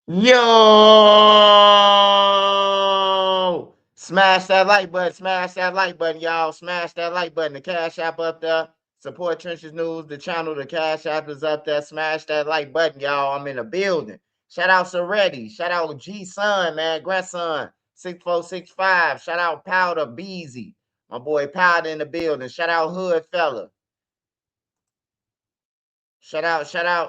Yo! Smash that like button. Smash that like button, y'all. Smash that like button. The Cash App up there. Support Trenches News. The channel, the Cash App is up there. Smash that like button, y'all. I'm in the building. Shout out Seretti. Shout out G Son, man. Grandson. 6465. Shout out Powder Beezy. My boy Powder in the building. Shout out Hood Fella. Shout out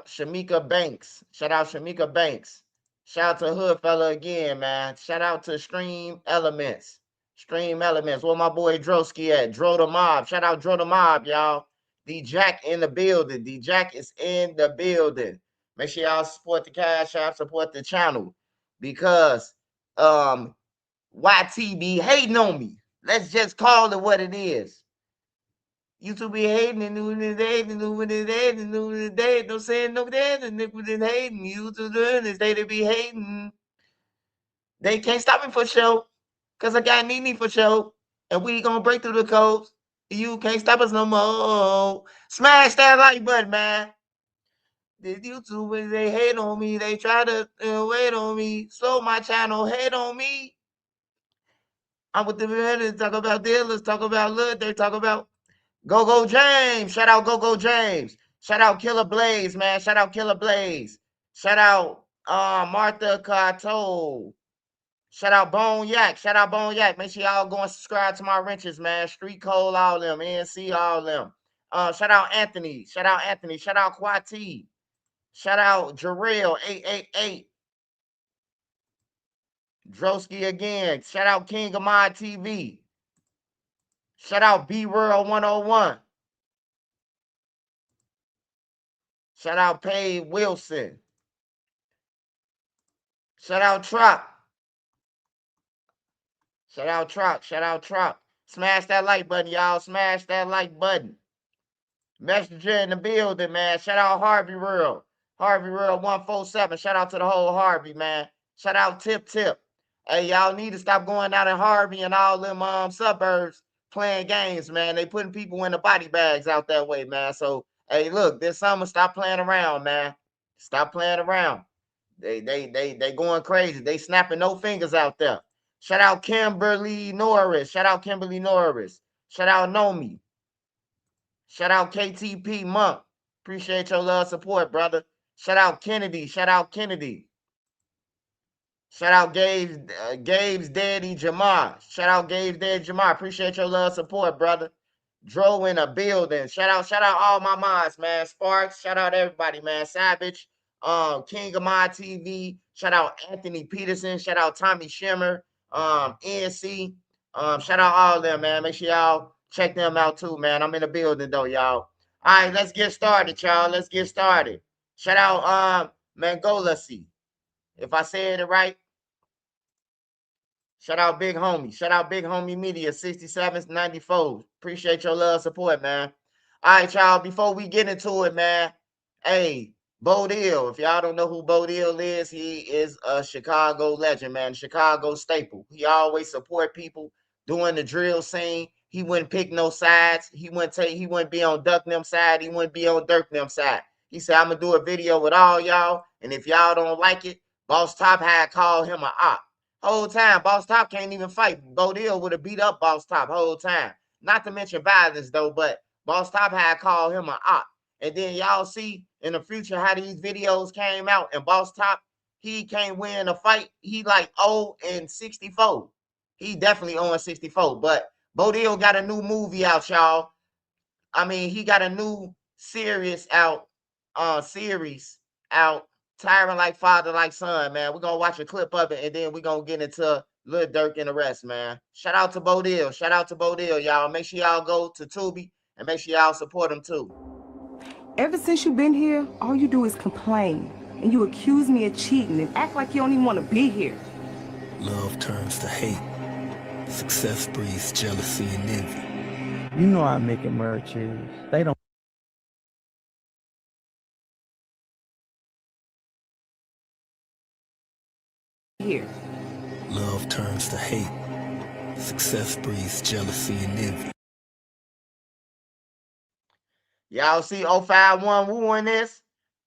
Shamika Banks. Shout out Shamika Banks. Shout out to Hood Fella again, man. Shout out to Stream Elements. Stream Elements. Where my boy Droski at? Dro the Mob. Shout out Dro the Mob, y'all. D Jack in the building. D Jack is in the building. Make sure y'all support the Cash App, support the channel. Because YT be hating on me. Let's just call it what it is. YouTube be hating and doing it, hating, doing it, hating, doing it, hating. Don't say no that and niggas been hating. YouTube doing this, they be hating. They can't stop me for show. Cause I got Nene for show. And we gonna break through the codes. You can't stop us no more. Smash that like button, man. The YouTubers, they hate on me. They try to wait on me. Slow my channel, hate on me. I'm with the men, talk about dealers, talk about look, they talk about Go James. Shout out Go James. Shout out Killer Blaze, man. Shout out Killer Blaze. Shout out Martha Cato. Shout out Bone Yak. Shout out Bone Yak. Make sure y'all go and subscribe to my wrenches, man. Street Code, all them. NC, all them. Shout out Anthony. Shout out Anthony. Shout out Quati. Shout out Jarrell 888. Drosky again. Shout out King of My TV. Shout out B World 101. Shout out Paige Wilson. Shout out Trop. Shout out Trop. Shout out Trop. Smash that like button, y'all. Smash that like button. Messenger in the building, man. Shout out Harvey World. Harvey World 147. Shout out to the whole Harvey, man. Shout out Tip Tip. Hey, y'all need to stop going out in Harvey and all them suburbs playing games, man. They putting people in the body bags out that way, man. So, hey, look, this summer, stop playing around, man. Stop playing around. They going crazy. They snapping no fingers out there. Shout out Kimberly Norris. Shout out Kimberly Norris. Shout out Nomi. Shout out KTP Monk. Appreciate your love support, brother. Shout out Kennedy. Shout out Kennedy. Shout out Gabe's Daddy Jamar. Shout out Gabe's Daddy Jamar. Appreciate your love support, brother. Dro in a building. Shout out all my mods, man. Sparks. Shout out everybody, man. Savage. King of My TV. Shout out Anthony Peterson. Shout out Tommy Shimmer. NC. Shout out all of them, man. Make sure y'all check them out too, man. I'm in the building though, y'all. All right, let's get started, y'all. Let's get started. Shout out Mangolasi. If I said it right. Shout out Big Homie. Shout out Big Homie Media 6794. Appreciate your love support, man. All right, y'all. Before we get into it, man. Hey, Bodil. If y'all don't know who Bodil is, he is a Chicago legend, man. Chicago staple. He always support people doing the drill scene. He wouldn't pick no sides. He wouldn't be on Duck them side. He wouldn't be on Durk them side. He said, I'm gonna do a video with all y'all. And if y'all don't like it, Boss Top had called him a op. Whole time, Boss Top can't even fight. Bodil would have beat up Boss Top whole time. Not to mention violence, though, but Boss Top had called him an op. And then y'all see in the future how these videos came out, and Boss Top, he can't win a fight. He like 0-64. He definitely 0-64. But Bodil got a new movie out, y'all. I mean, he got a new series out, Tyrant Like Father Like Son, man. We're going to watch a clip of it, and then we're going to get into Lil Durk and the rest, man. Shout out to Bodil. Shout out to Bodil, y'all. Make sure y'all go to Tubi, and make sure y'all support him, too. Ever since you've been here, all you do is complain. And you accuse me of cheating and act like you don't even want to be here. Love turns to hate. Success breeds jealousy and envy. You know how making merch is. They don't. Here. Love turns to hate. Success breeds jealousy and envy. Y'all see 051 Woo in this?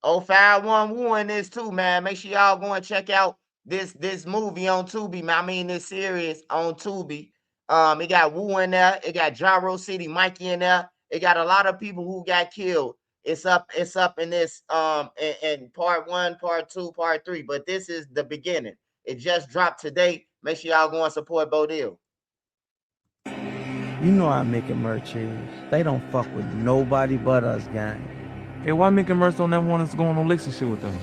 051 Woo in this too, man. Make sure y'all go and check out this movie on Tubi, man. I mean this series on Tubi. It got Woo in there. It got Gyro City Mikey in there. It got a lot of people who got killed. It's up in this in part 1, part 2, part 3. But this is the beginning. It just dropped today. Make sure y'all go and support Bodil. You know how making merch is. They don't fuck with nobody but us, gang. Hey, why making merch on that one that's going on licks and shit with them?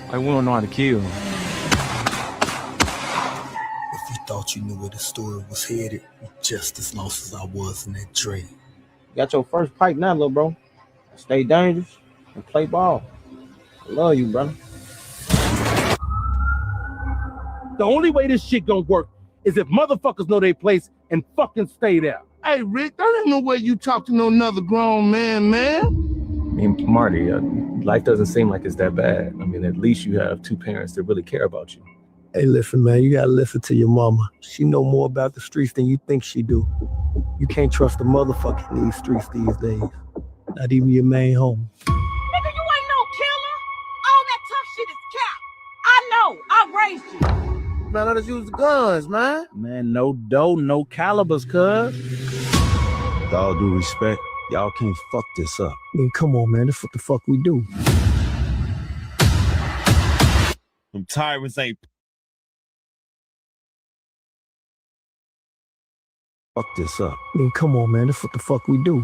Like, we don't know how to kill. If you thought you knew where the story was headed, you're just as lost as I was in that dream. Got your first pipe now, little bro. Stay dangerous and play ball. I love you, brother. The only way this shit gonna work is if motherfuckers know their place and fucking stay there. Hey, Rick, that ain't no way you talk to no another grown man, man. I mean, Marty, life doesn't seem like it's that bad. I mean, at least you have two parents that really care about you. Hey, listen, man, you gotta listen to your mama. She know more about the streets than you think she do. You can't trust a motherfucker in these streets these days. Not even your main home. Nigga, you ain't no killer. All that tough shit is cap. I know. I raised you. Man, let us use the guns, man. Man, no dough, no calibers, cuz. With all due respect, y'all can't fuck this up. I mean, come on, man, that's what the fuck we do. Them tyrants ain't fuck this up. I mean, come on, man, that's what the fuck we do.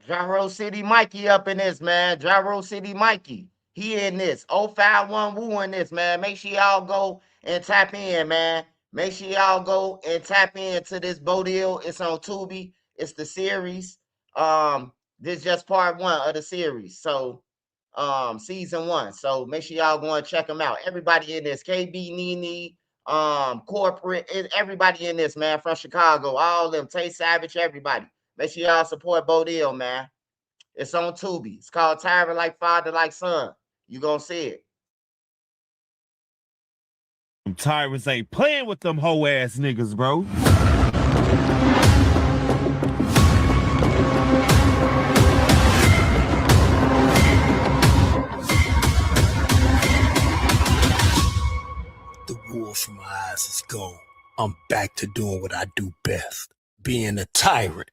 Gyro City Mikey up in this, man. Gyro City Mikey. He in this. 051 Woo in this, man. Make sure y'all go and tap in, man. Make sure y'all go and tap into this Bodil. It's on Tubi. It's the series. This is just part 1 of the series. So, season 1. So make sure y'all go and check them out. Everybody in this. KB, Nene, corporate, everybody in this, man, from Chicago. All of them. Tay Savage, everybody. Make sure y'all support Bodil, man. It's on Tubi. It's called Tyrant Like Father Like Son. You gonna see it. Them tyrants ain't playing with them hoe ass niggas, bro. The wool from my eyes is gone. I'm back to doing what I do best. Being a tyrant.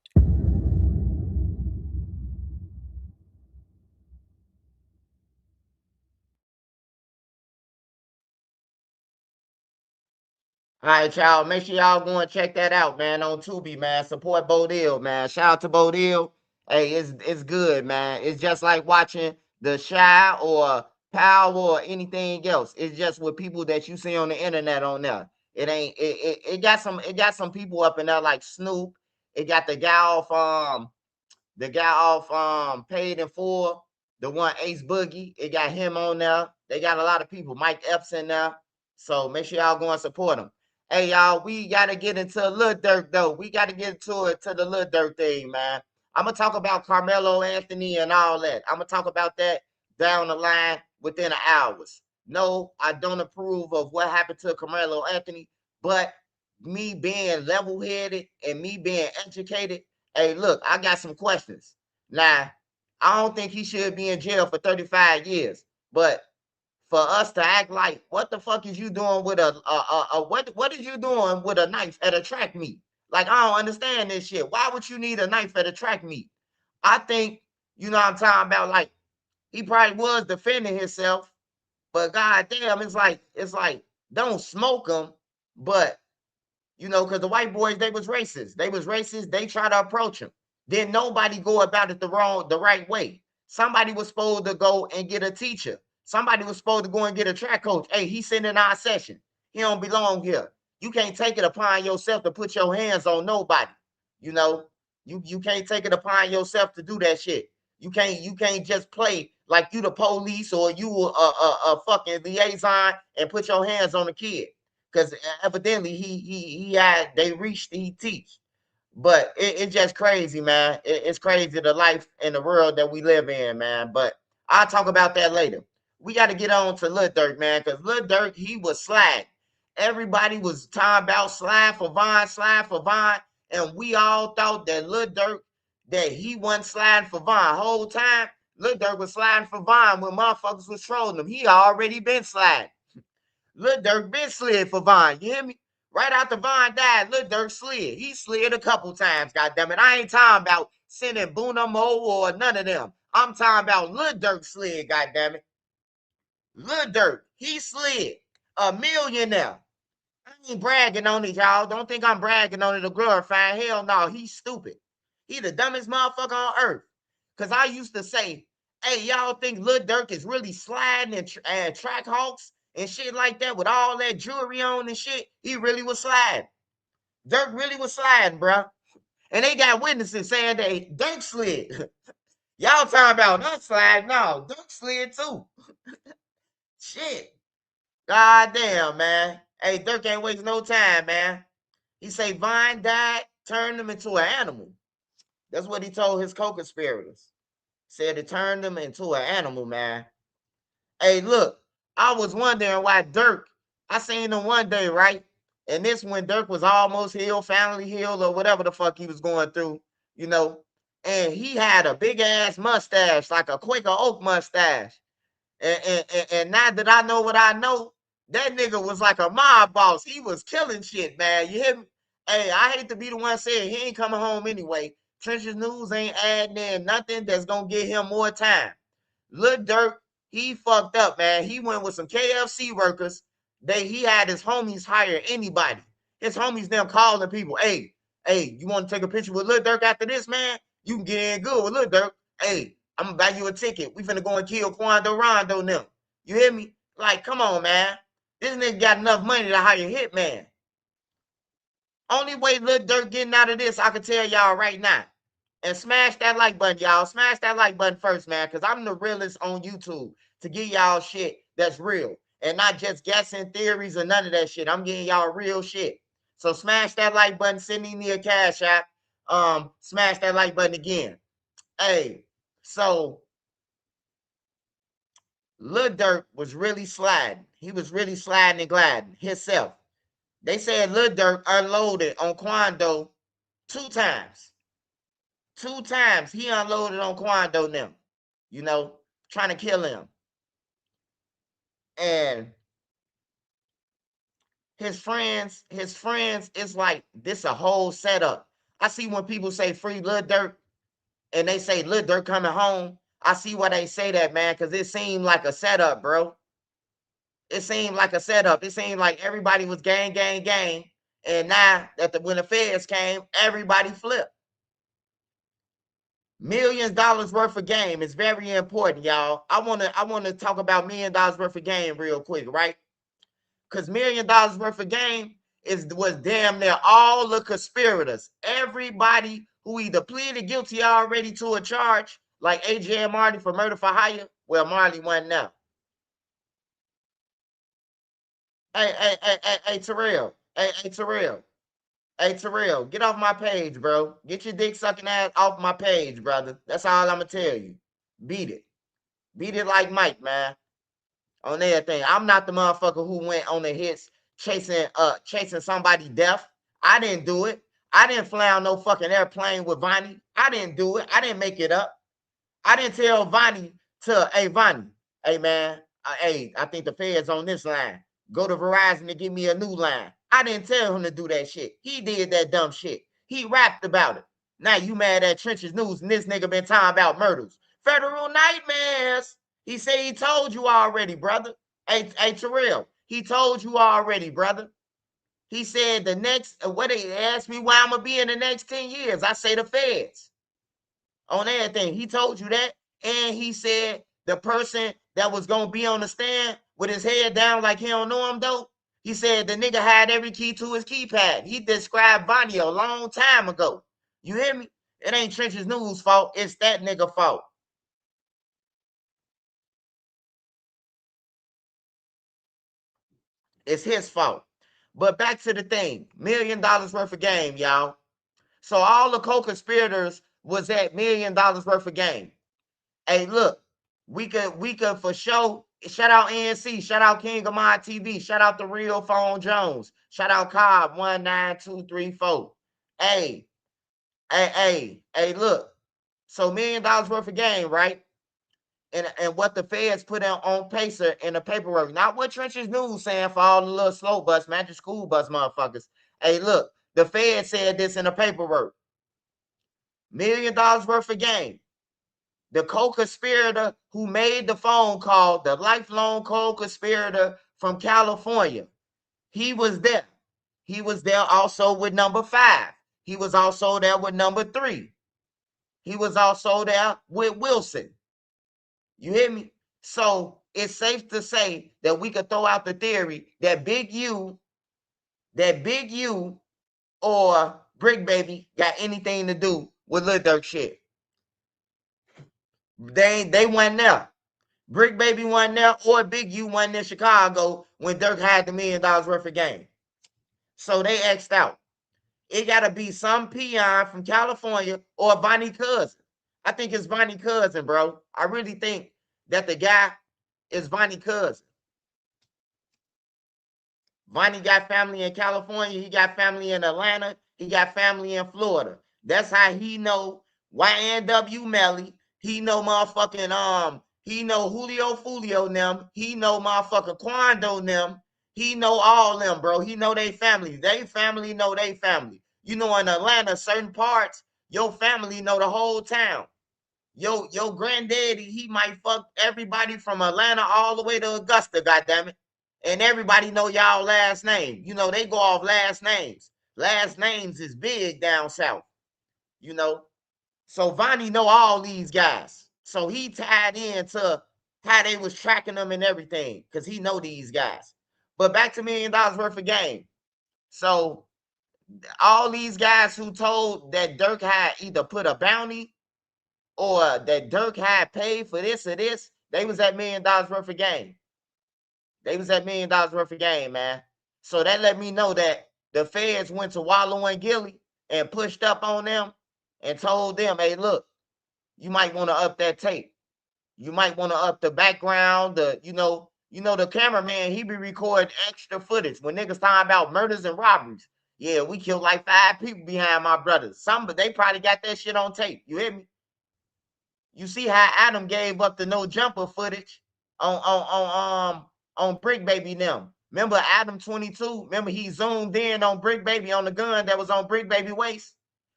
All right, y'all. Make sure y'all go and check that out, man, on Tubi, man. Support Bodil, man. Shout out to Bodil. Hey, it's good, man. It's just like watching The Shy or Power or anything else. It's just with people that you see on the internet on there. It ain't it got some people up in there like Snoop. It got the guy off Paid in Full, the one Ace Boogie. It got him on there. They got a lot of people. Mike Epps in there. So make sure y'all go and support them. Hey, y'all, we got to get into Lil Durk, though. We got to get to the Lil Durk thing, man. I'm going to talk about Carmelo Anthony and all that. I'm going to talk about that down the line within the hours. No, I don't approve of what happened to Carmelo Anthony, but me being level-headed and me being educated, hey, look, I got some questions. Now, I don't think he should be in jail for 35 years, but for us to act like, what the fuck is you doing with what is you doing with a knife at a track meet? Like, I don't understand this shit. Why would you need a knife at a track meet? I think, you know what I'm talking about, like, he probably was defending himself, but goddamn, it's like, don't smoke him, but, you know, because the white boys, they was racist. They try to approach him. Then nobody go about it the right way. Somebody was supposed to go and get a teacher. Somebody was supposed to go and get a track coach. Hey, he's sitting in our session. He don't belong here. You can't take it upon yourself to put your hands on nobody. You know, you can't take it upon yourself to do that shit. You can't just play like you the police or you a fucking liaison and put your hands on the kid. Because evidently he teach. But it's just crazy, man. It's crazy the life and the world that we live in, man. But I'll talk about that later. We got to get on to Lil Durk, man, because Lil Durk, he was slide. Everybody was talking about slide for Vine. and we all thought that Lil Durk, that he wasn't sliding for Vaughn. Whole time, Lil Durk was sliding for Vaughn when motherfuckers was trolling him. He already been sliding. Lil Durk been slid for Vaughn. You hear me? Right after Vaughn died, Lil Durk slid. He slid a couple times, goddammit. I ain't talking about sending Boona Mo or none of them. I'm talking about Lil Durk slid, goddammit. Lil Durk, he slid. A millionaire. I ain't bragging on it, y'all. Don't think I'm bragging on it or glorifying. Hell no, he's stupid. He the dumbest motherfucker on earth. Because I used to say, hey, y'all think Lil Durk is really sliding and track hawks and shit like that with all that jewelry on and shit? He really was sliding. Durk really was sliding, bro. And they got witnesses saying that Durk slid. Y'all talking about not slide? No, Durk slid too. Shit. God damn, man. Hey, Durk ain't wasting no time, man. He say Vine died, turned him into an animal. That's what he told his co-conspirators. Said it turned him into an animal, man. Hey, look, I was wondering why Durk, I seen him one day, right? And this when Durk was almost healed, finally healed, or whatever the fuck he was going through, you know. And he had a big ass mustache, like a Quaker Oak mustache. And now that I know what I know, that nigga was like a mob boss. He was killing shit, man. You hear me? Hey, I hate to be the one saying he ain't coming home anyway. Trenches News ain't adding in nothing that's gonna get him more time. Lil Durk, he fucked up, man. He went with some KFC workers. He had his homies hire anybody. His homies them calling people, hey, you want to take a picture with Lil Durk after this, man? You can get in good with Lil Durk. Hey, I'm gonna buy you a ticket. We finna go and kill Quando Rondo now. You hear me? Like, come on, man. This nigga got enough money to hire a hitman. Only way Lil Durk getting out of this, I can tell y'all right now. And smash that like button, y'all. Smash that like button first, man, because I'm the realest on YouTube to give y'all shit that's real and not just guessing theories or none of that shit. I'm getting y'all real shit. So smash that like button, send me a cash app. Smash that like button again. Hey, so Lil Durk was really sliding. He was really sliding and gliding himself. They said Lil Durk unloaded on Quando 2 times. 2 times he unloaded on Quando now, you know, trying to kill him. And his friends, it's like this a whole setup. I see when people say free Lil Durk and they say Lil Durk coming home. I see why they say that, man, because it seemed like a setup, bro. It seemed like a setup. It seemed like everybody was gang, gang, gang. And now that when the feds came, everybody flipped. $millions worth of game is very important, y'all. I wanna talk about $1 million worth of game real quick, right? Because $1 million worth of game was damn near all the conspirators. Everybody who either pleaded guilty already to a charge, like AJ and Marty for murder for hire. Well, Marley wasn't now. Hey, Terrell. Hey, Terrell. Hey, Terrell, get off my page, bro. Get your dick sucking ass off my page, brother. That's all I'm gonna tell you. Beat it. Beat it like Mike, man. On everything. I'm not the motherfucker who went on the hits chasing somebody death. I didn't do it. I didn't fly on no fucking airplane with Vonnie. I didn't do it. I didn't make it up. I didn't tell Vonnie hey, Vonnie, hey, man, hey, I think the Fed's on this line. Go to Verizon to give me a new line. I didn't tell him to do that shit. He did that dumb shit. He rapped about it. Now you mad at Trenches News and this nigga been talking about murders. Federal nightmares. He said he told you already, brother. Hey, Terrell, he told you already, brother. He said the next, what they asked me why I'm going to be in the next 10 years. I say the feds on everything. He told you that. And he said the person that was going to be on the stand with his head down like he don't know him, though, he said the nigga had every key to his keypad. He described Bonnie a long time ago. You hear me? It ain't Trenches News' fault. It's that nigga fault. It's his fault. But back to the thing. $1 million worth of game, y'all. So all the co-conspirators was at $1 million worth of game. Hey, look, we could for sure. Shout out ANC, shout out King of My TV, shout out the Real Phone Jones, shout out Cobb 19234. Hey, look. So $1 million worth of game, right? And what the feds put on Pacer in the paperwork. Not what Trenches News saying for all the little slow bus, magic school bus motherfuckers. Hey, look, the feds said this in the paperwork. $1 million worth of game. The co-conspirator who made the phone call, the lifelong co-conspirator from California, he was there. He was there also with number 5. He was also there with number 3. He was also there with Wilson. You hear me? So it's safe to say that we could throw out the theory that Big U or Brick Baby got anything to do with Lil Durk shit. They wasn't there. Brick Baby wasn't there, or Big U wasn't in Chicago when Durk had the $1 million worth of game. So they X'd out. It gotta be some peon from California or Bonnie Cousin. I think it's Bonnie Cousin, bro. I really think that the guy is Bonnie Cousin. Vonnie got family in California. He got family in Atlanta. He got family in Florida. That's how he know YNW Melly. He know motherfucking he know Julio Fulio them. He know motherfucking Quando them. He know all them, bro. He know they family. They family know they family. You know, in Atlanta, certain parts, your family know the whole town. Your granddaddy, he might fuck everybody from Atlanta all the way to Augusta, goddammit. And everybody know y'all last name. You know, they go off last names. Last names is big down south, you know. So Vonnie know all these guys. So he tied into how they was tracking them and everything, because he know these guys. But back to $1 million worth of game. So all these guys who told that Durk had either put a bounty or that Durk had paid for this or this, they was at $1 million worth of game. They was at $1 million worth of game, man. So that let me know that the feds went to Wallow and Gilly and pushed up on them and told them, hey, look, you might want to up that tape. You might want to up the background, the cameraman, he be recording extra footage when niggas talking about murders and robberies. Yeah, we killed like 5 people behind my brothers. But they probably got that shit on tape. You hear me? You see how Adam gave up the no jumper footage on Brick Baby them. Remember Adam 22? Remember he zoomed in on Brick Baby on the gun that was on Brick Baby waist?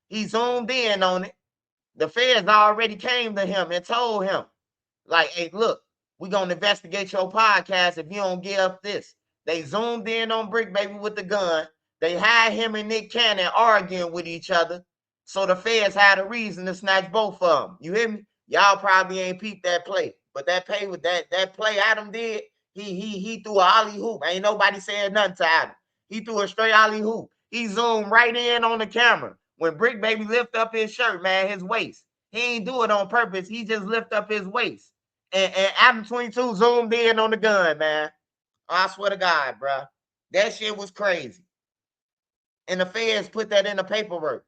He zoomed in on it. The feds already came to him and told him, like, hey, look, we're going to investigate your podcast if you don't give up this. They zoomed in on Brick Baby with the gun. They had him and Nick Cannon arguing with each other. So the feds had a reason to snatch both of them. You hear me? Y'all probably ain't peeped that play. But that play with that play Adam did, he threw a ollie hoop. Ain't nobody saying nothing to Adam. He threw a straight ollie hoop. He zoomed right in on the camera. When Brick Baby lift up his shirt, man, his waist. He ain't do it on purpose. He just lift up his waist. And Adam 22 zoomed in on the gun, man. I swear to God, bro. That shit was crazy. And the feds put that in the paperwork.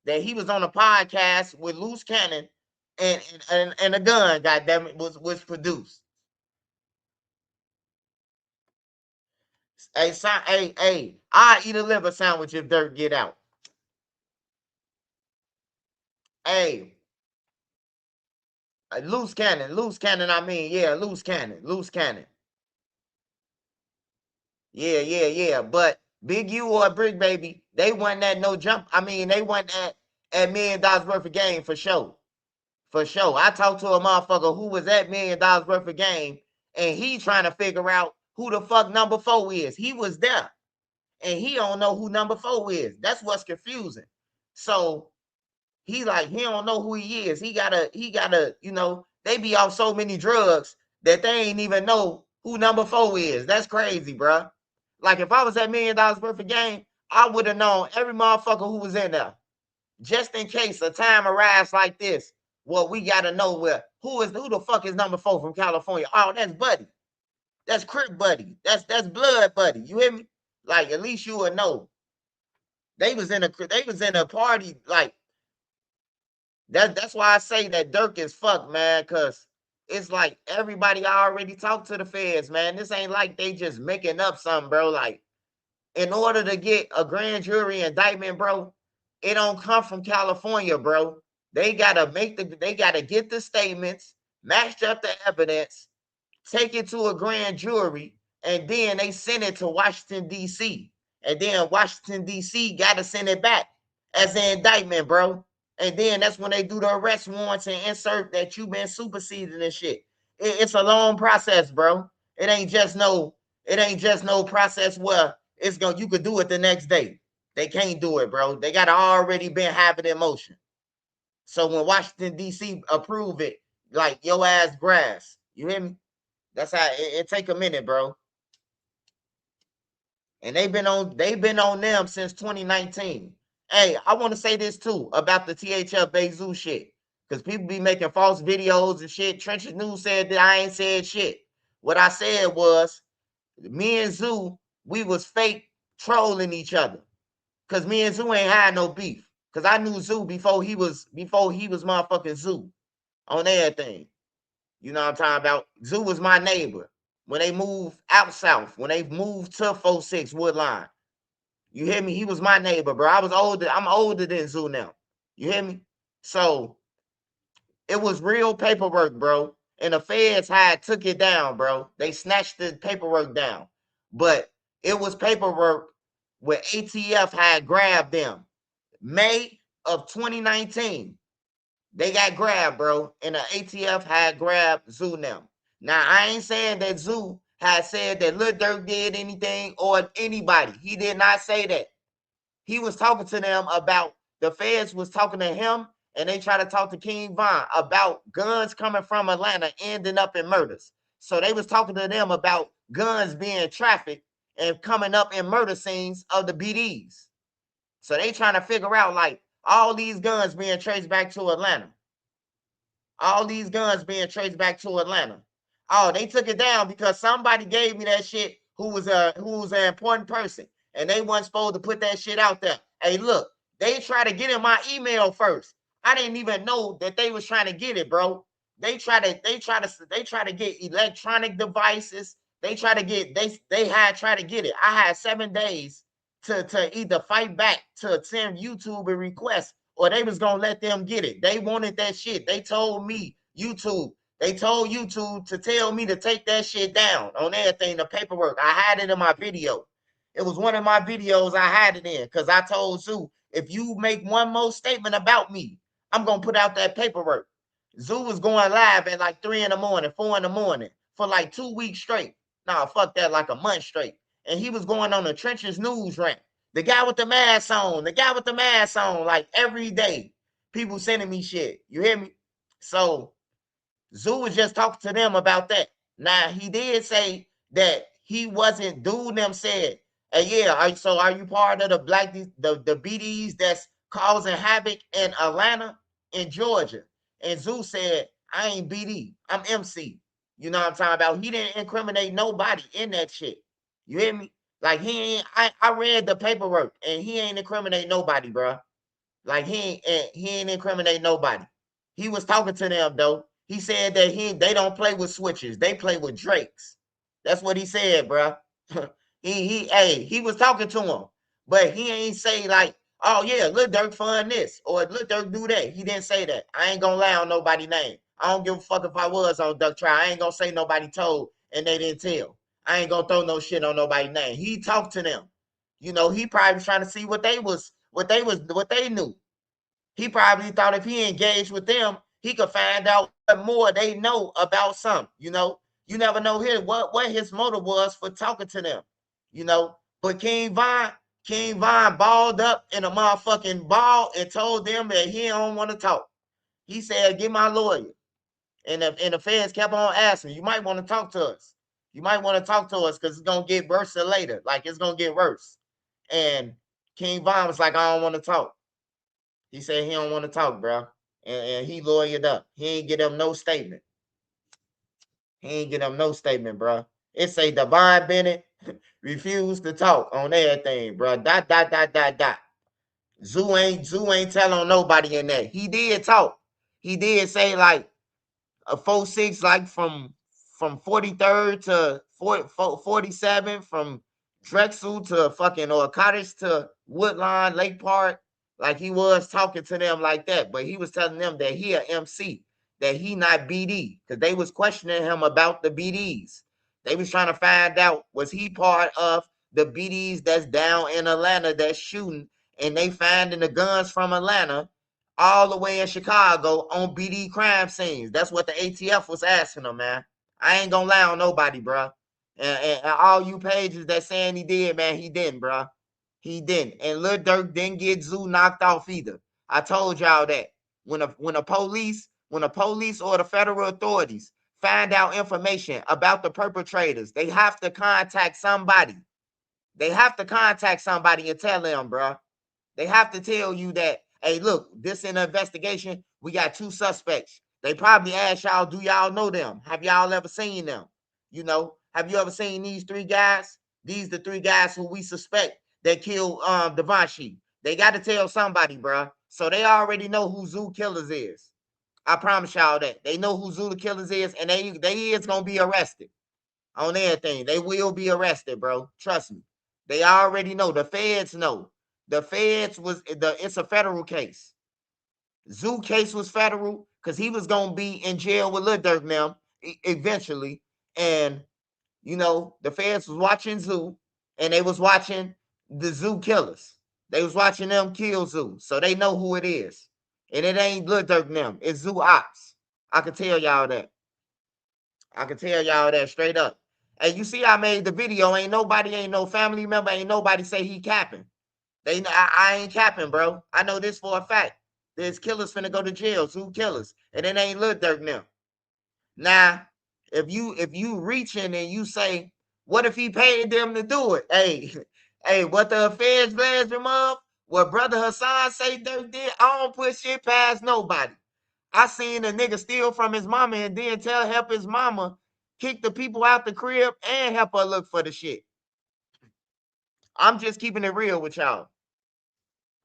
That he was on a podcast with Loose Cannon and a gun, goddamn it, was produced. Hey, I eat a liver sandwich if Durk get out. Hey, loose cannon, I mean, yeah, loose cannon. Yeah. But Big U or Brick Baby, they wasn't at no jump. I mean, they wasn't at $1 million worth of game for sure. For sure. I talked to a motherfucker who was at $1 million worth of game, and he trying to figure out who the fuck number 4 is. He was there, and he don't know who number 4 is. That's what's confusing. So he don't know who he is. He gotta, they be off so many drugs that they ain't even know who number 4 is. That's crazy, bro. Like if I was at $1 million worth of game, I would have known every motherfucker who was in there. Just in case a time arrives like this, well, we gotta know who the fuck is number 4 from California. Oh, that's Buddy. That's Crip Buddy. That's Blood Buddy. You hear me? Like at least you would know. They was in a party like that's why I say that Durk is fucked, man, because it's like everybody already talked to the feds, man. This ain't like they just making up something, bro. Like, in order to get a grand jury indictment, bro, it don't come from California, bro. They gotta get the statements, match up the evidence, take it to a grand jury, and then they send it to Washington, D.C. And then Washington, D.C. gotta send it back as an indictment, bro. And then that's when they do the arrest warrants and insert that you've been superseded and shit. It's a long process, bro. It ain't just no process where you could do it the next day. They can't do it, bro. They gotta already been have it in motion. So when Washington, D.C. approve it, like your ass grass. You hear me? That's how it take a minute, bro. And they've been on them since 2019. Hey, I want to say this too about the THF Beizou shit. Because people be making false videos and shit. Trenches News said that I ain't said shit. What I said was, me and Zoo, we was fake trolling each other. Because me and Zoo ain't had no beef. Because I knew Zoo before he was motherfucking Zoo on everything. You know what I'm talking about? Zoo was my neighbor when they moved out south, when they moved to 46 Woodline. You hear me? He was my neighbor, bro. I'm older than Zoo now. You hear me? So it was real paperwork, bro. And the feds took it down, bro. They snatched the paperwork down. But it was paperwork where ATF had grabbed them. May of 2019. They got grabbed, bro. And the ATF had grabbed Zoo now. Now, I ain't saying that Zoo had said that Lil Durk did anything or anybody. He did not say that. He was talking to them about, the feds was talking to him, and they try to talk to King Von about guns coming from Atlanta ending up in murders. So they was talking to them about guns being trafficked and coming up in murder scenes of the BDs. So they trying to figure out, like, all these guns being traced back to Atlanta. All these guns being traced back to Atlanta. Oh, they took it down because somebody gave me that shit who was an important person. And they weren't supposed to put that shit out there. Hey, look, they tried to get in my email first. I didn't even know that they was trying to get it, bro. They try to get electronic devices. They had tried to get it. I had 7 days to either fight back, to send YouTube a request, or they was gonna let them get it. They wanted that shit. They told me, YouTube to tell me to take that shit down on everything, the paperwork. I had it in my video. It was one of my videos I had it in, because I told Zoo, if you make one more statement about me, I'm gonna put out that paperwork. Zoo was going live at like 3 in the morning, 4 in the morning for like 2 weeks straight. Nah, fuck that, like a month straight. And he was going on the Trenches News rant. The guy with the mask on, like every day. People sending me shit. You hear me? So Zoo was just talking to them about that. Now, he did say that he wasn't, dude them said, hey, yeah, so are you part of the BDs that's causing havoc in Atlanta and Georgia? And Zoo said, I ain't BD, I'm MC. You know what I'm talking about? He didn't incriminate nobody in that shit. You hear me? Like, I read the paperwork, and he ain't incriminate nobody, bro. Like, he ain't incriminate nobody. He was talking to them, though. He said that they don't play with switches. They play with Drakes. That's what he said, bro. He was talking to him, but he ain't say like, oh yeah, Lil Durk fund this or Lil Durk do that. He didn't say that. I ain't gonna lie on nobody's name. I don't give a fuck if I was on Duck Trial. I ain't gonna say nobody told and they didn't tell. I ain't gonna throw no shit on nobody's name. He talked to them. You know, he probably was trying to see what they knew. He probably thought if he engaged with them, he could find out what more they know about something. You know, you never know what his motive was for talking to them. You know, but King Von balled up in a motherfucking ball and told them that he don't want to talk. He said, "Get my lawyer." And the feds kept on asking, "You might want to talk to us. You might want to talk to us because it's gonna get worse later. Like it's gonna get worse." And King Von was like, "I don't want to talk." He said he don't want to talk, bro. And he lawyered up. He ain't get him no statement. Bro. It say Devon Bennett refused to talk on everything, bro. ... Zoo ain't telling nobody in there. He did talk. He did say like a 4-6, like from 43rd to 47, from Drexel to fucking or Cottage to Woodline, Lake Park. Like he was talking to them like that, but he was telling them that he a MC, that he not BD, because they was questioning him about the BDs. They was trying to find out, was he part of the BDs that's down in Atlanta that's shooting, and they finding the guns from Atlanta all the way in Chicago on BD crime scenes. That's what the ATF was asking them, man. I ain't gonna lie on nobody, bro. And all you pages that saying he did, man, he didn't, bro. He didn't. And Lil Durk didn't get Zoo knocked off either. I told y'all that. When the police or the federal authorities find out information about the perpetrators, they have to contact somebody. They have to contact somebody and tell them, bro. They have to tell you that, hey, look, this in an investigation, we got 2 suspects. They probably ask y'all, do y'all know them? Have y'all ever seen them? You know, have you ever seen these 3 guys? These the 3 guys who we suspect that killed Devanshi. They got to tell somebody, bro. So they already know who Zoo Killers is. I promise y'all that. They know who Zoo the Killers is, and they is going to be arrested on everything. They will be arrested, bro. Trust me. They already know. The feds know. The feds it's a federal case. Zoo case was federal because he was going to be in jail with Lil Durk now eventually. And, you know, the feds was watching Zoo, and they was watching the Zoo Killers. They was watching them kill Zoo. So they know who it is. And it ain't Lil Durk them. It's Zoo Ops. I can tell y'all that. I can tell y'all that straight up. And you see, I made the video. Ain't no family member, ain't nobody say he capping. I ain't capping, bro. I know this for a fact. There's killers finna go to jail, Zoo Killers, and it ain't Lil Durk now. Now, if you reaching and you say, what if he paid them to do it? Hey, what the feds blast him up? What Brother Hassan say Durk did? I don't put shit past nobody. I seen a nigga steal from his mama and then help his mama kick the people out the crib and help her look for the shit. I'm just keeping it real with y'all.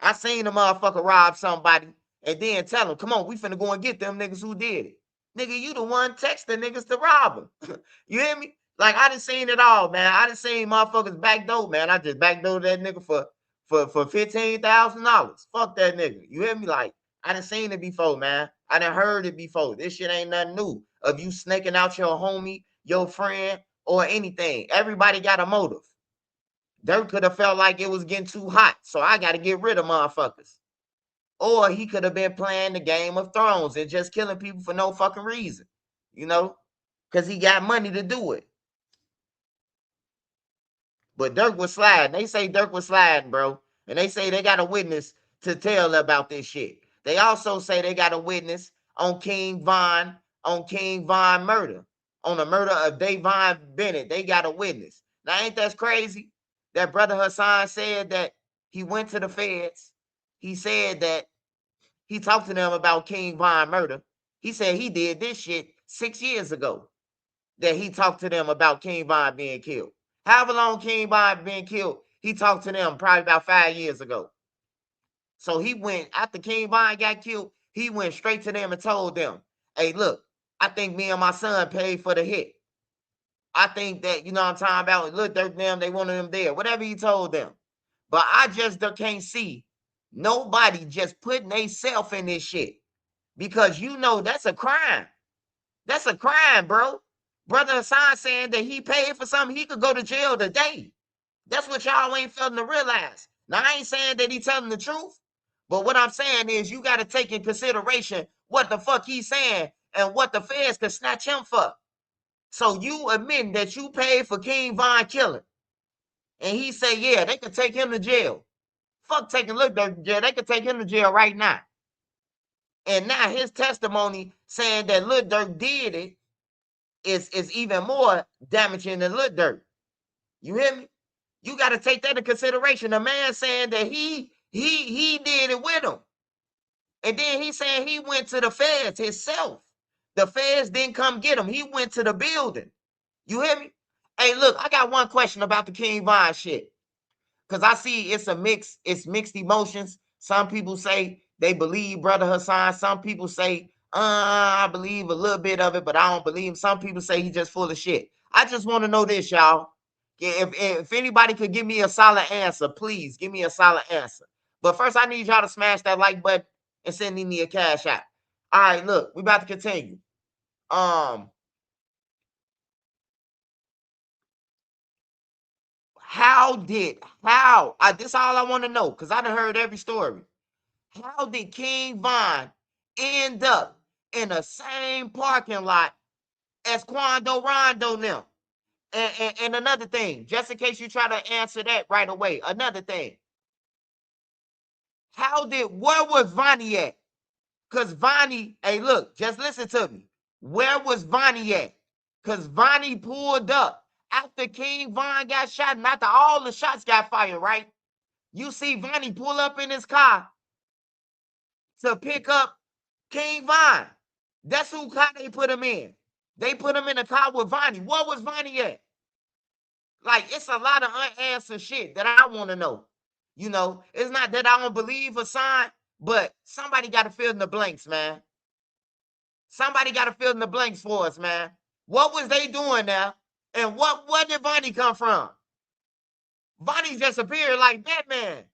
I seen a motherfucker rob somebody and then tell him, come on, we finna go and get them niggas who did it. Nigga, you the one texting niggas to rob them. You hear me? Like, I done seen it all, man. I done seen motherfuckers backdoor, man. I just backdoored that nigga for $15,000. Fuck that nigga. You hear me? Like, I done seen it before, man. I done heard it before. This shit ain't nothing new. Of you snaking out your homie, your friend, or anything. Everybody got a motive. Durk could have felt like it was getting too hot, so I got to get rid of motherfuckers. Or he could have been playing the Game of Thrones and just killing people for no fucking reason, you know, because he got money to do it. But Durk was sliding. They say Durk was sliding, bro. And they say they got a witness to tell about this shit. They also say they got a witness on King Von murder. On the murder of Davon Bennett. They got a witness. Now, ain't that crazy? That Brother Hassan said that he went to the feds. He said that he talked to them about King Von murder. He said he did this shit 6 years ago. That he talked to them about King Von being killed. However long King Von being killed, he talked to them probably about 5 years ago. So he went, after King Von got killed, he went straight to them and told them, hey, look, I think me and my son paid for the hit. I think that, you know what I'm talking about, Lil Durk them, they wanted them there. Whatever he told them. But I just can't see nobody just putting themselves in this shit. Because you know that's a crime. That's a crime, bro. Brother Hassan saying that he paid for something, he could go to jail today. That's what y'all ain't failing to realize. Now, I ain't saying that he telling the truth, but what I'm saying is you got to take in consideration what the fuck he's saying and what the feds could snatch him for. So you admit that you paid for King Von killing. And he said, yeah, they could take him to jail. Fuck taking Lil Durk to jail. They could take him to jail right now. And now his testimony saying that Lil Durk did it is even more damaging than Lil Durk. You hear me? You got to take that into consideration. The man saying that he did it with him. And then he saying he went to the feds himself. The feds didn't come get him. He went to the building. You hear me? Hey, look, I got one question about the King Von shit. Because I see it's mixed emotions. Some people say they believe Brother Hassan. Some people say, I believe a little bit of it, but I don't believe him. Some people say he's just full of shit. I just want to know this, y'all. If anybody could give me a solid answer, please give me a solid answer. But first, I need y'all to smash that like button and send me a cash out. All right, look, we about to continue. This all I want to know, because I done heard every story. How did King Von end up in the same parking lot as Quando Rondo now? And another thing, just in case you try to answer that right away, another thing. Where was Vonnie at? Because Vonnie, hey, look, just listen to me. Where was Vonnie at? Because Vonnie pulled up after King Von got shot and after all the shots got fired, right? You see Vonnie pull up in his car to pick up King Von. That's who car they put him in. They put him in a car with Vonnie. Where was Vonnie at? Like, it's a lot of unanswered shit that I want to know. You know, it's not that I don't believe a sign, but somebody got to fill in the blanks, man. Somebody got to fill in the blanks for us, man. What was they doing now? And where did Vonnie come from? Vonnie just appeared like Batman.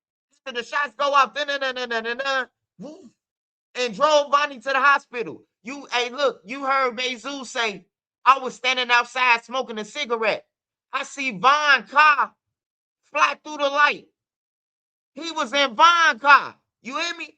After the shots go off, and drove Vonnie to the hospital. Hey, look, you heard Bezu say, I was standing outside smoking a cigarette. I see Von's car fly through the light. He was in Von's car. You hear me?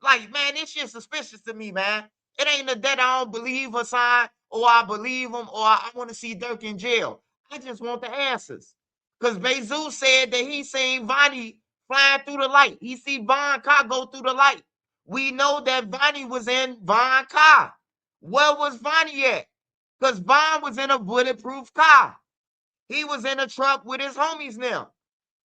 Like, man, this shit suspicious to me, man. It ain't that I don't believe a sign, or I believe him, or I want to see Durk in jail. I just want the answers. Because Bezu said that he seen Vonnie flying through the light. He see Von's car go through the light. We know that Vonnie was in Von's car. Where was Vonnie at? Because Von was in a bulletproof car. He was in a truck with his homies now.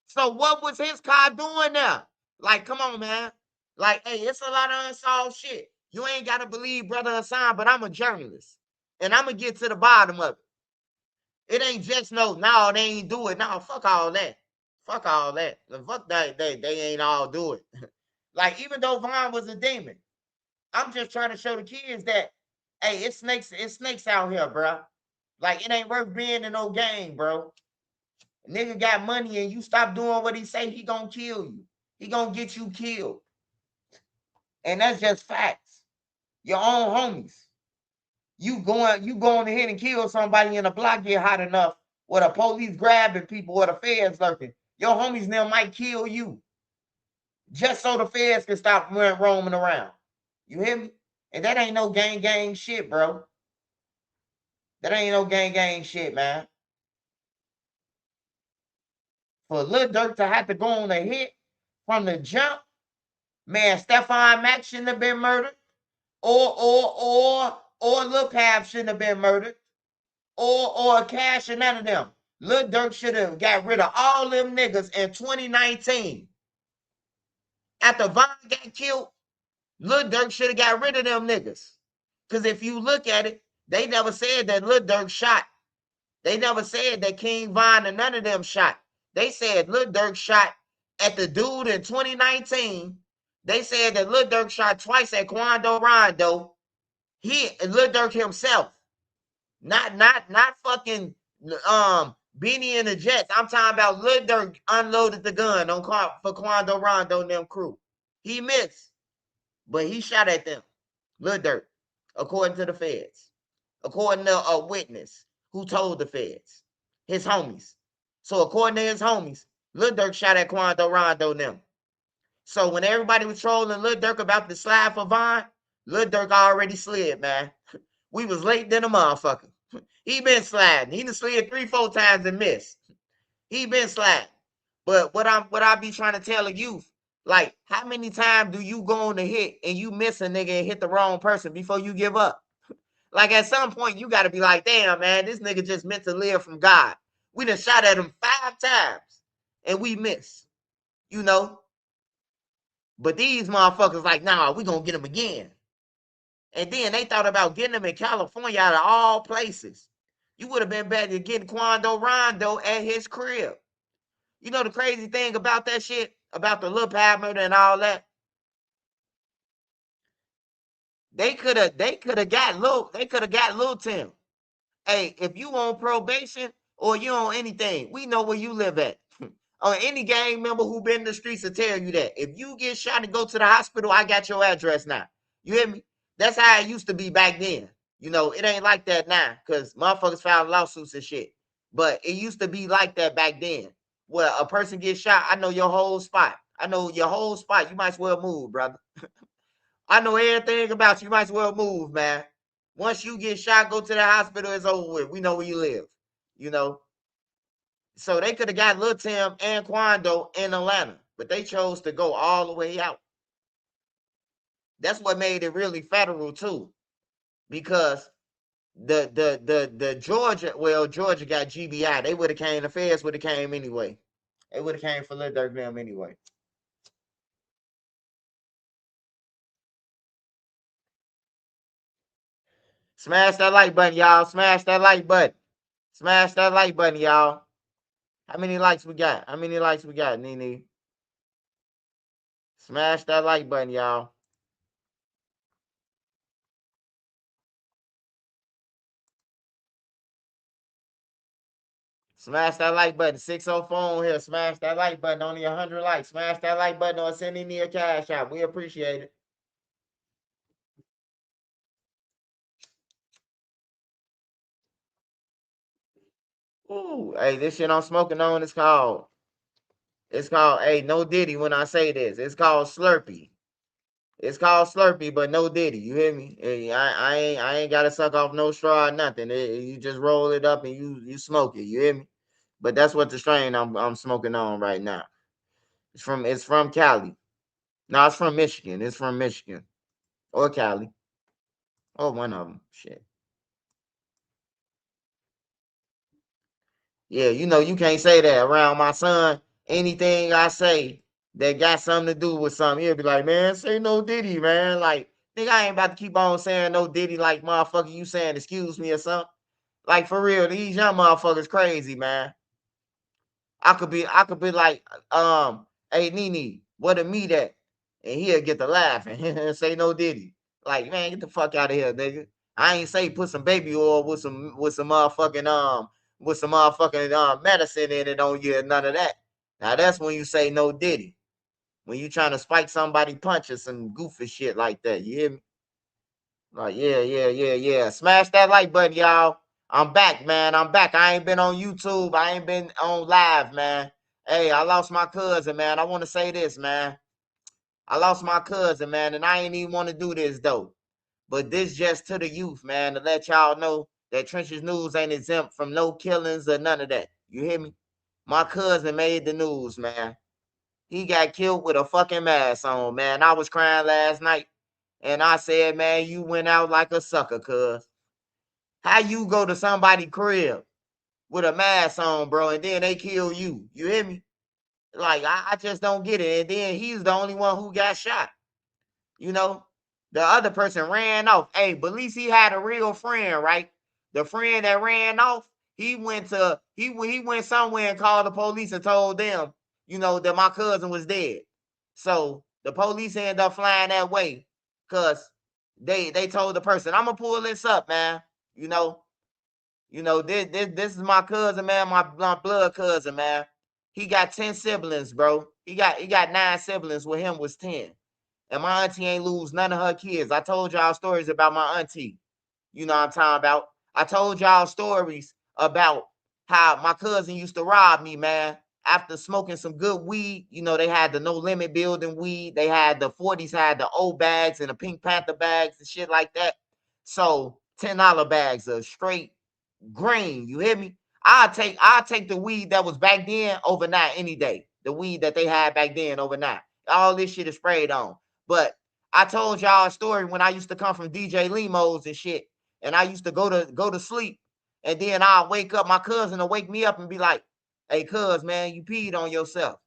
So what was his car doing there? Like, come on, man. Like, hey, it's a lot of unsolved shit. You ain't got to believe Brother Hassan, but I'm a journalist. And I'm going to get to the bottom of it. It ain't just no, they ain't do it. No, fuck all that. Fuck all that. Fuck that. They ain't all do it. Like, even though Von was a demon, I'm just trying to show the kids that, hey, it's snakes out here, bro. Like, it ain't worth being in no game, bro. Nigga got money and you stop doing what he say, he gonna kill you. He gonna get you killed. And that's just facts. Your own homies. You going ahead and kill somebody in a block get hot enough, or the police grabbing people, or the feds lurking. Your homies now might kill you. Just so the feds can stop roaming around. You hear me? And that ain't no gang shit, bro. That ain't no gang shit, man. For Lil Durk to have to go on a hit from the jump, man, Stephon Max shouldn't have been murdered. Or Lil Pab shouldn't have been murdered. Or Cash or none of them. Lil Durk should have got rid of all them niggas in 2019. After Von got killed, Lil Durk should have got rid of them niggas. Because if you look at it, they never said that Lil Durk shot. They never said that King Von and none of them shot. They said Lil Durk shot at the dude in 2019. They said that Lil Durk shot twice at Quando Rondo. Lil Durk himself. Not fucking Beanie and the Jets. I'm talking about Lil Durk unloaded the gun for Quando Rondo and them crew. He missed, but he shot at them. Lil Durk, according to the feds. According to a witness who told the feds. His homies. So according to his homies, Lil Durk shot at Quando Rondo and them. So when everybody was trolling Lil Durk about the slide for Von, Lil Durk already slid, man. We was late than a motherfucker. He been sliding. He done slid 3-4 times and missed. He been sliding. But what I be trying to tell the youth, like, how many times do you go on the hit and you miss a nigga and hit the wrong person before you give up? Like, at some point, you got to be like, damn, man, this nigga just meant to live from God. We done shot at him 5 times and we missed, you know? But these motherfuckers like, nah, we gonna get him again. And then they thought about getting him in California out of all places. You would have been better getting Quando Rondo at his crib. You know the crazy thing about that shit? About the Lil Pab murder and all that? They could have got Lil Tim. Hey, if you on probation or you on anything, we know where you live at. Or any gang member who been in the streets will tell you that. If you get shot and go to the hospital, I got your address now. You hear me? That's how it used to be back then. You know, it ain't like that now because motherfuckers filed lawsuits and shit. But it used to be like that back then. Where a person gets shot, I know your whole spot. I know your whole spot. You might as well move, brother. I know everything about you. You might as well move, man. Once you get shot, go to the hospital, it's over with. We know where you live. You know? So they could have got Lil Tim and Quando in Atlanta, but they chose to go all the way out. That's what made it really federal too, because the Georgia, well, Georgia got GBI. They would have came. The feds would have came anyway. They would have came for Lil Durk them anyway. Smash that like button, y'all. Smash that like button. Smash that like button, y'all. How many likes we got? How many likes we got, Nene? Smash that like button, y'all. Smash that like button. 604 on here. Smash that like button. Only 100 likes. Smash that like button or send me a cash out. We appreciate it. Ooh, hey, this shit I'm smoking on is called. It's called, hey, no Diddy when I say this. It's called Slurpee. It's called Slurpee, but no Diddy. You hear me? Hey, I ain't gotta suck off no straw or nothing. You just roll it up and you smoke it. You hear me? But that's what the strain I'm smoking on right now. It's from Cali. No, it's from Michigan. It's from Michigan or Cali. Oh, one of them. Shit. Yeah, you know you can't say that around my son. Anything I say that got something to do with something, he'll be like, man, say no Diddy, man. Like, nigga, I ain't about to keep on saying no Diddy like motherfucker, you saying excuse me or something. Like for real, these young motherfuckers crazy, man. I could be like, hey Nene, what a meet at? And he'll get to laughing and say no Diddy. Like, man, get the fuck out of here, nigga. I ain't say put some baby oil with some motherfucking medicine in it on you and none of that. Now that's when you say no Diddy. When you trying to spike somebody punch or some goofy shit like that. You hear me? Like, yeah. Smash that like button, y'all. I'm back, man. I'm back. I ain't been on YouTube. I ain't been on live, man. Hey, I lost my cousin, man. I want to say this, man. I lost my cousin, man, and I ain't even want to do this, though. But this just to the youth, man, to let y'all know that Trenches News ain't exempt from no killings or none of that. You hear me? My cousin made the news, man. He got killed with a fucking mask on, man. I was crying last night. And I said, man, you went out like a sucker, cuz. How you go to somebody's crib with a mask on, bro, and then they kill you? You hear me? Like, I just don't get it. And then he's the only one who got shot. You know? The other person ran off. Hey, but at least he had a real friend, right? The friend that ran off, he went somewhere and called the police and told them, that my cousin was dead. So the police ended up flying that way because they told the person, I'm gonna pull this up, man. You know, this is my cousin, man, my blood cousin, man. He got 10 siblings, bro. He got 9 siblings. With him was 10. And my auntie ain't lose none of her kids. I told y'all stories about my auntie. You know what I'm talking about? I told y'all stories about how my cousin used to rob me, man. After smoking some good weed, they had the No Limit building weed. They had the 40s, had the old bags and the Pink Panther bags and shit like that. So $10 bags of straight green. You hear me? I'll take the weed that was back then overnight any day. The weed that they had back then overnight. All this shit is sprayed on. But I told y'all a story when I used to come from DJ Limo's and shit. And I used to go to sleep. And then I'll wake up, my cousin will wake me up and be like, hey, cuz, man, you peed on yourself.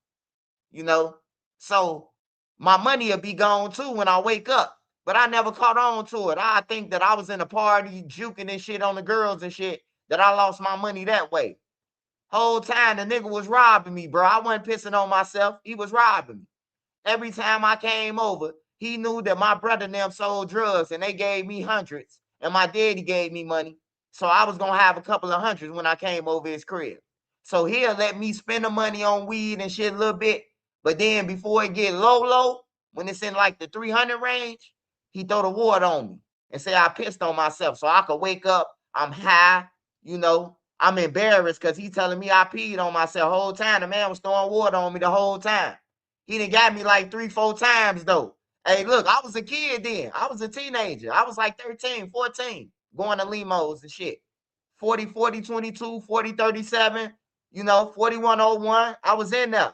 So my money will be gone too when I wake up. But I never caught on to it. I think that I was in a party juking and shit on the girls and shit, that I lost my money that way. Whole time the nigga was robbing me, bro. I wasn't pissing on myself. He was robbing me. Every time I came over, he knew that my brother and them sold drugs and they gave me hundreds. And my daddy gave me money. So I was going to have a couple of hundreds when I came over his crib. So he'll let me spend the money on weed and shit a little bit. But then before it get low, when it's in like the 300 range, he throw the water on me and say I pissed on myself. So I could wake up, I'm high, you know, I'm embarrassed because he telling me I peed on myself the whole time. The man was throwing water on me the whole time. He done got me like 3-4 times though. Hey, look, I was a kid then. I was a teenager. I was like 13, 14, going to limos and shit. 40, 40, 22, 40, 37, you know, 4101. I was in there.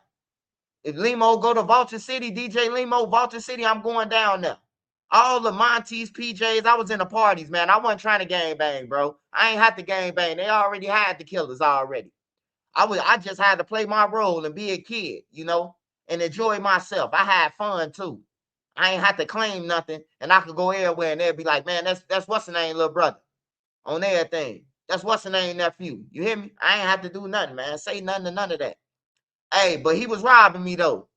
If Limo go to Vulture City, DJ Limo, Vulture City, I'm going down there. All the Monty's, PJs, I was in the parties, man. I wasn't trying to gang bang, bro. I ain't had to gang bang. They already had the killers already. I just had to play my role and be a kid, you know, and enjoy myself. I had fun too. I ain't had to claim nothing, and I could go everywhere, and they'd be like, man, that's what's the name, little brother, on everything. That's what's the name, nephew. You hear me? I ain't have to do nothing, man. Say nothing to none of that. Hey, but he was robbing me though.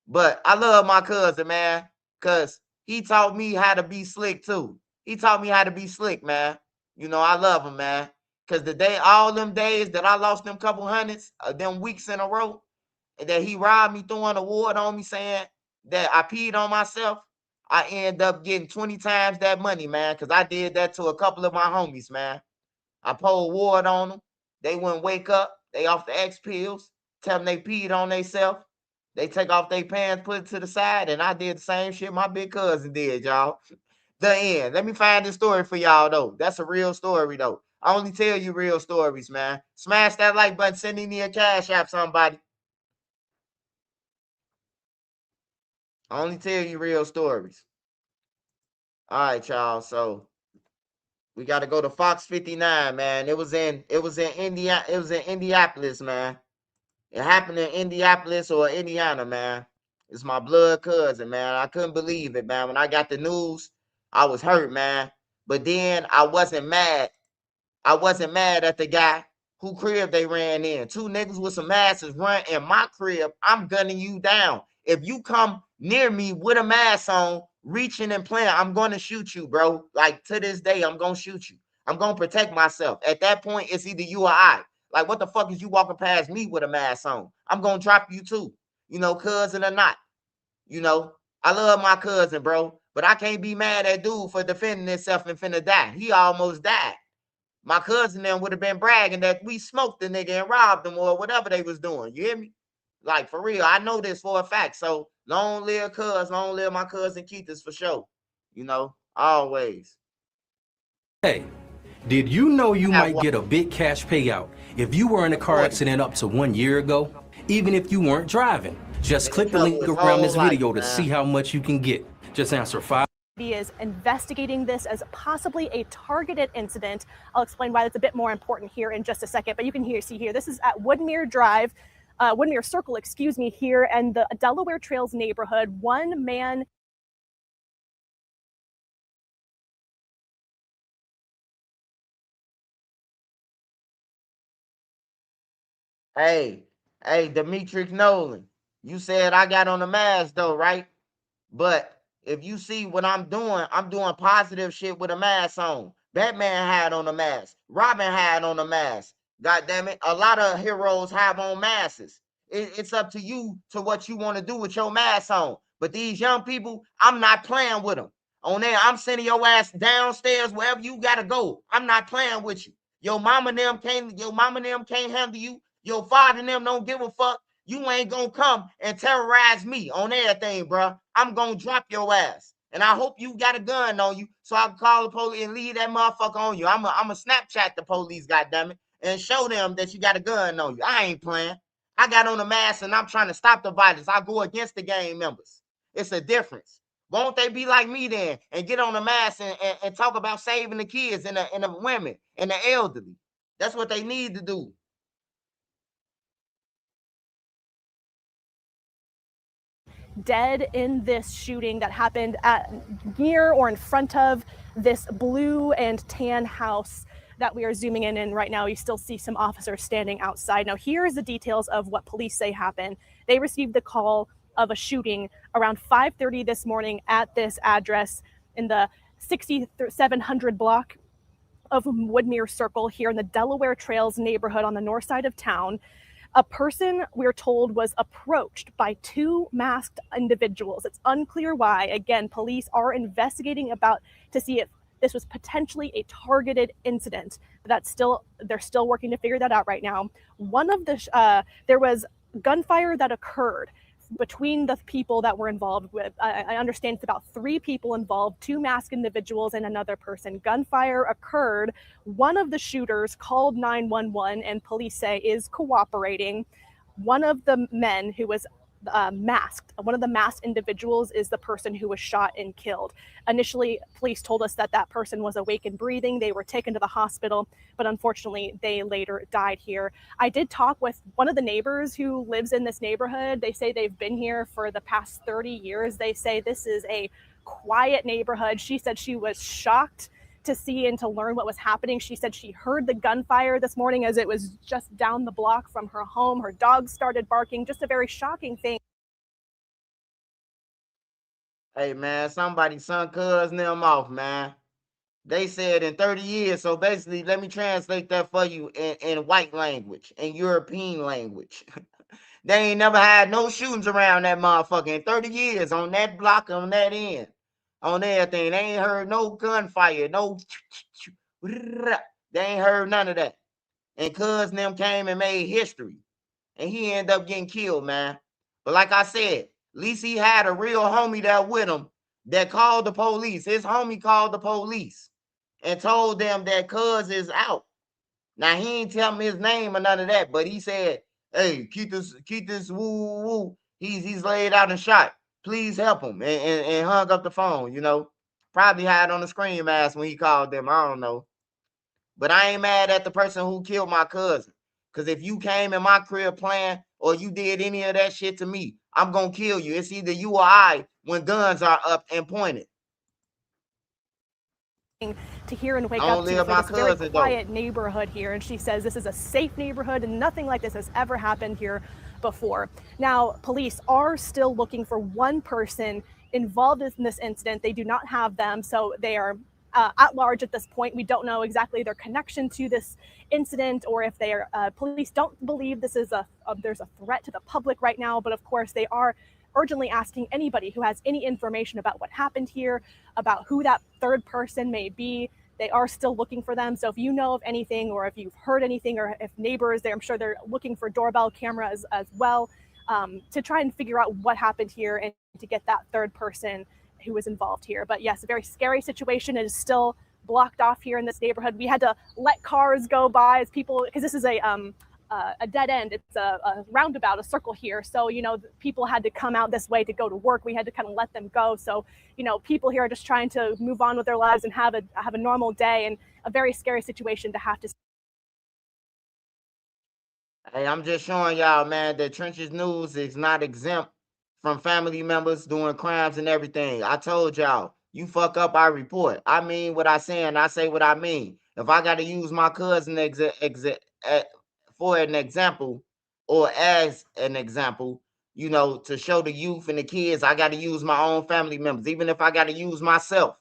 But I love my cousin, man, because he taught me how to be slick too. He taught me how to be slick, man. You know, I love him, man. Because all them days that I lost them couple hundreds, them weeks in a row, and that he robbed me, throwing a ward on me, saying that I peed on myself, I end up getting 20 times that money, man, because I did that to a couple of my homies, man. I pulled ward on them. They wouldn't wake up. They off the X pills. Tell them they peed on themselves. They take off their pants, put it to the side, and I did the same shit my big cousin did, y'all. The end. Let me find this story for y'all, though. That's a real story, though. I only tell you real stories, man. Smash that like button. Send me a cash app, somebody. I only tell you real stories. All right, y'all. So we got to go to Fox 59, man. It was in Indianapolis, man. It happened in Indianapolis or Indiana, man. It's my blood cousin, man. I couldn't believe it, man. When I got the news, I was hurt, man. But then I wasn't mad. I wasn't mad at the guy who crib they ran in. Two niggas with some asses run in my crib. I'm gunning you down. If you come near me with a mask on, reaching and playing, I'm going to shoot you, bro. Like to this day, I'm going to shoot you. I'm going to protect myself. At that point, it's either you or I. Like, what the fuck is you walking past me with a mask on? I'm going to drop you too, you know, cousin or not. You know, I love my cousin, bro, but I can't be mad at dude for defending himself and finna die. He almost died. My cousin then would have been bragging that we smoked the nigga and robbed him or whatever they was doing. You hear me? Like, for real, I know this for a fact. So, long live cuz, long live my cousin Keith's for sure. You know, always. Hey, did you know you might get a big cash payout if you were in a car accident up to 1 year ago? Even if you weren't driving. Just click the link around this video to see how much you can get. Just answer 5. Is investigating this as possibly a targeted incident. I'll explain why that's a bit more important here in just a second, but you can see here, this is at Woodmere Drive, Woodmere Circle, excuse me, here in the Delaware Trails neighborhood. One man. Hey, Demetric Nolan, you said I got on the mask though, right? But if you see what I'm doing positive shit with a mask on. Batman had on a mask. Robin had on a mask. God damn it. A lot of heroes have on masks. It's up to you to what you want to do with your mask on. But these young people, I'm not playing with them. On there, I'm sending your ass downstairs wherever you gotta go. I'm not playing with you. Your mama and them can't handle you. Your father and them don't give a fuck. You ain't gonna come and terrorize me on everything, bro. I'm gonna drop your ass. And I hope you got a gun on you so I can call the police and leave that motherfucker on you. I'm a Snapchat the police, goddammit, and show them that you got a gun on you. I ain't playing. I got on a mask and I'm trying to stop the violence. I go against the gang members. It's a difference. Won't they be like me then and get on a mask and talk about saving the kids and the women and the elderly? That's what they need to do. Dead in this shooting that happened at near or in front of this blue and tan house that we are zooming in right now. You still see some officers standing outside. Now, here's the details of what police say happened. They received the call of a shooting around 5:30 this morning at this address in the 6700 block of Woodmere Circle here in the Delaware Trails neighborhood on the north side of town. A person, we're told, was approached by two masked individuals. It's unclear why. Again, police are investigating to see if this was potentially a targeted incident. They're still working to figure that out right now. There was gunfire that occurred between the people that were involved with. I understand it's about 3 people involved, 2 masked individuals and another person. Gunfire occurred. One of the shooters called 911 and police say is cooperating. One of the men who was masked, one of the masked individuals is the person who was shot and killed. Initially, police told us that that person was awake and breathing. They were taken to the hospital, but unfortunately, they later died here. I did talk with one of the neighbors who lives in this neighborhood. They say they've been here for the past 30 years. They say this is a quiet neighborhood. She said she was shocked to see and to learn what was happening. She said she heard the gunfire this morning as it was just down the block from her home. Her dogs started barking, just a very shocking thing. Hey, man, somebody son cuz them off, man. They said in 30 years. So basically, let me translate that for you in white language, in European language. They ain't never had no shootings around that motherfucker in 30 years on that block, on that end, on everything. They ain't heard no gunfire, no. They ain't heard none of that. And cuz them came and made history. And he ended up getting killed, man. But like I said, at least he had a real homie there with him that called the police. His homie called the police and told them that cuz is out. Now he ain't tell me his name or none of that, but he said, "Hey, keep this woo woo woo. He's laid out and shot. Please help him." And hung up the phone. You know, probably had on the screen mask when he called them. I don't know, but I ain't mad at the person who killed my cousin. Cause if you came in my crib playing or you did any of that shit to me, I'm gonna kill you. It's either you or I when guns are up and pointed. To hear and wake I up don't to live for my this very cousin, quiet neighborhood here. And she says this is a safe neighborhood and nothing like this has ever happened here before. Now, police are still looking for one person involved in this incident. They do not have them, so they are at large at this point. We don't know exactly their connection to this incident or if they are police don't believe this is there's a threat to the public right now, but of course they are urgently asking anybody who has any information about what happened here, about who that third person may be. They are still looking for them. So if you know of anything or if you've heard anything or if neighbors there, I'm sure they're looking for doorbell cameras as well to try and figure out what happened here and to get that third person who was involved here. But yes, a very scary situation. It is still blocked off here in this neighborhood. We had to let cars go by as people, because this is a dead end. It's a roundabout, a circle here. So, you know, people had to come out this way to go to work. We had to kind of let them go. So, you know, people here are just trying to move on with their lives and have a normal day, and a very scary situation to have to. Hey, I'm just showing y'all, man, that Trenches News is not exempt from family members doing crimes and everything. I told y'all, you fuck up, I report. I mean what I say and I say what I mean. If I got to use my cousin for an example or as an example, you know, to show the youth and the kids, I got to use my own family members, even if I got to use myself.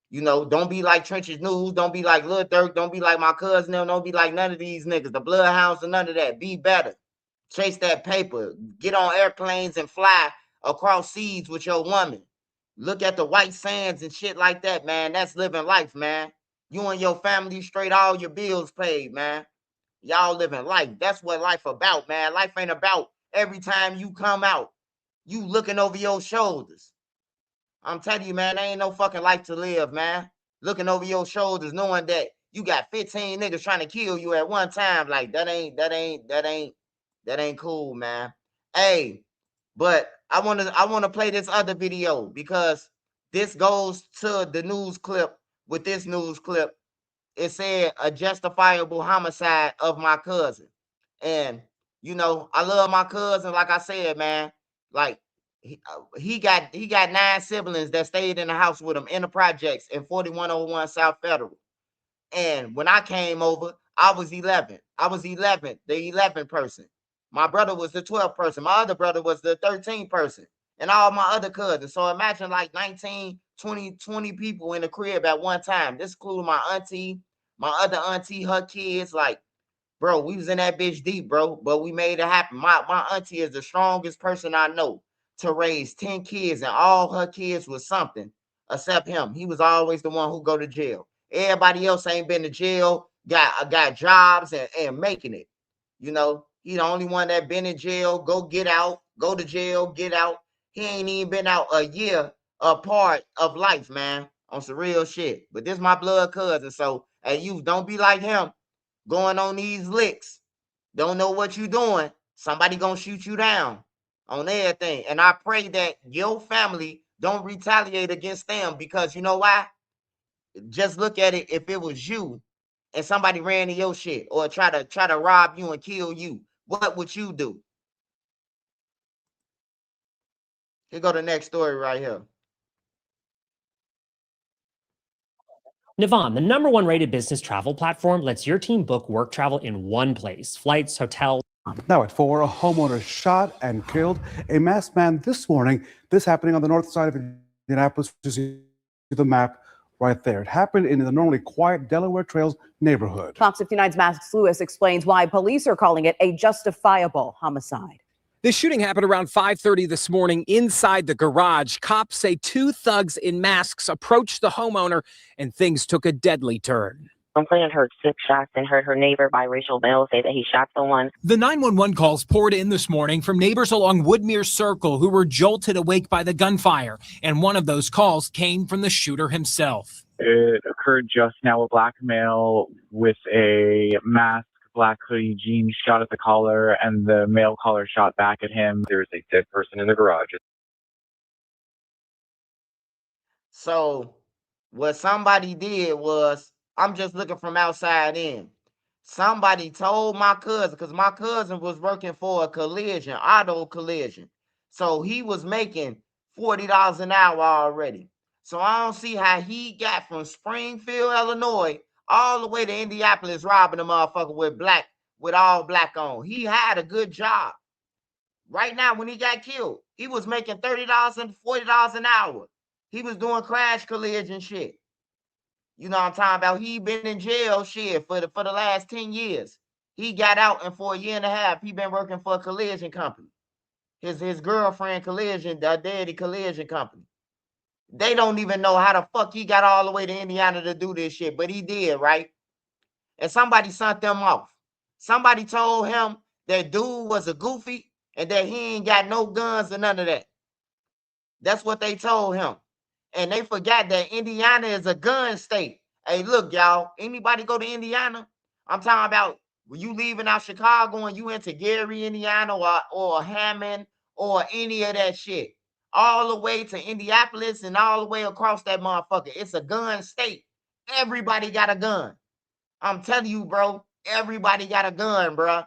You know, don't be like Trenches News. Don't be like Lil Durk. Don't be like my cousin. Don't be like none of these niggas. The Bloodhounds or none of that. Be better. Chase that paper. Get on airplanes and fly across seas with your woman. Look at the white sands and shit like that, man. That's living life, man. You and your family straight, all your bills paid, man. Y'all living life. That's what life about, man. Life ain't about every time you come out, you looking over your shoulders. I'm telling you, man, there ain't no fucking life to live, man. Looking over your shoulders, knowing that you got 15 niggas trying to kill you at one time. Like that ain't cool, man. Hey, but I wanna play this other video because this goes to the news clip. With this news clip, it said a justifiable homicide of my cousin. And you know, I love my cousin, like I said, man. Like he got 9 siblings that stayed in the house with him in the projects in 4101 South Federal. And when I came over, I was 11. I was 11, the 11th person. My brother was the 12th person. My other brother was the 13th person. And all my other cousins. So imagine like 19, 20 people in the crib at one time. This including my auntie, My other auntie, her kids, like, bro, we was in that bitch deep, bro, but we made it happen. My auntie is the strongest person I know to raise 10 kids, and all her kids was something except him. He was always the one who go to jail. Everybody else ain't been to jail, got jobs and making it. You know, he the only one that been in jail, get out, go to jail, get out. He ain't even been out a year a part of life, man, on some real shit. But this my blood cousin, so hey, you don't be like him going on these licks. Don't know what you doing. Somebody gonna shoot you down on everything. And I pray that your family don't retaliate against them, because you know why? Just look at it. If it was you and somebody ran to your shit or try to rob you and kill you, what would you do? Here go the next story right here. Navan, the #1 rated business travel platform, lets your team book work travel in one place. Flights, hotels. Now at 4, a homeowner shot and killed a masked man this morning. This happening on the north side of Indianapolis. You see the map right there. It happened in the normally quiet Delaware Trails neighborhood. Fox 59's Max Lewis explains why police are calling it a justifiable homicide. The shooting happened around 5:30 this morning inside the garage. Cops say 2 thugs in masks approached the homeowner and things took a deadly turn. Complainant heard 6 shots and heard her neighbor, biracial male, say that he shot someone. The 911 calls poured in this morning from neighbors along Woodmere Circle who were jolted awake by the gunfire. And one of those calls came from the shooter himself. It occurred just now. A black male with a mask, black hoodie, jeans, shot at the caller, and the male caller shot back at him. There's a dead person in the garage. So what somebody did was, I'm just looking from outside in. Somebody told my cousin, because my cousin was working for a collision, auto collision. So he was making $40 an hour already. So I don't see how he got from Springfield, Illinois, all the way to Indianapolis robbing a motherfucker with all black on. He had a good job. Right now, when he got killed, he was making $30 and $40 an hour. He was doing crash collision shit. You know what I'm talking about? He been in jail shit for the last 10 years. He got out, and for a year and a half, he been working for a collision company. His girlfriend collision, the Dede collision company. They don't even know how the fuck he got all the way to Indiana to do this shit, but he did, right? And somebody sent them off. Somebody told him that dude was a goofy and that he ain't got no guns or none of that. That's what they told him. And they forgot that Indiana is a gun state. Hey, look, y'all, anybody go to Indiana? I'm talking about when you leaving out Chicago and you into Gary, Indiana, or Hammond, or any of that shit, all the way to Indianapolis and all the way across that motherfucker. It's a gun state. Everybody got a gun. I'm telling you, bro, everybody got a gun, bro.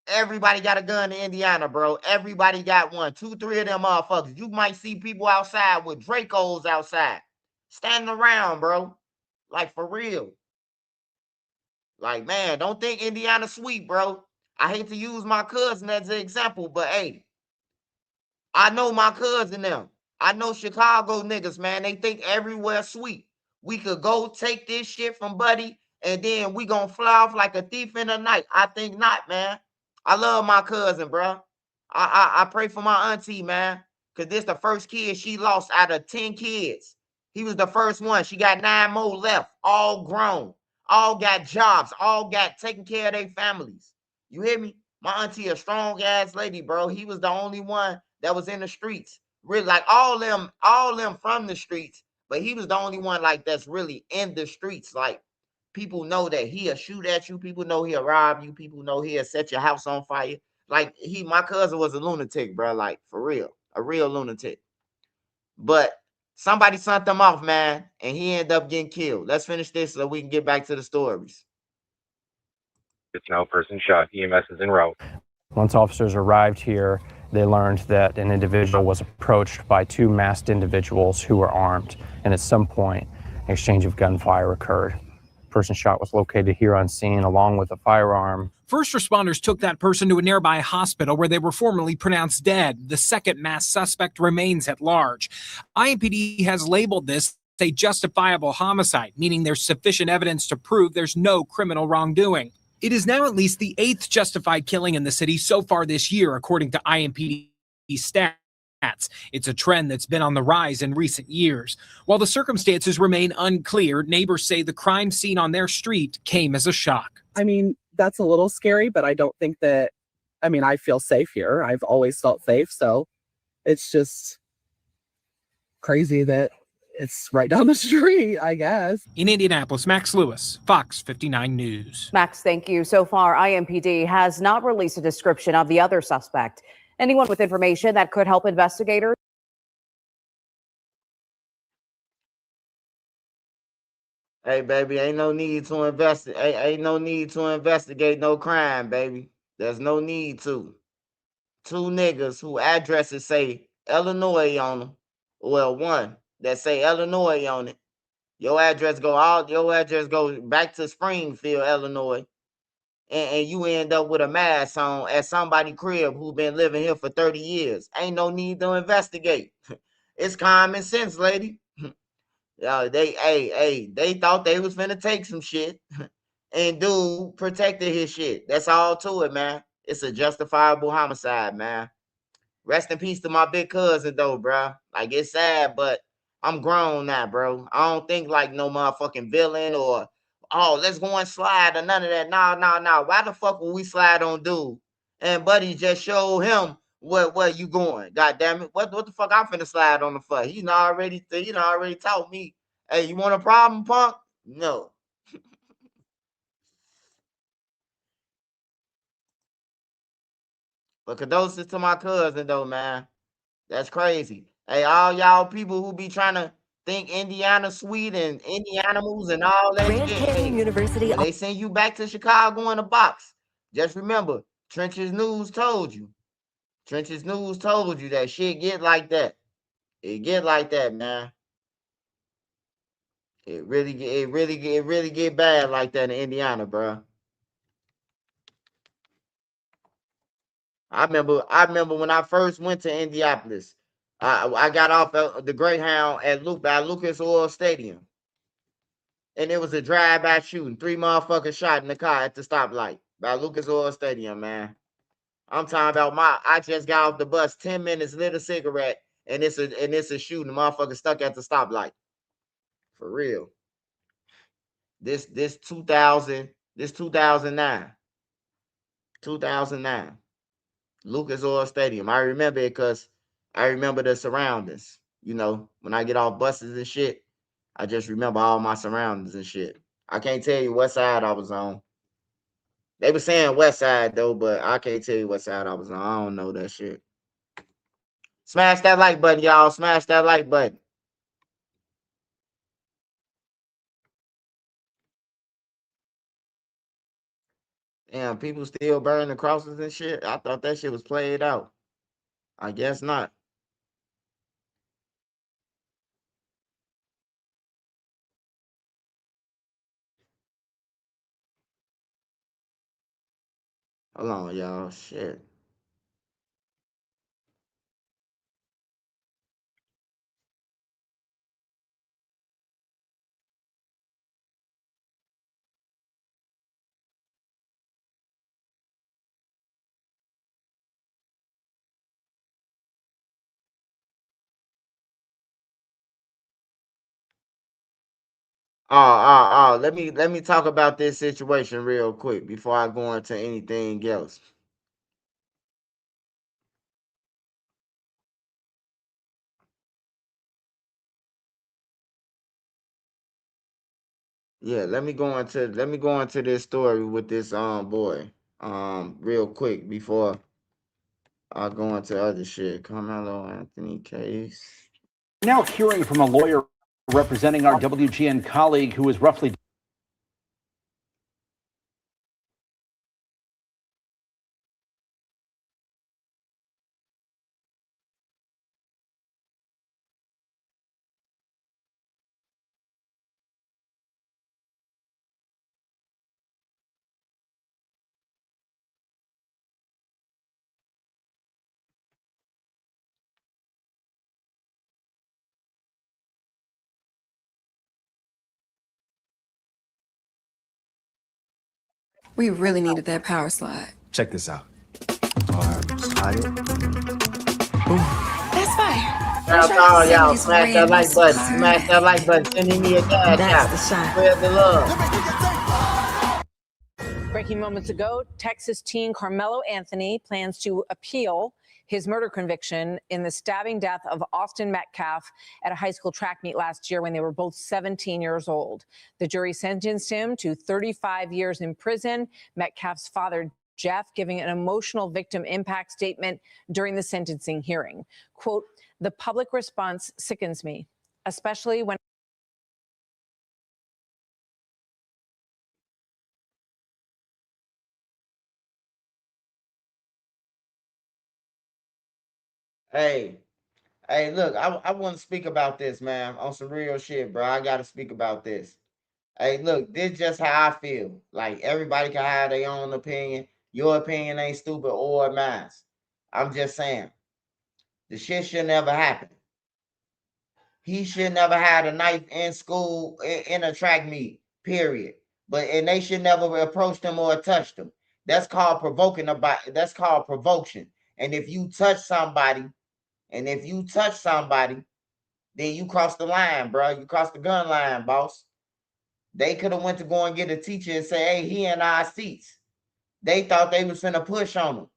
Everybody got a gun in Indiana, bro. Everybody got one. 2, 3 of them motherfuckers. You might see people outside with Dracos outside, standing around, bro. Like, for real. Like, man, don't think Indiana sweet, bro. I hate to use my cousin as an example, but hey, I know my cousin them. I know Chicago niggas, man. They think everywhere sweet. We could go take this shit from Buddy, and then we gonna fly off like a thief in the night. I think not, man. I love my cousin, bro. I pray for my auntie, man, because this the first kid she lost out of 10 kids. He was the first one. She got 9 more left, all grown, all got jobs, all got taking care of their families. You hear me? My auntie a strong ass lady, bro. He was the only one that was in the streets. Really, like all them from the streets, but he was the only one like that's really in the streets. Like, people know that he'll shoot at you. People know he'll rob you. People know he'll set your house on fire. Like, my cousin was a lunatic, bro. Like, for real, a real lunatic. But somebody sent them off, man, and he ended up getting killed. Let's finish this so we can get back to the stories. It's now person shot. EMS is en route. Once officers arrived here, they learned that an individual was approached by 2 masked individuals who were armed, and at some point, an exchange of gunfire occurred. The person shot was located here on scene along with a firearm. First responders took that person to a nearby hospital where they were formally pronounced dead. The second masked suspect remains at large. IMPD has labeled this a justifiable homicide, meaning there's sufficient evidence to prove there's no criminal wrongdoing. It is now at least the 8th justified killing in the city so far this year, according to IMPD stats. It's a trend that's been on the rise in recent years. While the circumstances remain unclear, neighbors say the crime scene on their street came as a shock. I mean, that's a little scary, but I don't think that, I mean, I feel safe here. I've always felt safe, so it's just crazy that it's right down the street, I guess. In Indianapolis, Max Lewis, Fox 59 News. Max, thank you. So far, IMPD has not released a description of the other suspect. Anyone with information that could help investigators? Hey, baby, ain't no need to ain't no need to investigate no crime, baby. There's no need to. 2 niggas who addresses say Illinois on them. Well, one that say Illinois on it. Your address go back to Springfield, Illinois. And you end up with a mask on at somebody's crib who been living here for 30 years. Ain't no need to investigate. It's common sense, lady. They thought they was finna take some shit. And dude protected his shit. That's all to it, man. It's a justifiable homicide, man. Rest in peace to my big cousin, though, bro. Like, it's sad, but I'm grown now, bro. I don't think like no motherfucking villain or, oh, let's go and slide or none of that. No. Why the fuck would we slide on dude? And Buddy just showed him where you going. God damn it. What the fuck I'm finna slide on the fuck? He already taught me. Hey, you want a problem, punk? No. But condolences to my cousin, though, man. That's crazy. Hey, all y'all people who be trying to think Indiana sweet and Indianimals and all that Grand shit. Canyon University. When they send you back to Chicago in a box, just remember, Trenches News told you. Trenches News told you that shit get like that. It get like that, man. It really get bad like that in Indiana, bro. I remember when I first went to Indianapolis. I got off at the Greyhound at Lucas Oil Stadium. And it was a drive-by shooting. 3 motherfuckers shot in the car at the stoplight by Lucas Oil Stadium, man. I'm talking about I just got off the bus 10 minutes, lit a cigarette, and it's a shooting. The motherfucker stuck at the stoplight. For real. This 2009. 2009. Lucas Oil Stadium. I remember it because I remember the surroundings. You know, when I get off buses and shit, I just remember all my surroundings and shit. I can't tell you what side I was on. They were saying west side though, but I can't tell you what side I was on. I don't know that shit. Smash that like button, y'all. Smash that like button. Damn, people still burning the crosses and shit. I thought that shit was played out. I guess not. Hold on, y'all. Shit. Let me talk about this situation real quick before I go into anything else. Yeah, let me go into this story with this boy real quick before I go into other shit. Carmelo Anthony case. Now hearing from a lawyer representing our WGN colleague who is roughly We really needed that power slide. Check this out. That's fire. Shout out to all y'all. Smash that like button. Smash that like button. Sending me a cash out. Spread the love. Breaking moments ago, Texas teen Carmelo Anthony plans to appeal his murder conviction in the stabbing death of Austin Metcalf at a high school track meet last year when they were both 17 years old. The jury sentenced him to 35 years in prison. Metcalf's father, Jeff, giving an emotional victim impact statement during the sentencing hearing. Quote, "The public response sickens me, especially when..." Hey, look, I want to speak about this, man, on some real shit, bro. I got to speak about this. Hey, look, this just how I feel. Like, everybody can have their own opinion. Your opinion ain't stupid or mine. I'm just saying, the shit should never happen. He should never had a knife in school in a track meet, period. And they should never approached him or touched him. That's called provoking that's called provocation. And if you touch somebody, then you cross the line, bro. You cross the gun line, boss. They could have went to go and get a teacher and say, hey, he in our seats. They thought they was finna push on him.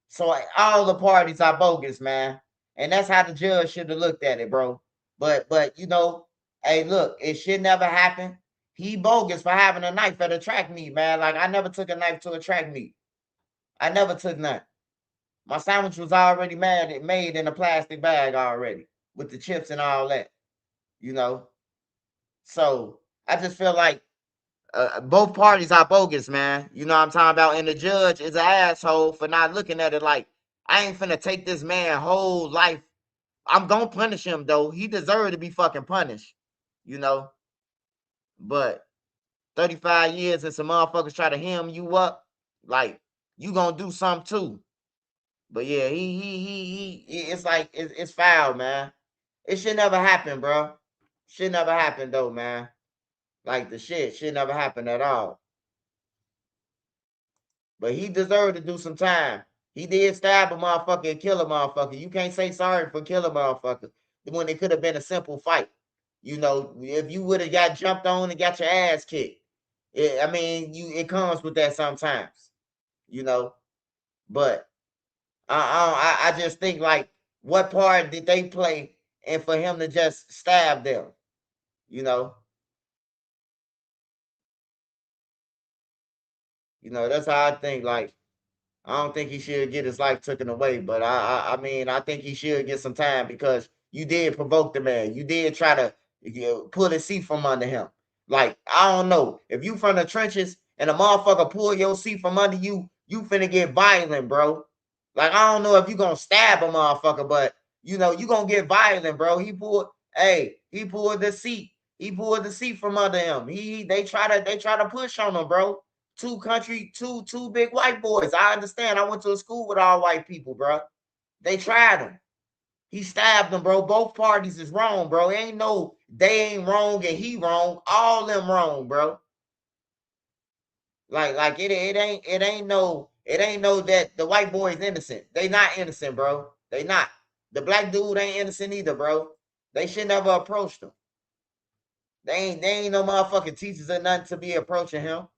So all the parties are bogus, man. And that's how the judge should have looked at it, bro. But you know, hey, look, it should never happen. He bogus for having a knife at a track meet, man. Like, I never took a knife to a track meet. I never took none. My sandwich was already made in a plastic bag already with the chips and all that, you know. So I just feel like both parties are bogus, man. You know what I'm talking about? And the judge is an asshole for not looking at it like, I ain't finna take this man whole life. I'm gonna punish him, though. He deserved to be fucking punished, you know. But 35 years and some motherfuckers try to hem you up, like, you gonna do something too. But yeah, it's like, it's foul, man. It should never happen, bro. Should never happen, though, man. Like, the shit should never happen at all. But he deserved to do some time. He did stab a motherfucker and kill a motherfucker. You can't say sorry for killing a motherfucker when it could have been a simple fight. You know, if you would have got jumped on and got your ass kicked. It comes with that sometimes, you know. But I just think, like, what part did they play and for him to just stab them, you know? You know, that's how I think. Like, I don't think he should get his life taken away, but I think he should get some time because you did provoke the man. You did try to pull the seat from under him. Like, I don't know. If you from the trenches and a motherfucker pull your seat from under you, you finna get violent, bro. Like, I don't know if you gonna stab a motherfucker, but you know, you gonna get violent, bro. He pulled the seat. He pulled the seat from under him. They try to push on him, bro. Two big white boys. I understand. I went to a school with all white people, bro. They tried him. He stabbed them, bro. Both parties is wrong, bro. Ain't no they ain't wrong and he wrong. All them wrong, bro. Like it ain't no that the white boy is innocent. They not innocent, bro. They not. The black dude ain't innocent either, bro. They should never approach them. They ain't no motherfucking teachers or nothing to be approaching him.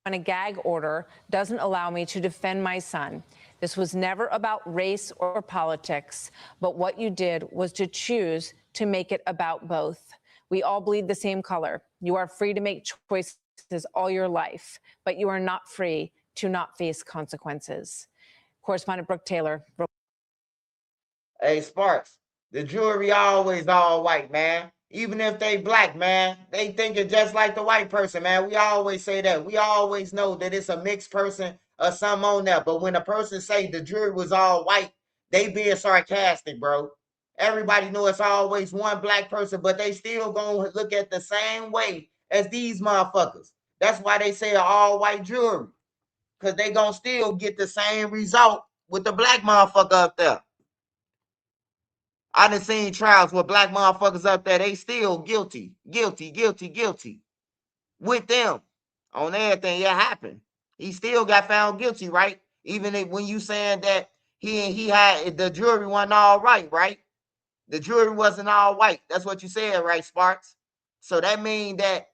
When a gag order doesn't allow me to defend my son. This was never about race or politics, but what you did was to choose to make it about both. We all bleed the same color. You are free to make choices all your life, but you are not free to not face consequences. Correspondent Brooke Taylor. Hey, Sparks, the jury always all white, man. Even if they black, man, they thinking just like the white person, man. We always say that. We always know that it's a mixed person or something on there. But when a person say the jury was all white, they being sarcastic, bro. Everybody know it's always one black person, but they still gonna look at the same way as these motherfuckers. That's why they say an all white jury. Because they gonna still get the same result with the black motherfucker up there. I done seen trials with black motherfuckers up there. They still guilty. with them on everything. It happened. He still got found guilty, right? Even when you saying that he had the jury wasn't all right? The jury wasn't all white. That's what you said, right, Sparks? So that mean that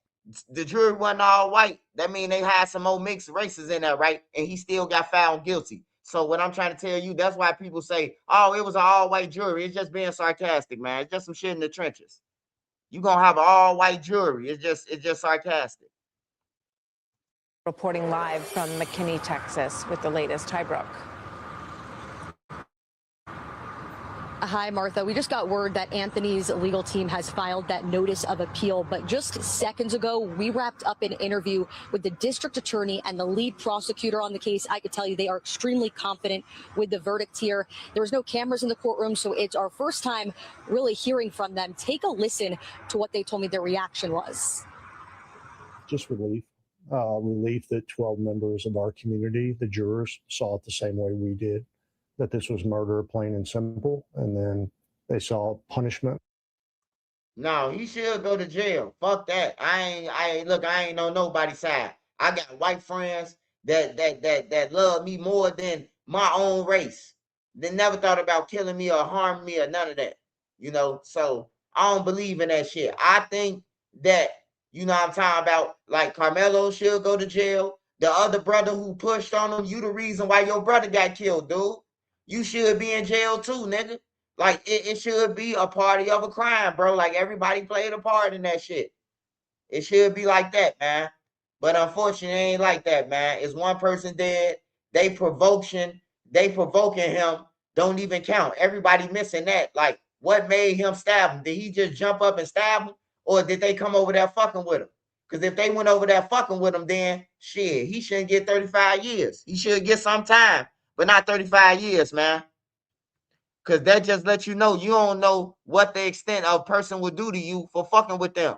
the jury wasn't all white. That mean they had some old mixed races in there, right? And he still got found guilty. So what I'm trying to tell you, that's why people say, oh, it was an all-white jury. It's just being sarcastic, man. It's just some shit in the trenches. You're gonna have an all-white jury. It's just sarcastic. Reporting live from McKinney, Texas, with the latest. Hi, Brooke. Hi, Martha. We just got word that Anthony's legal team has filed that notice of appeal, but just seconds ago, we wrapped up an interview with the district attorney and the lead prosecutor on the case. I could tell you they are extremely confident with the verdict here. There was no cameras in the courtroom, so it's our first time really hearing from them. Take a listen to what they told me their reaction was. Just relief. Relief that 12 members of our community, the jurors, saw it the same way we did, that this was murder, plain and simple, and then they saw punishment. No, he should go to jail. Fuck that. I ain't on nobody's side. I got white friends that love me more than my own race. They never thought about killing me or harming me or none of that. So I don't believe in that shit. I think that, I'm talking about, like, Carmelo should go to jail. The other brother who pushed on him, you the reason why your brother got killed, dude. You should be in jail too, nigga. Like, it should be a party of a crime, bro. Like, everybody played a part in that shit. It should be like that, man. But unfortunately, it ain't like that, man. It's one person dead. They provoking him don't even count. Everybody missing that. Like, what made him stab him? Did he just jump up and stab him? Or did they come over there fucking with him? Because if they went over there fucking with him, then shit, he shouldn't get 35 years. He should get some time, but not 35 years, man. Because that just lets you know you don't know what the extent of a person would do to you for fucking with them.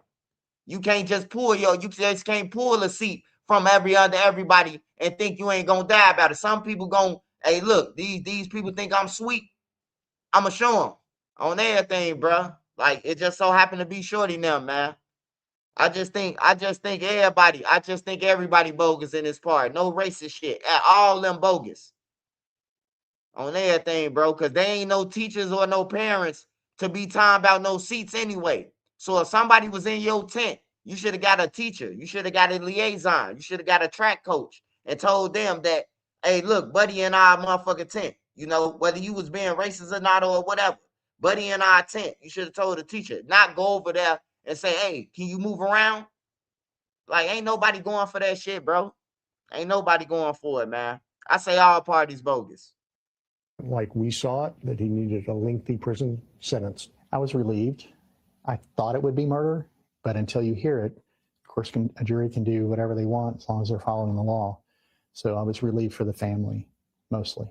You can't just you just can't pull a seat from everybody and think you ain't gonna die about it. Some people hey, look, these people think I'm sweet. I'ma show them on everything, bro. Like, it just so happened to be Shorty now, man. I just think everybody bogus in this part. No racist shit. All them bogus on everything, bro, because they ain't no teachers or no parents to be talking about no seats anyway. So if somebody was in your tent, you should have got a teacher. You should have got a liaison. You should have got a track coach and told them that, hey, look, Buddy in our motherfucking tent, whether you was being racist or not or whatever, Buddy in our tent. You should have told the teacher, not go over there and say, hey, can you move around? Like, ain't nobody going for that shit, bro. Ain't nobody going for it, man. I say all parties bogus. Like we saw it, that he needed a lengthy prison sentence. I was relieved. I thought it would be murder, but until you hear it, of course, a jury can do whatever they want as long as they're following the law. So I was relieved for the family, mostly.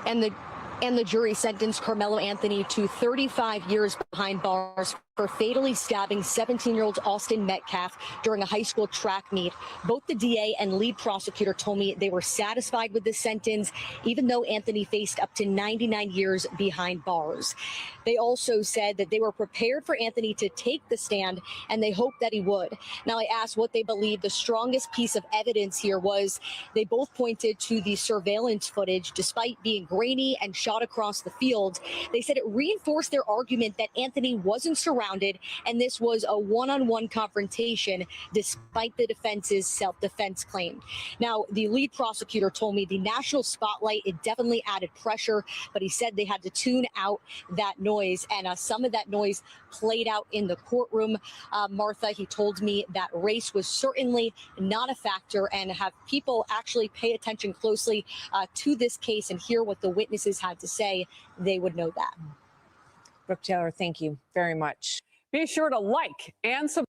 And the jury sentenced Carmelo Anthony to 35 years behind bars for fatally stabbing 17-year-old Austin Metcalf during a high school track meet. Both the DA and lead prosecutor told me they were satisfied with the sentence, even though Anthony faced up to 99 years behind bars. They also said that they were prepared for Anthony to take the stand, and they hoped that he would. Now, I asked what they believe the strongest piece of evidence here was. They both pointed to the surveillance footage, despite being grainy and shot across the field. They said it reinforced their argument that Anthony wasn't surrounded, and this was a one-on-one confrontation, despite the defense's self-defense claim. Now, the lead prosecutor told me the national spotlight, it definitely added pressure, but he said they had to tune out that noise, and some of that noise played out in the courtroom. Martha, he told me that race was certainly not a factor, and have people actually pay attention closely to this case and hear what the witnesses had to say, they would know that. Brooke Taylor, thank you very much. Be sure to like and subscribe.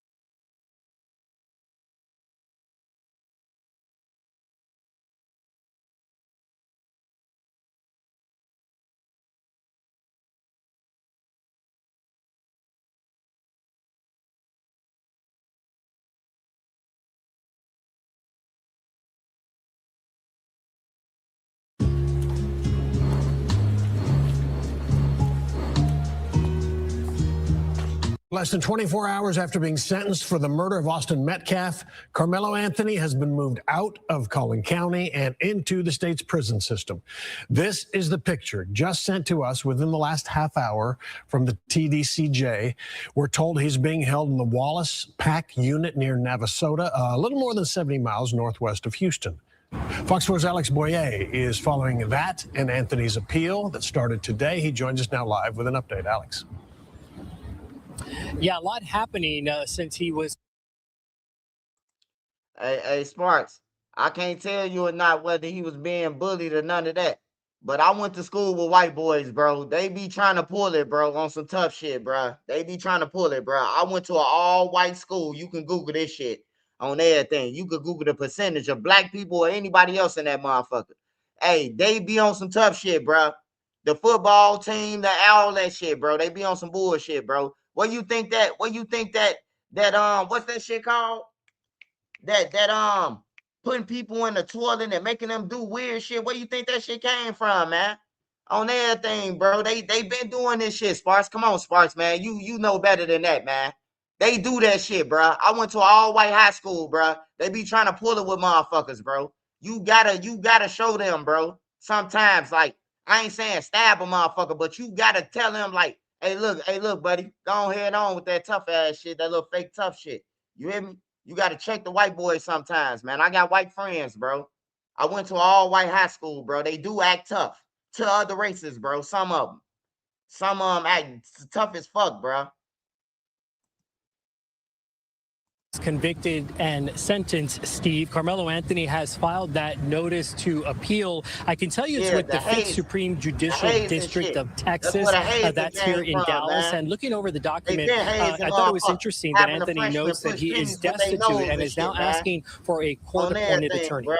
Less than 24 hours after being sentenced for the murder of Austin Metcalf, Carmelo Anthony has been moved out of Collin County and into the state's prison system. This is the picture just sent to us within the last half hour from the TDCJ. We're told he's being held in the Wallace PAC unit near Navasota, a little more than 70 miles northwest of Houston. Fox 4's Alex Boyer is following that and Anthony's appeal that started today. He joins us now live with an update. Alex. Yeah, a lot happening since he was. Hey, Sparks, I can't tell you or not whether he was being bullied or none of that. But I went to school with white boys, bro. They be trying to pull it, bro, on some tough shit, bro. They be trying to pull it, bro. I went to an all-white school. You can Google this shit on everything. You could Google the percentage of black people or anybody else in that motherfucker. Hey, they be on some tough shit, bro. The football team, all that shit, bro. They be on some bullshit, bro. What you think that what's that shit called? That putting people in the toilet and making them do weird shit. Where you think that shit came from, man? On everything, bro. They been doing this shit, Sparks. Come on, Sparks, man. You know better than that, man. They do that shit, bro. I went to an all-white high school, bro. They be trying to pull it with motherfuckers, bro. You gotta show them, bro. Sometimes, like, I ain't saying stab a motherfucker, but you gotta tell them, like, hey, look, buddy, go ahead on with that tough ass shit, that little fake tough shit. You hear me? You got to check the white boys sometimes, man. I got white friends, bro. I went to all white high school, bro. They do act tough to other races, bro. Some of them act tough as fuck, bro. Convicted and sentenced, Steve. Carmelo Anthony has filed that notice to appeal. I can tell you it's with the Fifth Supreme Judicial District of Texas. That's here in Dallas. Man. And looking over the document, I thought it was interesting that Anthony knows that he is destitute and is now asking for a court-appointed attorney. Bro.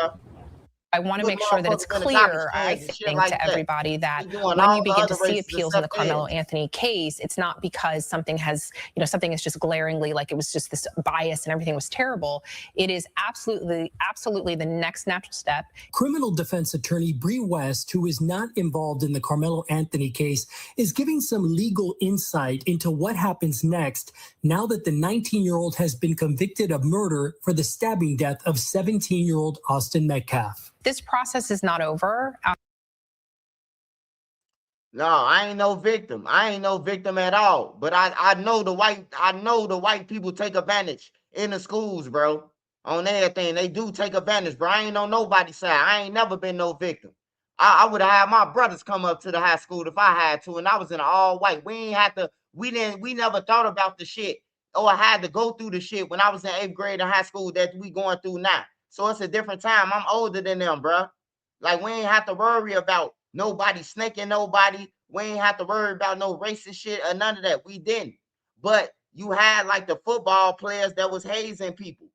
I want to make sure that it's clear, I think, to everybody that when you begin to see appeals in the Carmelo Anthony case, it's not because something has, something is just glaringly like it was just this bias and everything was terrible. It is absolutely the next natural step. Criminal defense attorney Bree West, who is not involved in the Carmelo Anthony case, is giving some legal insight into what happens next now that the 19-year-old has been convicted of murder for the stabbing death of 17-year-old Austin Metcalf. This process is not over. No, I ain't no victim. I ain't no victim at all. But I know the white people take advantage in the schools, bro. On everything. They do take advantage, bro. I ain't on nobody's side. I ain't never been no victim. I would have had my brothers come up to the high school if I had to, and I was in all white. We never thought about the shit or had to go through the shit when I was in 8th grade in high school that we going through now. So it's a different time. I'm older than them, bro. Like, we ain't have to worry about nobody snaking nobody. We ain't have to worry about no racist shit or none of that. We didn't. But you had, like, the football players that was hazing people.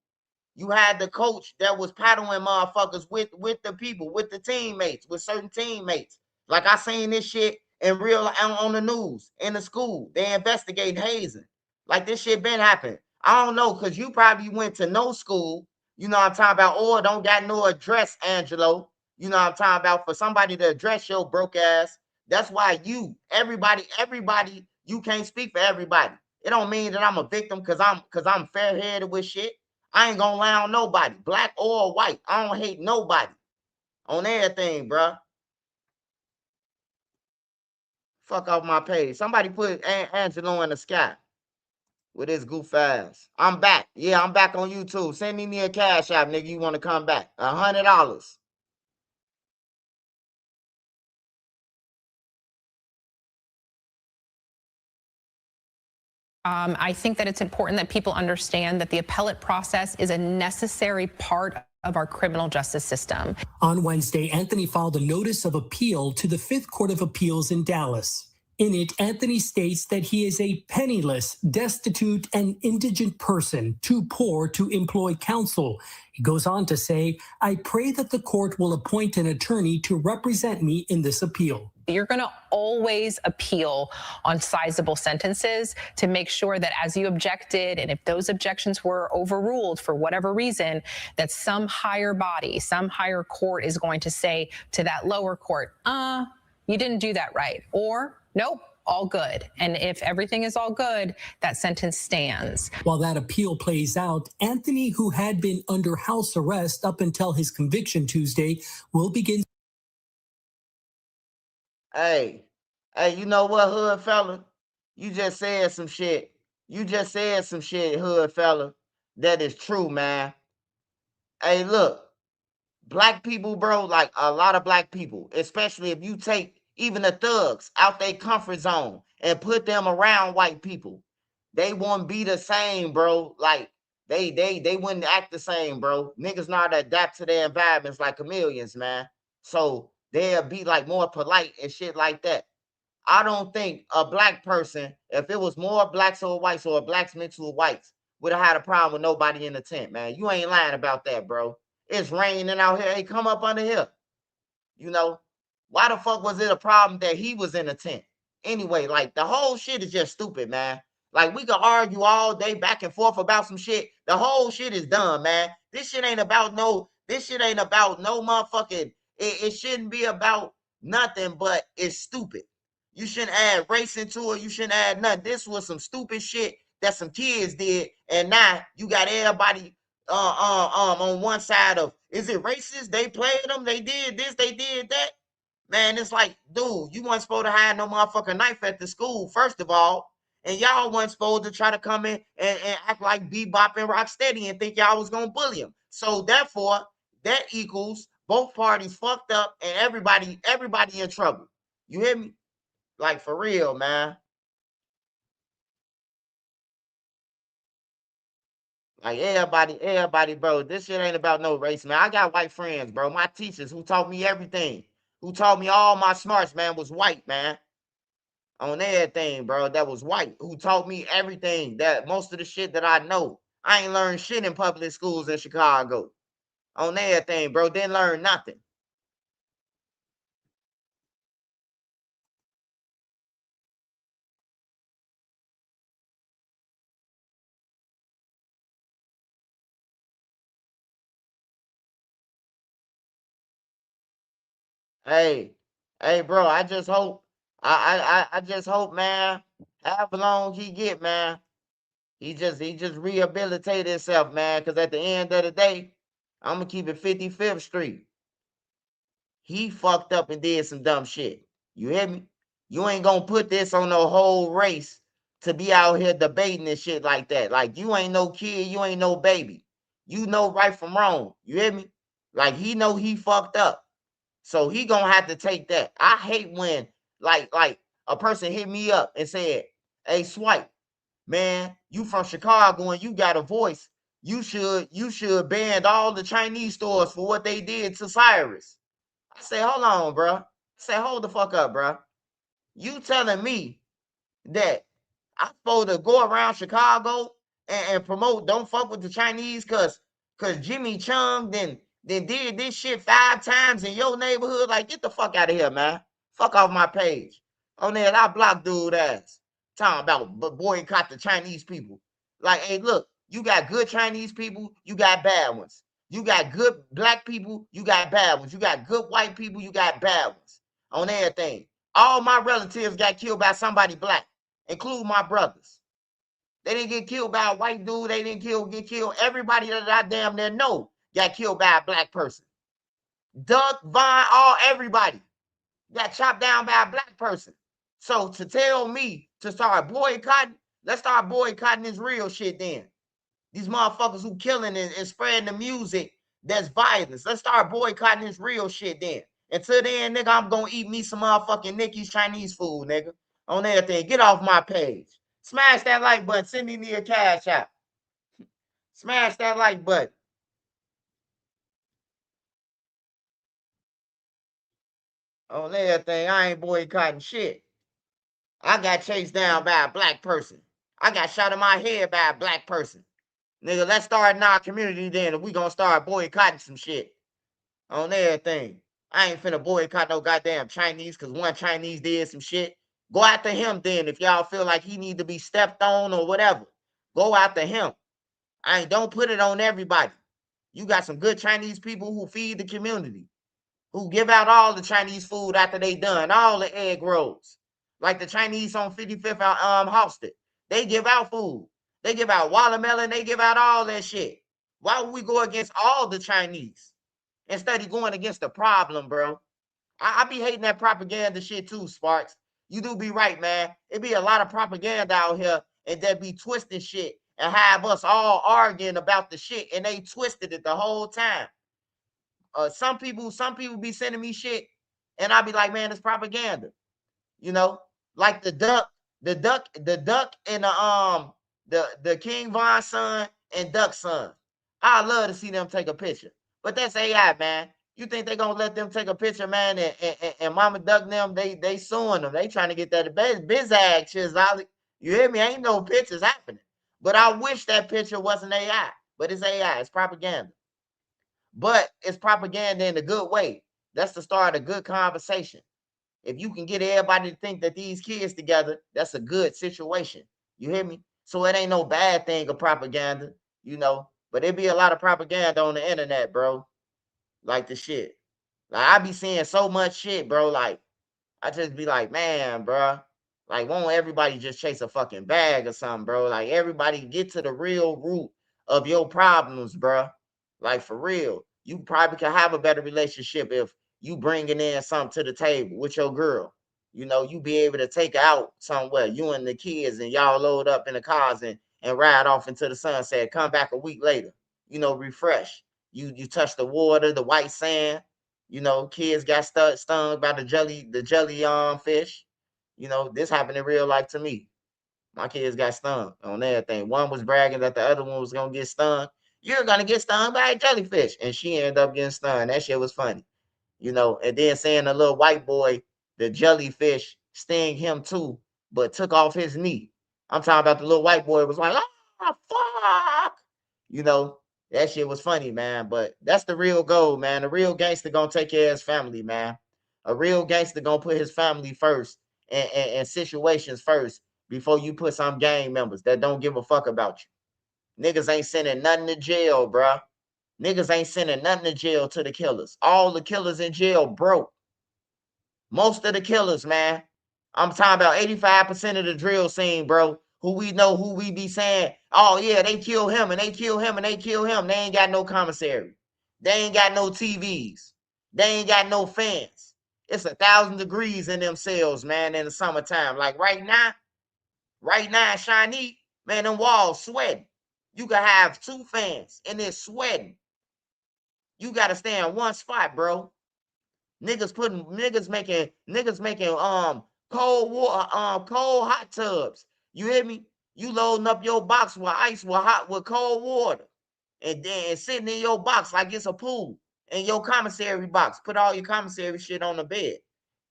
You had the coach that was paddling motherfuckers with the people, with the teammates, with certain teammates. Like, I seen this shit in real on the news, in the school. They investigate hazing. Like, this shit been happening. I don't know, because you probably went to no school. You know what I'm talking about? Or don't got no address, Angelo. You know what I'm talking about? For somebody to address your broke ass. That's why everybody, you can't speak for everybody. It don't mean that I'm a victim because I'm fair-headed with shit. I ain't gonna lie on nobody, black or white. I don't hate nobody on everything, bro. Fuck off my page. Somebody put Angelo in the sky with his goof ass. I'm back. Yeah, I'm back on YouTube. Send me a cash app, nigga. You want to come back? $100. I think that it's important that people understand that the appellate process is a necessary part of our criminal justice system. On Wednesday, Anthony filed a notice of appeal to the Fifth Court of Appeals in Dallas. In it, Anthony states that he is a penniless, destitute, and indigent person, too poor to employ counsel. He goes on to say, I pray that the court will appoint an attorney to represent me in this appeal. You're going to always appeal on sizable sentences to make sure that as you objected, and if those objections were overruled for whatever reason, that some higher body, some higher court is going to say to that lower court, you didn't do that right. Or, nope, all good. And if everything is all good, that sentence stands. While that appeal plays out, Anthony, who had been under house arrest up until his conviction Tuesday, will begin. Hey, you know what, hood fella? You just said some shit. You just said some shit, hood fella. That is true, man. Hey, look, black people, bro, like a lot of black people, especially if you take even the thugs out their comfort zone and put them around white people, they won't be the same, bro. Like they wouldn't act the same, bro. Niggas know how to adapt to their environments like chameleons, man. So they'll be like more polite and shit like that. I don't think a black person, if it was more blacks or whites or blacks mixed with whites, would have had a problem with nobody in the tent, man. You ain't lying about that, bro. It's raining out here. Hey, come up under here. You know, why the fuck was it a problem that he was in a tent? Anyway, like the whole shit is just stupid, man. Like we could argue all day back and forth about some shit. The whole shit is dumb, man. This shit ain't about no motherfucking, it shouldn't be about nothing, but it's stupid. You shouldn't add race into it. You shouldn't add nothing. This was some stupid shit that some kids did, and now you got everybody on one side of, is it racist? They played them, they did this, they did that. Man, it's like, dude, you weren't supposed to have no motherfucking knife at the school, first of all. And y'all weren't supposed to try to come in and act like Bebop and Rocksteady and think y'all was gonna bully him. So therefore, that equals both parties fucked up and everybody in trouble. You hear me? Like for real, man. Like everybody, bro. This shit ain't about no race, man. I got white friends, bro. My teachers who taught me everything, who taught me all my smarts, man, was white, man. On everything, bro. That was white. Who taught me everything. That most of the shit that I know. I ain't learned shit in public schools in Chicago. On everything, bro. Didn't learn nothing. Hey, bro. I just hope. I just hope, man. However long he get, man. He just rehabilitated himself, man. Because at the end of the day, I'm gonna keep it 55th Street. He fucked up and did some dumb shit. You hear me? You ain't gonna put this on the whole race to be out here debating and shit like that. Like you ain't no kid, you ain't no baby. You know right from wrong. You hear me? Like he know he fucked up. So he gonna have to take that. I hate when like a person hit me up and said, "Hey, Swipe, man, you from Chicago and you got a voice. You should ban all the Chinese stores for what they did to Cyrus." I say, hold on, bro. I say, hold the fuck up, bro. You telling me that I'm supposed to go around Chicago and promote don't fuck with the Chinese cause Jimmy Chung then did this shit 5 times in your neighborhood? Like, get the fuck out of here, man. Fuck off my page. On there, I block dude ass. Talking about boycott the Chinese people. Like, hey, look, you got good Chinese people, you got bad ones. You got good black people, you got bad ones. You got good white people, you got bad ones. On everything. All my relatives got killed by somebody black, including my brothers. They didn't get killed by a white dude. They didn't get killed. Everybody that I damn near know got killed by a black person. Durk, Vaughn, everybody got chopped down by a black person. So to tell me to start boycotting, let's start boycotting this real shit then. These motherfuckers who killing and spreading the music that's violence. Let's start boycotting this real shit then. Until then, nigga, I'm gonna eat me some motherfucking Nikki's Chinese food, nigga. On everything. Get off my page. Smash that like button. Send me a cash out. Smash that like button. On everything. I ain't boycotting shit. I got chased down by a black person. I got shot in my head by a black person. Nigga, let's start in our community then if we gonna start boycotting some shit. On everything. I ain't finna boycott no goddamn Chinese because one Chinese did some shit. Go after him then if y'all feel like he need to be stepped on or whatever. Go after him. Don't put it on everybody. You got some good Chinese people who feed the community, who give out all the Chinese food after they done, all the egg rolls. Like the Chinese on 55th Halsted. They give out food. They give out watermelon. They give out all that shit. Why would we go against all the Chinese instead of going against the problem, bro? I be hating that propaganda shit too, Sparks. You do be right, man. It be a lot of propaganda out here, and they be twisting shit and have us all arguing about the shit, and they twisted it the whole time. Some people be sending me shit, and I be like, man, it's propaganda. You know, like the duck, and the King Von son and Duck son. I love to see them take a picture, but that's AI, man. You think they gonna let them take a picture, man? And Mama Duck and them, they suing them. They trying to get that biz action. You hear me? Ain't no pictures happening. But I wish that picture wasn't AI. But it's AI. It's propaganda. But it's propaganda in a good way. That's the start of a good conversation. If you can get everybody to think that these kids together, that's a good situation. You hear me? So it ain't no bad thing of propaganda, you know. But it be a lot of propaganda on the internet, bro. Like the shit. Like I be seeing so much shit, bro. Like I just be like, man, bro. Like, won't everybody just chase a fucking bag or something, bro? Like everybody get to the real root of your problems, bro. Like for real. You probably can have a better relationship if you bringing in something to the table with your girl. You know, you be able to take her out somewhere, you and the kids, and y'all load up in the cars and ride off into the sunset. Come back a week later, you know, refresh. You touch the water, the white sand. You know, kids got stung by the jelly fish. You know, this happened in real life to me. My kids got stung on everything. One was bragging that the other one was gonna get stung. You're gonna get stung by a jellyfish, and she ended up getting stung. That shit was funny, you know. And then saying the little white boy, the jellyfish sting him too, but took off his knee. I'm talking about the little white boy was like, oh fuck, you know. That shit was funny, man. But that's the real goal, man. The real gangster gonna take care of his family, man. A real gangster gonna put his family first and situations first before you put some gang members that don't give a fuck about you. Niggas ain't sending nothing to jail, bruh. Niggas ain't sending nothing to jail to the killers. All the killers in jail broke. Most of the killers, man. I'm talking about 85% of the drill scene, bro. Who we be saying, oh yeah, they kill him and they kill him and they kill him. They ain't got no commissary. They ain't got no TVs. They ain't got no fans. It's 1,000 degrees in them cells, man, in the summertime. Like right now, Shawnee, man, them walls sweating. You can have 2 fans and it's sweating. You gotta stay in one spot, bro. Niggas making cold water, cold hot tubs. You hear me? You loading up your box with ice with cold water. And then sitting in your box like it's a pool. In your commissary box. Put all your commissary shit on the bed.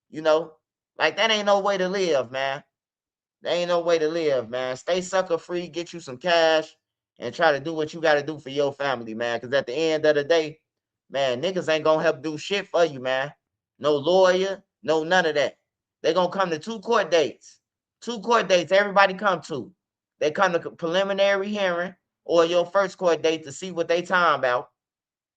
You know? Like that ain't no way to live, man. There ain't no way to live, man. Stay sucker free, get you some cash, and try to do what you got to do for your family, man. Because at the end of the day, man, niggas ain't going to help do shit for you, man. No lawyer, no none of that. They going to come to 2 court dates. 2 court dates everybody come to. They come to preliminary hearing or your first court date to see what they talking about,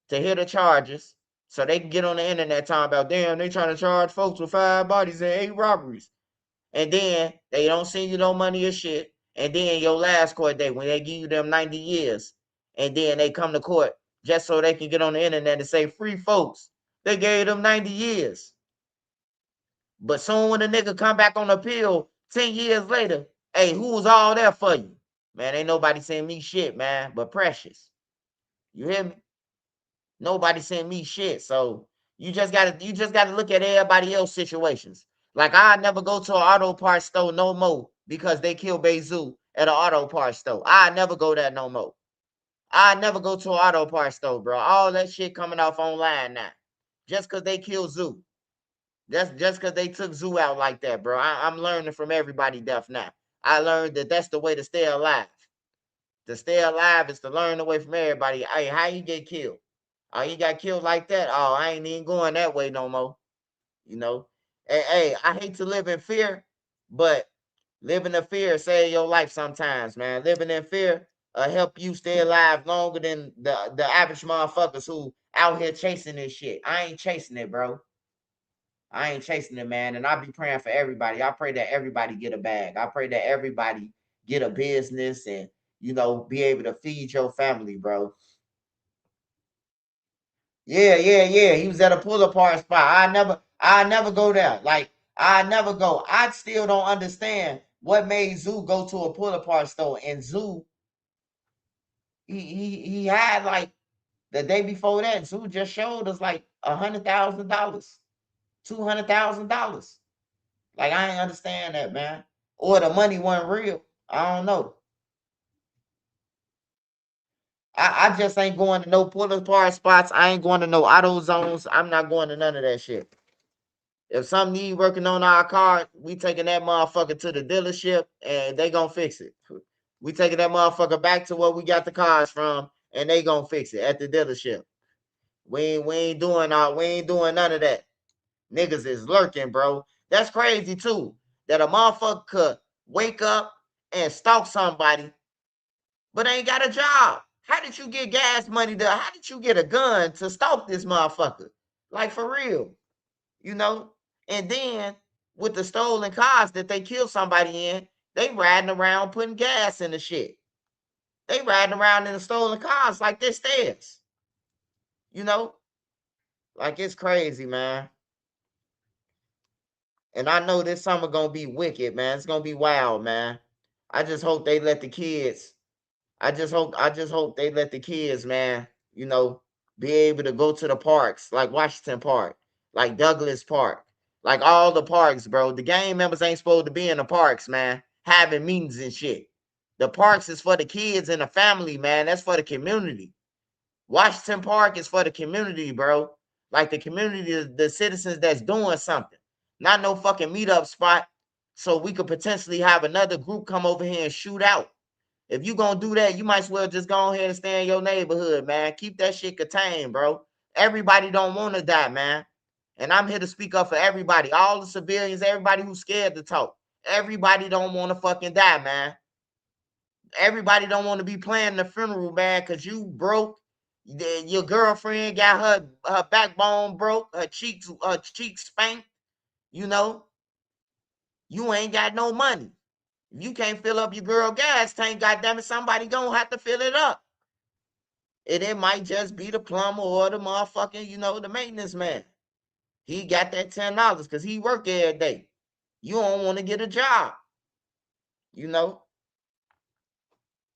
to hear the charges, so they can get on the internet talking about, damn, they trying to charge folks with 5 bodies and 8 robberies. And then they don't send you no money or shit. And then your last court date, when they give you them 90 years, and then they come to court just so they can get on the internet and say, free folks, they gave them 90 years. But soon when the nigga come back on appeal 10 years later, hey, who was all there for you? Man, ain't nobody saying me shit, man, but Precious. You hear me? Nobody sent me shit. So you just gotta look at everybody else's situations. Like I never go to an auto parts store no more because they killed Bezu at an auto parts store. I never go there no more. I never go to an auto parts store, bro. All that shit coming off online now. Just because they killed Zoo. That's just because they took Zoo out like that, bro. I'm learning from everybody deaf now. I learned that that's the way to stay alive. To stay alive is to learn away from everybody. Hey, how you get killed? Oh, he got killed like that? Oh, I ain't even going that way no more. You know? Hey, I hate to live in fear, but living in fear save your life sometimes, man. Living in fear help you stay alive longer than the average motherfuckers who out here chasing this shit. I ain't chasing it, bro. I ain't chasing it, man. And I be praying for everybody. I pray that everybody get a bag. I pray that everybody get a business and, be able to feed your family, bro. Yeah. He was at a pull apart spot. I never go there. Like, I never go. I still don't understand what made Zoo go to a pull apart store. And Zoo, he had like the day before that, Zoo just showed us like $100,000, $200,000. Like, I ain't understand that, man. Or the money wasn't real. I don't know. I just ain't going to no pull apart spots. I ain't going to no auto zones. I'm not going to none of that shit. If something need working on our car, we taking that motherfucker to the dealership and they gonna fix it. We taking that motherfucker back to where we got the cars from and they gonna fix it at the dealership. We ain't doing none of that. Niggas is lurking, bro. That's crazy too. That a motherfucker could wake up and stalk somebody, but ain't got a job. How did you get gas money to? How did you get a gun to stalk this motherfucker? Like, for real, you know? And then with the stolen cars that they killed somebody in, they riding around putting gas in the shit. They riding around in the stolen cars like they're stairs. You know? Like, it's crazy, man. And I know this summer gonna be wicked, man. It's gonna be wild, man. I just hope they let the kids. I just hope they let the kids, man, be able to go to the parks like Washington Park, like Douglas Park, like all the parks, bro. The gang members ain't supposed to be in the parks, man, having meetings and shit. The parks is for the kids and the family, man. That's for the community. Washington Park is for the community, bro. Like the community, the citizens that's doing something. Not no fucking meetup spot so we could potentially have another group come over here and shoot out. If you gonna do that, you might as well just go ahead and stay in your neighborhood, man. Keep that shit contained, bro. Everybody don't want to die, man. And I'm here to speak up for everybody, all the civilians, everybody who's scared to talk. Everybody don't want to fucking die, man. Everybody don't want to be planning the funeral, man, because you broke. Your girlfriend got her backbone broke, her cheeks spanked. You know, you ain't got no money. If you can't fill up your girl gas tank, goddamn it, somebody gonna have to fill it up. And it might just be the plumber or the motherfucking, the maintenance man. He got that $10 because he work every day. You don't want to get a job, you know.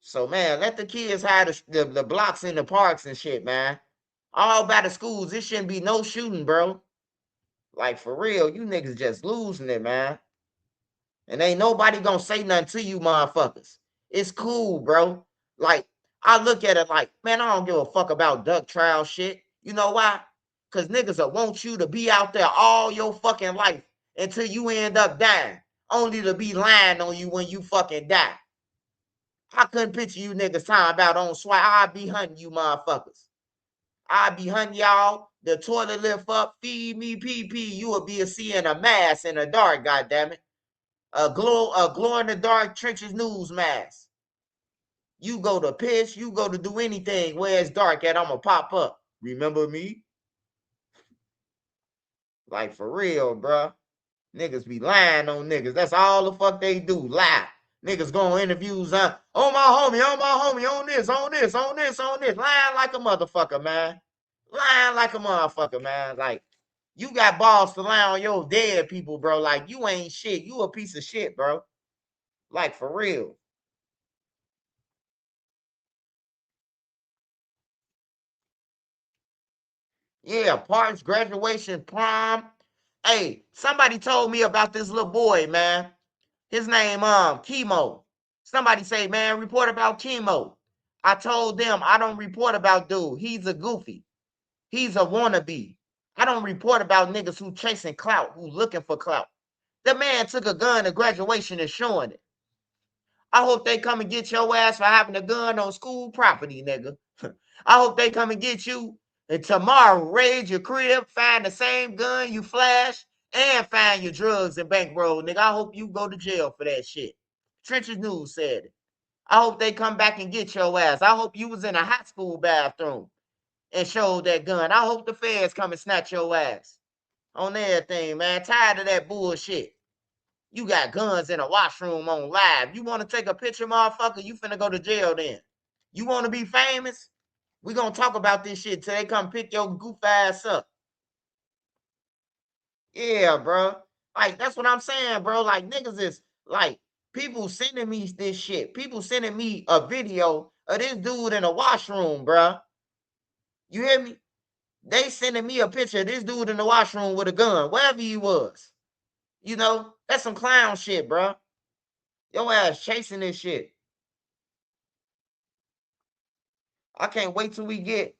So, man, let the kids have the blocks in the parks and shit, man. All by the schools. It shouldn't be no shooting, bro. Like, for real, you niggas just losing it, man. And ain't nobody gonna say nothing to you motherfuckers. It's cool, bro. Like, I look at it like, man, I don't give a fuck about duck trial shit. You know why? Because niggas will want you to be out there all your fucking life until you end up dying, only to be lying on you when you fucking die. I couldn't picture you niggas talking about on SWAT. I'd be hunting you motherfuckers. I'd be hunting y'all. The toilet lift up, feed me pee. You would be seeing a mask in the dark, goddammit. A glow in the dark trenches news mask. You go to piss, you go to do anything where it's dark at, I'ma pop up. Remember me? Like, for real, bruh. Niggas be lying on niggas. That's all the fuck they do. Lie. Niggas go on interviews on my homie, on this. Lying like a motherfucker, man. Lying like a motherfucker, man. Like, you got balls to lie on your dead people, bro. Like, you ain't shit. You a piece of shit, bro. Like, for real. Yeah, parties, graduation, prom. Hey, somebody told me about this little boy, man. His name, Chemo. Somebody say, man, report about Chemo. I told them I don't report about dude. He's a goofy. He's a wannabe. I don't report about niggas who chasing clout, who looking for clout. The man took a gun to graduation and showing it. I hope they come and get your ass for having a gun on school property, nigga. I hope they come and get you and tomorrow raid your crib, find the same gun you flashed, and find your drugs and bankroll, nigga. I hope you go to jail for that shit. Trenches News said it. I hope they come back and get your ass. I hope you was in a high school bathroom and showed that gun. I hope the feds come and snatch your ass. on everything, man. Tired of that bullshit. You got guns in a washroom on live. You want to take a picture, motherfucker? You finna go to jail then. You want to be famous? We gonna talk about this shit till they come pick your goof ass up. Yeah, bro. Like, that's what I'm saying, bro. Like, niggas is, like, people sending me this shit. People sending me a video of this dude in a washroom, bro. You hear me? They sending me a picture of this dude in the washroom with a gun, wherever he was. You know, that's some clown shit, bro. Your ass chasing this shit. I can't wait till we get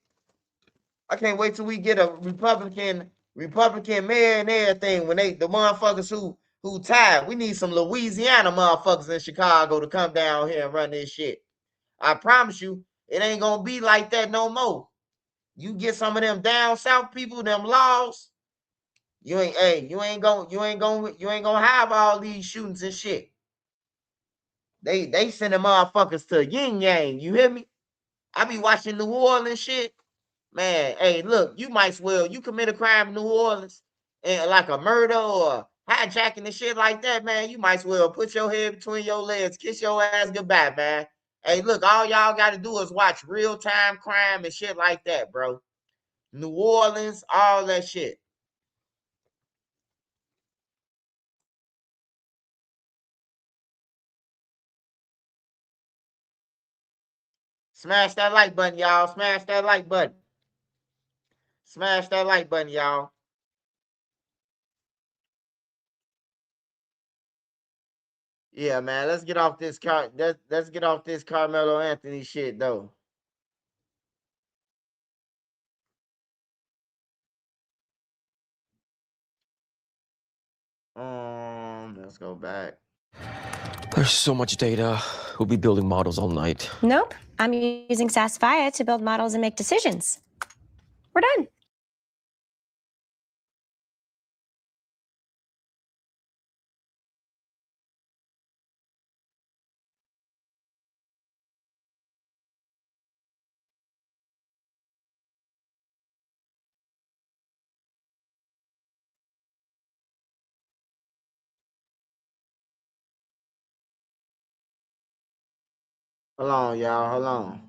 a Republican mayor and everything. When the motherfuckers who tied. We need some Louisiana motherfuckers in Chicago to come down here and run this shit. I promise you, it ain't gonna be like that no more. You get some of them down south people, them laws, you ain't gonna have all these shootings and shit. They sending motherfuckers to yin yang. You hear me? I be watching New Orleans shit. Man, hey, look, you might as well, you commit a crime in New Orleans, and like a murder or hijacking and shit like that, man, you might as well put your head between your legs, kiss your ass goodbye, man. Hey, look, all y'all got to do is watch real-time crime and shit like that, bro. New Orleans, all that shit. Smash that like button, y'all. Smash that like button. Smash that like button, y'all. Yeah, man. Let's get off this let's get off this Carmelo Anthony shit though. Let's go back. There's so much data. We'll be building models all night. Nope. I'm using Sasphier to build models and make decisions. We're done. Hold on, y'all. Hold on.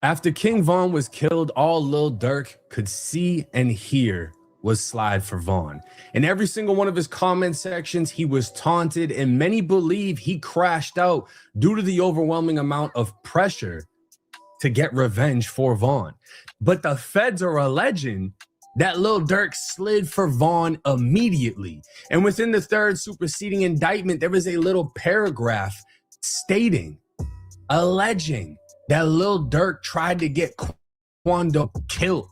After King Von was killed, all Lil Durk could see and hear was slide for Von. In every single one of his comment sections, he was taunted, and many believe he crashed out due to the overwhelming amount of pressure to get revenge for Von. But the feds are alleging that Lil Durk slid for Von immediately. And within the third superseding indictment, there was a little paragraph stating, alleging that Lil Durk tried to get Quando killed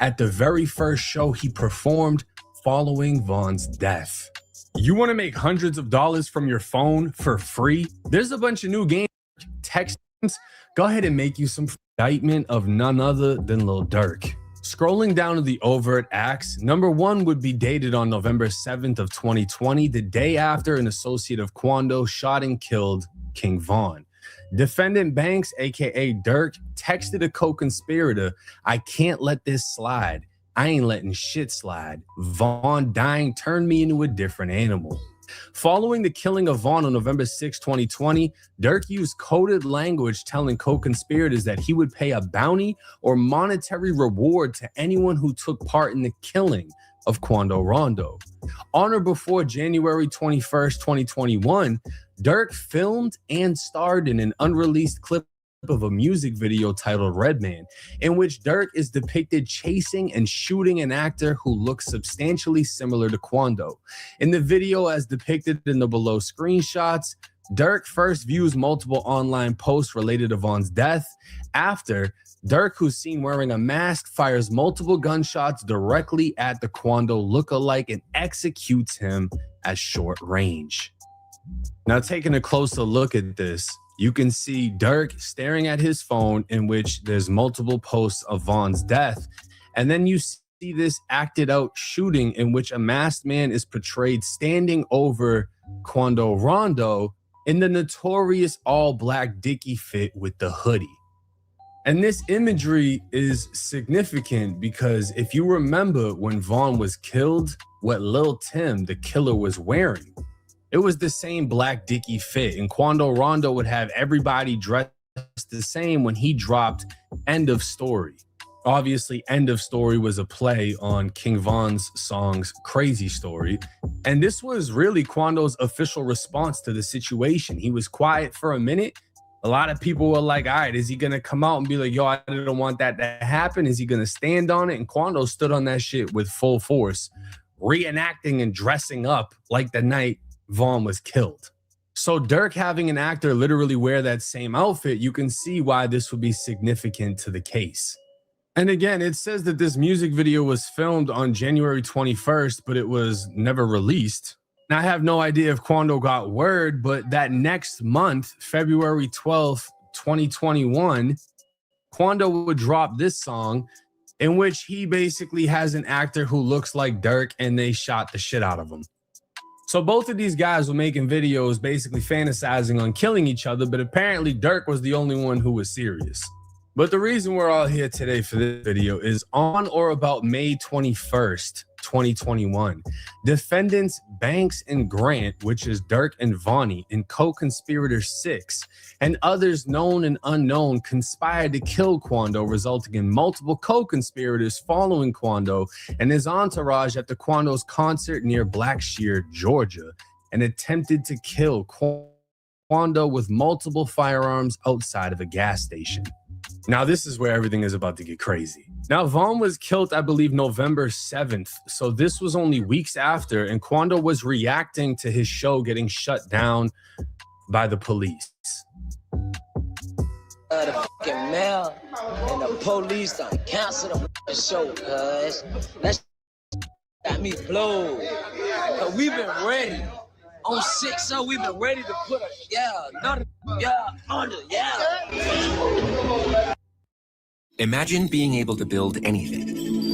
at the very first show he performed following Von's death. You want to make hundreds of dollars from your phone for free? There's a bunch of new games, text games. Go ahead and make you some indictment of none other than Lil Durk. Scrolling down to the overt acts, number one would be dated on November 7th of 2020, the day after an associate of Quando shot and killed King Von. Defendant Banks, aka Durk, texted a co-conspirator, "I can't let this slide. I ain't letting shit slide. Von dying turned me into a different animal." Following the killing of Von on November 6, 2020, Durk used coded language telling co-conspirators that he would pay a bounty or monetary reward to anyone who took part in the killing of Quando Rondo. On or before January 21st, 2021, Durk filmed and starred in an unreleased clip of a music video titled Redman, in which Durk is depicted chasing and shooting an actor who looks substantially similar to Quando. In the video, as depicted in the below screenshots, Durk first views multiple online posts related to Von's death. After, Durk, who's seen wearing a mask, fires multiple gunshots directly at the Quando lookalike and executes him at short range. Now, taking a closer look at this, you can see Durk staring at his phone, in which there's multiple posts of Vaughn's death. And then you see this acted out shooting in which a masked man is portrayed standing over Quando Rondo in the notorious all-black Dickie fit with the hoodie. And this imagery is significant because if you remember when Vaughn was killed, what Lil Tim, the killer, was wearing, it was the same black Dickie fit. And Quando Rondo would have everybody dressed the same when he dropped End of Story. Obviously, End of Story was a play on King Von's songs Crazy Story. And this was really Quando's official response to the situation. He was quiet for a minute. A lot of people were like, all right, is he going to come out and be like, yo, I didn't want that to happen? Is he going to stand on it? And Quando stood on that shit with full force, reenacting and dressing up like the night Vaughn was killed. So Durk having an actor literally wear that same outfit, you can see why this would be significant to the case. And again, it says that this music video was filmed on January 21st, but it was never released. Now, I have no idea if Quando got word, but that next month, February 12th, 2021, Quando would drop this song in which he basically has an actor who looks like Durk, and they shot the shit out of him. So both of these guys were making videos basically fantasizing on killing each other, but apparently Durk was the only one who was serious. But the reason we're all here today for this video is on or about May 21st, 2021, defendants Banks and Grant, which is Durk and Vonnie, and co-conspirator 6, and others known and unknown conspired to kill Quando, resulting in multiple co-conspirators following Quando and his entourage at the Quando's concert near Blackshear, Georgia, and attempted to kill Quando with multiple firearms outside of a gas station. Now, this is where everything is about to get crazy. Now, Vaughn was killed, I believe, November 7th. So this was only weeks after, and Quando was reacting to his show getting shut down by the police. The fucking mail and the police done canceled the show, cuz. That got me blowed. But we've been ready. On 6-0, we've been ready to put yeah. Imagine being able to build anything.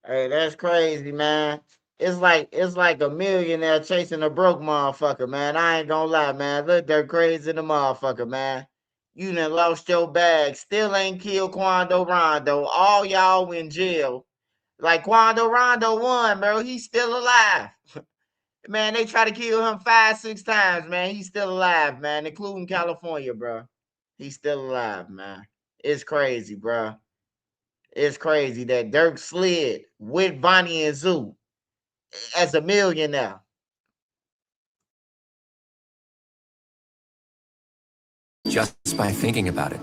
Hey, that's crazy, man. It's like a millionaire chasing a broke motherfucker, man. I ain't gonna lie, man. Look, they're crazy the motherfucker, man. You done lost your bag. Still ain't killed Quando Rondo. All y'all in jail. Like Quando Rondo won, bro. He's still alive. Man, they try to kill him 5-6 times, man. He's still alive, man, including California, bro. He's still alive, man. It's crazy, bro. It's crazy that Durk slid with Vonnie and Zoo as a millionaire. Just by thinking about it.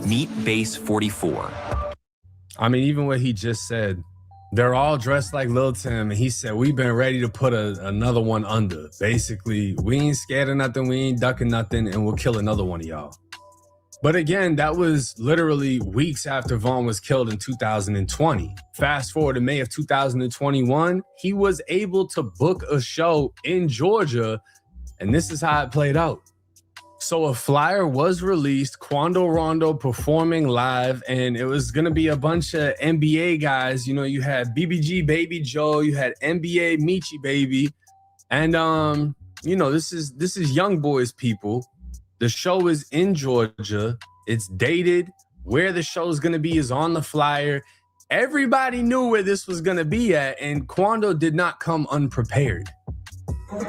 Meet Base 44. I mean, even what he just said, they're all dressed like Lil Tim, and he said, we've been ready to put another one under. Basically, we ain't scared of nothing, we ain't ducking nothing, and we'll kill another one of y'all. But again, that was literally weeks after Vaughn was killed in 2020. Fast forward to May of 2021, he was able to book a show in Georgia, and this is how it played out. So a flyer was released, Quando Rondo performing live, and it was going to be a bunch of NBA guys. You know, you had BBG Baby Joe, you had NBA Michi Baby, and you know, this is young boys people. The show is in Georgia. It's dated. Where the show is going to be is on the flyer. Everybody knew where this was going to be at, and Quando did not come unprepared.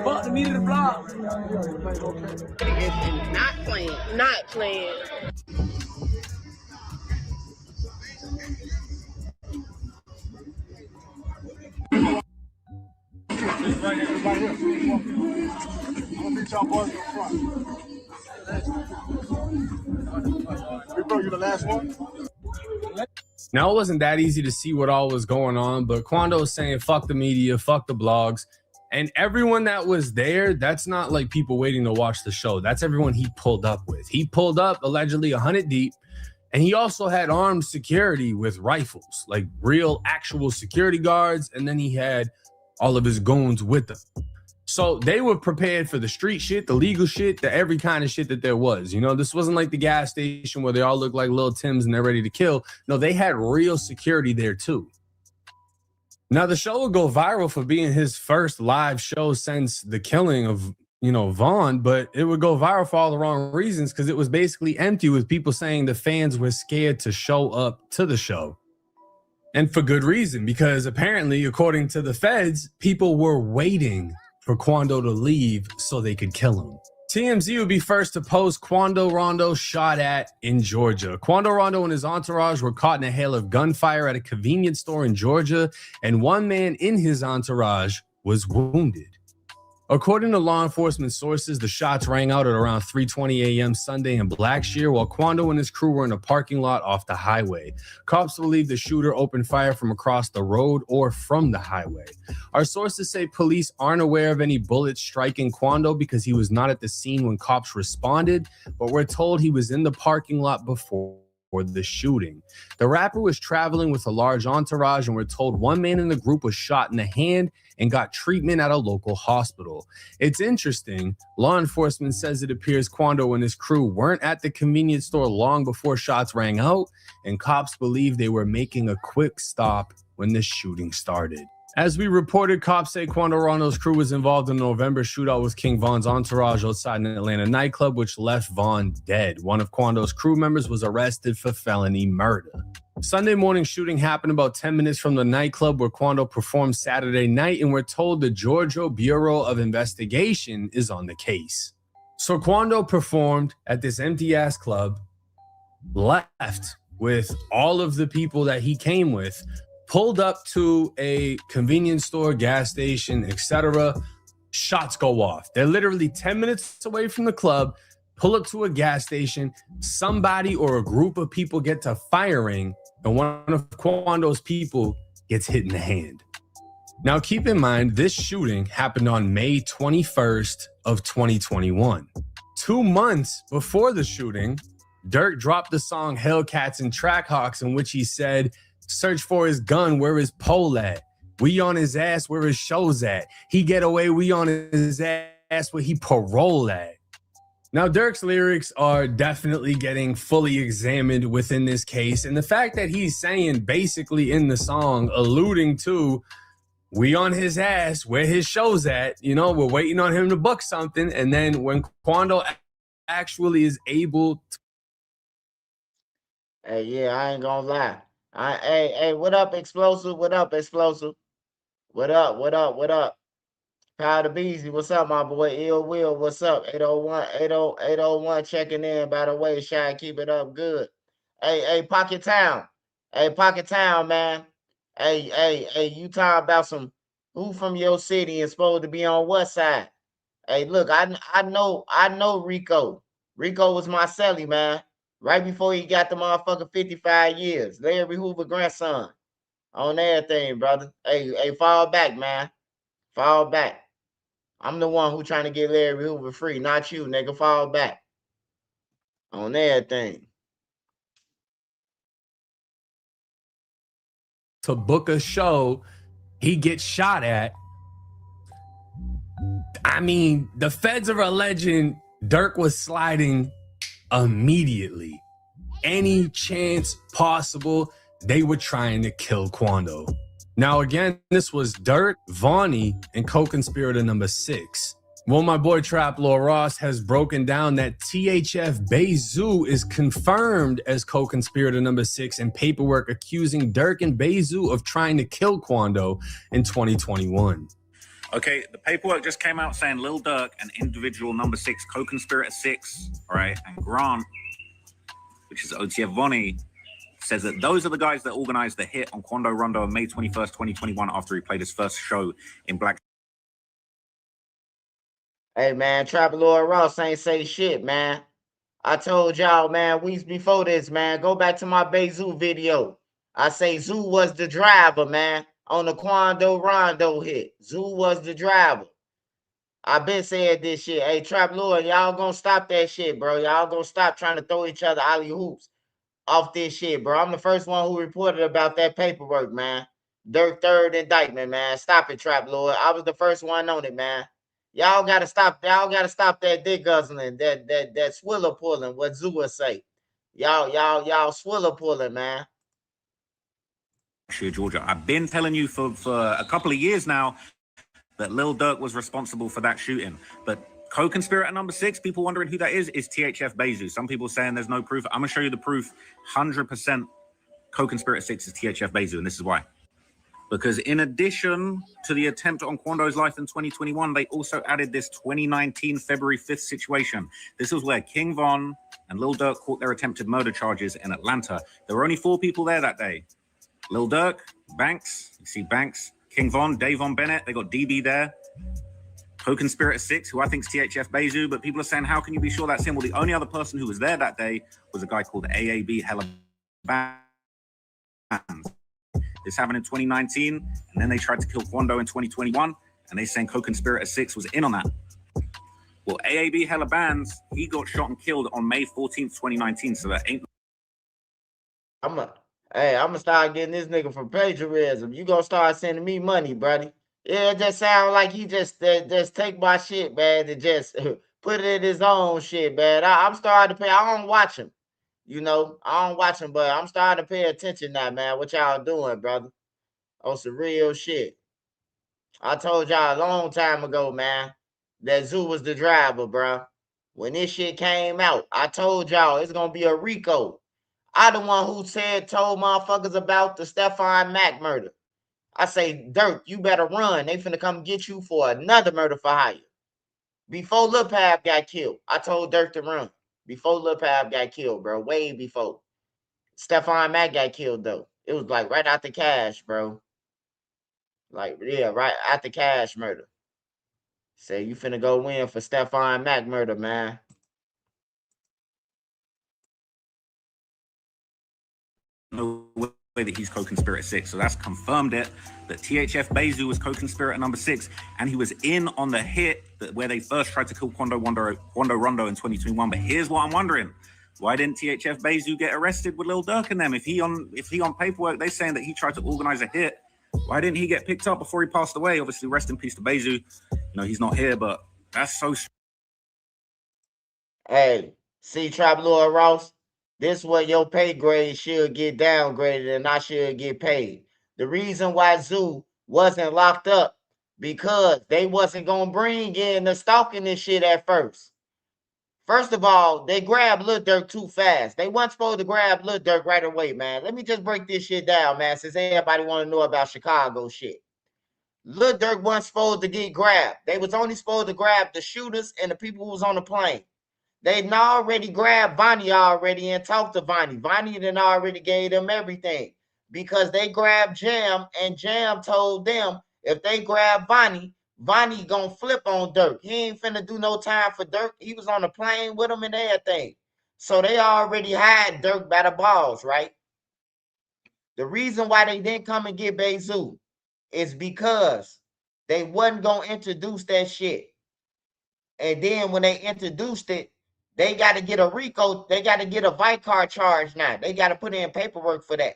Fuck the meat of the block. Not playing. You the last one? Now, it wasn't that easy to see what all was going on, but Quando was saying, fuck the media, fuck the blogs. And everyone that was there, that's not like people waiting to watch the show. That's everyone he pulled up with. He pulled up allegedly 100 deep, and he also had armed security with rifles, like real actual security guards. And then he had all of his goons with him. So they were prepared for the street shit, the legal shit, the every kind of shit that there was. You know, this wasn't like the gas station where they all look like little Tims and they're ready to kill. No, they had real security there too. Now, the show would go viral for being his first live show since the killing of, Vaughn, but it would go viral for all the wrong reasons because it was basically empty with people saying the fans were scared to show up to the show. And for good reason, because apparently, according to the feds, people were waiting for Quando to leave so they could kill him. TMZ would be first to post Quando Rondo shot at in Georgia. Quando Rondo and his entourage were caught in a hail of gunfire at a convenience store in Georgia, and one man in his entourage was wounded. According to law enforcement sources, the shots rang out at around 3:20 a.m. Sunday in Blackshear while Quando and his crew were in a parking lot off the highway. Cops believe the shooter opened fire from across the road or from the highway. Our sources say police aren't aware of any bullets striking Quando because he was not at the scene when cops responded, but we're told he was in the parking lot before the shooting. The rapper was traveling with a large entourage, and we're told one man in the group was shot in the hand and got treatment at a local hospital. It's interesting. Law enforcement says it appears Quando and his crew weren't at the convenience store long before shots rang out, and cops believe they were making a quick stop when the shooting started. As we reported, cops say Quando Rondo's crew was involved in a November shootout with King Von's entourage outside an Atlanta nightclub, which left Von dead. One of Quando's crew members was arrested for felony murder. Sunday morning shooting happened about 10 minutes from the nightclub where Quando performed Saturday night, and we're told the Georgia Bureau of Investigation is on the case. So Quando performed at this empty-ass club, left with all of the people that he came with, pulled up to a convenience store, gas station, etc. Shots go off. They're literally 10 minutes away from the club, pull up to a gas station, somebody or a group of people get to firing, and one of Quando's people gets hit in the hand. Now, keep in mind, this shooting happened on May 21st of 2021. 2 months before the shooting, Durk dropped the song Hellcats and Trackhawks, in which he said, "Search for his gun, where his pole at? We on his ass, where his show's at. He get away, we on his ass, where he parole at." Now, Durk's lyrics are definitely getting fully examined within this case. And the fact that he's saying basically in the song, alluding to, we on his ass, where his show's at, we're waiting on him to book something. And then when Quando actually is able to. Hey, yeah, I ain't gonna lie. Hey, what up, Explosive? What up, Explosive? What up? Powder Beezy, what's up, my boy? Ill Will, what's up? 801 checking in, by the way. Shy, keep it up good. Hey, Pocket Town. Hey, Pocket Town, man. Hey, you talking about some who from your city is supposed to be on what side? Hey, look, I know Rico. Rico was my celly, man. Right before he got the motherfucker 55 years. Larry Hoover grandson. On everything, brother. Hey, fall back, man. Fall back. I'm the one who trying to get Larry Hoover free, not you, nigga. Fall back. On everything. To book a show, he gets shot at. I mean, the feds are alleging Durk was sliding immediately. Any chance possible, they were trying to kill Quando. Now, again, this was Durk, Vonnie, and co-conspirator number 6. Well, my boy Trap Lord Ross has broken down that THF Bezu is confirmed as co-conspirator number 6 in paperwork accusing Durk and Bezu of trying to kill Quando in 2021. Okay, the paperwork just came out saying Lil Durk and individual number 6, co-conspirator 6, all right, and Grant, which is OTF Vonnie, says that those are the guys that organized the hit on Quando Rondo on May 21st, 2021, after he played his first show in Black. Hey, man, Trapper Lord Ross ain't say shit, man. I told y'all, man, weeks before this, man, go back to my Bezu video. I say Zoo was the driver, man, on the Quando Rondo hit. Zoo was the driver. I been saying this shit. Hey, Trap Lord, y'all gonna stop that shit, bro. Y'all gonna stop trying to throw each other alley hoops off this shit, bro. I'm the first one who reported about that paperwork, man. Durk third indictment, man. Stop it, Trap Lord. I was the first one on it, man. Y'all gotta stop. Y'all gotta stop that dick guzzling, that swiller pulling. What Zua say? Y'all swiller pulling, man. Sure, Georgia. I've been telling you for a couple of years now that Lil Durk was responsible for that shooting. But co-conspirator number 6, people wondering who that is THF Bezu. Some people saying there's no proof. I'm gonna show you the proof. 100% co-conspirator 6 is THF Bezu, and this is why. Because in addition to the attempt on Quando's life in 2021, they also added this 2019 February 5th situation. This was where King Von and Lil Durk caught their attempted murder charges in Atlanta. There were only 4 people there that day. Lil Durk, Banks, you see Banks, King Von, Dave Von Bennett, they got DB there. Co-conspirator 6, who I think is THF Bezu, but people are saying, how can you be sure that's him? Well, the only other person who was there that day was a guy called AAB Hella Bands. This happened in 2019, and then they tried to kill Quando in 2021, and they saying co-conspirator 6 was in on that. Well, AAB Hella Bands, he got shot and killed on May 14th, 2019, so that ain't... I'm gonna start getting this nigga for plagiarism. You gonna start sending me money, buddy. Yeah, it just sound like he just take my shit, man, and just put it in his own shit, man. I'm starting to pay. I don't watch him. You know, I don't watch him, but I'm starting to pay attention now, man. What y'all doing, brother? On some real shit. I told y'all a long time ago, man, that Zoo was the driver, bro. When this shit came out, I told y'all it's gonna be a RICO. I the one who told motherfuckers about the Stephon Mack murder. I say, Durk, you better run. They finna come get you for another murder for hire. Before Lil Pab got killed, I told Durk to run. Before Lil Pab got killed, bro. Way before. Stephon Mack got killed, though. It was like right after Cash, bro. Like, yeah, right after Cash murder. Say, you finna go win for Stephon Mack murder, man. No way that he's co-conspirator 6, so that's confirmed it, that THF Bezu was co-conspirator number 6, and he was in on the hit where they first tried to kill Quando Rondo in 2021. But here's what I'm wondering: why didn't THF Bezu get arrested with Lil Durk and them? If he on paperwork, they saying that he tried to organize a hit. Why didn't he get picked up before he passed away? Obviously, rest in peace to Bezu. You know, he's not here, but that's so. Hey, see, Trap Lord Ross, this is where your pay grade should get downgraded and I should get paid. The reason why Zoo wasn't locked up, because they wasn't going to bring in the stalking this shit at first. First of all, they grabbed Lil Durk too fast. They weren't supposed to grab Lil Durk right away, man. Let me just break this shit down, man, since everybody want to know about Chicago shit. Lil Durk wasn't supposed to get grabbed. They was only supposed to grab the shooters and the people who was on the plane. They'd already grabbed Vonnie already and talked to Vonnie. Vonnie then already gave them everything because they grabbed Jam, and Jam told them if they grab Vonnie, Vonnie gonna flip on Durk. He ain't finna do no time for Durk. He was on the plane with him and everything. So they already had Durk by the balls, right? The reason why they didn't come and get Bezu is because they wasn't gonna introduce that shit. And then when they introduced it, they got to get a RICO. They got to get a Vicar charge now. They got to put in paperwork for that.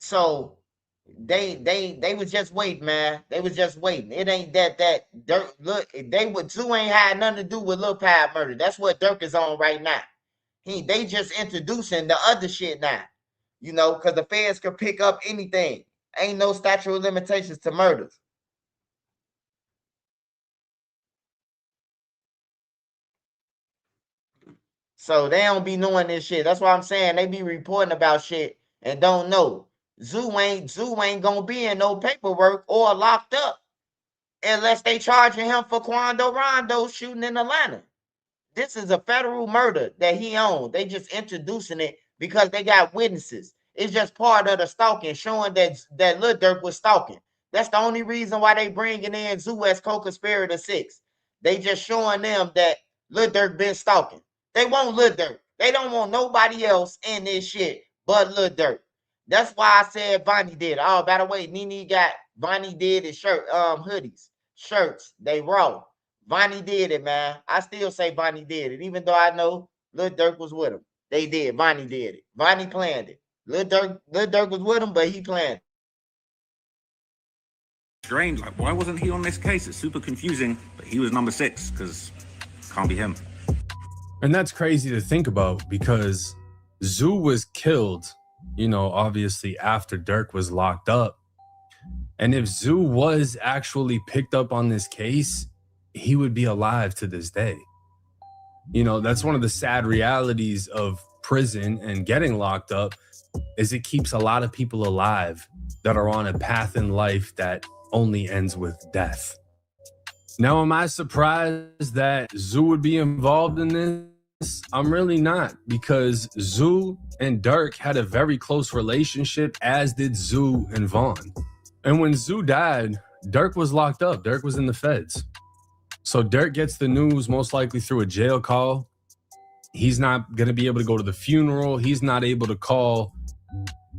So they was just waiting, man. They was just waiting. It ain't that Durk. Look, Zoo ain't had nothing to do with Lil Pab murder. That's what Durk is on right now. They just introducing the other shit now. You know, because the feds could pick up anything. Ain't no statute of limitations to murders. So they don't be knowing this shit. That's why I'm saying they be reporting about shit and don't know. Zoo ain't gonna be in no paperwork or locked up unless they charging him for Quando Rondo shooting in Atlanta. This is a federal murder that he owned. They just introducing it because they got witnesses. It's just part of the stalking, showing that Lil Durk was stalking. That's the only reason why they bringing in Zoo as co-conspirator 6. They just showing them that Lil Durk been stalking. They want Lil Durk. They don't want nobody else in this shit but Lil Durk. That's why I said Vonnie did. Oh, by the way, Nene got Vonnie did his hoodies, shirts. They raw. Vonnie did it, man. I still say Vonnie did it, even though I know Lil Durk was with him. They did. Vonnie did it. Vonnie planned it. Lil Durk was with him, but he planned it. strange. Like, why wasn't he on this case? It's super confusing, but he was number 6 because can't be him. And that's crazy to think about because Zoo was killed, you know, obviously after Durk was locked up. And if Zoo was actually picked up on this case, he would be alive to this day. You know, that's one of the sad realities of prison and getting locked up is it keeps a lot of people alive that are on a path in life that only ends with death. Now, am I surprised that Zoo would be involved in this? I'm really not, because Zoo and Durk had a very close relationship, as did Zoo and Vaughn. And when Zoo died, Durk was locked up. Durk was in the feds. So Durk gets the news most likely through a jail call. He's not going to be able to go to the funeral. He's not able to call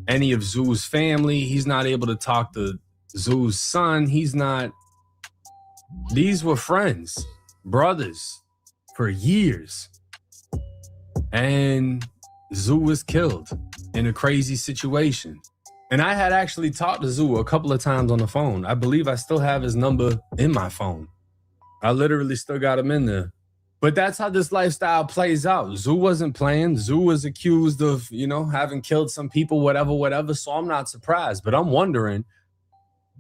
any of Zoo's family. He's not able to talk to Zoo's son. He's not. These were friends, brothers for years. And Zoo was killed in a crazy situation. And I had actually talked to Zoo a couple of times on the phone. I believe I still have his number in my phone. I literally still got him in there. But that's how this lifestyle plays out. Zoo wasn't playing. Zoo was accused of, you know, having killed some people, whatever. So I'm not surprised. But I'm wondering,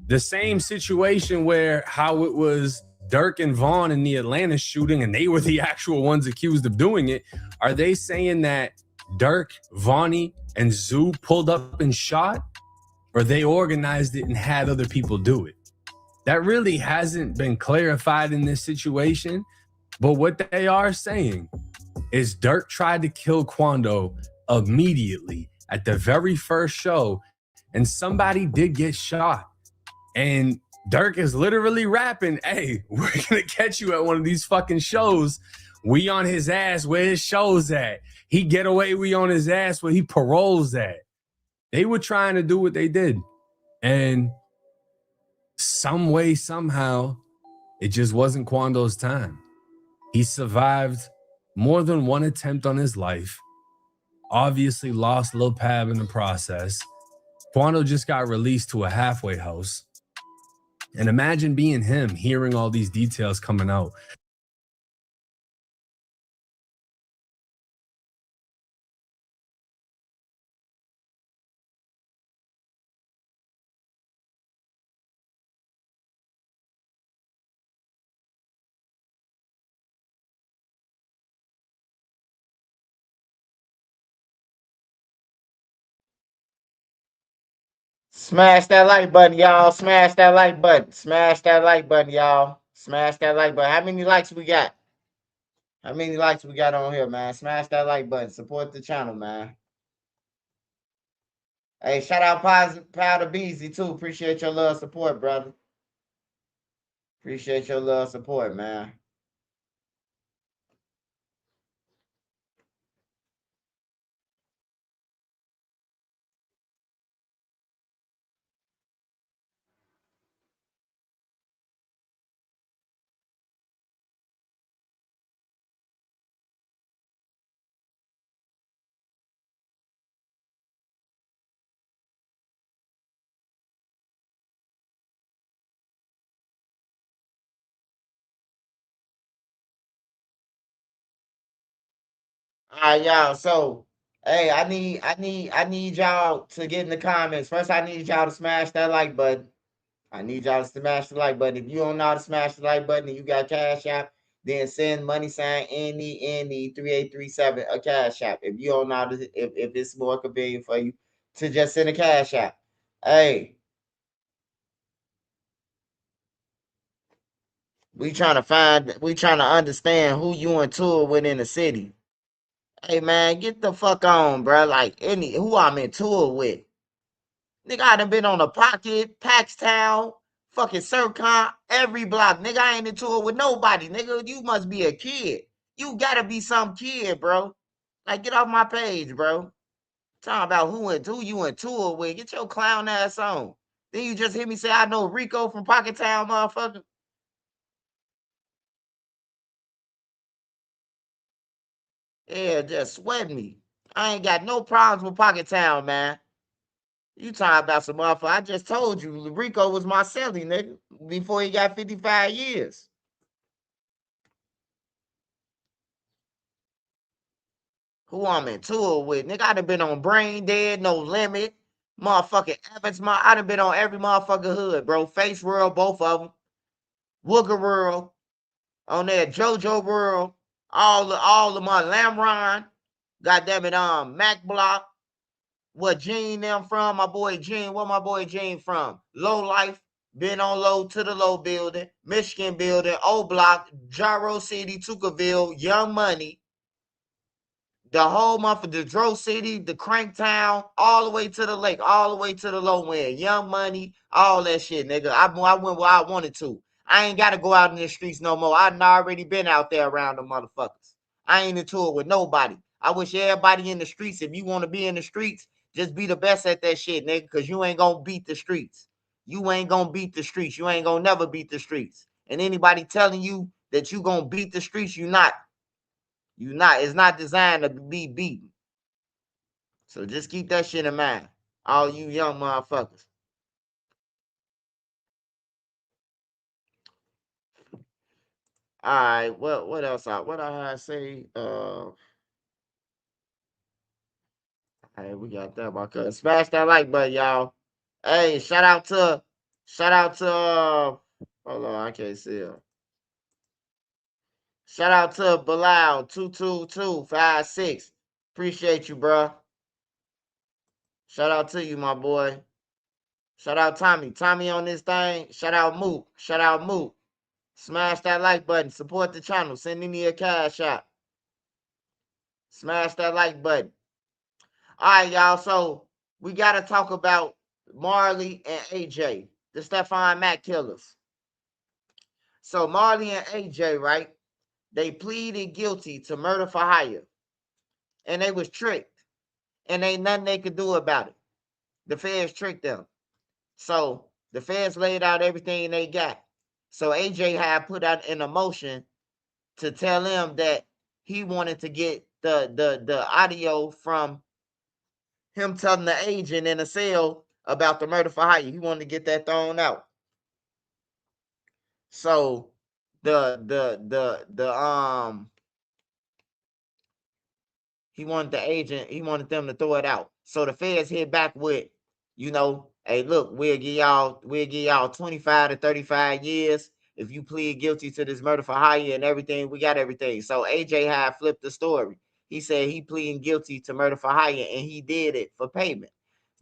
the same situation where how it was Durk and Vaughn in the Atlanta shooting, and they were the actual ones accused of doing it. Are they saying that Durk, Vonnie, and Zoo pulled up and shot? Or they organized it and had other people do it? That really hasn't been clarified in this situation. But what they are saying is Durk tried to kill Quando immediately at the very first show, and somebody did get shot. And Durk is literally rapping, hey, we're going to catch you at one of these fucking shows. We on his ass where his show's at. He get away, we on his ass where he paroles at. They were trying to do what they did. And some way, somehow, it just wasn't Quando's time. He survived more than one attempt on his life. Obviously lost Lil Pab in the process. Quando just got released to a halfway house. And imagine being him, hearing all these details coming out. Smash that like button, y'all. Smash that like button. Smash that like button, y'all. Smash that like button. How many likes we got? How many likes we got on here, man? Smash that like button. Support the channel, man. Hey, shout out Powder Beezy, too. Appreciate your love support, brother. Appreciate your love support, man. All right, y'all. So, hey, I need y'all to get in the comments. First, I need y'all to smash that like button. I need y'all to smash the like button. If you don't know how to smash the like button and you got Cash App, then send money sign NE 3837 a Cash App. If you don't know how to, if it's more convenient for you to just send a Cash App. Hey, we trying to understand who you on tour with in the city. Hey man, get the fuck on, bro. Like who I'm in tour with. Nigga, I done been on a Pocket, Paxtown, fucking Circon, every block. Nigga, I ain't in tour with nobody. Nigga, you must be a kid. You gotta be some kid, bro. Like, get off my page, bro. Talking about who you in tour with. Get your clown ass on. Then you just hear me say I know Rico from Pocket Town, motherfucker. Yeah, just sweat me. I ain't got no problems with Pocket Town, man. You talking about some motherfucker. I just told you, Rico was my celly, nigga, before he got 55 years. Who I'm in tour with, nigga? I done been on Brain Dead, No Limit, motherfucking Evans. I done been on every motherfucking hood, bro. Face World, both of them. Wooger World, on there, JoJo World, all the my Lamron, goddamn it, Mac Block. What Gene them from? My boy Gene. Where my boy Gene from? Low Life. Been on Low to the Low building, Michigan building, O Block, Gyro City, Tuckerville, Young Money. The whole month of the Dro City, the Cranktown, all the way to the lake, all the way to the low end. Young Money, all that shit, nigga. I went where I wanted to. I ain't got to go out in the streets no more. I done already been out there around the motherfuckers. I ain't into it with nobody. I wish everybody in the streets, if you want to be in the streets, just be the best at that shit, nigga, because you ain't going to beat the streets. You ain't going to beat the streets. You ain't going to never beat the streets. And anybody telling you that you going to beat the streets, you not. You not. It's not designed to be beaten. So just keep that shit in mind. All you young motherfuckers. All right. What else? What I say? Hey, we got that my cousin. Smash that like button, y'all. Hey, shout out to hold on, I can't see him. Shout out to Bilal 22256. Appreciate you, bro. Shout out to you, my boy. Shout out Tommy. Tommy on this thing. Shout out Mook. Shout out Mook. Smash that like button. Support the channel. Send me a cash out. Smash that like button. All right, y'all. So we got to talk about Marley and AJ, the Stephon Mack killers. So Marley and AJ, right? They pleaded guilty to murder for hire. And they was tricked. And ain't nothing they could do about it. The feds tricked them. So the feds laid out everything they got. So AJ had put out an motion to tell them that he wanted to get the audio from him telling the agent in the cell about the murder for hire. He wanted to get that thrown out. So he wanted them to throw it out. So the feds hit back with, hey, look, we'll give y'all 25 to 35 years if you plead guilty to this murder for hire and everything. We got everything. So AJ had flipped the story. He said he pleading guilty to murder for hire and he did it for payment.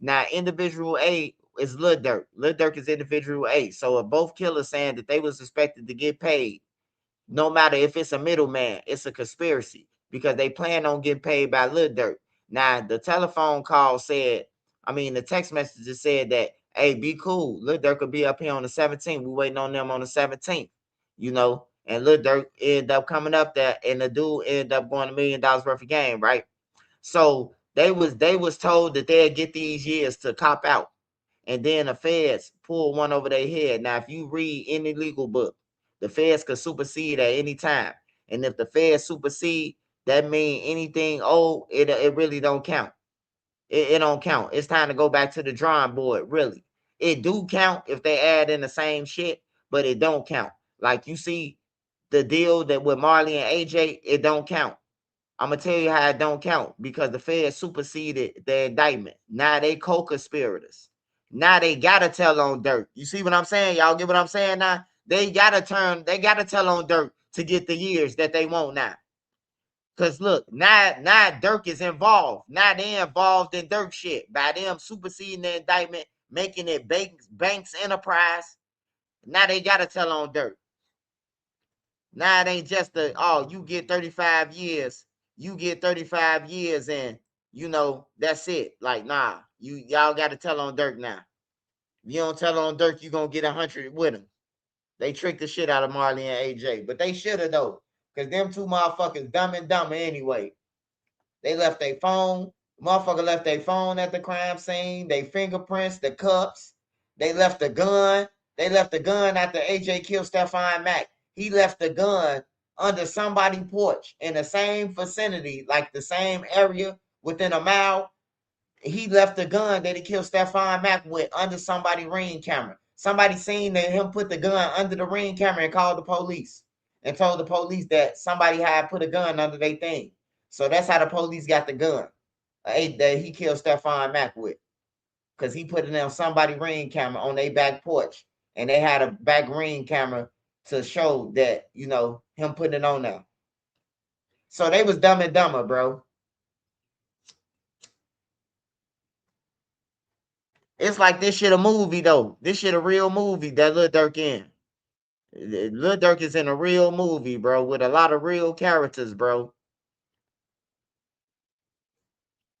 Now, individual A is Lil Durk. Lil Durk is individual A. So if both killers saying that they was expected to get paid, no matter if it's a middleman, it's a conspiracy because they plan on getting paid by Lil Durk. Now, the telephone call said, the text messages said that, hey, be cool. Lil Durk will be up here on the 17th. We waiting on them on the 17th, and Lil Durk ended up coming up there and the dude ended up going $1 million worth of game, right? So they was told that they'd get these years to cop out. And then the feds pull one over their head. Now, if you read any legal book, the feds could supersede at any time. And if the feds supersede, that means anything old, it really don't count. It don't count. It's time to go back to the drawing board, really. It do count if they add in the same shit, but it don't count. Like you see the deal that with Marley and AJ, it don't count. I'm going to tell you how it don't count because the feds superseded the indictment. Now they co-conspirators. Now they got to tell on Durk. You see what I'm saying? Y'all get what I'm saying now? They got to tell on Durk to get the years that they want now. Because look, now Durk is involved. Now they involved in Durk shit. By them superseding the indictment, making it Banks Enterprise. Now they got to tell on Durk. Now it ain't just you get 35 years. You get 35 years and, that's it. Like, nah, y'all got to tell on Durk now. If you don't tell on Durk, you're going to get 100 with him. They tricked the shit out of Marley and AJ. But they should have, though. Because them two motherfuckers dumb and dumber anyway. They left their phone. Motherfucker left their phone at the crime scene. They fingerprints, the cups. They left the gun. They left the gun after AJ killed Stephon Mack. He left the gun under somebody's porch in the same vicinity, like the same area within a mile. he left the gun that he killed Stephon Mack with under somebody's ring camera. Somebody seen that him put the gun under the ring camera and called the police and told the police that somebody had put a gun under their thing. So that's how the police got the gun that he killed Stephon Mack with, because he put it on somebody's ring camera on their back porch, and they had a back ring camera to show that, you know, him putting it on there. So they was Dumb and Dumber, bro. It's like this shit a movie though. This shit a real movie that Lil Durk in. Lil Durk is in a real movie, bro, with a lot of real characters, bro.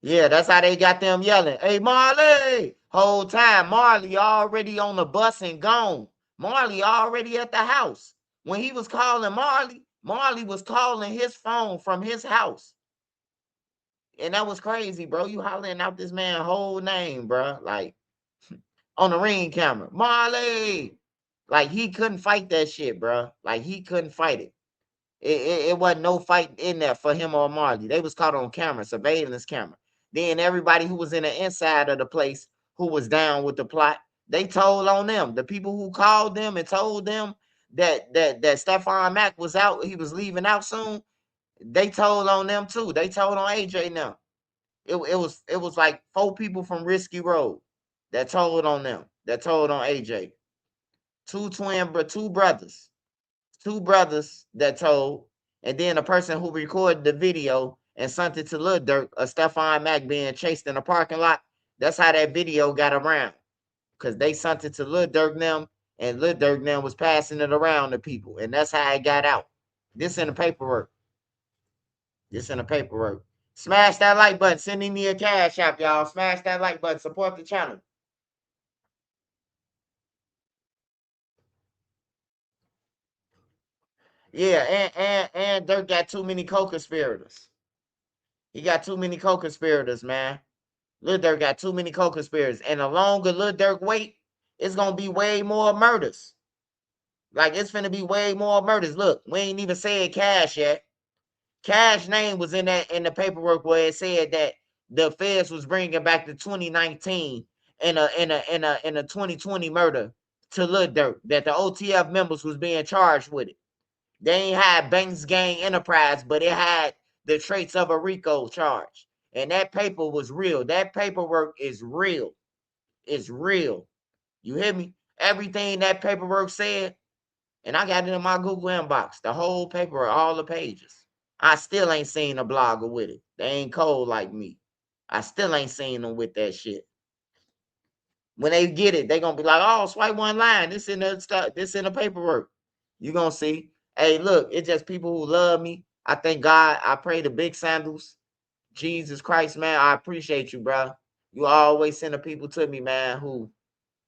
Yeah, that's how they got them yelling. Hey, Marley! Whole time, Marley already on the bus and gone. Marley already at the house. When he was calling Marley, Marley was calling his phone from his house. And that was crazy, bro. You hollering out this man's whole name, bro. Like, on the ring camera. Marley! Like, he couldn't fight that shit, bro. Like, he couldn't fight it. It wasn't no fight in there for him or Marley. They was caught on camera, surveillance camera. Then everybody who was in the inside of the place who was down with the plot, they told on them. The people who called them and told them that Stephon Mack was out, he was leaving out soon, they told on them too. They told on AJ now. It was like 4 people from Risky Road that told on them, that told on AJ. Two brothers that told, and then a person who recorded the video and sent it to Lil Durk of Stephon Mack being chased in the parking lot. That's how that video got around, because they sent it to Lil Durk them, and Lil Durk them was passing it around to people, and that's how it got out. This in the paperwork. Smash that like button. Sending me a cash app, y'all. Smash that like button. Support the channel. Yeah, and Durk got too many co-conspirators. He got too many co-conspirators, man. Lil Durk got too many co-conspirators. And the longer Lil Durk wait, it's going to be way more murders. Like, it's finna be way more murders. Look, we ain't even said Cash yet. Cash name was in the paperwork where it said that the feds was bringing back the 2019 in a 2020 murder to Lil Durk, that the OTF members was being charged with it. They ain't had Banks Gang Enterprise, but it had the traits of a RICO charge. And that paper was real. That paperwork is real. It's real. You hear me? Everything that paperwork said, and I got it in my Google inbox. The whole paperwork, all the pages. I still ain't seen a blogger with it. They ain't cold like me. I still ain't seen them with that shit. When they get it, they gonna be like, oh, swipe one line. This in the stuff, this in the paperwork. You gonna see. Hey, look, it's just people who love me. I thank God. I pray to Big Sandals. Jesus Christ, man, I appreciate you, bro. You always send the people to me, man, who,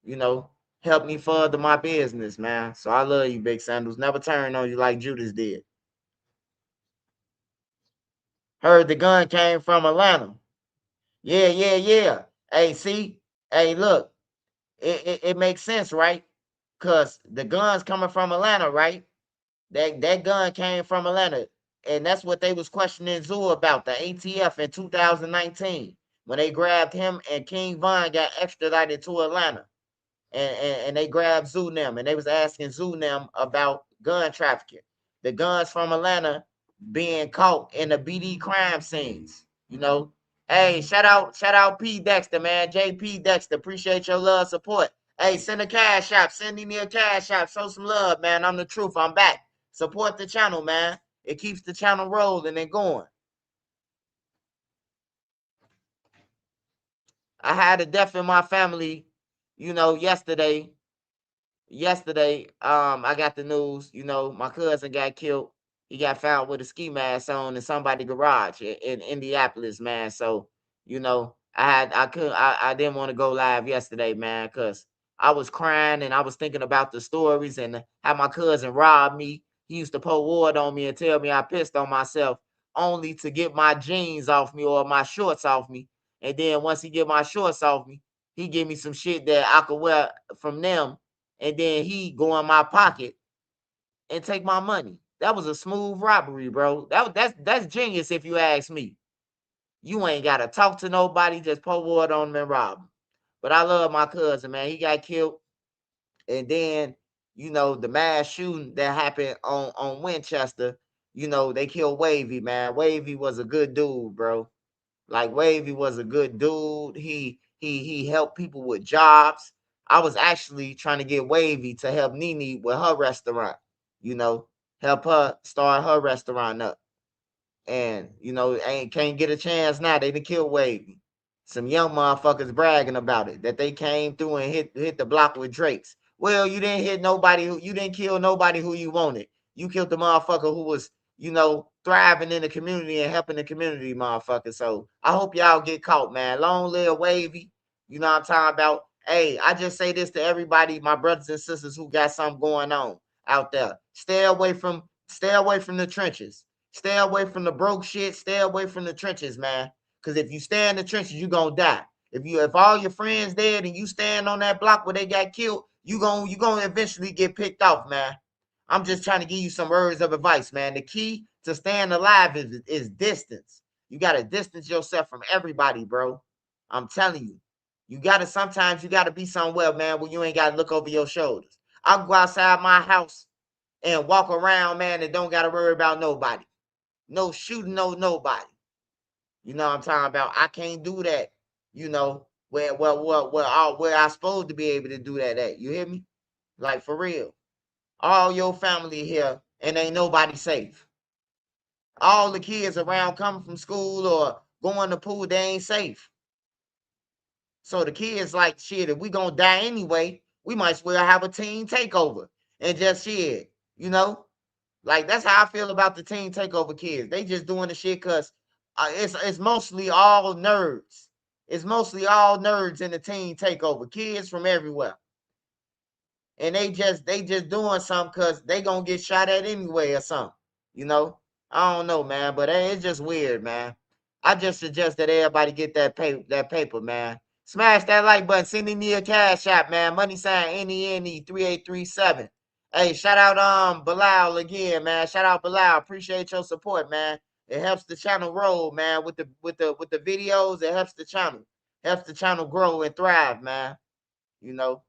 you know, help me further my business, man. So I love you, Big Sandals. Never turn on you like Judas did. Heard the gun came from Atlanta. Yeah. Hey, see? Hey, look. It makes sense, right? Because the gun's coming from Atlanta, right? That gun came from Atlanta. And that's what they was questioning Zoo about, the ATF in 2019. When they grabbed him and King Von got extradited to Atlanta. And they grabbed Zoo them, and they was asking Zoo them about gun trafficking. The guns from Atlanta being caught in the BD crime scenes, you know. Hey, shout out P Dexter, man. JP Dexter, appreciate your love, support. Hey, send a cash app, send me a cash app, show some love, man. I'm the truth, I'm back. Support the channel, man. It keeps the channel rolling and going. I had a death in my family, you know, yesterday, I got the news, you know, my cousin got killed. He got found with a ski mask on in somebody's garage in Indianapolis, man. So, you know, I didn't want to go live yesterday, man, because I was crying and I was thinking about the stories and how my cousin robbed me. He used to pour water on me and tell me I pissed on myself only to get my jeans off me or my shorts off me. And then once he get my shorts off me, he give me some shit that I could wear from them. And then he go in my pocket and take my money. That was a smooth robbery, bro. That's genius if you ask me. You ain't got to talk to nobody. Just pour water on them and rob them. But I love my cousin, man. He got killed. And then, you know, the mass shooting that happened on Winchester, you know, they killed Wavy, man. Wavy was a good dude, bro. Like, Wavy was a good dude. He helped people with jobs. I was actually trying to get Wavy to help Nene with her restaurant, you know, help her start her restaurant up. And, you know, can't get a chance now. They done killed Wavy. Some young motherfuckers bragging about it, that they came through and hit the block with Drakes. Well, you didn't hit nobody you didn't kill nobody who you wanted. You killed the motherfucker who was, you know, thriving in the community and helping the community, motherfucker. So I hope y'all get caught, man. Long live Wavy. You know what I'm talking about? Hey, I just say this to everybody, my brothers and sisters who got something going on out there. Stay away from the trenches. Stay away from the broke shit. Stay away from the trenches, man. Because if you stay in the trenches, you're gonna die. If all your friends dead and you stand on that block where they got killed, you gonna eventually get picked off, man. I'm just trying to give you some words of advice, man. The key to staying alive is distance. You gotta distance yourself from everybody, bro. I'm telling you. Sometimes you gotta be somewhere, man, where you ain't gotta look over your shoulders. I'll go outside my house and walk around, man, and don't gotta worry about nobody. No shooting, nobody. You know what I'm talking about? I can't do that, you know, where I'm supposed to be able to do that at. You hear me? Like, for real. All your family here and ain't nobody safe. All the kids around coming from school or going to pool, they ain't safe. So the kids like, shit, if we gonna die anyway, we might as well have a team takeover and just shit, you know? Like, that's how I feel about the team takeover kids. They just doing the shit because it's mostly all nerds. It's mostly all nerds in the team takeover. Kids from everywhere. And they just doing something because they gonna get shot at anyway or something. You know? I don't know, man, but it's just weird, man. I just suggest that everybody get that paper, man. Smash that like button. Send me a cash app, man. Money sign NENE 3837. Hey, shout out Bilal again, man. Shout out Bilal. Appreciate your support, man. It helps the channel roll, man. With the videos, it helps the channel. Helps the channel grow and thrive, man. You know.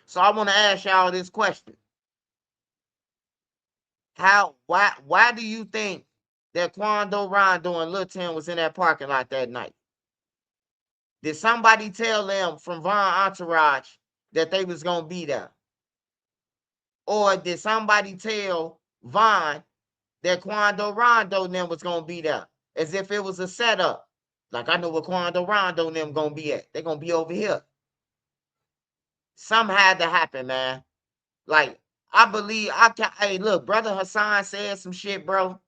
So I want to ask y'all this question. Why do you think that Quando, Rondo, and Lil Tim was in that parking lot that night? Did somebody tell them from Von Entourage that they was gonna be there? Or did somebody tell Von that Quando, Rondo and them was gonna be there? As if it was a setup. Like, I know where Quando, Rondo and them gonna be at. They're gonna be over here. Something had to happen, man. Like, I believe hey, look, Brother Hassan said some shit, bro.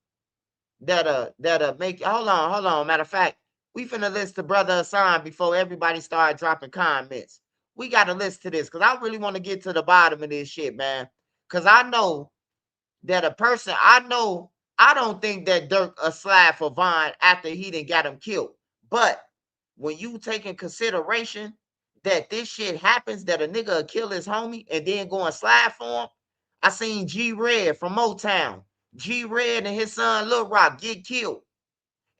That'll make hold on. Matter of fact, we finna listen to Brother Hassan before everybody start dropping comments. We gotta listen to this because I really want to get to the bottom of this shit, man. Cause I know that I don't think that Durk a slide for Von after he done got him killed. But when you take in consideration that this shit happens, that a nigga will kill his homie and then go and slide for him. I seen G Red from Motown. G Red and his son Lil Rock get killed.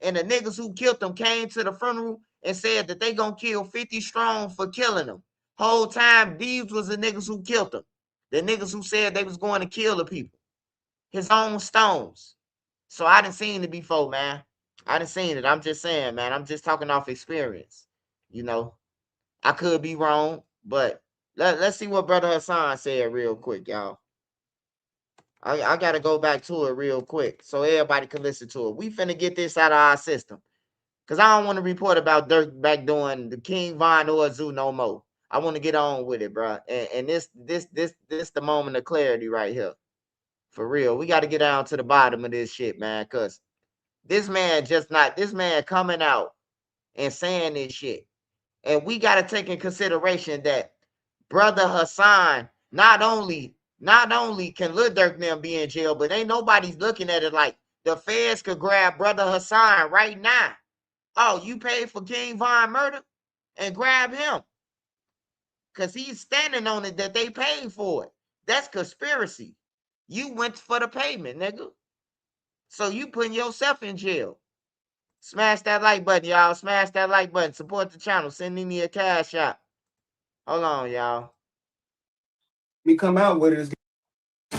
And the niggas who killed them came to the funeral and said that they gonna kill 50 strong for killing them. Whole time, these was the niggas who killed them. The niggas who said they was going to kill the people. His own stones. So I done seen it before, man. I done seen it. I'm just saying, man. I'm just talking off experience. You know, I could be wrong, but let's see what Brother Hassan said real quick, y'all. I got to go back to it real quick so everybody can listen to it. We finna get this out of our system. Because I don't want to report about Durk back doing the King Von or Zoo no more. I want to get on with it, bro. And this the moment of clarity right here. For real. We got to get down to the bottom of this shit, man. Because this man coming out and saying this shit. And we got to take in consideration that Brother Hassan, not only can Lil Durk them be in jail, but ain't nobody's looking at it like the feds could grab Brother Hassan right now. Oh, you paid for King Von murder? And grab him. Because he's standing on it that they paid for it. That's conspiracy. You went for the payment, nigga. So you putting yourself in jail. Smash that like button, y'all. Smash that like button. Support the channel. Send me a cash app. Hold on, y'all. Me come out with it.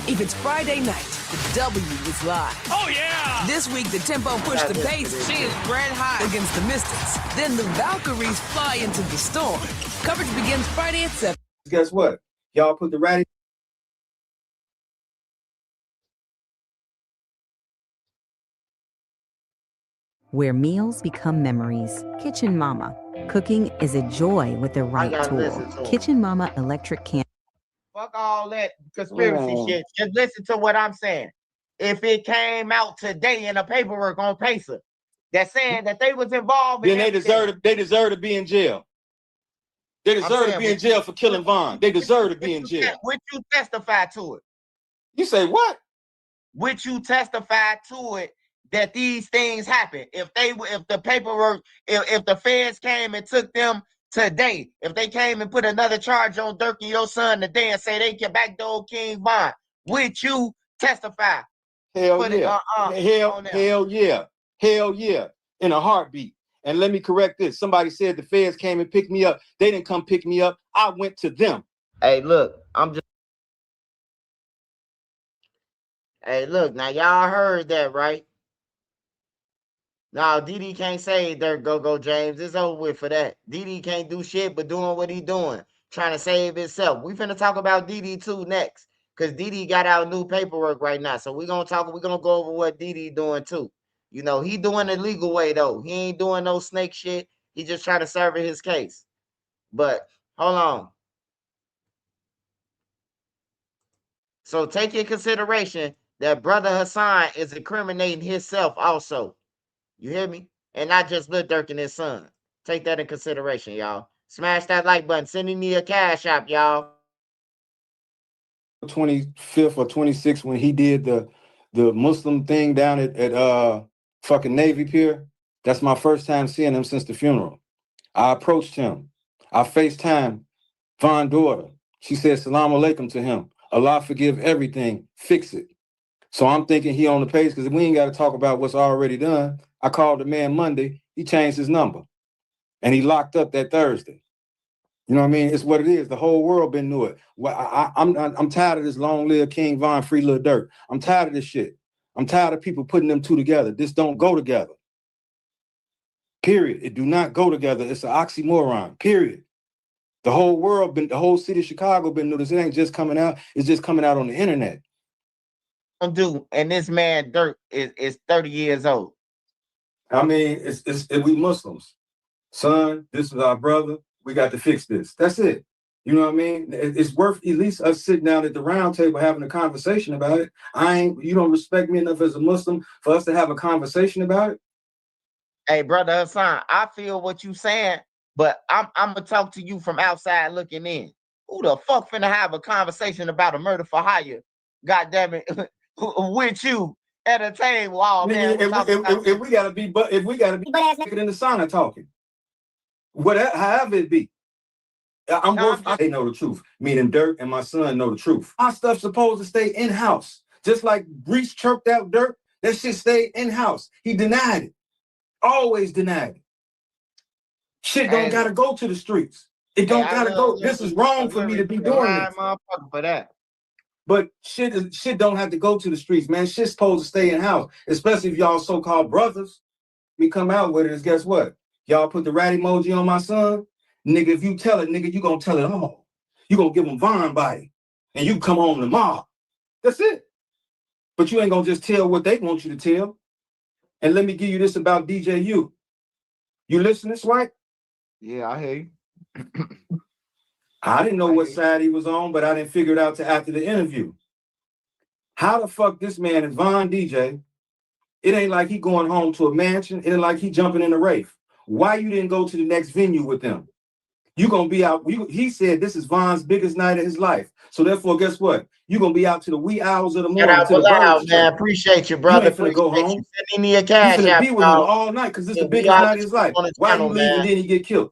If it's Friday night, the W is live. Oh, yeah! This week, the Tempo pushed the pace. She is red hot against the Mystics. Then the Valkyries fly into the storm. Coverage begins Friday at 7. Guess what? Y'all put the ratty. Where meals become memories. Kitchen Mama. Cooking is a joy with the right tool. Kitchen Mama electric can. Fuck all that conspiracy shit. Just listen to what I'm saying. If it came out today in the paperwork on Pacer that's saying that they was involved in then they deserve to be in jail. They deserve to be in jail for killing Vaughn. They deserve to be in jail. Would you testify to it? You say what? Would you testify to it that these things happen? If the paperwork, if the feds came and took them today, if they came and put another charge on Durk and your son today and say they can backdoor King Vaughn, would you testify? Hell yeah. Hell yeah. Hell yeah. In a heartbeat. And let me correct this. Somebody said the feds came and picked me up. They didn't come pick me up. I went to them. Hey, look, Hey, look, now y'all heard that, right? Now, Dede can't say Durk go James. It's over with for that. Dede can't do shit but doing what he doing, trying to save himself. We finna talk about Dede too next, because Dede got out new paperwork right now. So we're gonna go over what Dede doing too. You know, he doing the legal way though. He ain't doing no snake shit. He just trying to serve his case. But hold on. So take in consideration that Brother Hassan is incriminating himself also. You hear me? And not just Lil Durk and his son. Take that in consideration, y'all. Smash that like button. Sending me a cash app, y'all. 25th or 26th when he did the Muslim thing down at fucking Navy Pier. That's my first time seeing him since the funeral. I approached him. I FaceTimed Von's daughter. She said salam alaikum to him. Allah forgive everything. Fix it. So I'm thinking he on the page because we ain't got to talk about what's already done. I called the man Monday. He changed his number. And he locked up that Thursday. You know what I mean? It's what it is. The whole world been knew it. Well, I'm tired of this long live King Von, free Lil Durk. I'm tired of this shit. I'm tired of people putting them two together. This don't go together. Period. It do not go together. It's an oxymoron. Period. The whole world the whole city of Chicago been knew this. It ain't just coming out. It's just coming out on the internet. And this man Durk is 30 years old. I mean, it's we Muslims. Son, this is our brother. We got to fix this. That's it. You know what I mean? It's worth at least us sitting down at the round table having a conversation about it. You don't respect me enough as a Muslim for us to have a conversation about it. Hey, Brother Hassan, I feel what you saying, but I'm gonna talk to you from outside looking in. Who the fuck finna have a conversation about a murder for hire? God damn it, with you entertain while man. If we gotta be naked in the sauna talking. However it be. They know the truth. Meaning Durk and my son know the truth. Our stuff's supposed to stay in-house. Just like Breach chirped out Durk, that shit stayed in-house. He denied it. Always denied it. Shit don't gotta go to the streets. It don't gotta go. This is wrong for me to be doing this. For that. But shit don't have to go to the streets, man. Shit's supposed to stay in-house. Especially if y'all so-called brothers. We come out with it is guess what? Y'all put the rat emoji on my son. Nigga, if you tell it, nigga, you gonna tell it all. You gonna give him Von body. And you come home tomorrow. That's it. But you ain't gonna just tell what they want you to tell. And let me give you this about DJU. You listening, Swipe? Yeah, I hear you. I didn't know what side he was on, but I didn't figure it out till after the interview. How the fuck this man is Von DJ? It ain't like he going home to a mansion. It ain't like he jumping in a Wraith. Why you didn't go to the next venue with them? You gonna be out. He said this is Von's biggest night of his life. So therefore, guess what? You gonna be out to the wee hours of the morning. Shout out loud, man. Appreciate you, brother. You ain't finna go home. Send me a cash You finna app, be with him all night because this is the biggest night of his life. Why you leave and then he get killed?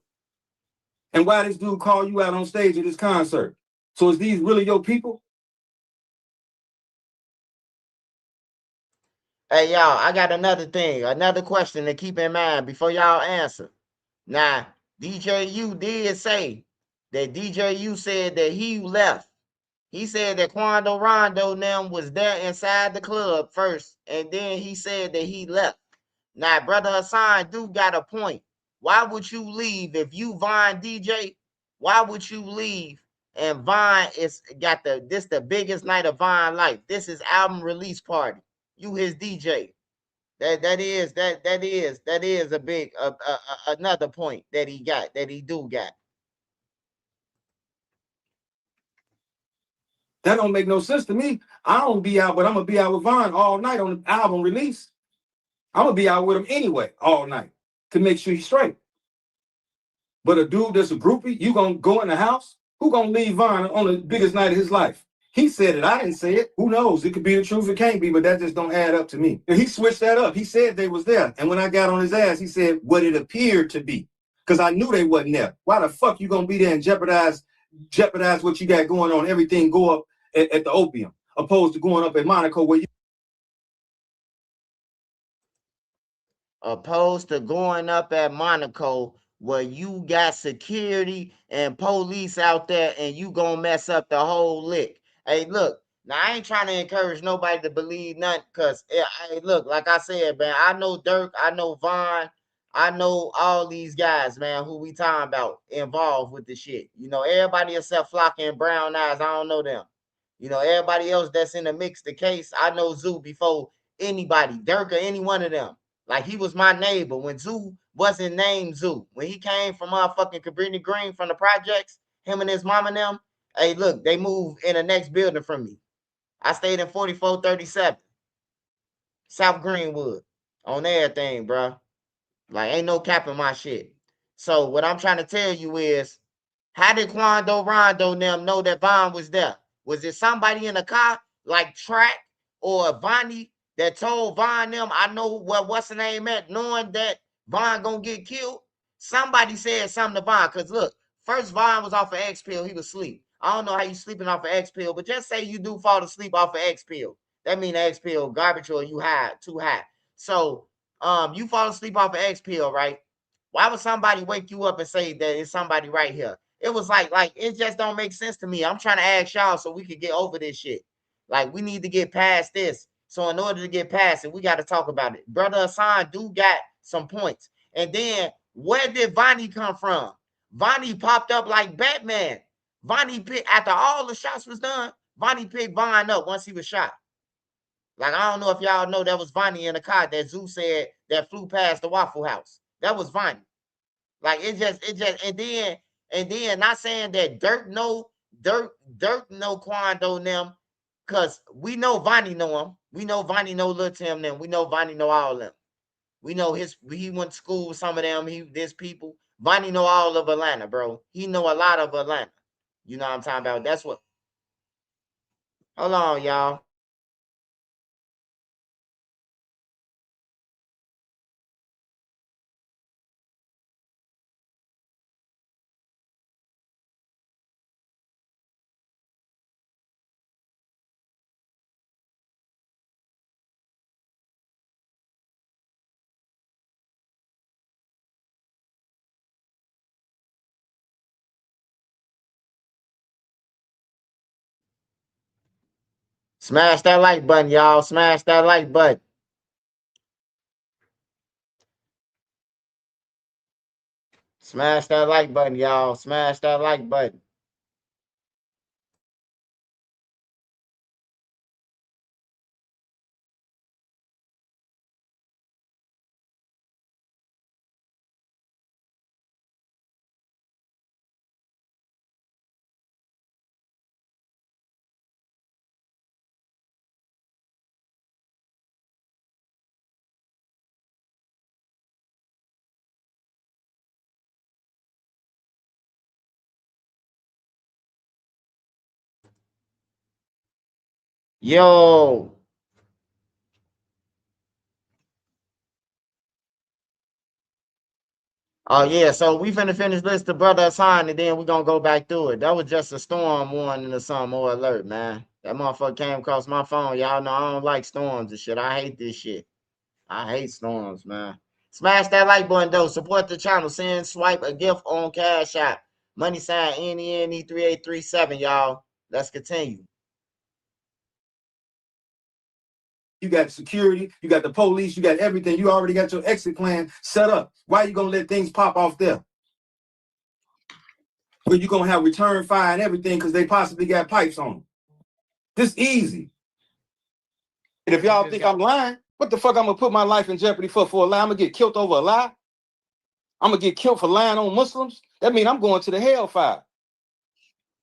And why this dude call you out on stage at his concert? So is these really your people? Hey, y'all, I got another thing, another question to keep in mind before y'all answer. Now, DJU did say that DJU said that he left. He said that Quando Rondo them was there inside the club first, and then he said that he left. Now, Brother Hassan do got a point. Why would you leave if you Vine DJ? Why would you leave? And Vine is got the biggest night of Vine life. This is album release party. You his DJ. That is a big another point that he got. That don't make no sense to me. I don't be out, but I'm gonna be out with Vaughn all night on the album release. I'm gonna be out with him anyway all night to make sure he's straight. But a dude that's a groupie, you gonna go in the house? Who gonna leave Vaughn on the biggest night of his life? He said it. I didn't say it. Who knows? It could be the truth. It can't be, but that just don't add up to me. And he switched that up. He said they was there. And when I got on his ass, he said what it appeared to be. Because I knew they wasn't there. Why the fuck you gonna be there and jeopardize what you got going on? Everything go up at the Opium, opposed to going up at Monaco where you opposed to going up at Monaco where you got security and police out there and you gonna mess up the whole lick. Hey, look, now I ain't trying to encourage nobody to believe nothing, because hey, look, like I said, man, I know Durk, I know Vaughn, I know all these guys, man, who we talking about involved with the shit. You know, everybody except Flocky and Brown Eyes, I don't know them. You know, everybody else that's in the mix, the case, I know Zoo before anybody, Durk or any one of them. Like, he was my neighbor when Zoo wasn't named Zoo. When he came from motherfucking Cabrini Green from the projects, him and his mom and them, hey, look, they moved in the next building from me. I stayed in 4437, South Greenwood, on everything, bro. Like, ain't no cap in my shit. So what I'm trying to tell you is, how did Quando Rondo and them know that Vaughn was there? Was it somebody in the car, like Track or Vonnie, that told Vaughn them, I know what's the name at, knowing that Vaughn gonna get killed? Somebody said something to Vaughn, because look, first Vaughn was off of X pill, he was asleep. I don't know how you sleeping off of X pill, but just say you do fall asleep off of X pill. That means X pill garbage or you high, too high. So you fall asleep off of X pill, right? Why would somebody wake you up and say that it's somebody right here? It was like it just don't make sense to me. I'm trying to ask y'all so we could get over this shit. Like, we need to get past this. So in order to get past it, we got to talk about it. Brother Hassan do got some points. And then where did Vonnie come from? Vonnie popped up like Batman. Vonnie picked, after all the shots was done, Vonnie picked Vaughn up once he was shot. Like, I don't know if y'all know that was Vonnie in the car that Zoo said that flew past the Waffle House. That was Vonnie. Like, it just, and then not saying that Durk know Quando them, because we know Vonnie know him. We know Vonnie know Lil Tim them. We know Vonnie know all of them. We know he went to school with some of them. There's people. Vonnie know all of Atlanta, bro. He know a lot of Atlanta. You know what I'm talking about? That's what. Hold on, y'all. Smash that like button, y'all. Smash that like button. Smash that like button, y'all. Smash that like button. Yo. Oh, yeah. So we finna finish list the Brother Hassan, and then we're gonna go back through it. That was just a storm warning or something, or alert, man. That motherfucker came across my phone. Y'all know I don't like storms and shit. I hate this shit. I hate storms, man. Smash that like button, though. Support the channel. Send, swipe a gift on Cash App. Money sign NENE3837, y'all. Let's continue. You got security, you got the police, you got everything. You already got your exit plan set up. Why are you gonna let things pop off there? Where you gonna have return fire and everything because they possibly got pipes on them. This easy. And if y'all think I'm lying, what the fuck I'm gonna put my life in jeopardy for a lie? I'm gonna get killed over a lie? I'm gonna get killed for lying on Muslims? That means I'm going to the hellfire.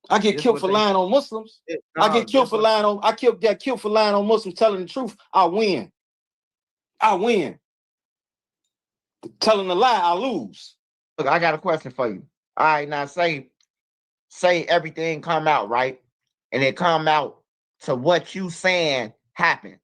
I get killed for lying on Muslims. I get killed for lying on, get killed for lying on Muslims, telling the truth, I win. I win. Telling a lie, I lose. Look, I got a question for you. All right, now say everything come out, right? And it come out to what you saying happened.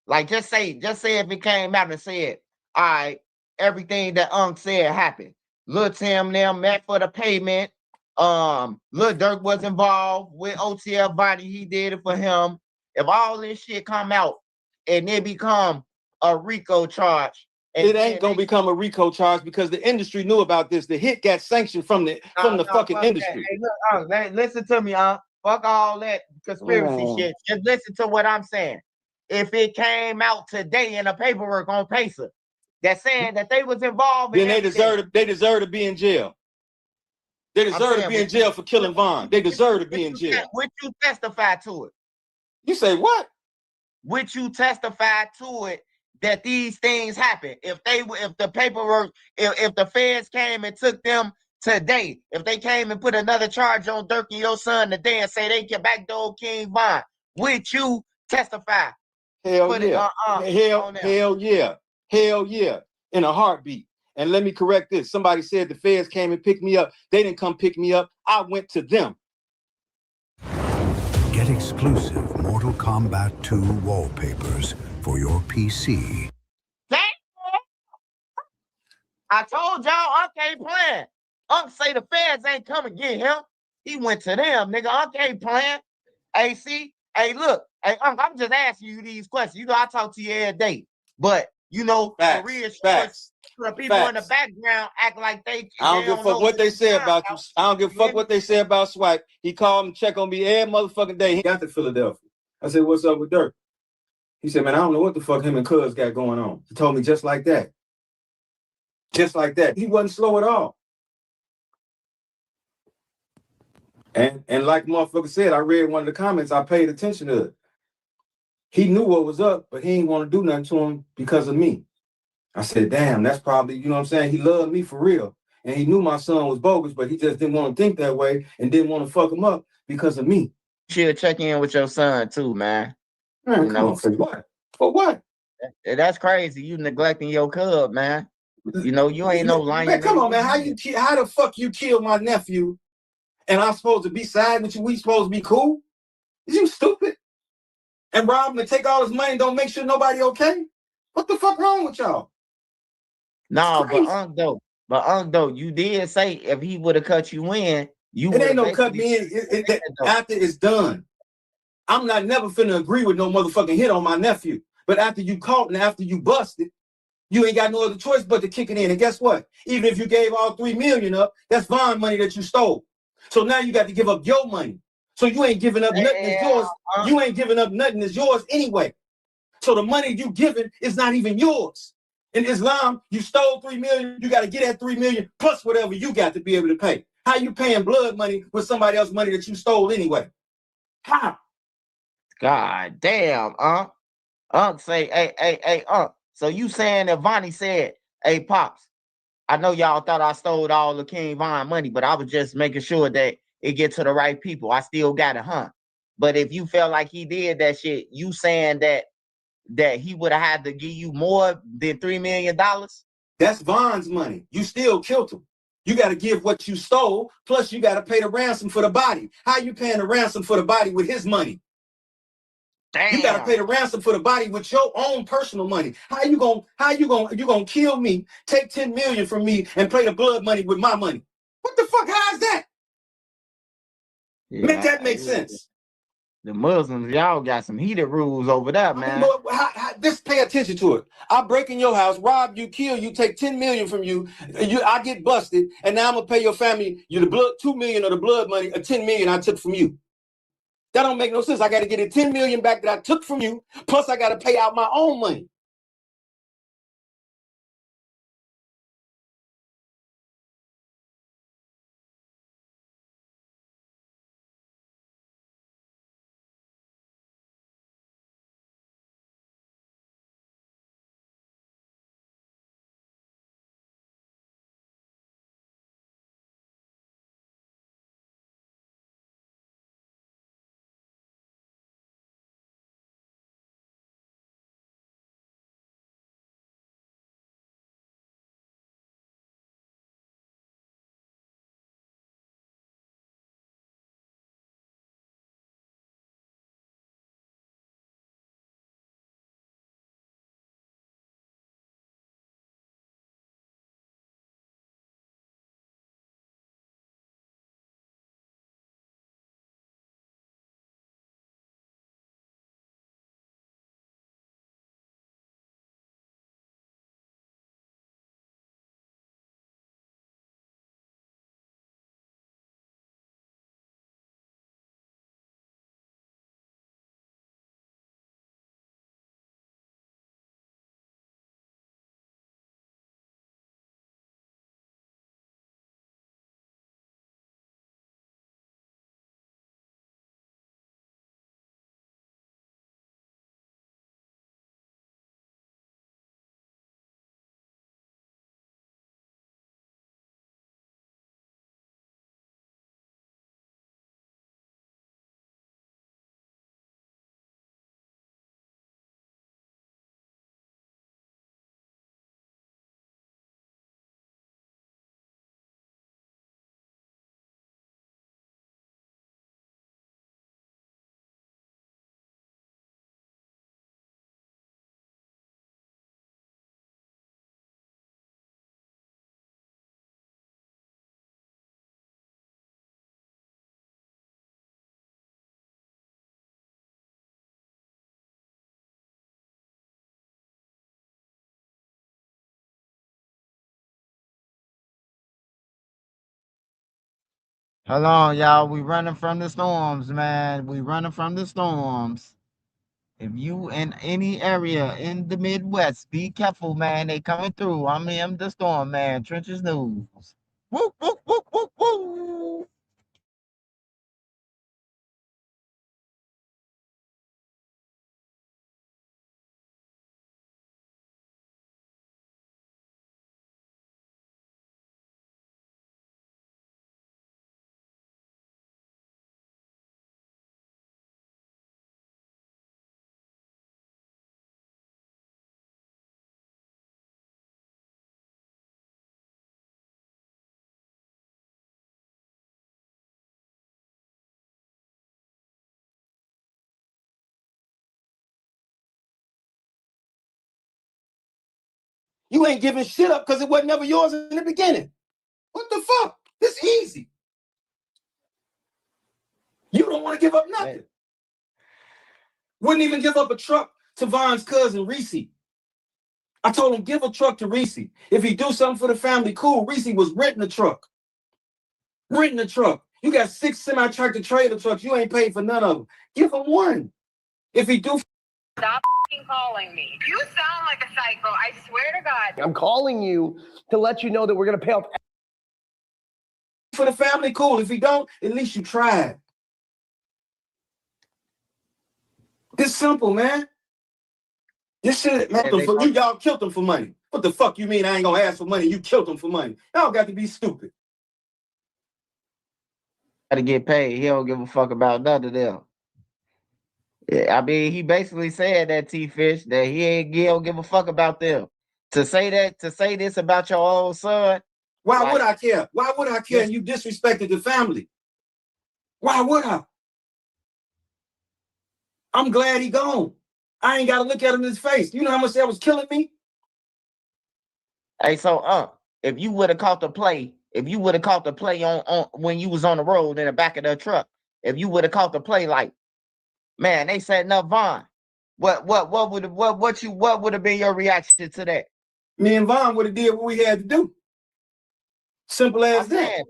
Like just say if it came out and said, all right, everything that said happened. Lil Tim them met for the payment. Lil Durk was involved with OTF body. He did it for him. If all this shit come out and it become a RICO charge, it ain't gonna become a RICO charge because the industry knew about this. The hit got sanctioned from the fucking industry. Hey, look, listen to me, fuck all that conspiracy shit. Just listen to what I'm saying. If it came out today in the paperwork on Pacer that's saying that they was involved, then they deserve to be in jail. They deserve to be in jail for killing Vaughn. They deserve to be in jail. Would you testify to it? You say what? Would you testify to it that these things happen? If the paperwork, if the feds came and took them today, if they came and put another charge on Durk and your son today and say they can backdoor King Von, would you testify? Hell yeah. Hell yeah. Hell yeah. In a heartbeat. And let me correct this. Somebody said the feds came and picked me up. They didn't come pick me up. I went to them. Get exclusive Mortal Kombat 2 wallpapers for your PC. I told y'all Unc ain't playing. Unc say the feds ain't come and get him. He went to them, nigga. Unc ain't playing. Hey, see? Hey, look. Hey, Unc, I'm just asking you these questions. You know, I talk to you every day. But, you know, for reassurance, people in the background act like they I don't give a fuck what they say about you. I don't give a fuck what they say about Swipe. He called and check on me every motherfucking day. He got to Philadelphia. I said, what's up with Durk? He said, man, I don't know what the fuck him and Cuz got going on. He told me just like that. Just like that. He wasn't slow at all. And like motherfucker said, I read one of the comments, I paid attention to it. He knew what was up, but he ain't want to do nothing to him because of me. I said, damn, that's probably, you know what I'm saying? He loved me for real. And he knew my son was bogus, but he just didn't want to think that way and didn't want to fuck him up because of me. You should check in with your son too, man. Man, you know, for what? For what? That's crazy. You neglecting your cub, man. You know, you ain't no lion. Man, come on, man. How the fuck you kill my nephew and I'm supposed to be siding with you? We supposed to be cool? Is you stupid? And rob him and take all his money and don't make sure nobody okay? What the fuck wrong with y'all? No, but Unc though, you did say if he would have cut you in, you it ain't no cut me in. After it's done. I'm not never finna agree with no motherfucking hit on my nephew. But after you caught and after you busted, you ain't got no other choice but to kick it in. And guess what? Even if you gave all $3 million up, that's Vaughn money that you stole. So now you got to give up your money. So you ain't giving up nothing that's yours. You ain't giving up nothing that's yours anyway. So the money you giving is not even yours. In Islam, you stole $3 million. You got to get that $3 million plus whatever you got to be able to pay. How you paying blood money with somebody else's money that you stole anyway? How? God damn, Unc say, hey, Unc. So you saying that Vonnie said, hey, Pops, I know y'all thought I stole all the King Von money, but I was just making sure that it get to the right people. I still got it, huh? But if you felt like he did that shit, you saying that he would have had to give you more than $3 million? That's Von's money. You still killed him. You got to give what you stole, plus you got to pay the ransom for the body. How you paying the ransom for the body with his money? Damn. You got to pay the ransom for the body with your own personal money. How you gonna kill me, take 10 million from me, and pay the blood money with my money? What the fuck? How is that? Make that make sense? The Muslims, y'all got some heated rules over there, man. Just pay attention to it. I break in your house, rob you, kill you, take 10 million from you. I get busted, and now I'm gonna pay your family the blood 2 million of the blood money, or 10 million I took from you. That don't make no sense. I got to get it 10 million back that I took from you, plus I got to pay out my own money. Hold on, y'all. We running from the storms, man. We running from the storms. If you in any area in the Midwest, be careful, man. They coming through. I'm in the storm, man. Trenches News. Woo, woo, woo, woo, woo. You ain't giving shit up because it wasn't never yours in the beginning. What the fuck? It's easy. You don't want to give up nothing. Wouldn't even give up a truck to Von's cousin, Reese. I told him, give a truck to Reese. If he do something for the family, cool. Reese was renting a truck. Renting a truck. You got 6 semi-tractor trailer trucks. You ain't paid for none of them. Give him one. If he do... Stop calling me. You sound like a psycho. I swear to God. I'm calling you to let you know that we're going to pay off... For the family, cool. If he don't, at least you tried. This simple, man. This shit, man, y'all killed him for money. What the fuck you mean I ain't gonna ask for money? You killed him for money. Y'all got to be stupid. To get paid. He don't give a fuck about none of them. Yeah, I mean, he basically said that, T-Fish, that he don't give a fuck about them. To say this about your own son. Why would I care? Why would I care? And you disrespected the family. Why would I? I'm glad he gone. I ain't got to look at him in his face. You know how much that was killing me? Hey, so if you would have caught the play, on when you was on the road in the back of the truck, if you would have caught the play, like Man, they setting up Von. What would have been your reaction to that? Me and Von would have did what we had to do. Simple as that.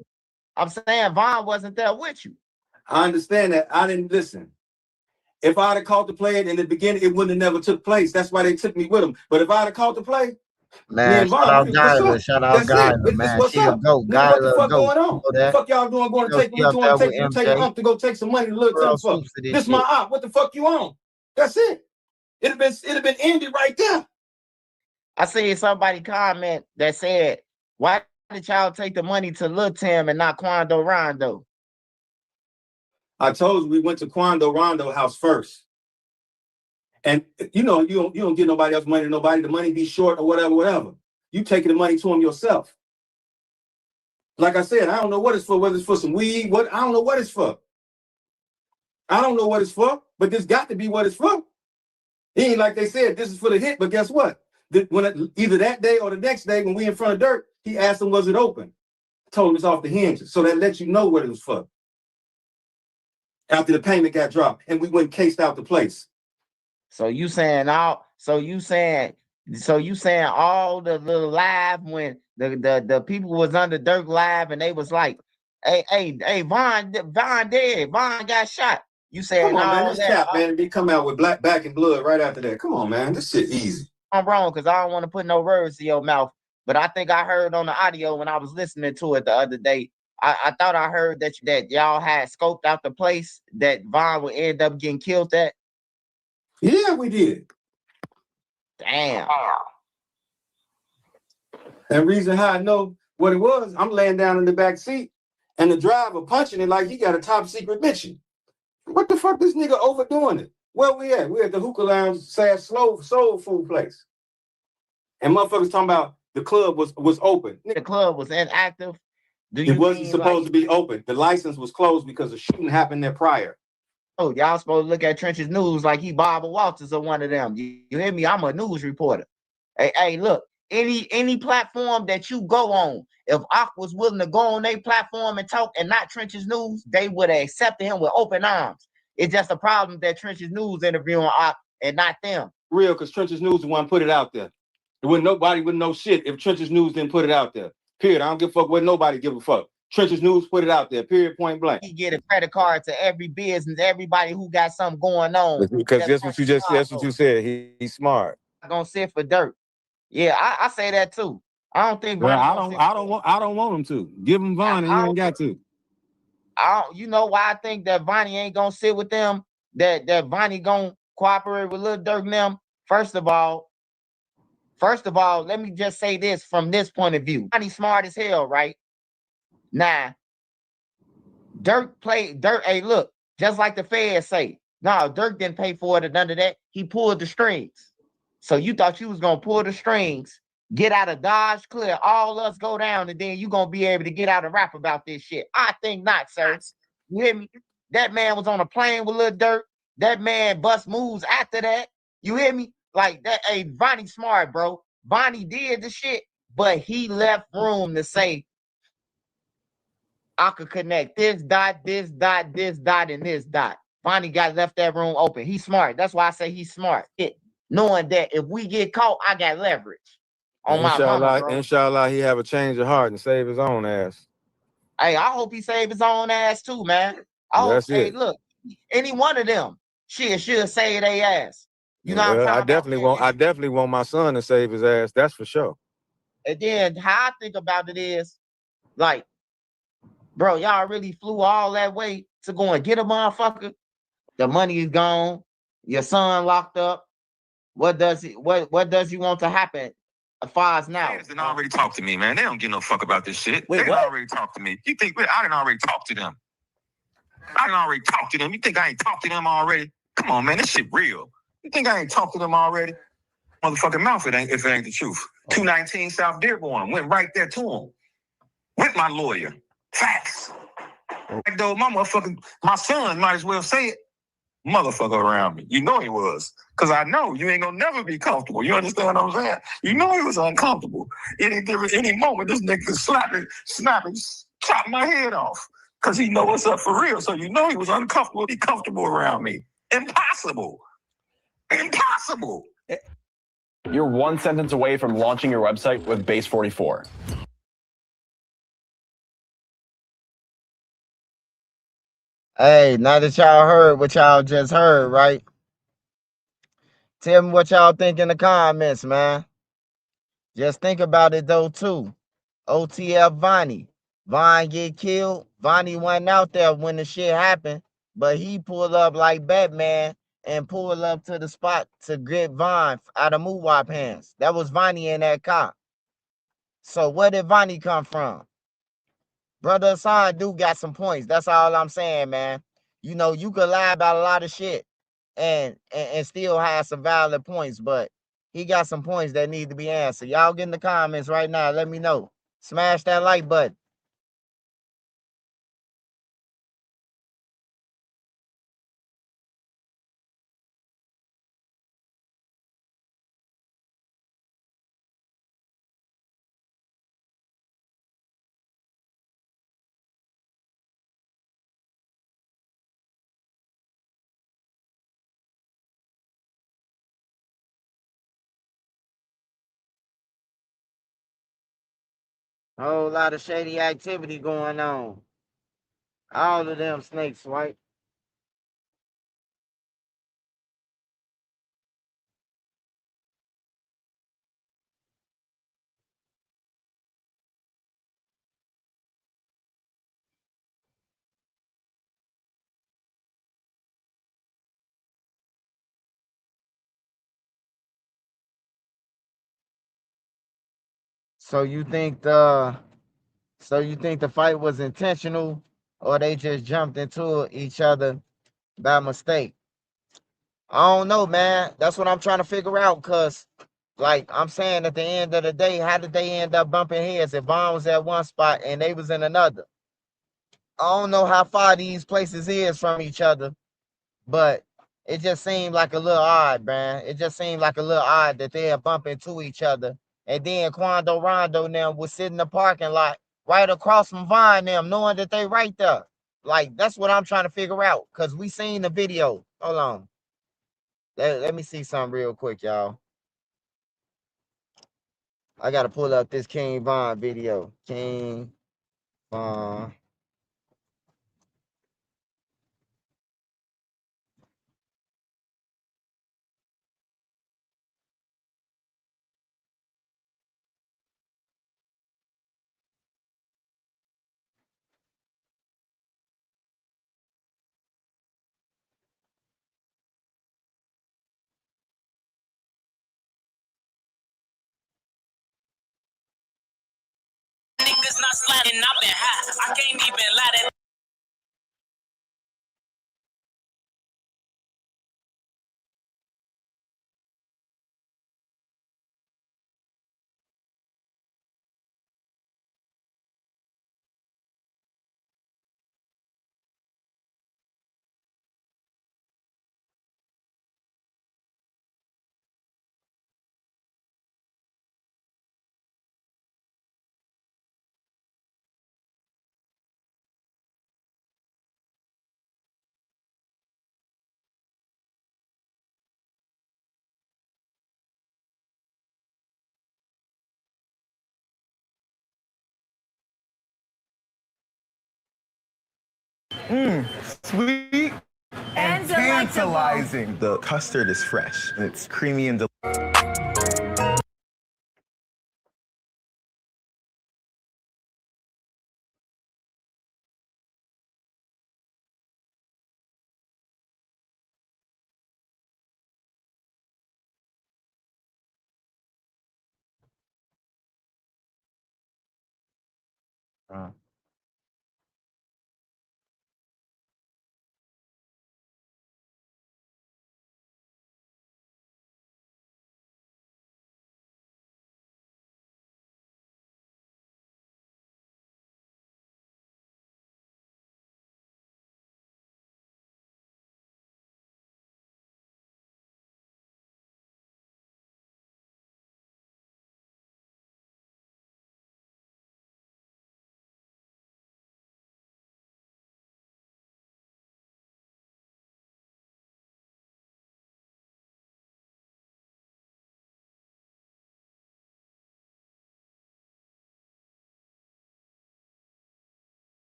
I'm saying Von wasn't there with you. I understand that. I didn't listen. If I'd have caught the play in the beginning, it wouldn't have never took place. That's why they took me with them. But if I'd have caught the play, man, shout out Guyler, shout out Guyler, man. She a goat. Nigga, what the fuck going on? You know that? Fuck y'all doing? Going to take me to him, take an ump to go take some money to look something for. This my op. What the fuck you on? That's it. It'd have been ended right there. I see somebody comment that said, "Why did y'all take the money to Lil Tim and not Quando Rondo?" I told you we went to Quando Rondo house first. And you know, you don't give nobody else money to nobody. The money be short or whatever. You taking the money to him yourself. Like I said, I don't know what it's for, whether it's for some weed, I don't know what it's for. I don't know what it's for, but this got to be what it's for. He ain't like they said, this is for the hit, but guess what? Either that day or the next day when we in front of Durk, he asked him, was it open? Told him it's off the hinges. So that lets you know what it was for. After the payment got dropped and we went and cased out the place. So you saying all the little live when the people was under Durk live and they was like, hey, Von dead, Von got shot. You saying come on, man, all this that? Cap, man, he come out with back and blood right after that. Come on, man, this shit easy. I'm wrong because I don't want to put no words in your mouth, but I think I heard on the audio when I was listening to it the other day. I thought I heard that y'all had scoped out the place that Von would end up getting killed at. Yeah, we did. Damn. And reason how I know what it was, I'm laying down in the back seat and the driver punching it like he got a top secret mission. What the fuck, this nigga overdoing it? Where we at? We at the hookah lounge, soul food place. And motherfuckers talking about the club was open. The club was inactive. It wasn't supposed to be open. The license was closed because a shooting happened there prior. Oh, y'all supposed to look at Trench's News like he Barbara Walters or one of them. You hear me? I'm a news reporter. Hey, look, any platform that you go on, if Ak was willing to go on their platform and talk and not Trench's News, they would have accepted him with open arms. It's just a problem that Trench's News interviewing Ak and not them. Real, because Trench's News the one put it out there. Nobody would know shit if Trench's News didn't put it out there. Period. I don't give a fuck what nobody give a fuck. Trench's News put it out there. Period. Point blank. He get a credit card to every business, everybody who got something going on. Because that's what you said. He's smart. I'm gonna sit for Durk. Yeah, I say that too. I don't think. Well, I don't want him to give him Von, and he ain't got to. You know why I think that Vonnie ain't gonna sit with them? That Vonnie gonna cooperate with Lil Durk and them. First of all, let me just say this from this point of view. Vonnie smart as hell, right? Nah. Durk. Hey, look, just like the feds say. No, Durk didn't pay for it or none of that. He pulled the strings. So you thought you was gonna pull the strings, get out of Dodge, clear, all us go down, and then you gonna be able to get out and rap about this shit. I think not, sir. You hear me? That man was on a plane with Lil Durk. That man bust moves after that. You hear me? Like that. Hey, Vonnie smart, bro. Vonnie did the shit, but he left room to say, I could connect this dot, and this dot. Vonnie left that room open. He's smart. That's why I say he's smart. Knowing that if we get caught, I got leverage on my mama, bro. Inshallah, he have a change of heart and save his own ass. Hey, I hope he save his own ass too, man. Hey, look, any one of them should save their ass. You know what I'm talking about? I definitely want my son to save his ass. That's for sure. And then how I think about it is, like, bro, y'all really flew all that way to go and get a motherfucker. The money is gone. Your son locked up. What does he want to happen as far as now? They didn't already talk to me, man. They don't give no fuck about this shit. Wait, they didn't already talk to me. You think I didn't already talk to them? I didn't already talk to them. You think I ain't talked to them already? Come on, man. This shit real. You think I ain't talked to them already? Motherfucking mouth, if it ain't the truth. 219 South Dearborn. Went right there to him. With my lawyer. Facts. Like though my son might as well say it. Motherfucker around me. You know he was. Because I know you ain't gonna never be comfortable. You understand what I'm saying? You know he was uncomfortable. Any moment, this nigga snapping, chop my head off. Because he know what's up for real. So you know he was uncomfortable. Be comfortable around me. Impossible. Impossible. You're one sentence away from launching your website with Base 44. Hey, now that y'all heard what y'all just heard, right? Tell me what y'all think in the comments, man. Just think about it though, too. OTF Vonnie. Von get killed. Vonnie went out there when the shit happened, but he pulled up like Batman and pulled up to the spot to get Von out of Muwap hands. That was Vonnie in that car. So where did Vonnie come from? Brother Hassan do got some points. That's all I'm saying, man. You know, you could lie about a lot of shit and still have some valid points, but he got some points that need to be answered. Y'all get in the comments right now. Let me know. Smash that like button. Whole lot of shady activity going on. All of them snakes, right? So you think the fight was intentional or they just jumped into each other by mistake? I don't know, man. That's what I'm trying to figure out. Cause, like I'm saying, at the end of the day, how did they end up bumping heads if Vaughn was at one spot and they was in another? I don't know how far these places is from each other, but it just seemed like a little odd, man. It just seemed like a little odd that they're bumping into each other. And then Quando Rondo now was sitting in the parking lot right across from Vaughn them, knowing that they right there. Like, that's what I'm trying to figure out. Cause we seen the video. Hold on. Let me see something real quick, y'all. I gotta pull up this King Von video. King Von. Niggas not sliding, I've been high. I can't even lie that. Sweet and tantalizing. The custard is fresh and it's creamy and delicious.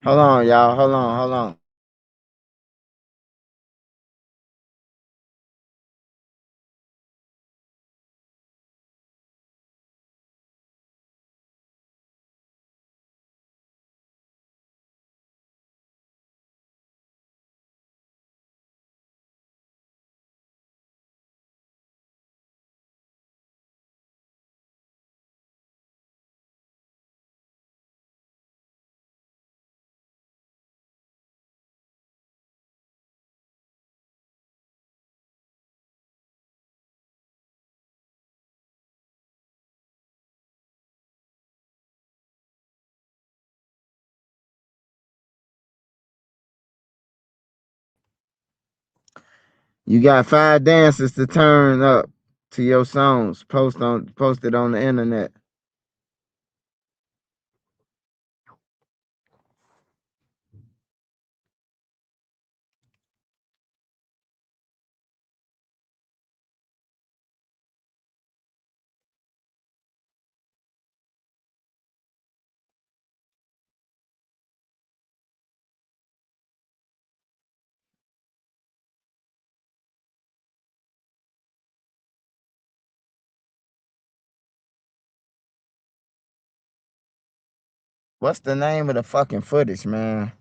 Hold on, y'all. Hold on, hold on. You got 5 dances to turn up to your songs. Post it on the internet. What's the name of the fucking footage, man?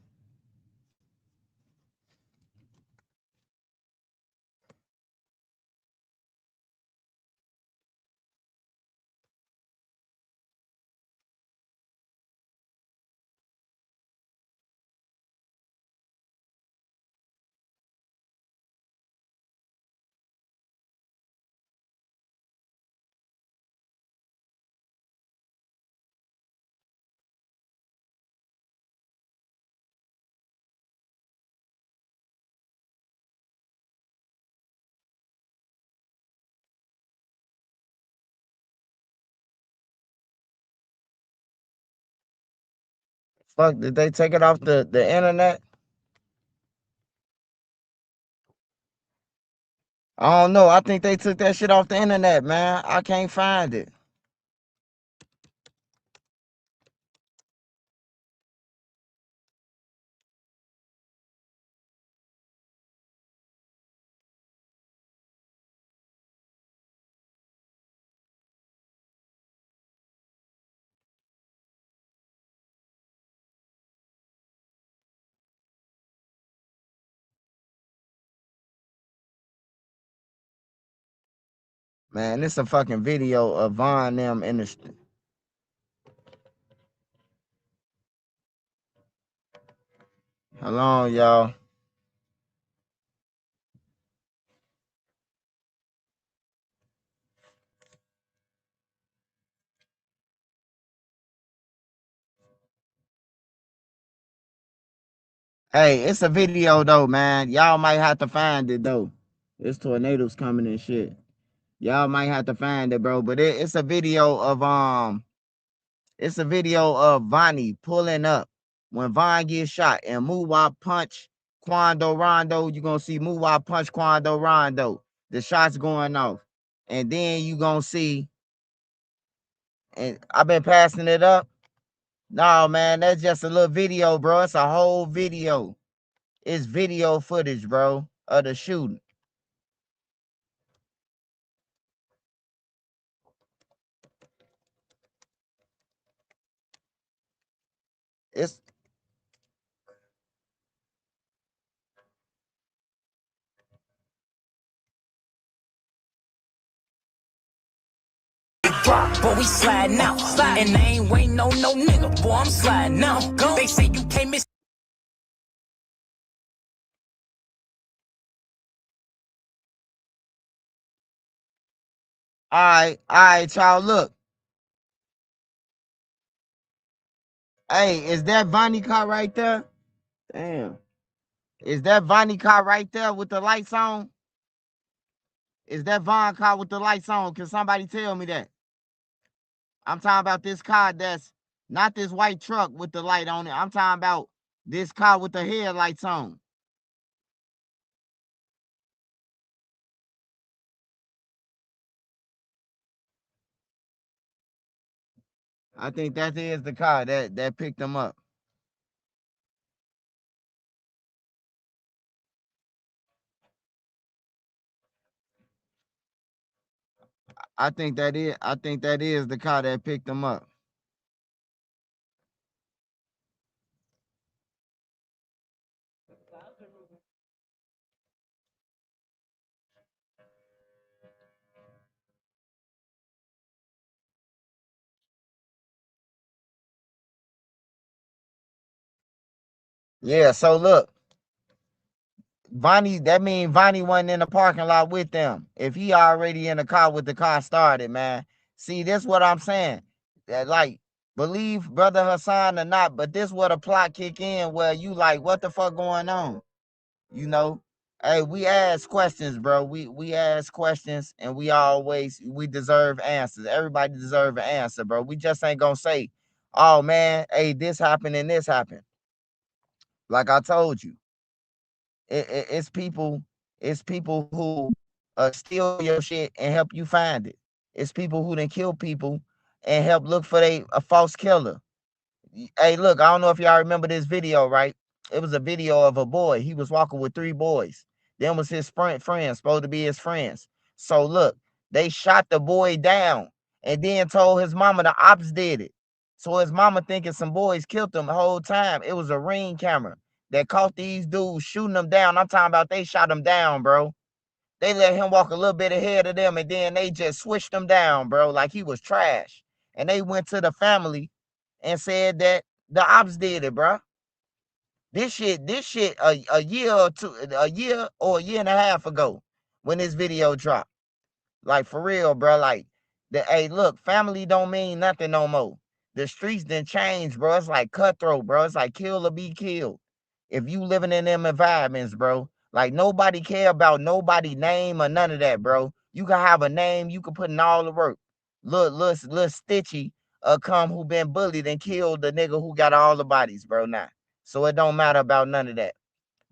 Fuck, did they take it off the internet? I don't know. I think they took that shit off the internet, man. I can't find it. Man, this a fucking video of Von them in the. Hold on, y'all. Hey, it's a video though, man. Y'all might have to find it though. It's tornadoes coming and shit. Y'all might have to find it, bro. But it's a video of it's a video of Vonnie pulling up when Von gets shot and Muwop punch Quando Rondo. You gonna see Muwop punch Quando Rondo. The shots going off. And then you gonna see, and I've been passing it up. No, man, that's just a little video, bro. It's a whole video. It's video footage, bro, of the shooting. It's Boy, we sliding out. And I ain't waiting on no nigga. Boy, I'm sliding out. They say you can't miss. all right, y'all. Look. Hey, is that Vonnie car right there? Damn. Is that Vonnie car right there with the lights on? Is that Von car with the lights on? Can somebody tell me that? I'm talking about this car that's not this white truck with the light on it. I'm talking about this car with the headlights on. I think that is the car that picked them up. I think that is the car that picked him up. Yeah, so look, that means Vonnie wasn't in the parking lot with them. If he already in the car with the car started, man. See, this what I'm saying. That, like, believe Brother Hassan or not, but this what a plot kick in where you like, what the fuck going on? You know? Hey, we ask questions, bro. We ask questions and we deserve answers. Everybody deserve an answer, bro. We just ain't gonna say, oh man, hey, this happened and this happened. Like I told you. It's people who steal your shit and help you find it. It's people who done kill people and help look for a false killer. Hey, look, I don't know if y'all remember this video, right? It was a video of a boy. He was walking with 3 boys. Them was his friends, supposed to be his friends. So look, they shot the boy down and then told his mama the ops did it. So his mama thinking some boys killed him the whole time. It was a ring camera that caught these dudes shooting them down. I'm talking about they shot him down, bro. They let him walk a little bit ahead of them and then they just switched him down, bro, like he was trash. And they went to the family and said that the ops did it, bro. This shit a year or a year and a half ago when this video dropped. Like, for real, bro. Like, hey, look, family don't mean nothing no more. The streets done changed, bro. It's like cutthroat, bro. It's like kill or be killed. If you living in them environments, bro, like nobody care about nobody name or none of that, bro. You can have a name, you can put in all the work. Look, Stitchy come who been bullied and killed the nigga who got all the bodies, bro, now. So it don't matter about none of that.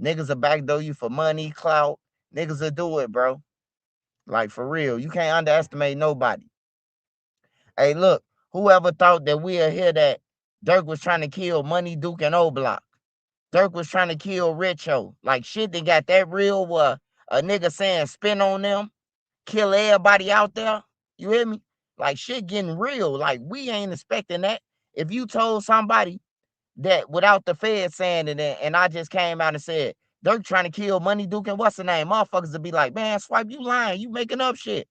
Niggas will backdoor you for money, clout. Niggas will do it, bro. Like, for real. You can't underestimate nobody. Hey, look, whoever thought that we'll hear that Durk was trying to kill Money, Duke, and O-Block. Durk was trying to kill Richo. Like, shit, they got that real a nigga saying spin on them, kill everybody out there. You hear me? Like, shit getting real. Like, we ain't expecting that. If you told somebody that without the Fed saying it, and I just came out and said, Durk trying to kill Money, Duke, and what's the name? Motherfuckers would be like, man, Swipe, you lying. You making up shit.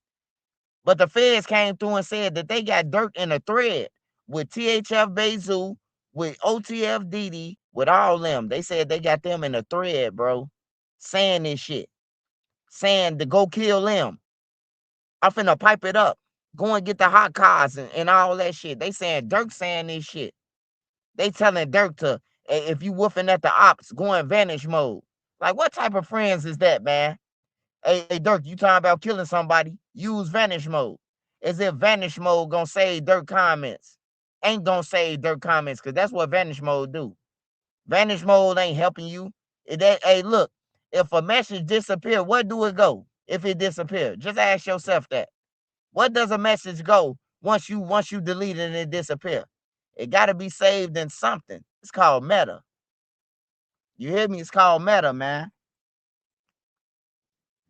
But the Feds came through and said that they got Durk in a thread with THF Bezu, with OTF Dede, with all them. They said they got them in a thread, bro. Saying this shit. Saying to go kill them. I'm finna pipe it up. Go and get the hot cars and all that shit. They saying Durk saying this shit. They telling Durk to, if you woofing at the ops, go in vanish mode. Like, what type of friends is that, man? Hey, Durk, you talking about killing somebody? Use vanish mode. As if vanish mode gonna save Durk comments. Ain't gonna save Durk comments, because that's what vanish mode do. Vanish mode ain't helping you. Hey, look, if a message disappear, where do it go if it disappear? Just ask yourself that. What does a message go once you delete it and it disappear? It got to be saved in something. It's called meta. You hear me? It's called meta, man.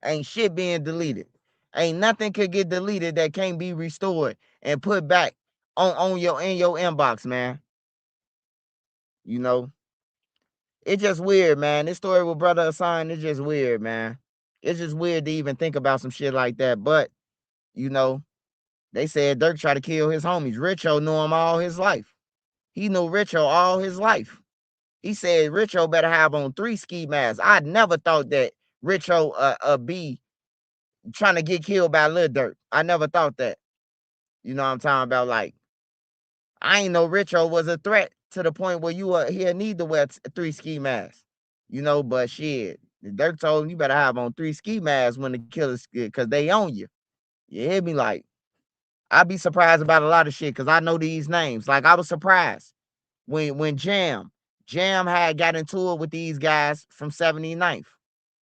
Ain't shit being deleted. Ain't nothing could get deleted that can't be restored and put back in your inbox, man. You know, it's just weird, man. This story with Brother Hassan is just weird, man. It's just weird to even think about some shit like that. But, you know, they said Durk tried to kill his homies. Richo knew him all his life. He knew Richo all his life. He said Richo better have on 3 ski masks. I never thought that Richo be trying to get killed by Lil Durk. I never thought that. You know what I'm talking about? Like, I ain't know Richo was a threat to the point where he'll need to wear 3 ski masks. You know, but shit, Durk told him you better have on 3 ski masks when the killers, because they own you. You hear me? Like, I'd be surprised about a lot of shit because I know these names. Like, I was surprised when Jam had got into it with these guys from 79th.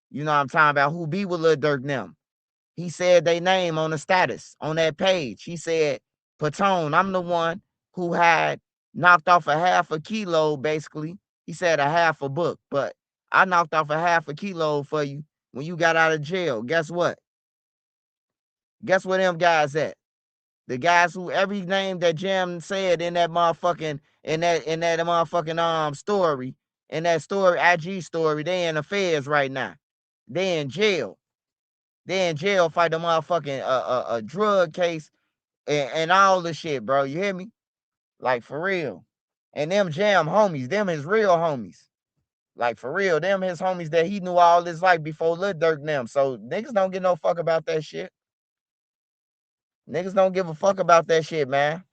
You know what I'm talking about? Who be with Lil Durk them. He said they name on the status on that page. He said, Patone, I'm the one who had knocked off a half a kilo, basically. He said a half a book, but I knocked off a half a kilo for you when you got out of jail. Guess what? Guess where them guys at? The guys who every name that Jam said in that motherfucking in that motherfucking story, in that story, IG story, they in the feds right now. They in jail. They in jail fight a motherfucking a drug case and all the shit, bro. You hear me? Like for real. And them Jam homies, them his real homies. Like for real, them his homies that he knew all his life before Lil Durk and them. So niggas don't give no fuck about that shit. Niggas don't give a fuck about that shit, man.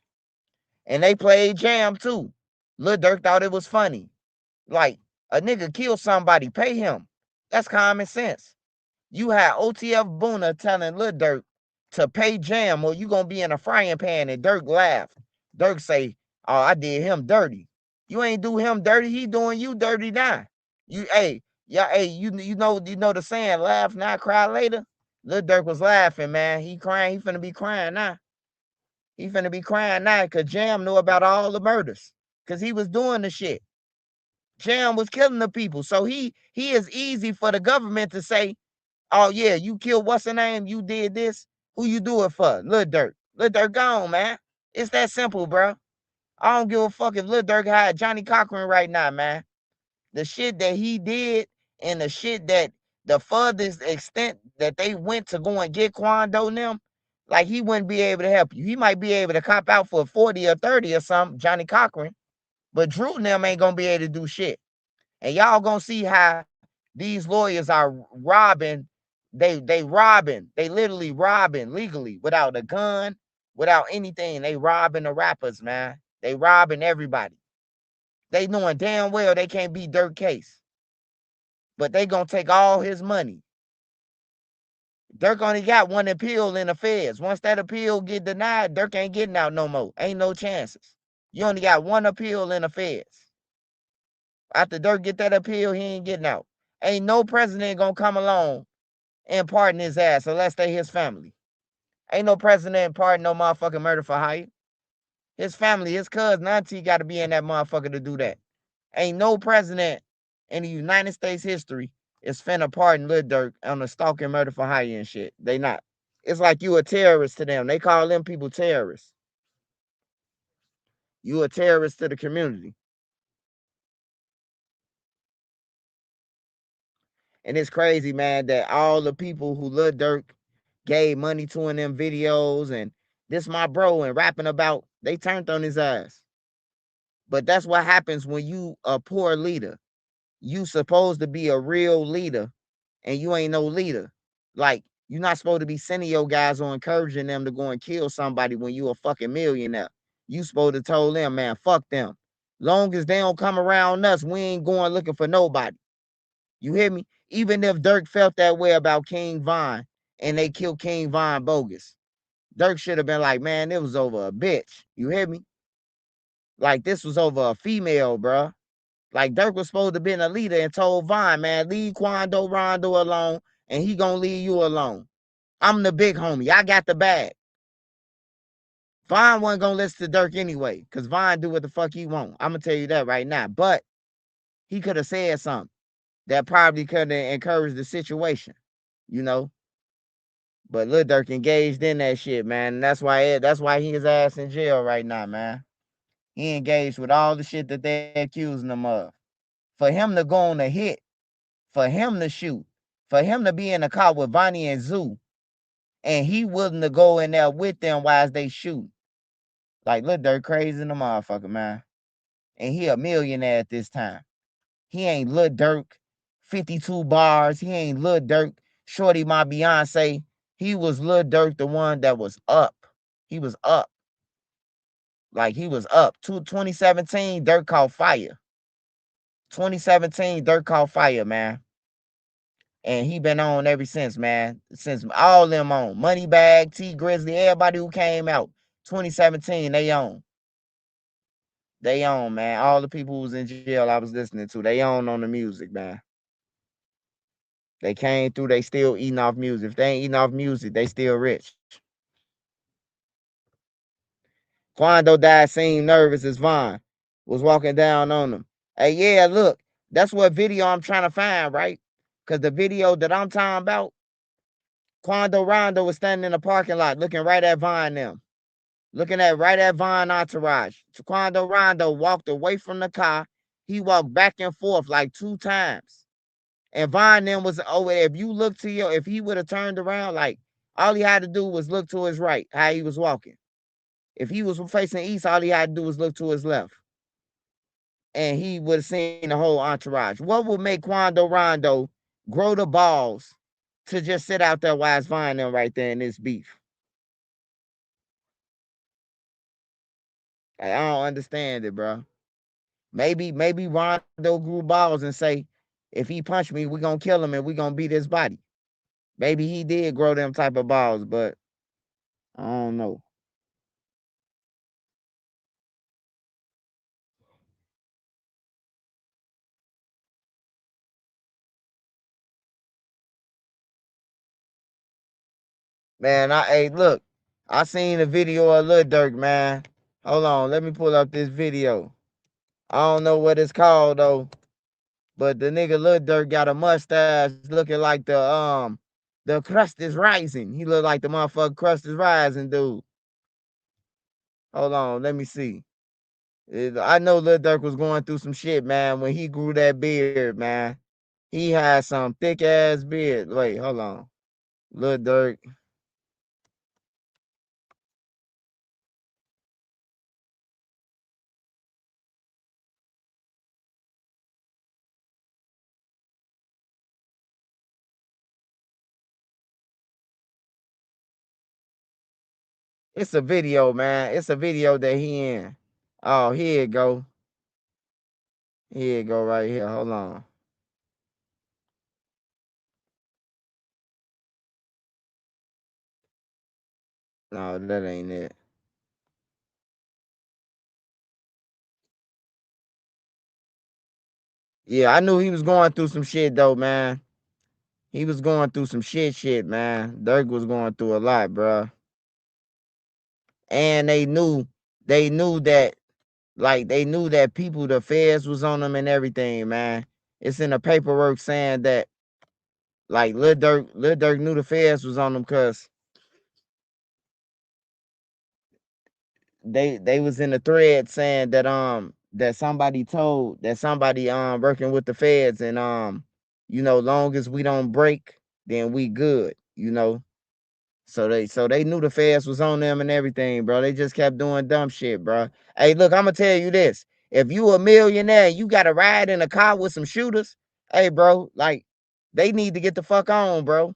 And they played Jam too. Lil Durk thought it was funny. Like, a nigga kill somebody, pay him. That's common sense. You had OTF Boona telling Lil Durk to pay Jam or you gonna be in a frying pan, and Durk laughed. Durk say, oh, I did him dirty. You ain't do him dirty, he doing you dirty now. You you know the saying, laugh now, cry later. Lil Durk was laughing, man. He crying, he finna be crying now. He finna be crying now because Jam knew about all the murders. Because he was doing the shit. Jam was killing the people. So he is easy for the government to say, oh yeah, you killed what's her name? You did this. Who you do it for? Lil Durk. Lil Durk gone, man. It's that simple, bro. I don't give a fuck if Lil Durk had Johnny Cochran right now, man. The shit that he did and the shit that the furthest extent that they went to go and get Quando and them, like he wouldn't be able to help you. He might be able to cop out for 40 or 30 or something, Johnny Cochran, but Drew and them ain't gonna be able to do shit. And y'all gonna see how these lawyers are robbing. They literally robbing legally without a gun, without anything. They robbing the rappers, man. They robbing everybody. They knowing damn well they can't beat Durk case. But they gonna take all his money. Durk only got one appeal in the feds. Once that appeal get denied, Durk ain't getting out no more. Ain't no chances. You only got one appeal in the feds. After Durk get that appeal, he ain't getting out. Ain't no president gonna come along and pardon his ass unless they his family. Ain't no president pardon no motherfucking murder for hire. His family, his cousin, auntie got to be in that motherfucker to do that. Ain't no president in the United States history is finna pardon Lil Durk on the stalking murder for hire and shit. They not. It's like you a terrorist to them. They call them people terrorists. You a terrorist to the community. And it's crazy, man, that all the people who Lil Durk gave money to in them videos and this my bro and rapping about, they turned on his ass. But that's what happens when you a poor leader. You supposed to be a real leader and you ain't no leader. Like, you're not supposed to be sending your guys or encouraging them to go and kill somebody when you a fucking millionaire. You supposed to tell them, man, fuck them. Long as they don't come around us, we ain't going looking for nobody. You hear me? Even if Durk felt that way about King Von and they killed King Von bogus, Durk should have been like, man, it was over a bitch. You hear me? Like, this was over a female, bruh. Like, Durk was supposed to have been a leader and told Von, man, leave Quando Rondo alone and he gonna leave you alone. I'm the big homie. I got the bag. Von wasn't gonna listen to Durk anyway, because Von do what the fuck he want. I'm gonna tell you that right now. But he could have said something that probably could have encouraged the situation, you know. But Lil Durk engaged in that shit, man. And that's why he his ass in jail right now, man. He engaged with all the shit that they accusing him of. For him to go on a hit, for him to shoot, for him to be in the car with Vonnie and Zoo, and he willing to go in there with them while they shoot. Like, Lil Durk crazy in the motherfucker, man. And he a millionaire at this time. He ain't Lil Durk 52 bars. He ain't Lil Durk Shorty my Beyonce. He was Lil Durk, the one that was up. He was up. Like, he was up. 2017, Durk caught fire. 2017, Durk caught fire, man. And he been on ever since, man. Since all them on. Moneybag, T Grizzly, everybody who came out. 2017, they on. They on, man. All the people who was in jail I was listening to, they on the music, man. They came through, they still eating off music. If they ain't eating off music, they still rich. Quando died, seemed nervous as Von was walking down on him. Hey, yeah, look, that's what video I'm trying to find, right? Because the video that I'm talking about, Quando Rondo was standing in the parking lot looking right at Von them. Looking at right at Von entourage. Quando Rondo walked away from the car. He walked back and forth like 2 times. And Von then was over there. If you look to your, if he would have turned around, like all he had to do was look to his right, how he was walking. If he was facing east, all he had to do was look to his left. And he would have seen the whole entourage. What would make Quando Rondo grow the balls to just sit out there while it's Von them right there in this beef? I don't understand it, bro. Maybe Rondo grew balls and say, if he punch me, we're gonna kill him and we're gonna beat his body. Maybe he did grow them type of balls, but I don't know. Man, hey, look, I seen a video of Lil Durk, man. Hold on, let me pull up this video. I don't know what it's called though, but the nigga Lil Durk got a mustache looking like the crust is rising. He look like the motherfucker crust is rising, dude. Hold on, let me see. I know Lil Durk was going through some shit, man, when he grew that beard, man. He had some thick ass beard. Wait, hold on. Lil Durk. It's a video, man. It's a video that he in. Oh, here it go. Here it go right here. Hold on. No, that ain't it. Yeah, I knew he was going through some shit though, man. He was going through some shit, man. Durk was going through a lot, bruh. And they knew that, like, they knew that people, the feds was on them and everything, man. It's in the paperwork saying that, like, Lil Durk knew the feds was on them because they was in the thread saying that somebody working with the feds and long as we don't break, then we good, So they knew the feds was on them and everything, bro. They just kept doing dumb shit, bro. Hey, look, I'm gonna tell you this. If you a millionaire, you gotta ride in a car with some shooters. Hey, bro, like they need to get the fuck on, bro.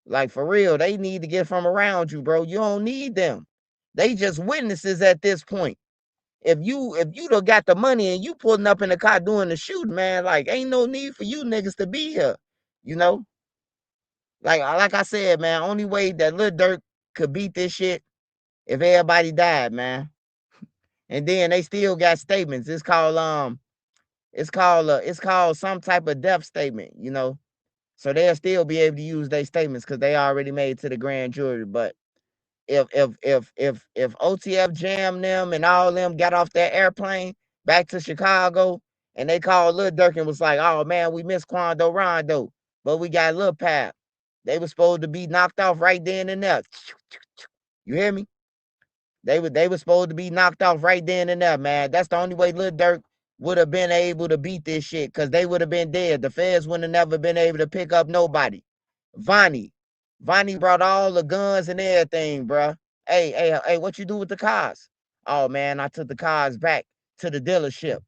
Like for real, they need to get from around you, bro. You don't need them. They just witnesses at this point. If you done got the money and you pulling up in the car doing the shooting, man, like ain't no need for you niggas to be here. You know? Like I said, man, only way that Lil Durk could beat this shit if everybody died, man. And then they still got statements. It's called some type of death statement. So they'll still be able to use their statements because they already made to the grand jury. But if OTF jammed them and all them got off that airplane back to Chicago and they called Lil Durk and was like, oh man, we missed Quando Rondo, but we got Lil Pap. They were supposed to be knocked off right then and there. You hear me? They were supposed to be knocked off right then and there, man. That's the only way Lil Durk would have been able to beat this shit, because they would have been dead. The feds wouldn't have never been able to pick up nobody. Vonnie brought all the guns and everything, bruh. Hey, what you do with the cars? Oh man, I took the cars back to the dealership.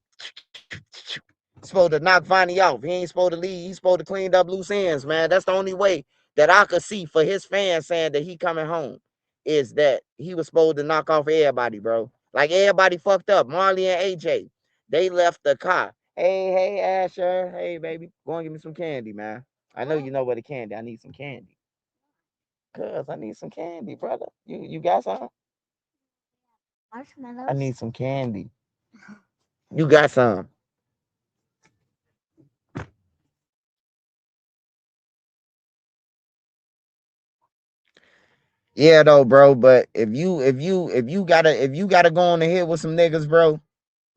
Supposed to knock Vonnie off. He ain't supposed to leave. He's supposed to clean up loose ends, man. That's the only way that I could see for his fans saying that he coming home, is that he was supposed to knock off everybody, bro. Like everybody fucked up. Marley and AJ, they left the car. Hey, Asher. Hey, baby. Go and give me some candy, man. I know you know where the candy. I need some candy. Cuz I need some candy, brother. You got some? Marshmallows. I need some candy. You got some. Yeah, though, bro. But if you gotta go on ahead with some niggas, bro,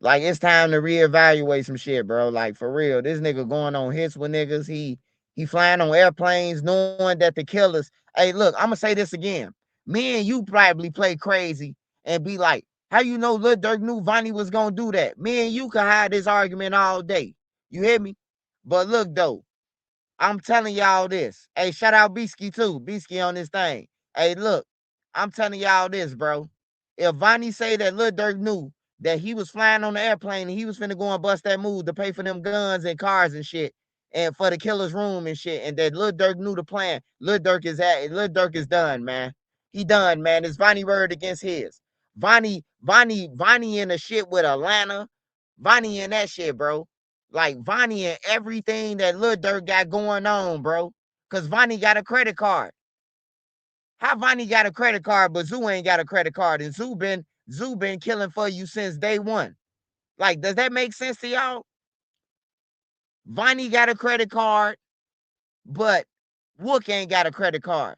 like it's time to reevaluate some shit, bro. Like for real, this nigga going on hits with niggas. He flying on airplanes, knowing that the killers. Hey, look, I'm gonna say this again. Me and you probably play crazy, and be like, how you know Lil Durk knew Vonnie was gonna do that? Me and you can have this argument all day. You hear me? But look though, I'm telling y'all this. Hey, shout out Beasky too. Beasky on this thing. Hey, look, I'm telling y'all this, bro. If Vonnie say that Lil Durk knew that he was flying on the airplane and he was finna go and bust that move to pay for them guns and cars and shit, and for the killer's room and shit, and that Lil Durk knew the plan, Lil Durk is done, man. He done, man. It's Vonnie word against his. Vonnie in the shit with Atlanta. Vonnie in that shit, bro. Like Vonnie and everything that Lil Durk got going on, bro. Cause Vonnie got a credit card. How Vonnie got a credit card, but Zoo ain't got a credit card, and Zoo been killing for you since day one. Like, does that make sense to y'all? Vonnie got a credit card, but Wook ain't got a credit card.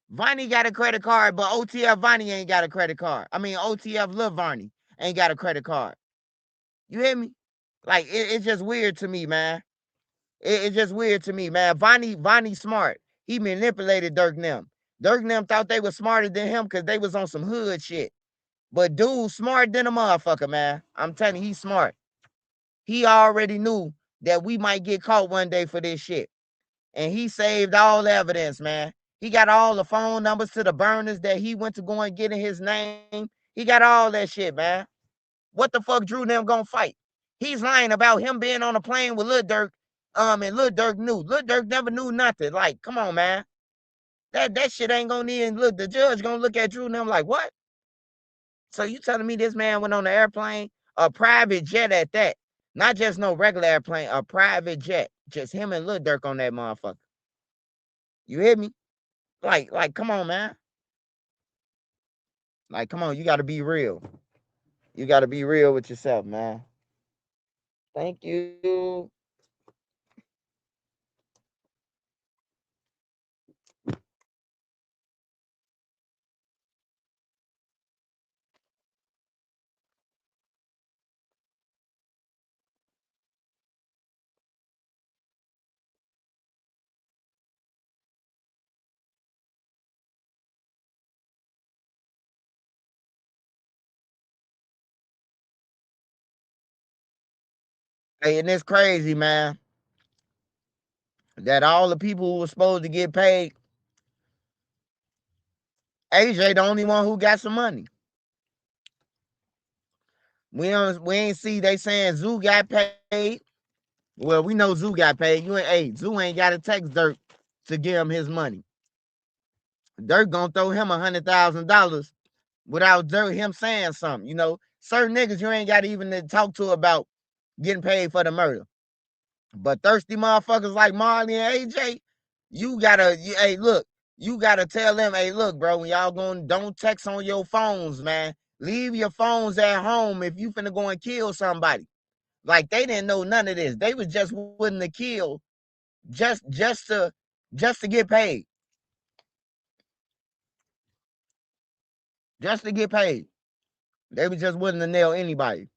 Vonnie got a credit card, but OTF Vonnie ain't got a credit card. I mean, OTF Lil Vonnie ain't got a credit card. You hear me? Like, it's just weird to me, man. It's just weird to me, man. Vonnie smart. He manipulated Durk and them. Durk and them thought they was smarter than him because they was on some hood shit. But dude smart than a motherfucker, man. I'm telling you, he's smart. He already knew that we might get caught one day for this shit. And he saved all the evidence, man. He got all the phone numbers to the burners that he went to go and get in his name. He got all that shit, man. What the fuck Drew them gonna fight? He's lying about him being on a plane with Lil Durk, and Lil Durk knew. Lil Durk never knew nothing. Like, come on, man. That shit ain't gonna even look. The judge gonna look at Drew and them like, what? So you telling me this man went on an airplane, a private jet at that? Not just no regular airplane, a private jet. Just him and Lil Durk on that motherfucker. You hear me? Like, come on, man. Like, come on, you gotta be real. You gotta be real with yourself, man. Thank you. Hey, and it's crazy, man, that all the people who were supposed to get paid, AJ the only one who got some money. We ain't see they saying Zoo got paid. Well, we know Zoo got paid. Zoo ain't got to text Durk to give him his money. Durk gonna throw him $100,000 without him saying something. You know, certain niggas you ain't got to even to talk to about getting paid for the murder. But thirsty motherfuckers like Marley and AJ, you gotta tell them, hey, look, bro, when y'all don't text on your phones, man. Leave your phones at home if you finna go and kill somebody. Like, they didn't know none of this. They was just willing to kill just to get paid. Just to get paid. They was just willing to nail anybody.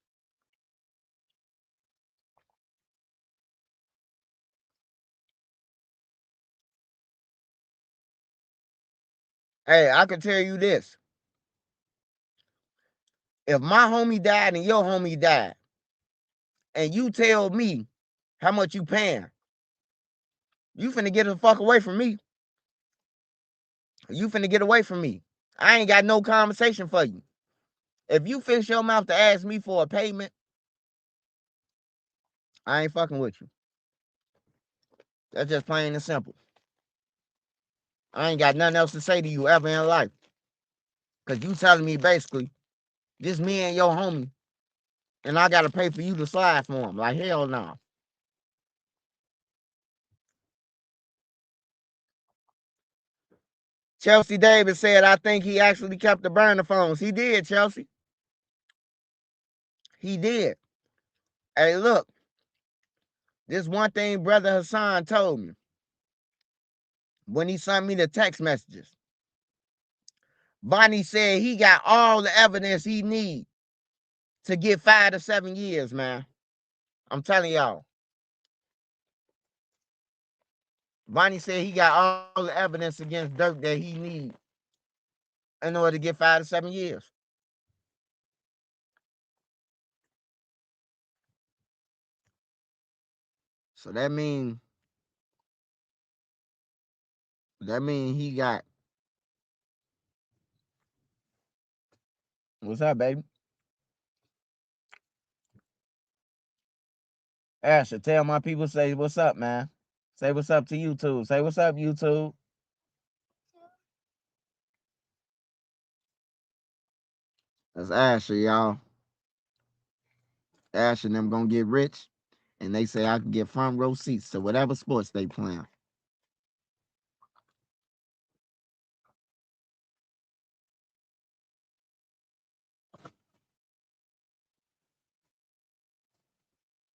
Hey, I can tell you this. If my homie died and your homie died, and you tell me how much you paying, you finna get the fuck away from me. You finna get away from me. I ain't got no conversation for you. If you fix your mouth to ask me for a payment, I ain't fucking with you. That's just plain and simple. I ain't got nothing else to say to you ever in life. Cause you telling me basically, this me and your homie, and I gotta pay for you to slide for him. Like, hell no. Chelsea Davis said, I think he actually kept the burner phones. He did, Chelsea. He did. Hey, look. This one thing Brother Hassan told me when he sent me the text messages. Bonnie said he got all the evidence he need to get 5 to 7 years, man. I'm telling y'all. Bonnie said he got all the evidence against Durk that he need in order to get 5 to 7 years. So that mean he got what's up, baby? Asher, tell my people say what's up, man. Say what's up to YouTube. Say what's up, YouTube. That's Asher, y'all. Asher and them gonna get rich, and they say I can get front row seats to whatever sports they playing.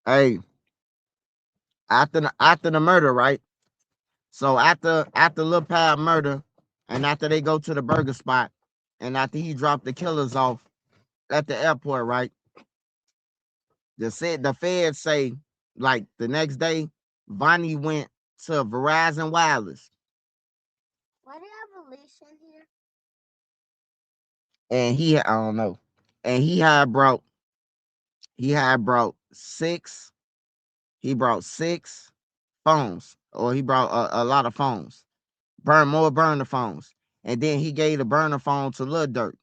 Hey, after the murder, right? So after Lil Pab murder, and after they go to the burger spot, and after he dropped the killers off at the airport, right? The feds say like the next day, Vonnie went to Verizon Wireless. Why do you have a leash in here? And I don't know. And he had brought six. He brought six phones, or he brought a lot of phones. Burner phones. And then he gave the burner phone to Lil Durk.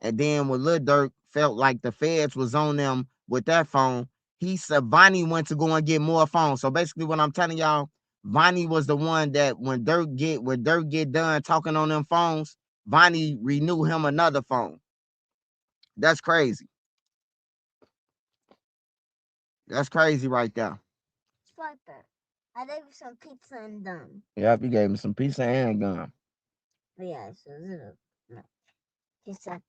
And then when Lil Durk felt like the feds was on them with that phone, he said Vonnie went to go and get more phones. So basically what I'm telling y'all, Vonnie was the one that when Durk get done talking on them phones, Vonnie renew him another phone. That's crazy. That's crazy right there. Swiper. I gave you some pizza and gum. Yep, he gave me some pizza and gum. Yeah, so no. Pizza.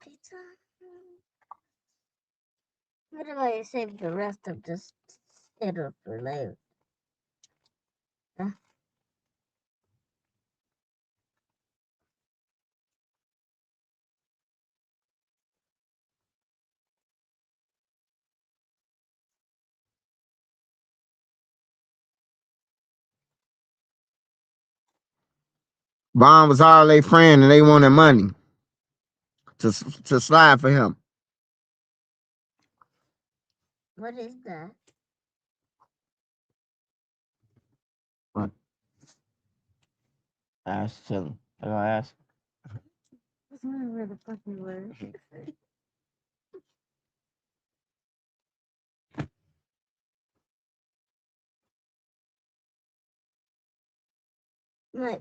What about you save the rest of this Skittle for later? Huh? Vaughn was all their friend and they wanted money to slide for him. What is that? What? Ask him. I gonna ask. I don't know where the fucking word. Nice.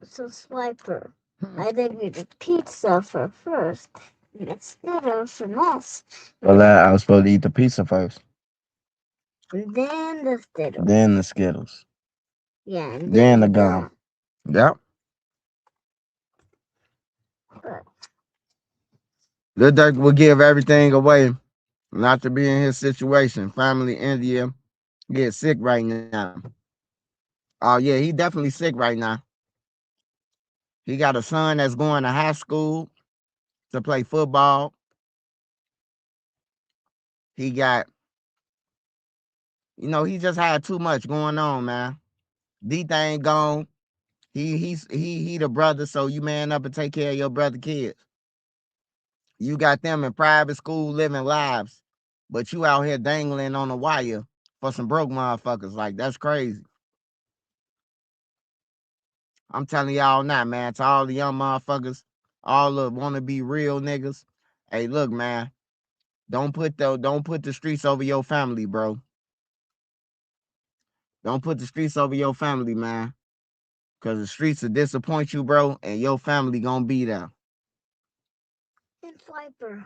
So Swiper, I gave you the pizza for first. And the Skittles for last. Well, I was supposed to eat the pizza first. And then the Skittles. Then the Skittles. Yeah, and Then the gum. Yep. But Lil Durk will give everything away not to be in his situation. Family India get sick right now. Oh yeah, he definitely sick right now. He got a son that's going to high school to play football. He got, he just had too much going on, man. D-Thing gone. He the brother, so you man up and take care of your brother kids. You got them in private school living lives, but you out here dangling on a wire for some broke motherfuckers. Like, that's crazy. I'm telling y'all now, man, to all the young motherfuckers, all the wanna be real niggas. Hey, look, man, don't put the streets over your family, bro. Don't put the streets over your family, man. Cause the streets will disappoint you, bro, and your family gonna be there. and Swiper.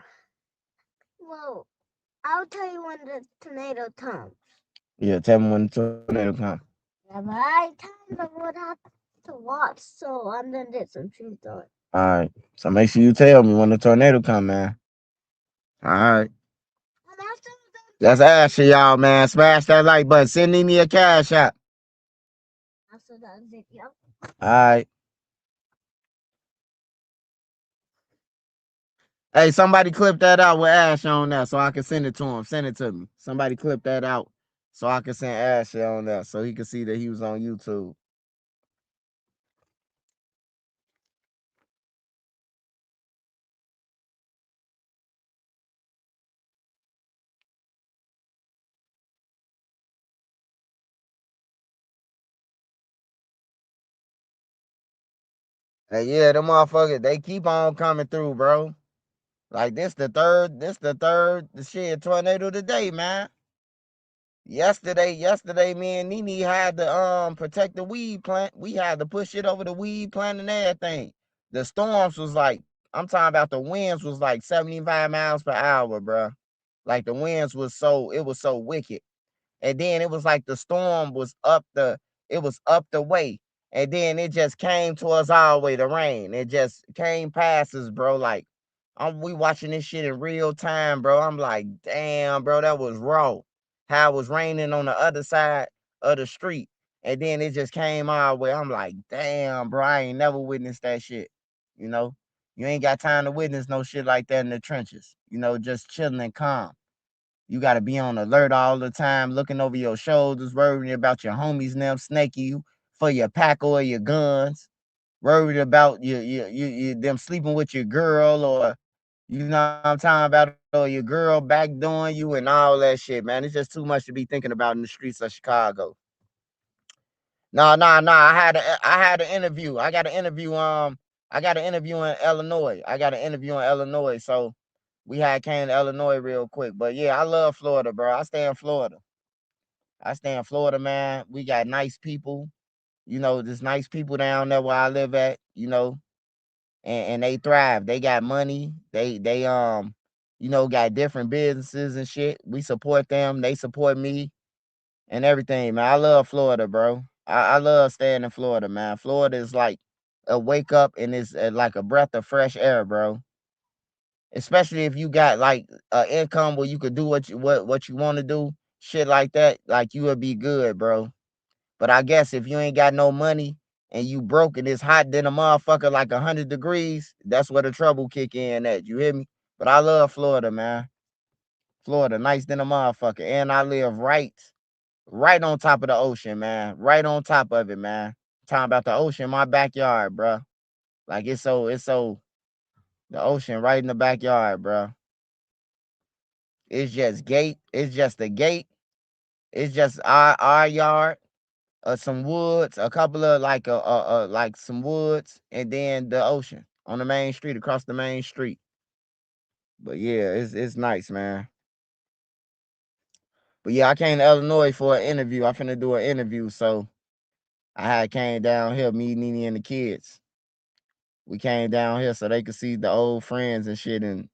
Well, I'll tell you when the tornado comes. Yeah, tell me when the tornado come. Yeah, but I kind of would have to watch, so I'm gonna get some trees on. All right. So make sure you tell me when the tornado come, man. All right. That's Asher, y'all, man. Smash that like button. Send me a cash app. After that video. All right. Hey, somebody clip that out with Ash on there so I can send it to him. Send it to me. Somebody clip that out so I can send Ash on there so he can see that he was on YouTube. Hey, yeah, them motherfuckers, they keep on coming through, bro. Like this the third the shit tornado today, man. Yesterday, me and Nene had to protect the weed plant. We had to push it over the weed plant and everything. The storms was like, I'm talking about the winds was like 75 miles per hour, bro. Like the winds was it was so wicked. And then it was like the storm was it was up the way. And then it just came to us all the way, the rain. It just came past us, bro. Like, we watching this shit in real time, bro. I'm like, damn, bro, that was raw. How it was raining on the other side of the street. And then it just came our way. I'm like, damn, bro, I ain't never witnessed that shit. You know, you ain't got time to witness no shit like that in the trenches. You know, just chilling and calm. You got to be on alert all the time, looking over your shoulders, worrying about your homies now snaking you for your pack or your guns, worried about them sleeping with your girl, or you know what I'm talking about, or your girl backdooring you and all that shit, man. It's just too much to be thinking about in the streets of Chicago. No. I had an interview. I got an interview. I got an interview in Illinois. So we had came to Illinois real quick. But yeah, I love Florida, bro. I stay in Florida, man. We got nice people. You know, there's nice people down there where I live at, you know, and they thrive. They got money. They got different businesses and shit. We support them. They support me and everything, man. I love Florida, bro. I love staying in Florida, man. Florida is like a wake up and it's like a breath of fresh air, bro. Especially if you got like an income where you could do what you want to do, shit like that, like you would be good, bro. But I guess if you ain't got no money and you broke and it's hot than a motherfucker like 100 degrees, that's where the trouble kick in at. You hear me? But I love Florida, man. Florida, nice than a motherfucker. And I live right on top of the ocean, man. Right on top of it, man. Talking about the ocean, my backyard, bro. Like it's so the ocean right in the backyard, bro. It's just gate. It's just a gate. It's just our yard, some woods, a couple of like some woods, and then the ocean on the main street across the main street. But yeah, it's nice, man. But yeah, I came to Illinois for an interview. I finna do an interview, so I had came down here, me, Nene, and the kids. We came down here so they could see the old friends and shit, and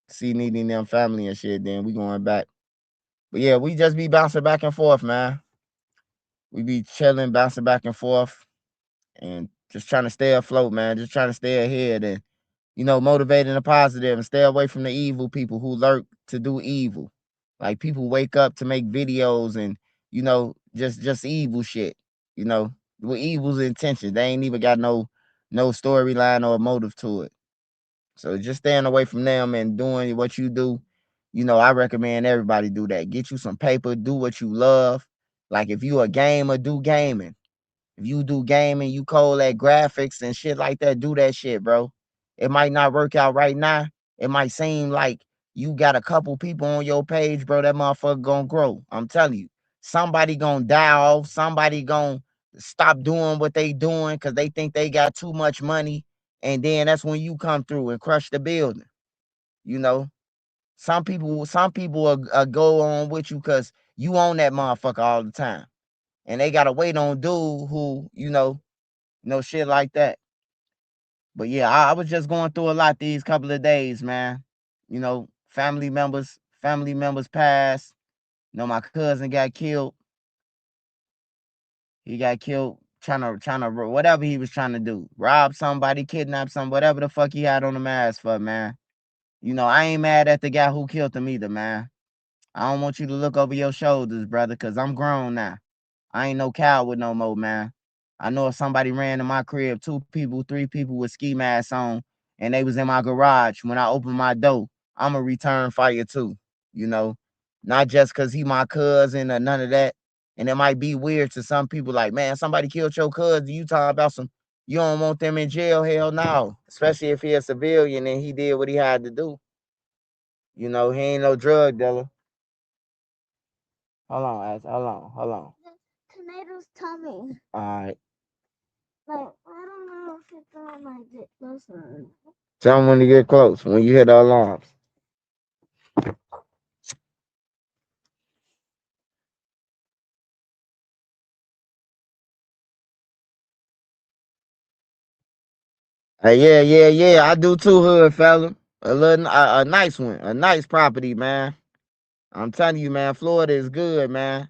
see Nene and them family and shit. Then we going back. But yeah, we just be bouncing back and forth, man. We be chilling, bouncing back and forth, and just trying to stay afloat, man. Just trying to stay ahead and motivating the positive and stay away from the evil people who lurk to do evil. Like people wake up to make videos and just evil shit. With evil's intentions. They ain't even got no storyline or motive to it. So just staying away from them and doing what you do. I recommend everybody do that. Get you some paper, do what you love. Like if you a gamer, do gaming. If you do gaming, you cold at graphics and shit like that, do that shit, bro. It might not work out right now. It might seem like you got a couple people on your page, bro. That motherfucker gonna grow. I'm telling you. Somebody gonna die off. Somebody gonna stop doing what they doing because they think they got too much money. And then that's when you come through and crush the building. You know, some people will go on with you because you own that motherfucker all the time. And they gotta wait on dude who, no shit like that. But yeah, I was just going through a lot these couple of days, man. Family members passed. My cousin got killed. He got killed trying to whatever he was trying to do. Rob somebody, kidnap somebody, whatever the fuck he had on the mask for, man. I ain't mad at the guy who killed him either, man. I don't want you to look over your shoulders, brother, because I'm grown now. I ain't no coward no more, man. I know if somebody ran in my crib, 2 people, 3 people with ski masks on, and they was in my garage, when I open my door, I'm a return fire too, you know? Not just because he my cousin or none of that. And it might be weird to some people like, man, somebody killed your cousin. You talking about you don't want them in jail? Hell no. Especially if he a civilian and he did what he had to do. He ain't no drug dealer. Hold on. The tornado's coming. All right. Like, I don't know Tell them when you get close, when you hear the alarms. Hey, yeah. I do too, hood fella. A nice one, a nice property, man. I'm telling you, man, Florida is good, man.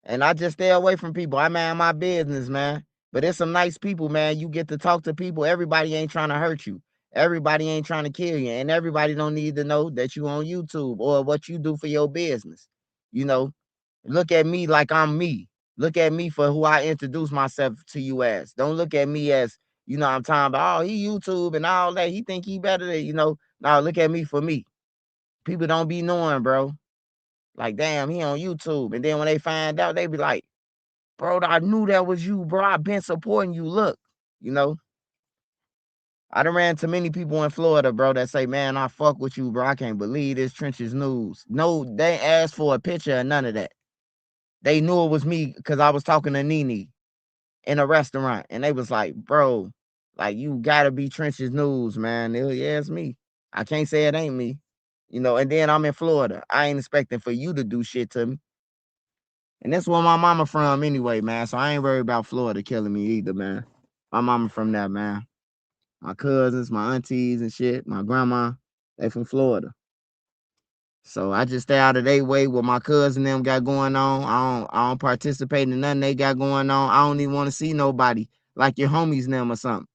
And I just stay away from people. I mind my business, man. But it's some nice people, man. You get to talk to people. Everybody ain't trying to hurt you. Everybody ain't trying to kill you. And everybody don't need to know that you on YouTube or what you do for your business. You know, look at me like I'm me. Look at me for who I introduce myself to you as. Don't look at me as, I'm talking about, oh, he YouTube and all that. He think he better than, No, look at me for me. People don't be knowing, bro. Like, damn, he on YouTube. And then when they find out, they be like, bro, I knew that was you, bro. I been supporting you. Look, I done ran to many people in Florida, bro, that say, man, I fuck with you, bro. I can't believe this Trenches news. No, they asked for a picture and none of that. They knew it was me because I was talking to Nene in a restaurant. And they was like, bro, like, you gotta be Trenches news, man. Yeah, it's me. I can't say it ain't me. And then I'm in Florida. I ain't expecting for you to do shit to me. And that's where my mama from anyway, man. So I ain't worried about Florida killing me either, man. My mama from that, man. My cousins, my aunties and shit, my grandma, they from Florida. So I just stay out of their way what my cousin them got going on. I don't participate in nothing they got going on. I don't even want to see nobody like your homies them or something.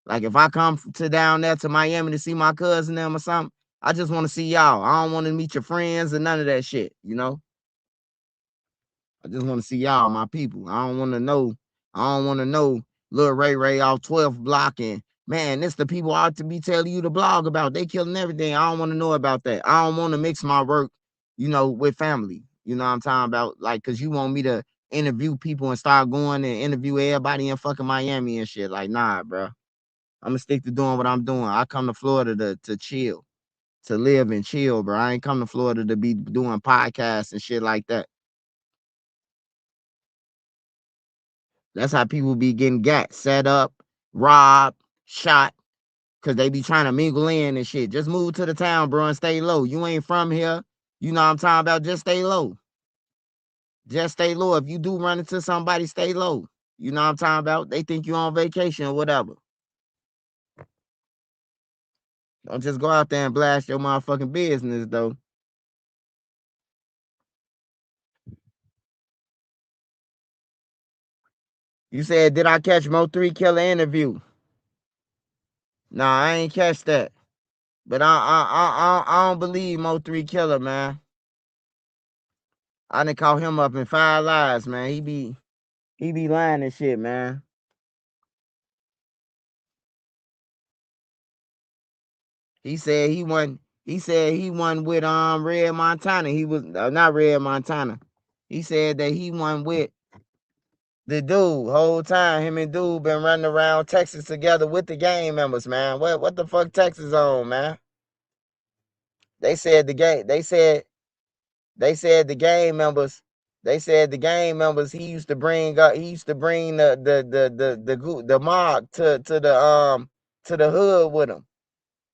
Like if I come to down there to Miami to see my cousin them or something, I just want to see y'all. I don't want to meet your friends and none of that shit, I just want to see y'all, my people. I don't want to know. Lil Ray Ray off 12th block and man, this the people I ought to be telling you to blog about. They killing everything. I don't want to know about that. I don't want to mix my work, with family. You know what I'm talking about? Like, cause you want me to interview people and start going and interview everybody in fucking Miami and shit. Like, nah, bro. I'm gonna stick to doing what I'm doing. I come to Florida to chill, to live and chill, bro. I ain't come to Florida to be doing podcasts and shit like that. That's how people be getting got, set up, robbed, shot, because they be trying to mingle in and shit. Just move to the town, bro, and stay low. You ain't from here. You know what I'm talking about? Just stay low. Just stay low. If you do run into somebody, stay low. You know what I'm talking about? They think you on vacation or whatever. Don't just go out there and blast your motherfucking business, though. You said, did I catch Mo 3 Killer interview? Nah, I ain't catch that. But I don't believe Mo 3 Killer, man. I done caught him up in 5 lies, man. He be lying and shit, man. He said he won with Red Montana. He was not Red Montana. He said that he won with the dude. Whole time him and dude been running around Texas together with the gang members, man. What the fuck Texas on, man? They said the gang the gang members. They said the gang members he used to bring the mob to the hood with him.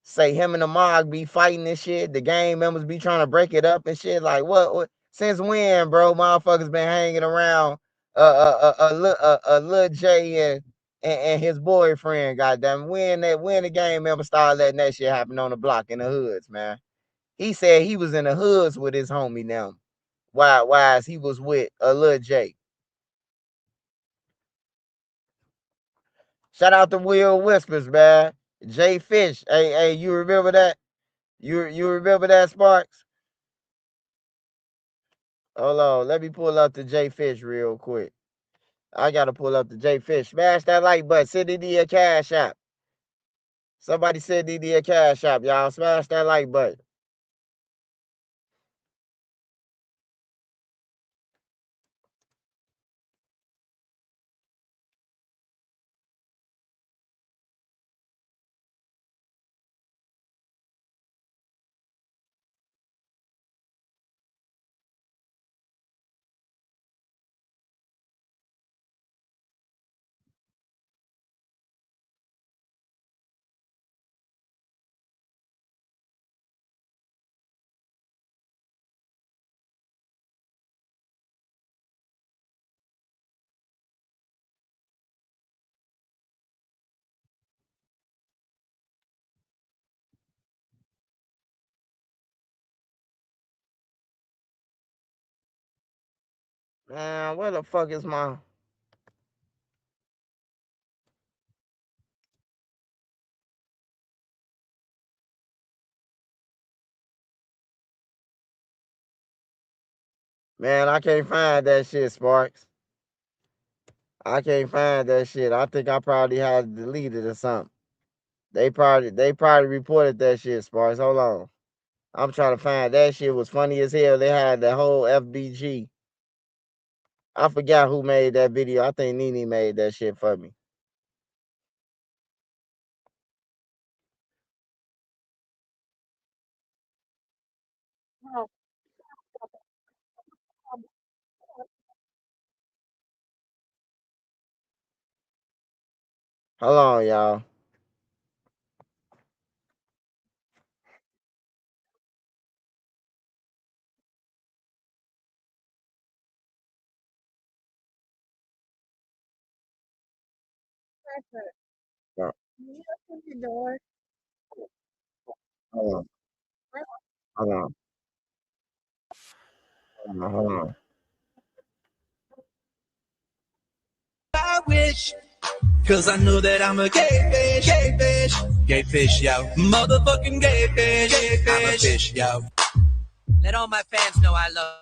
Say him and the mob be fighting and shit. The gang members be trying to break it up and shit. Like what since when, bro? Motherfuckers been hanging around Lil J and his boyfriend, goddamn. When the gang members started letting that shit happen on the block in the hoods, man. He said he was in the hoods with his homie now. Why he was with Lil J. Shout out to Will Whispers, man. Jay Fish. Hey, you remember that? You remember that, Sparks? Hold on. Let me pull up the Jay Fish real quick. I gotta pull up the Jay Fish. Smash that like button. Send it a cash app. Somebody send it a cash app, y'all. Smash that like button. Man, where the fuck is my... Man, I can't find that shit, Sparks. I can't find that shit. I think I probably had to delete it or something. They probably reported that shit, Sparks. Hold on. I'm trying to find that shit was funny as hell. They had the whole FBG. I forgot who made that video. I think Nene made that shit for me. Hold on, y'all. Yeah. Can you open the door? Hold on. Hold on. Hold on. I wish, cause I know that I'm a gay fish, yo. Motherfucking gay fish, I'm a fish, yo. Let all my fans know I love.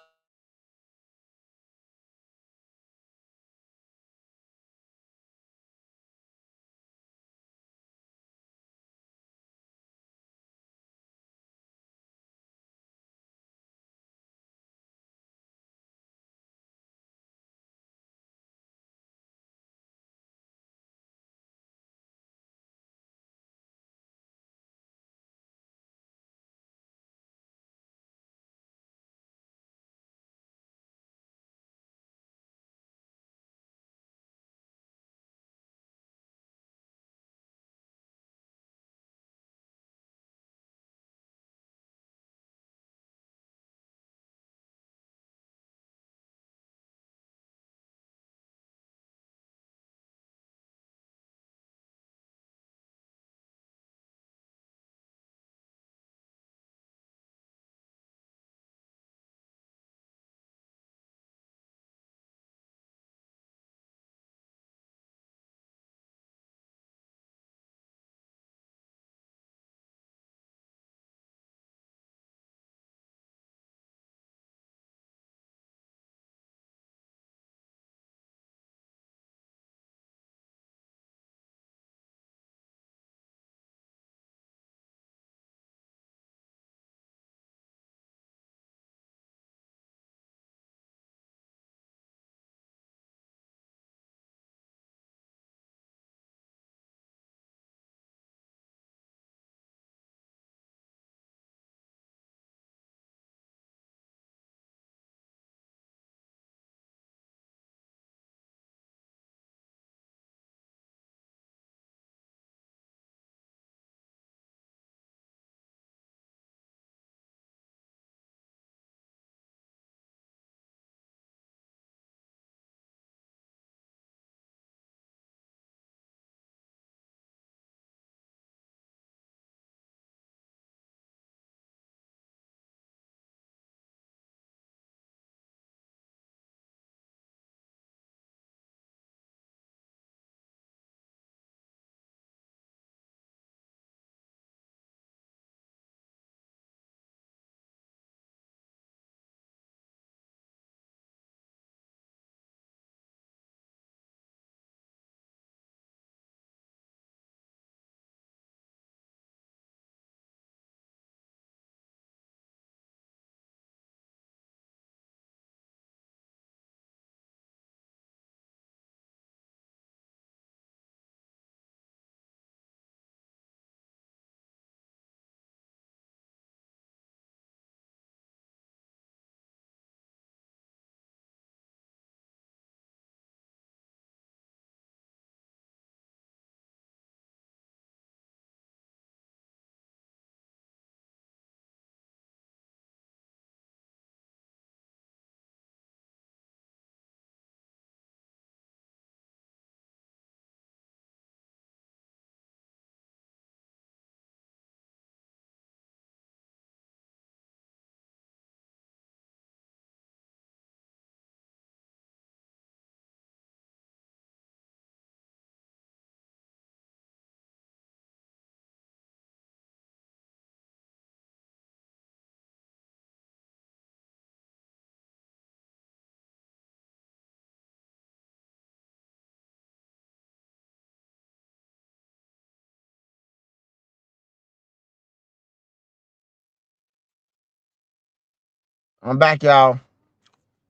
I'm back, y'all.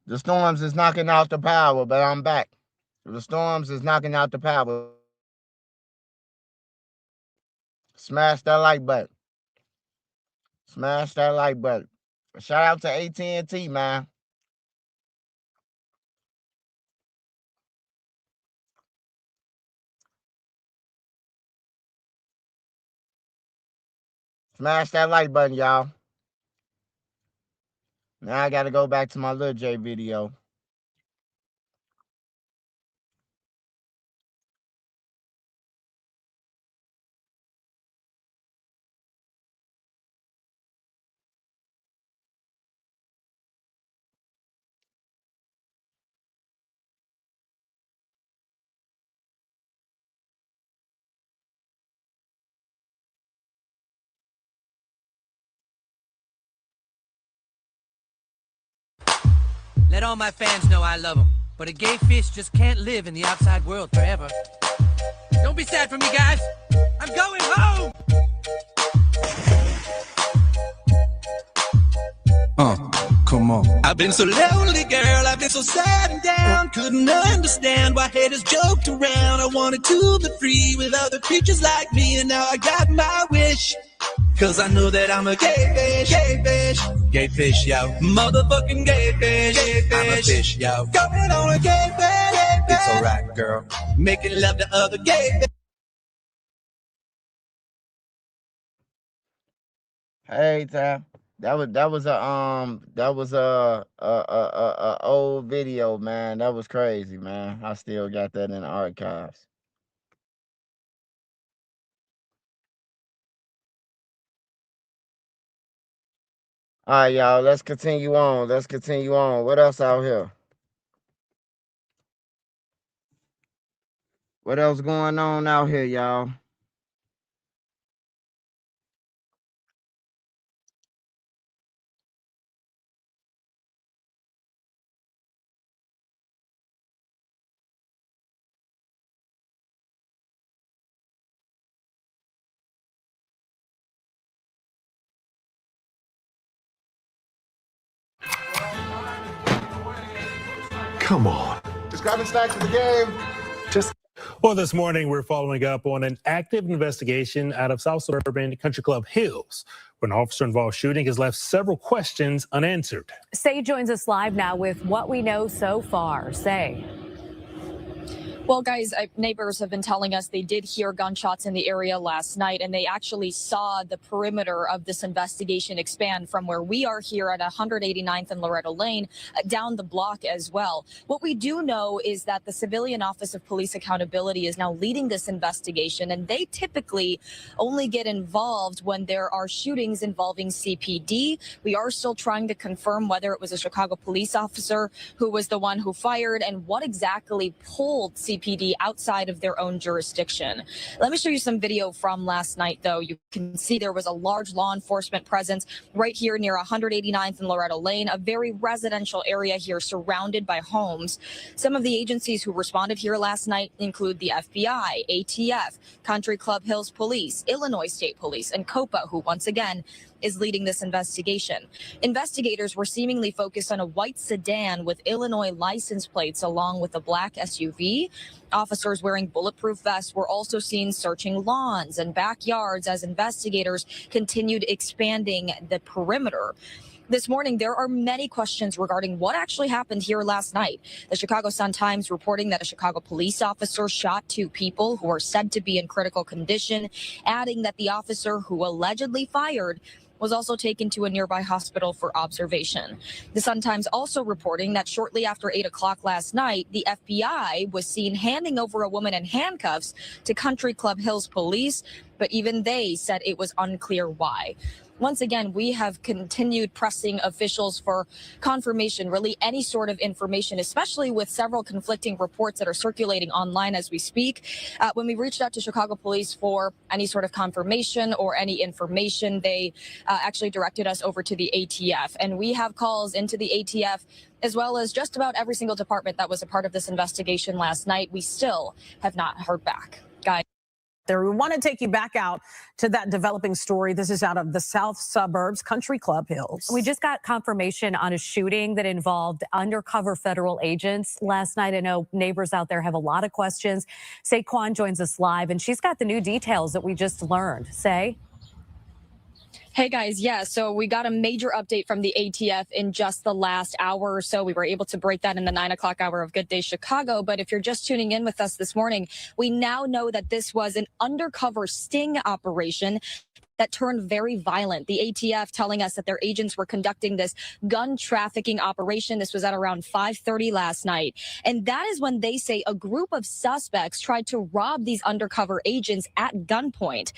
The storms is knocking out the power, but I'm back. The storms is knocking out the power. Smash that like button. Smash that like button. Shout out to AT&T, man. Smash that like button, y'all. Now I gotta go back to my Lil J video. Let all my fans know I love them, but a gay fish just can't live in the outside world forever. Don't be sad for me, guys. I'm going home. Come on. I've been so lonely, girl. I've been so sad and down. Couldn't understand why haters joked around. I wanted to be free with other creatures like me, and now I got my wish. Cause I know that I'm a gay fish, gay fish, yo. Motherfucking gay fish, I'm a fish, yo. Going on a gay fish, it's alright, girl. Making love to other gay fish. Hey, Tam. That was a old video, man. That was crazy, man. I still got that in the archives. All right, y'all. Let's continue on. What else out here? What else going on out here, y'all? Come on. Just grabbing stacks of the game. Well, this morning we're following up on an active investigation out of South Suburban Country Club Hills, where an officer-involved shooting has left several questions unanswered. Say joins us live now with what we know so far. Say. Well, guys, neighbors have been telling us they did hear gunshots in the area last night, and they actually saw the perimeter of this investigation expand from where we are here at 189th and Loretto Lane down the block as well. What we do know is that the Civilian Office of Police Accountability is now leading this investigation, and they typically only get involved when there are shootings involving CPD. We are still trying to confirm whether it was a Chicago police officer who was the one who fired and what exactly pulled CPD outside of their own jurisdiction. Let me show you some video from last night, though. You can see there was a large law enforcement presence right here near 189th and Loretto Lane, a very residential area here surrounded by homes. Some of the agencies who responded here last night include the FBI, ATF, Country Club Hills Police, Illinois State Police, and COPA, who once again is leading this investigation. Investigators were seemingly focused on a white sedan with Illinois license plates along with a black SUV. Officers wearing bulletproof vests were also seen searching lawns and backyards as investigators continued expanding the perimeter. This morning, there are many questions regarding what actually happened here last night. The Chicago Sun-Times reporting that a Chicago police officer shot two people who are said to be in critical condition, adding that the officer who allegedly fired was also taken to a nearby hospital for observation. The Sun-Times also reporting that shortly after 8 o'clock last night, the FBI was seen handing over a woman in handcuffs to Country Club Hills police, but even they said it was unclear why. Once again, we have continued pressing officials for confirmation, really any sort of information, especially with several conflicting reports that are circulating online as we speak. When we reached out to Chicago police for any sort of confirmation or any information, they actually directed us over to the ATF. And we have calls into the ATF as well as just about every single department that was a part of this investigation last night. We still have not heard back. Guys. There, we want to take you back out to that developing story. This is out of the south suburbs, Country Club Hills. We just got confirmation on a shooting that involved undercover federal agents last night. I know neighbors out there have a lot of questions. Saquon joins us live, and she's got the new details that we just learned. Say. Hey guys, yeah, so we got a major update from the ATF in just the last hour or so. We were able to break that in the 9 o'clock hour of Good Day Chicago. But if you're just tuning in with us this morning, we now know that this was an undercover sting operation that turned very violent. The ATF telling us that their agents were conducting this gun trafficking operation. This was at around 5:30 last night. And that is when they say a group of suspects tried to rob these undercover agents at gunpoint.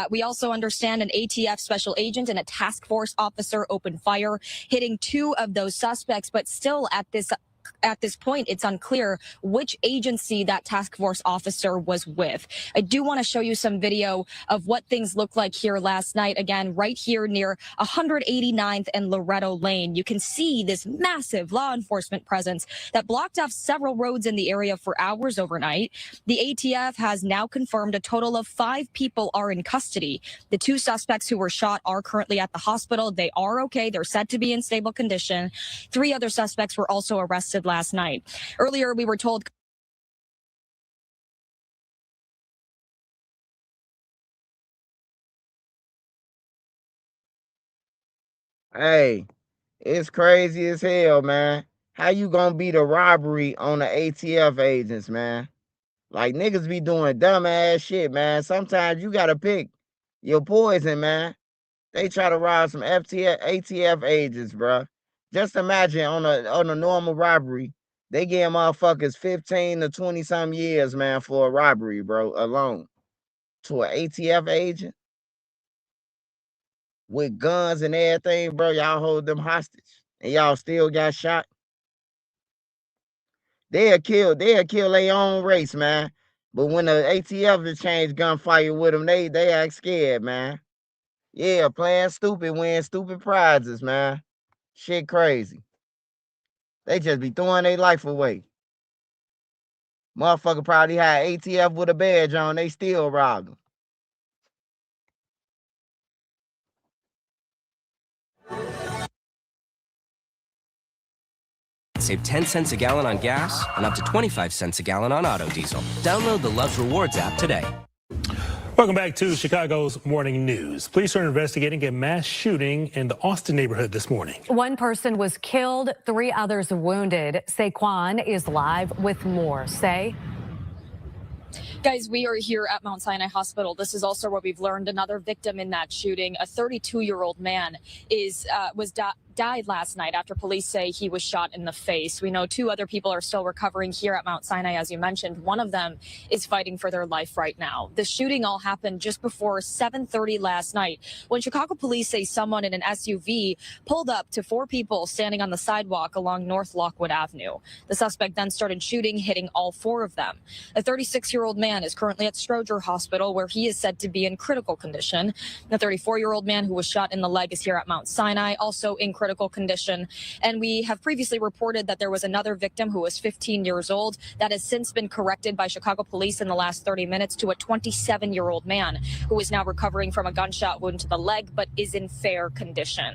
We also understand an ATF special agent and a task force officer opened fire, hitting 2 of those suspects. But still at this point, it's unclear which agency that task force officer was with. I do want to show you some video of what things looked like here last night. Again, right here near 189th and Loretto Lane. You can see this massive law enforcement presence that blocked off several roads in the area for hours overnight. The ATF has now confirmed a total of 5 people are in custody. The 2 suspects who were shot are currently at the hospital. They are okay. They're said to be in stable condition. 3 other suspects were also arrested last night. Earlier, we were told Hey, it's crazy as hell, man. How you gonna beat a robbery on the ATF agents, man? Like, niggas be doing dumb ass shit, man. Sometimes you gotta pick your poison, man. They try to rob some ATF agents, bruh. Just imagine on a normal robbery, they give motherfuckers 15 to 20 some years, man, for a robbery, bro, alone. To an ATF agent with guns and everything, bro, y'all hold them hostage and y'all still got shot. They'll kill their own race, man. But when the ATF exchange gunfire with them, they act scared, man. Yeah, playing stupid, win stupid prizes, man. Shit crazy. They just be throwing their life away. Motherfucker probably had ATF with a badge on, they still robbed them. Save 10 cents a gallon on gas and up to 25 cents a gallon on auto diesel. Download the Love's Rewards app today. Welcome back to Chicago's Morning News. Police are investigating a mass shooting in the Austin neighborhood this morning. 1 person was killed, 3 others wounded. Saquon is live with more. Say. Guys, we are here at Mount Sinai Hospital. This is also where we've learned another victim in that shooting. A 32-year-old man died last night after police say he was shot in the face. We know 2 other people are still recovering here at Mount Sinai, as you mentioned. One of them is fighting for their life right now. The shooting all happened just before 7:30 last night when Chicago police say someone in an SUV pulled up to 4 people standing on the sidewalk along North Lockwood Avenue. The suspect then started shooting, hitting all 4 of them. A 36-year-old man is currently at Stroger Hospital, where he is said to be in critical condition. The 34-year-old man who was shot in the leg is here at Mount Sinai, also in critical condition. And we have previously reported that there was another victim who was 15 years old. That has since been corrected by Chicago police in the last 30 minutes to a 27-year-old man who is now recovering from a gunshot wound to the leg, but is in fair condition.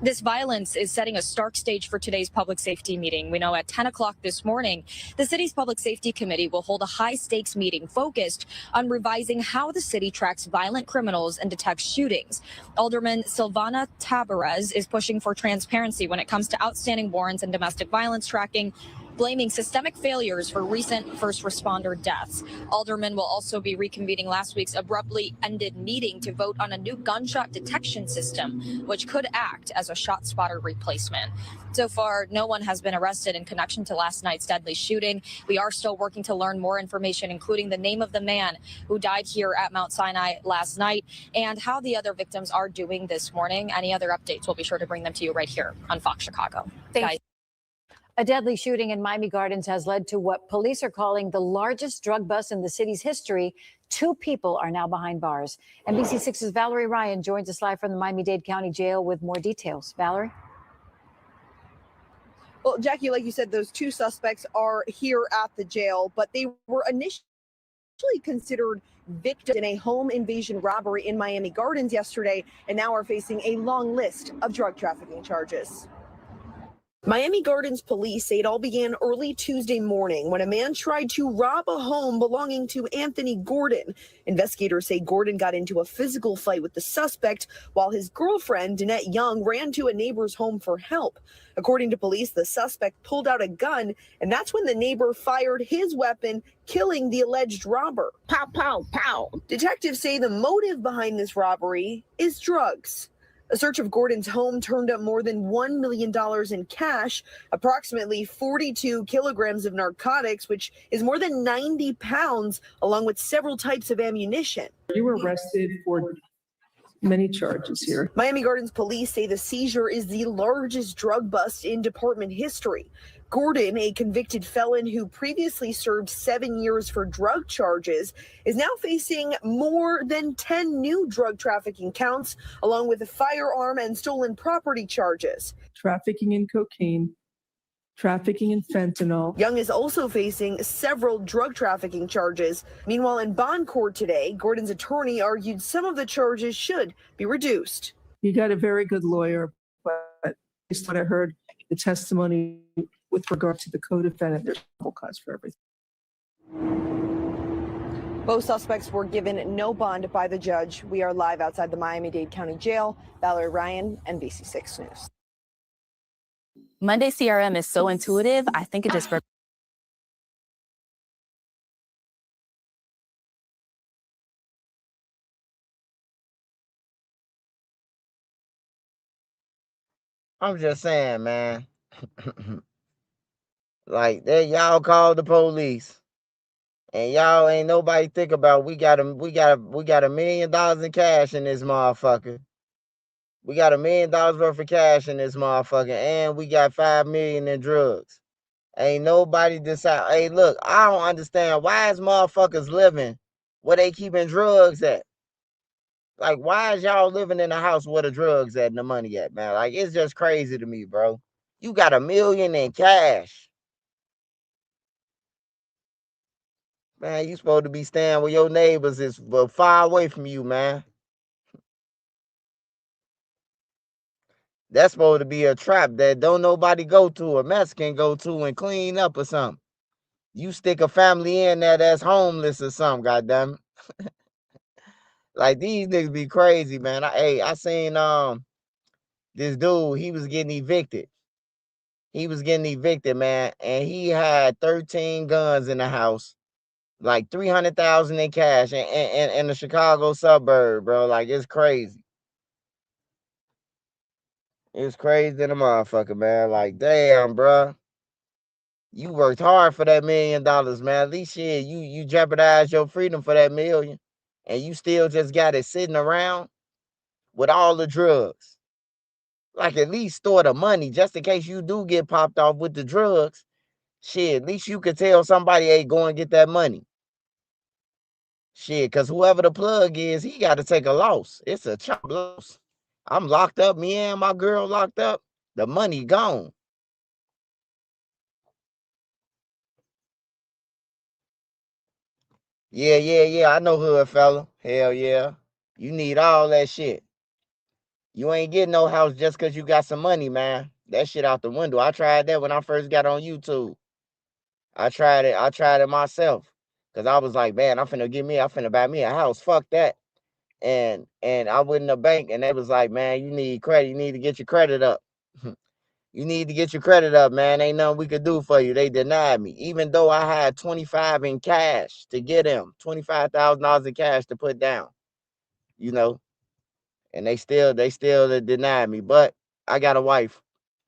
This violence is setting a stark stage for today's public safety meeting. We know at 10 o'clock this morning, the city's public safety committee will hold a high-stakes meeting focused on revising how the city tracks violent criminals and detects shootings. Alderman Silvana Tabarez is pushing for transparency when it comes to outstanding warrants and domestic violence tracking, blaming systemic failures for recent first responder deaths. Alderman will also be reconvening last week's abruptly ended meeting to vote on a new gunshot detection system, which could act as a shot spotter replacement. So far, no one has been arrested in connection to last night's deadly shooting. We are still working to learn more information, including the name of the man who died here at Mount Sinai last night and how the other victims are doing this morning. Any other updates, we'll be sure to bring them to you right here on Fox Chicago. Guys. A deadly shooting in Miami Gardens has led to what police are calling the largest drug bust in the city's history. 2 people are now behind bars. NBC6's Valerie Ryan joins us live from the Miami-Dade County Jail with more details. Valerie? Well, Jackie, like you said, those 2 suspects are here at the jail, but they were initially considered victims in a home invasion robbery in Miami Gardens yesterday and now are facing a long list of drug trafficking charges. Miami Gardens police say it all began early Tuesday morning when a man tried to rob a home belonging to Anthony Gordon. Investigators say Gordon got into a physical fight with the suspect while his girlfriend, Danette Young, ran to a neighbor's home for help. According to police, the suspect pulled out a gun, and that's when the neighbor fired his weapon, killing the alleged robber. Pow, pow, pow. Detectives say the motive behind this robbery is drugs. A search of Gordon's home turned up more than $1 million in cash, approximately 42 kilograms of narcotics, which is more than 90 pounds, along with several types of ammunition. You were arrested for many charges here. Miami Gardens police say the seizure is the largest drug bust in department history. Gordon, a convicted felon who previously served 7 years for drug charges, is now facing more than 10 new drug trafficking counts, along with a firearm and stolen property charges. Trafficking in cocaine, trafficking in fentanyl. Young is also facing several drug trafficking charges. Meanwhile, in bond court today, Gordon's attorney argued some of the charges should be reduced. You got a very good lawyer, but based on what I heard, the testimony with regard to the co-defendant, there's full cause for everything. Both suspects were given no bond by the judge. We are live outside the Miami-Dade County Jail. Valerie Ryan, NBC6 News. Monday CRM is so intuitive. I think it just I'm just saying, man. Like that, y'all called the police, and y'all ain't nobody think about we got $1 million in cash in this motherfucker. We got $1 million worth of cash in this motherfucker, and we got $5 million in drugs. Ain't nobody decide. Hey, look, I don't understand why is motherfuckers living where they keeping drugs at. Like, why is y'all living in a house where the drugs at and the money at, man? Like, it's just crazy to me, bro. You got $1 million in cash. Man, you supposed to be staying where your neighbors is far away from you, man. That's supposed to be a trap that don't nobody go to, a Mexican go to and clean up or something. You stick a family in there that's homeless or something, goddamn it. Like, these niggas be crazy, man. I seen this dude, he was getting evicted. He was getting evicted, man, and he had 13 guns in the house. Like $300,000 in cash in the Chicago suburb, bro. Like, it's crazy. It's crazy in the motherfucker, man. Like, damn, bro. You worked hard for that $1 million, man. At least shit, you jeopardized your freedom for that $1 million, and you still just got it sitting around with all the drugs. Like, at least store the money just in case you do get popped off with the drugs. Shit, at least you could tell somebody, hey, go and get that money. Shit, because whoever the plug is, he got to take a loss. It's a chop loss. I'm locked up. Me and my girl locked up. The money gone. Yeah. I know hood fella. Hell yeah. You need all that shit. You ain't getting no house just because you got some money, man. That shit out the window. I tried that when I first got on YouTube. I tried it myself. Because I was like, man, I'm finna buy me a house. Fuck that. And I went in the bank and they was like, man, you need credit. You need to get your credit up. You need to get your credit up, man. Ain't nothing we could do for you. They denied me. Even though I had 25 in cash to get him, $25,000 in cash to put down, you know, and they still denied me. But I got a wife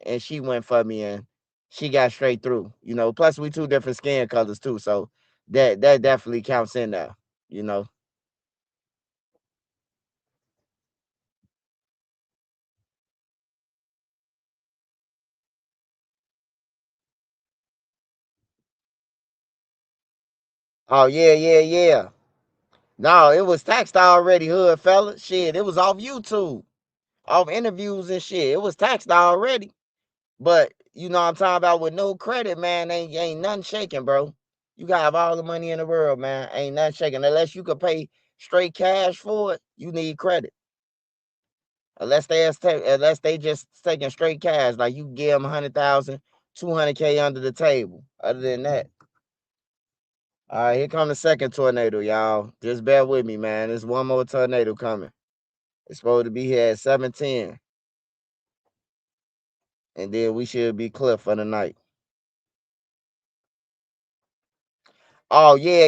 and she went for me and she got straight through, you know. Plus we 2 different skin colors too. So that definitely counts in there, you know. Oh, yeah. No, it was taxed already, hood fella. Shit, it was off YouTube, off interviews and shit. It was taxed already. But you know what I'm talking about, with no credit, man, ain't nothing shaking, bro. You can have all the money in the world, man. Ain't nothing shaking. Unless you could pay straight cash for it, you need credit. Unless they just taking straight cash, like you give them 100,000, 200K under the table. Other than that, all right, here come the second tornado, y'all. Just bear with me, man. There's one more tornado coming. It's supposed to be here at 7:10, and then we should be clear for the night. Oh yeah.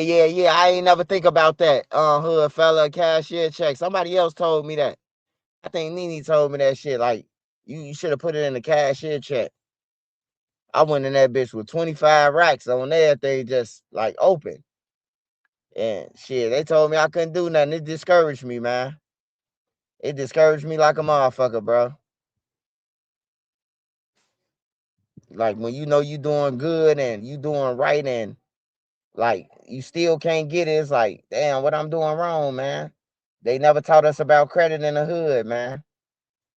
I ain't never think about that. Hood fella, cashier check. Somebody else told me that. I think Nene told me that shit. Like, you should have put it in the cashier check. I went in that bitch with 25 racks on everything, just like open. And shit, they told me I couldn't do nothing. It discouraged me, man. It discouraged me like a motherfucker, bro. Like when you know you doing good and you doing right and like you still can't get it, it's like, damn, what I'm doing wrong, man. They never taught us about credit in the hood, man.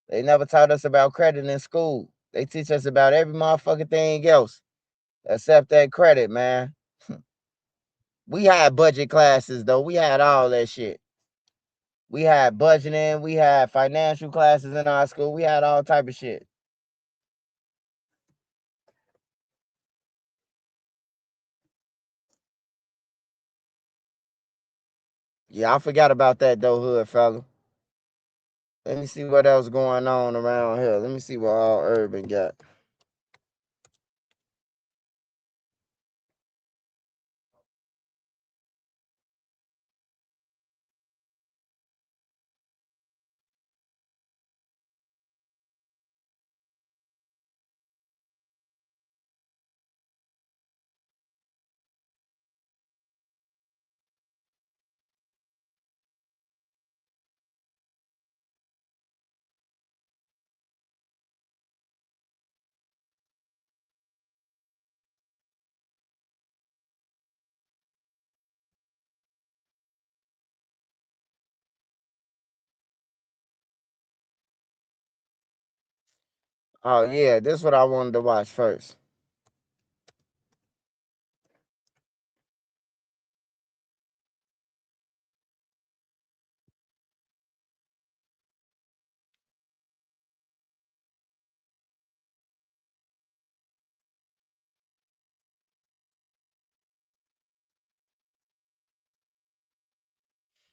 They never taught us about credit in school. They teach us about every motherfucking thing else except that credit, man. We had budget classes, though. We had all that shit. We had budgeting. We had financial classes in our school. We had all type of shit. Yeah, I forgot about that, though, hood fella. Let me see what else going on around here. Let me see what all urban got. Oh, yeah, this is what I wanted to watch first.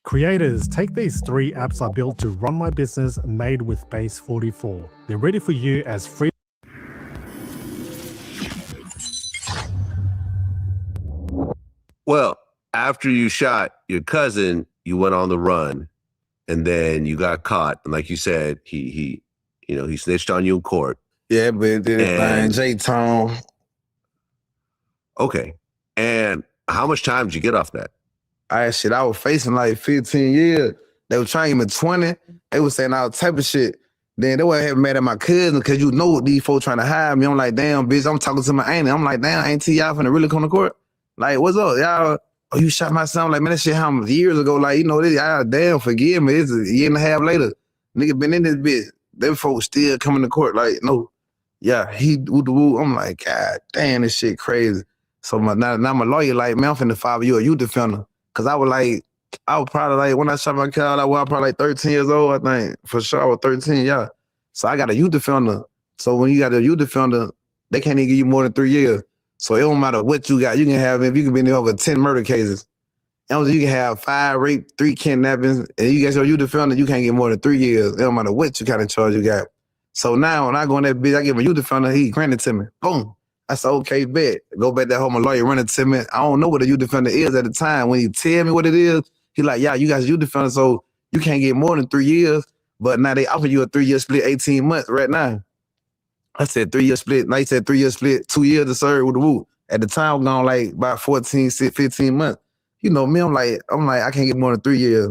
Creators, take these 3 apps I built to run my business made with Base 44. They're ready for you as free. Well, after you shot your cousin, you went on the run, and then you got caught. And like you said, he snitched on you in court. Yeah, but did it thing, J-Tone. Okay. And how much time did you get off that? I was facing like 15 years. They were trying to give me 20. They were saying all type of shit. Then they were having mad at my cousin because you know what these folks trying to hide me. I'm like, damn, bitch, I'm talking to my auntie. I'm like, damn, auntie, y'all finna really come to court? Like, what's up? Y'all, oh, you shot my son? I'm like, man, that shit happened years ago. Like, you know, this, y'all, damn, forgive me. It's a year and a half later. Nigga been in this bitch. Them folks still coming to court. Like, no. Yeah, he woo. I'm like, God damn, this shit crazy. So now my lawyer like, man, I'm finna file you a youth defender. Cause I was probably like, when I shot my child, I was probably like 13 years old, I think. For sure, I was 13, yeah. So I got a youth defender. So when you got a youth defender, they can't even give you more than 3 years. So it don't matter what you got. You can have, if you can be in over 10 murder cases. And you can have 5 rape, 3 kidnappings, and you get your youth defender, you can't get more than 3 years. It don't matter what you kind of charge you got. So now when I go in that bitch, I give a youth defender, he granted to me. Boom. I said, okay, bet. Go back that home, my lawyer running to me. I don't know what a youth defender is at the time. When he tell me what it is, he like, yeah, you guys youth defender, so you can't get more than 3 years. But now they offer you a 3-year split, 18 months right now. I said 3-year split. Now he said 3-year split, 2 years to serve with the woo. At the time, I'm gone like about 14, 15 months. You know me, I'm like, I can't get more than 3 years.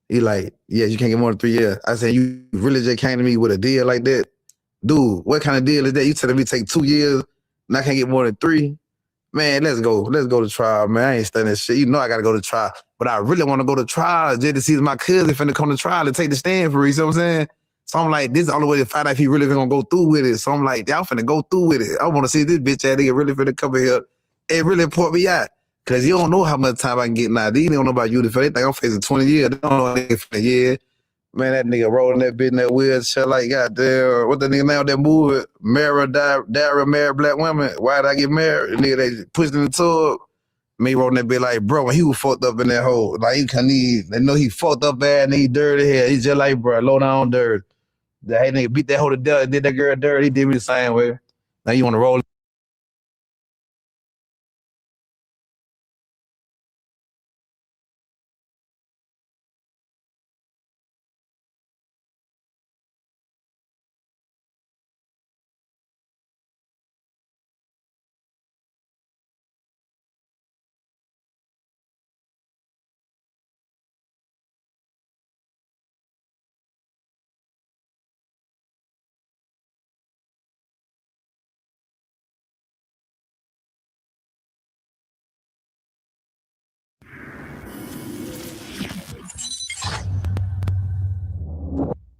He like, yeah, you can't get more than 3 years. I said, you really just came to me with a deal like that? Dude, what kind of deal is that? You telling me take 2 years and I can't get more than 3? Man, let's go. Let's go to trial, man. I ain't studying shit. You know I got to go to trial. But I really want to go to trial just to see if my cousin finna come to trial and take the stand for it. You see what I'm saying? So I'm like, this is the only way to find out if he really gonna go through with it. So I'm like, y'all finna go through with it. I want to see this bitch ass nigga really finna come in here and really report me out. Cause you don't know how much time I can get now. These don't know about you. They think I'm facing 20 years. They don't know if a year. Man, that nigga rolling that bitch in that wheelchair like goddamn. What the nigga name of that movie? Married black women. Why did I get married? The nigga they pushed in the tub. Me rolling that bitch like, bro, when he was fucked up in that hole. Like he couldn't even, they know he fucked up bad and he dirty here. He just like, bro, low down dirt. That nigga beat that hoe to death, did that girl dirty. He did me the same way. Now you want to roll.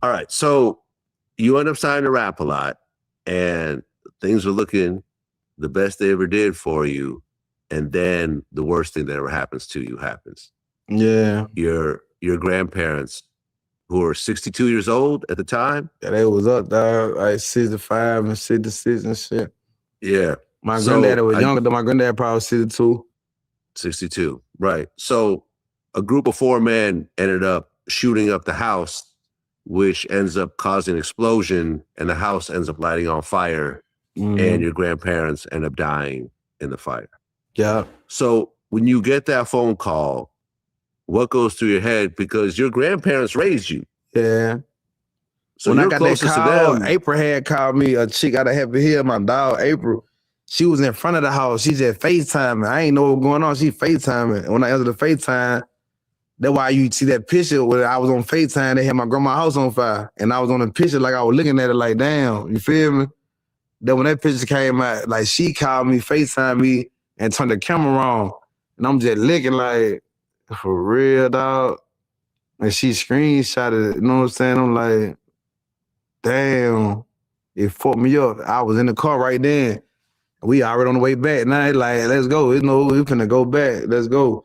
All right. So you end up signing to Rap a Lot, and things were looking the best they ever did for you. And then the worst thing that ever happens to you happens. Yeah. Your grandparents, who were 62 years old at the time. Yeah, they was up there like 65 and 66 and shit. Yeah. My So, granddaddy was younger though. My granddad probably was 62. 62. Right. So a group of 4 men ended up shooting up the house, which ends up causing an explosion, and the house ends up lighting on fire, and your grandparents end up dying in the fire. Yeah. So when you get that phone call, what goes through your head? Because your grandparents raised you. Yeah. So when I you're got that closest to call, them. April had called me, a chick out of Happy Hill, my dog, April. She was in front of the house. She just FaceTiming. I ain't know what was going on. She FaceTiming. When I answered the FaceTime, that's why you see that picture where I was on FaceTime. They had my grandma's house on fire. And I was on the picture like I was looking at it like, damn, you feel me? Then when that picture came out, like she called me, FaceTime me, and turned the camera on. And I'm just looking like, for real, dog. And she screenshotted it, you know what I'm saying? I'm like, damn, it fucked me up. I was in the car right then. We already on the way back. Now it's like, let's go. We finna go back. Let's go.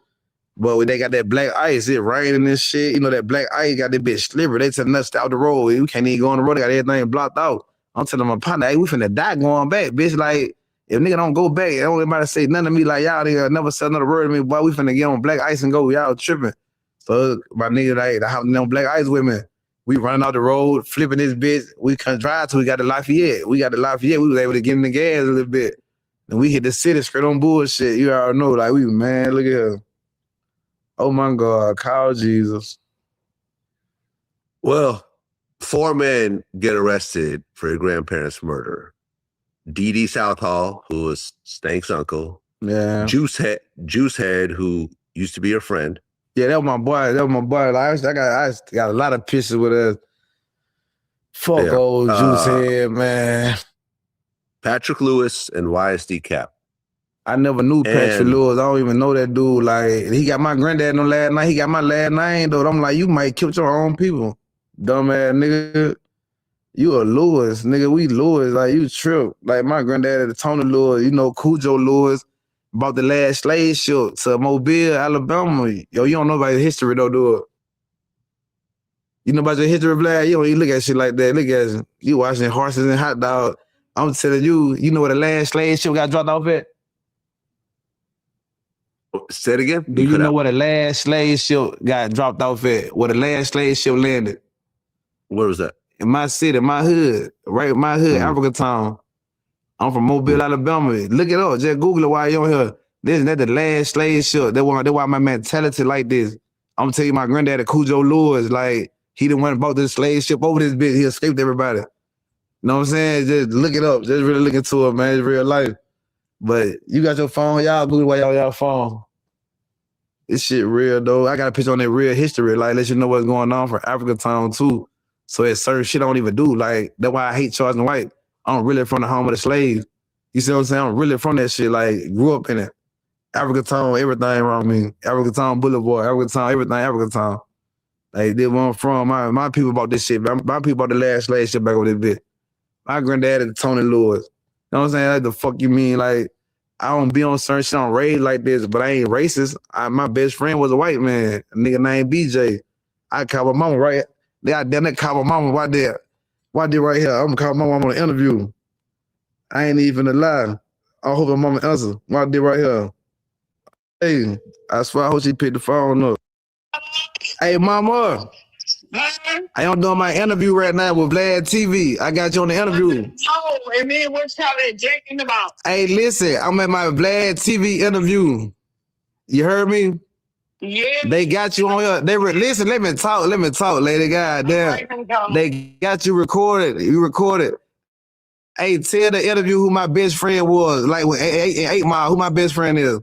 But when they got that black ice, it raining and shit. You know, that black ice got that bitch slippery. They telling us stay out the road. We can't even go on the road. They got everything blocked out. I'm telling my partner, hey, we finna die going back, bitch. Like, if nigga don't go back, don't anybody say nothing to me like, y'all nigga never said another word to me, boy, we finna get on black ice and go. Y'all tripping. So my nigga, like, I have no black ice with me. We running out the road, flipping this bitch. We couldn't drive till we got to Lafayette. We was able to get in the gas a little bit. And we hit the city straight on bullshit. You already know, like, man, look at her. Oh my God, call Jesus. Well, 4 men get arrested for your grandparents' murder. Dede Southall, who was Stank's uncle. Yeah. Juicehead, who used to be your friend. Yeah, that was my boy. Like, I got a lot of pictures with us. Fuck old Juicehead, man. Patrick Lewis and YSD Cap. I never knew Patrick Lewis. I don't even know that dude. Like, he got my granddad on last name. He got my last name, though. I'm like, you might kill your own people. Dumbass nigga. You a Lewis, nigga. We Lewis. Like, you trip. Like, my granddad, Tony Lewis, you know, Cujo Lewis, bought the last slave ship to Mobile, Alabama. Yo, you don't know about his history, though, do it? You know about your history, Vlad? You don't even look at shit like that. Look at you watching horses and hot dogs. I'm telling you, you know where the last slave ship got dropped off at? Say it again? Do you know where the last slave ship got dropped off at? Where the last slave ship landed? Where was that? In my city, my hood. Right, my hood, Africa Town. I'm from Mobile, Alabama. Look it up. Just Google it while you're on here. That's the last slave ship. That's why my mentality like this. I'm gonna tell you, my granddaddy, Cujo Lewis, like, he the one bought this slave ship over this bitch. He escaped everybody. You know what I'm saying? Just look it up. Just really look into it, man. It's real life. But you got your phone, y'all Google while y'all phone. This shit real, though. I got a picture on that real history, like, let you know what's going on for Africa Town, too. So it's certain shit I don't even do. Like, that's why I hate charging white. I'm really from the home of the slaves. You see what I'm saying? I'm really from that shit. Like, grew up in it. Africa Town, everything around me. Africa Town Boulevard, Africa Town, everything, Africa Town. Like, this where I'm from. My people bought this shit. My people bought the last slave shit back over this bitch. My granddad is Tony Lewis. You know what I'm saying? Like, the fuck you mean? Like, I don't be on certain shit on raid like this, but I ain't racist. My best friend was a white man, a nigga named BJ. I call my mama right. They call my mama right there. Why did right here? I'm gonna call my mama on the interview. I ain't even a lie. I hope my mama answer. Why did right here? Hey, I swear I hope she picked the phone up. Hey, mama. I am doing my interview right now with Vlad TV. I got you on the interview. Oh, and then what's y'all drinking about? Hey, listen, I'm at my Vlad TV interview. You heard me? Yeah. They got you on here. Listen, let me talk, lady. God damn. They got you recorded. You recorded. Hey, tell the interview who my best friend was. Like with 8 Mile, who my best friend is.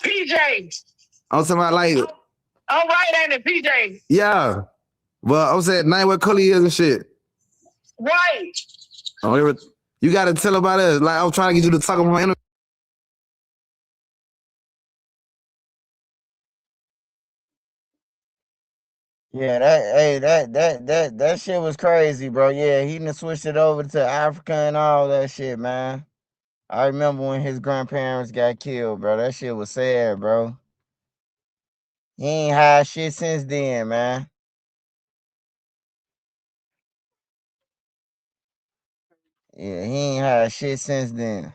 PJ. I'm talking about like. All right, ain't it, PJ? Yeah. Well, I'm saying name what color he is and shit. Right. Oh, you gotta tell about us. Like I'm trying to get you to talk about my interview. Yeah, that shit was crazy, bro. Yeah, he done switched it over to Africa and all that shit, man. I remember when his grandparents got killed, bro. That shit was sad, bro. He ain't had shit since then, man. Yeah, he ain't had shit since then.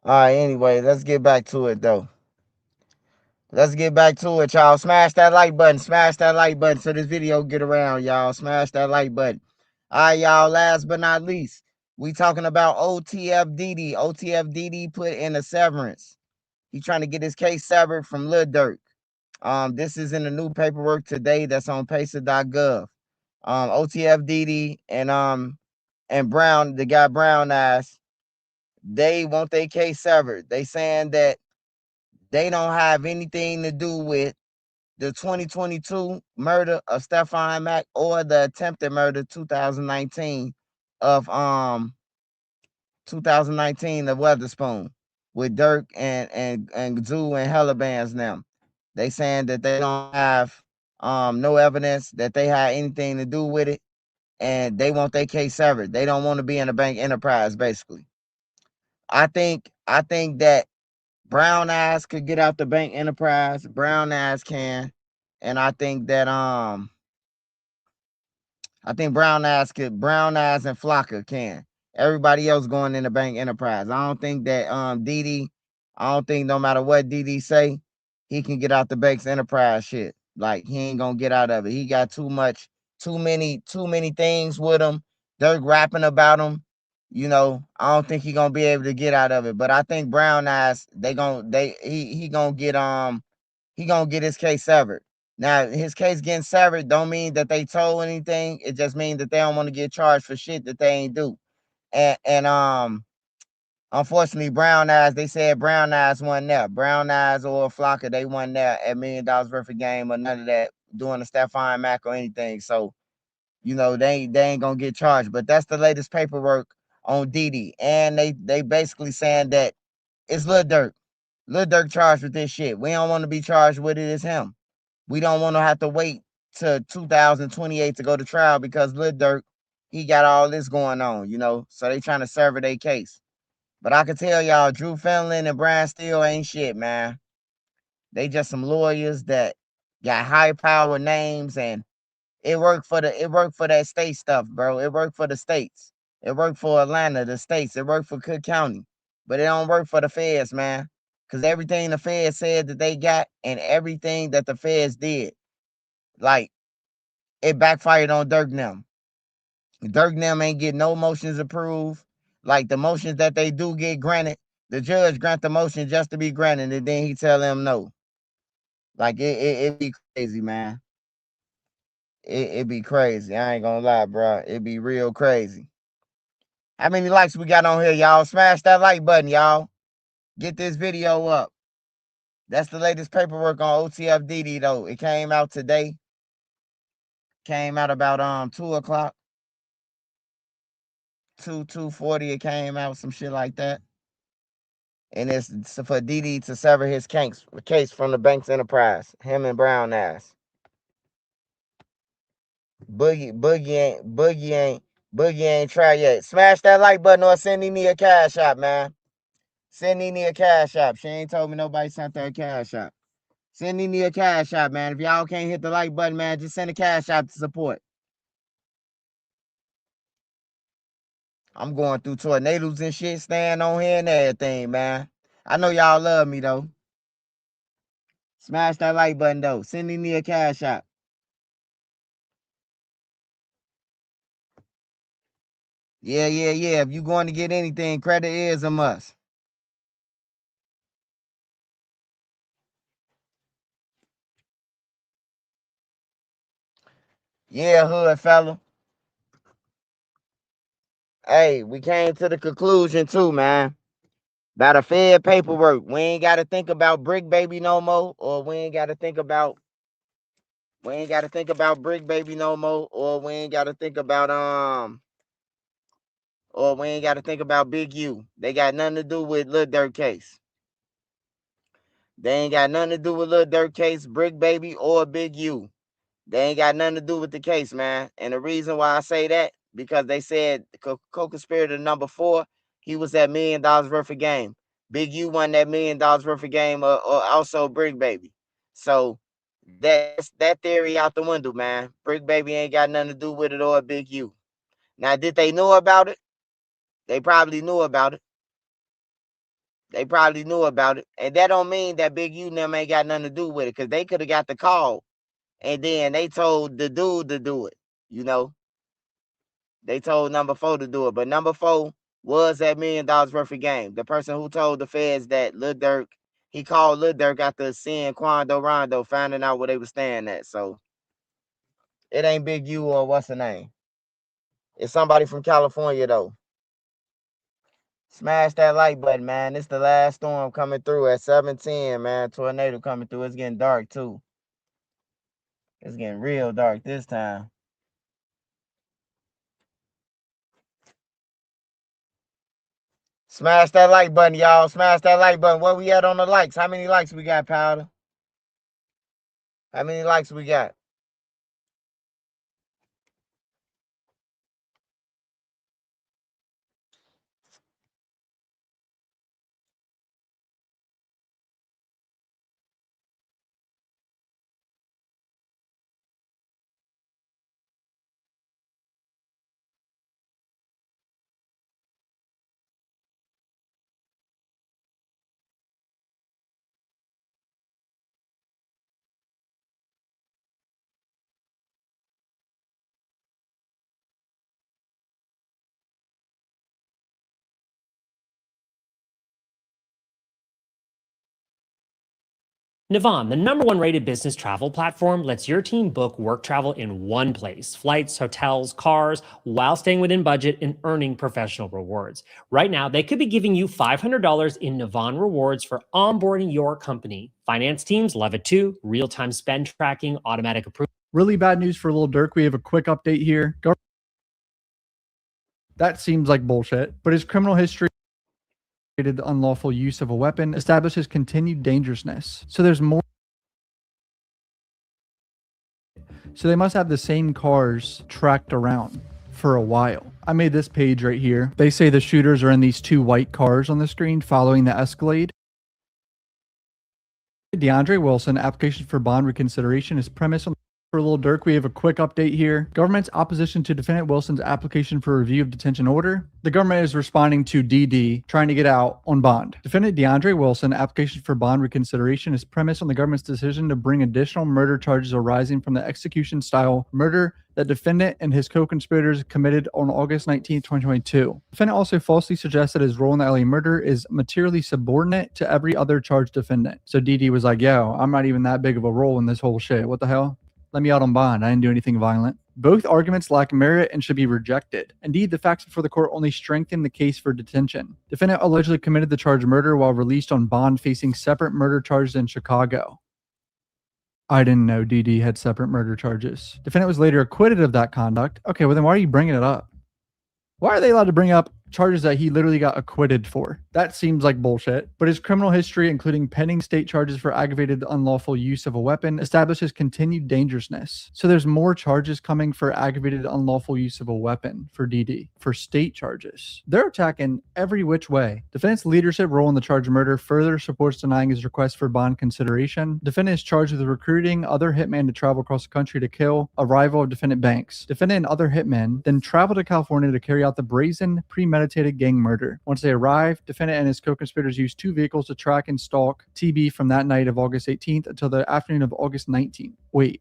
All right, anyway, let's get back to it, though. Let's get back to it, y'all. Smash that like button. Smash that like button so this video get around, y'all. Smash that like button. All right, y'all. Last but not least, we talking about OTF Dede. OTF Dede put in a severance. He trying to get his case severed from Lil Durk. This is in the new paperwork today that's on pacer.gov. OTF Dede and Brown, the guy Brown Eyes, they want their case severed. They saying that they don't have anything to do with the 2022 murder of Stefan Mack or the attempted murder 2019 of 2019 of Weatherspoon with Durk and Zoo and Hella Bands now. They saying that they don't have no evidence that they had anything to do with it, and they want their case severed. They don't want to be in a bank enterprise, basically. I think that Brown Eyes could get out the bank enterprise. Brown Eyes can. And I think that Brown Eyes and Flocka can. Everybody else going in the bank enterprise. I don't think that Dede, I don't think no matter what Dede say, he can get out the bank's enterprise shit. Like he ain't gonna get out of it. He got too many things with him. They're rapping about him. You know, I don't think he gonna be able to get out of it. But I think Brown Eyes, he gonna get his case severed. Now, his case getting severed don't mean that they told anything. It just means that they don't want to get charged for shit that they ain't do. And unfortunately, Brown Eyes, they said Brown Eyes wasn't there. Brown Eyes or Flocka, they wasn't there at $1 million worth of game or none of that doing the Stefan Mack or anything. So, you know, they ain't gonna get charged. But that's the latest paperwork on Dede. And they basically saying that it's Lil Durk. Lil Durk charged with this shit. We don't want to be charged with it. It's him. We don't want to have to wait to 2028 to go to trial because Lil Durk, he got all this going on, you know. So they trying to sever their case. But I can tell y'all, Drew Fenlon and Brian Steele ain't shit, man. They just some lawyers that got high power names, and it worked for that state stuff, bro. It worked for the states. It worked for Atlanta, the states. It worked for Cook County. But it don't work for the feds, man. Because everything the feds said that they got and everything that the feds did, like, it backfired on Durk and them. Durk and them ain't get no motions approved. Like, the motions that they do get granted, the judge grant the motion just to be granted, and then he tell them no. Like, it be crazy, man. It be crazy. I ain't gonna lie, bro. It be real crazy. How many likes we got on here, y'all? Smash that like button, y'all. Get this video up. That's the latest paperwork on OTF Dede, though. It came out today. Came out about 2 o'clock. 240 it came out, some shit like that. And it's for Dede to sever his case from the bank's enterprise. Him and Brown ass. Boogie ain't tried yet. Smash that like button or send Nene a cash app, man. Send Nene a cash app. She ain't told me nobody sent her a cash app. Send Nene a cash app, man. If y'all can't hit the like button, man, just send a cash app to support. I'm going through tornadoes and shit, staying on here and everything, man. I know y'all love me, though. Smash that like button, though. Send Nene a cash app. Yeah. If you going to get anything, credit is a must. Yeah, hood fella. Hey, we came to the conclusion too, man. About a Fed paperwork. We ain't got to think about Brick Baby no more, or we ain't got to think about Brick Baby no more, or we ain't got to think about Big U. They got nothing to do with Lil Durk case. They ain't got nothing to do with Lil Durk case, Brick Baby, or Big U. They ain't got nothing to do with the case, man. And the reason why I say that, because they said co-conspirator number 4, he was that $1 million worth of game. Big U won that $1 million worth of game, or also Brick Baby. So that's that theory out the window, man. Brick Baby ain't got nothing to do with it, or Big U. Now, did they know about it? They probably knew about it. And that don't mean that Big U and them ain't got nothing to do with it, because they could have got the call. And then they told the dude to do it, you know. They told number 4 to do it. But number 4 was that $1 million worth of game. The person who told the feds that Lil Durk, he called Lil Durk after seeing Quando Rondo, finding out where they were staying at. So it ain't Big U or what's the name. It's somebody from California, though. Smash that like button, man. It's the last storm coming through at 7:10, man. Tornado coming through. It's getting dark, too. It's getting real dark this time. Smash that like button, y'all. Smash that like button. Where we at on the likes? How many likes we got, Powder? How many likes we got? Navan, the #1 rated business travel platform, lets your team book work travel in one place. Flights, hotels, cars, while staying within budget and earning professional rewards. Right now, they could be giving you $500 in Navan rewards for onboarding your company. Finance teams love it too. Real-time spend tracking, automatic approval. Really bad news for Lil Durk. We have a quick update here. That seems like bullshit, but his criminal history, the unlawful use of a weapon, establishes continued dangerousness. So there's more. So they must have the same cars tracked around for a while. I made this page right here. They say the shooters are in these 2 white cars on the screen following the Escalade. DeAndre Wilson application for bond reconsideration is premised on. For Lil Durk, we have a quick update here. Government's opposition to Defendant Wilson's application for review of detention order. The government is responding to Dede trying to get out on bond. Defendant DeAndre Wilson application for bond reconsideration is premised on the government's decision to bring additional murder charges arising from the execution-style murder that defendant and his co-conspirators committed on August 19, 2022. Defendant also falsely suggests that his role in the LA murder is materially subordinate to every other charged defendant. So Dede was like, yo, I'm not even that big of a role in this whole shit. What the hell? Let me out on bond. I didn't do anything violent. Both arguments lack merit and should be rejected. Indeed, the facts before the court only strengthen the case for detention. Defendant allegedly committed the charge of murder while released on bond facing separate murder charges in Chicago. I didn't know Dede had separate murder charges. Defendant was later acquitted of that conduct. Okay, well then why are you bringing it up? Why are they allowed to bring up charges that he literally got acquitted for? That seems like bullshit. But his criminal history, including pending state charges for aggravated unlawful use of a weapon, establishes continued dangerousness. So there's more charges coming for aggravated unlawful use of a weapon for Dede, for state charges. They're attacking every which way. Defendant's leadership role in the charge of murder further supports denying his request for bond consideration. Defendant is charged with recruiting other hitmen to travel across the country to kill a rival of defendant Banks. Defendant and other hitmen then travel to California to carry out the brazen, premeditated gang murder. Once they arrive, defendant and his co-conspirators use 2 vehicles to track and stalk TB from that night of August 18th until the afternoon of August 19th. Wait,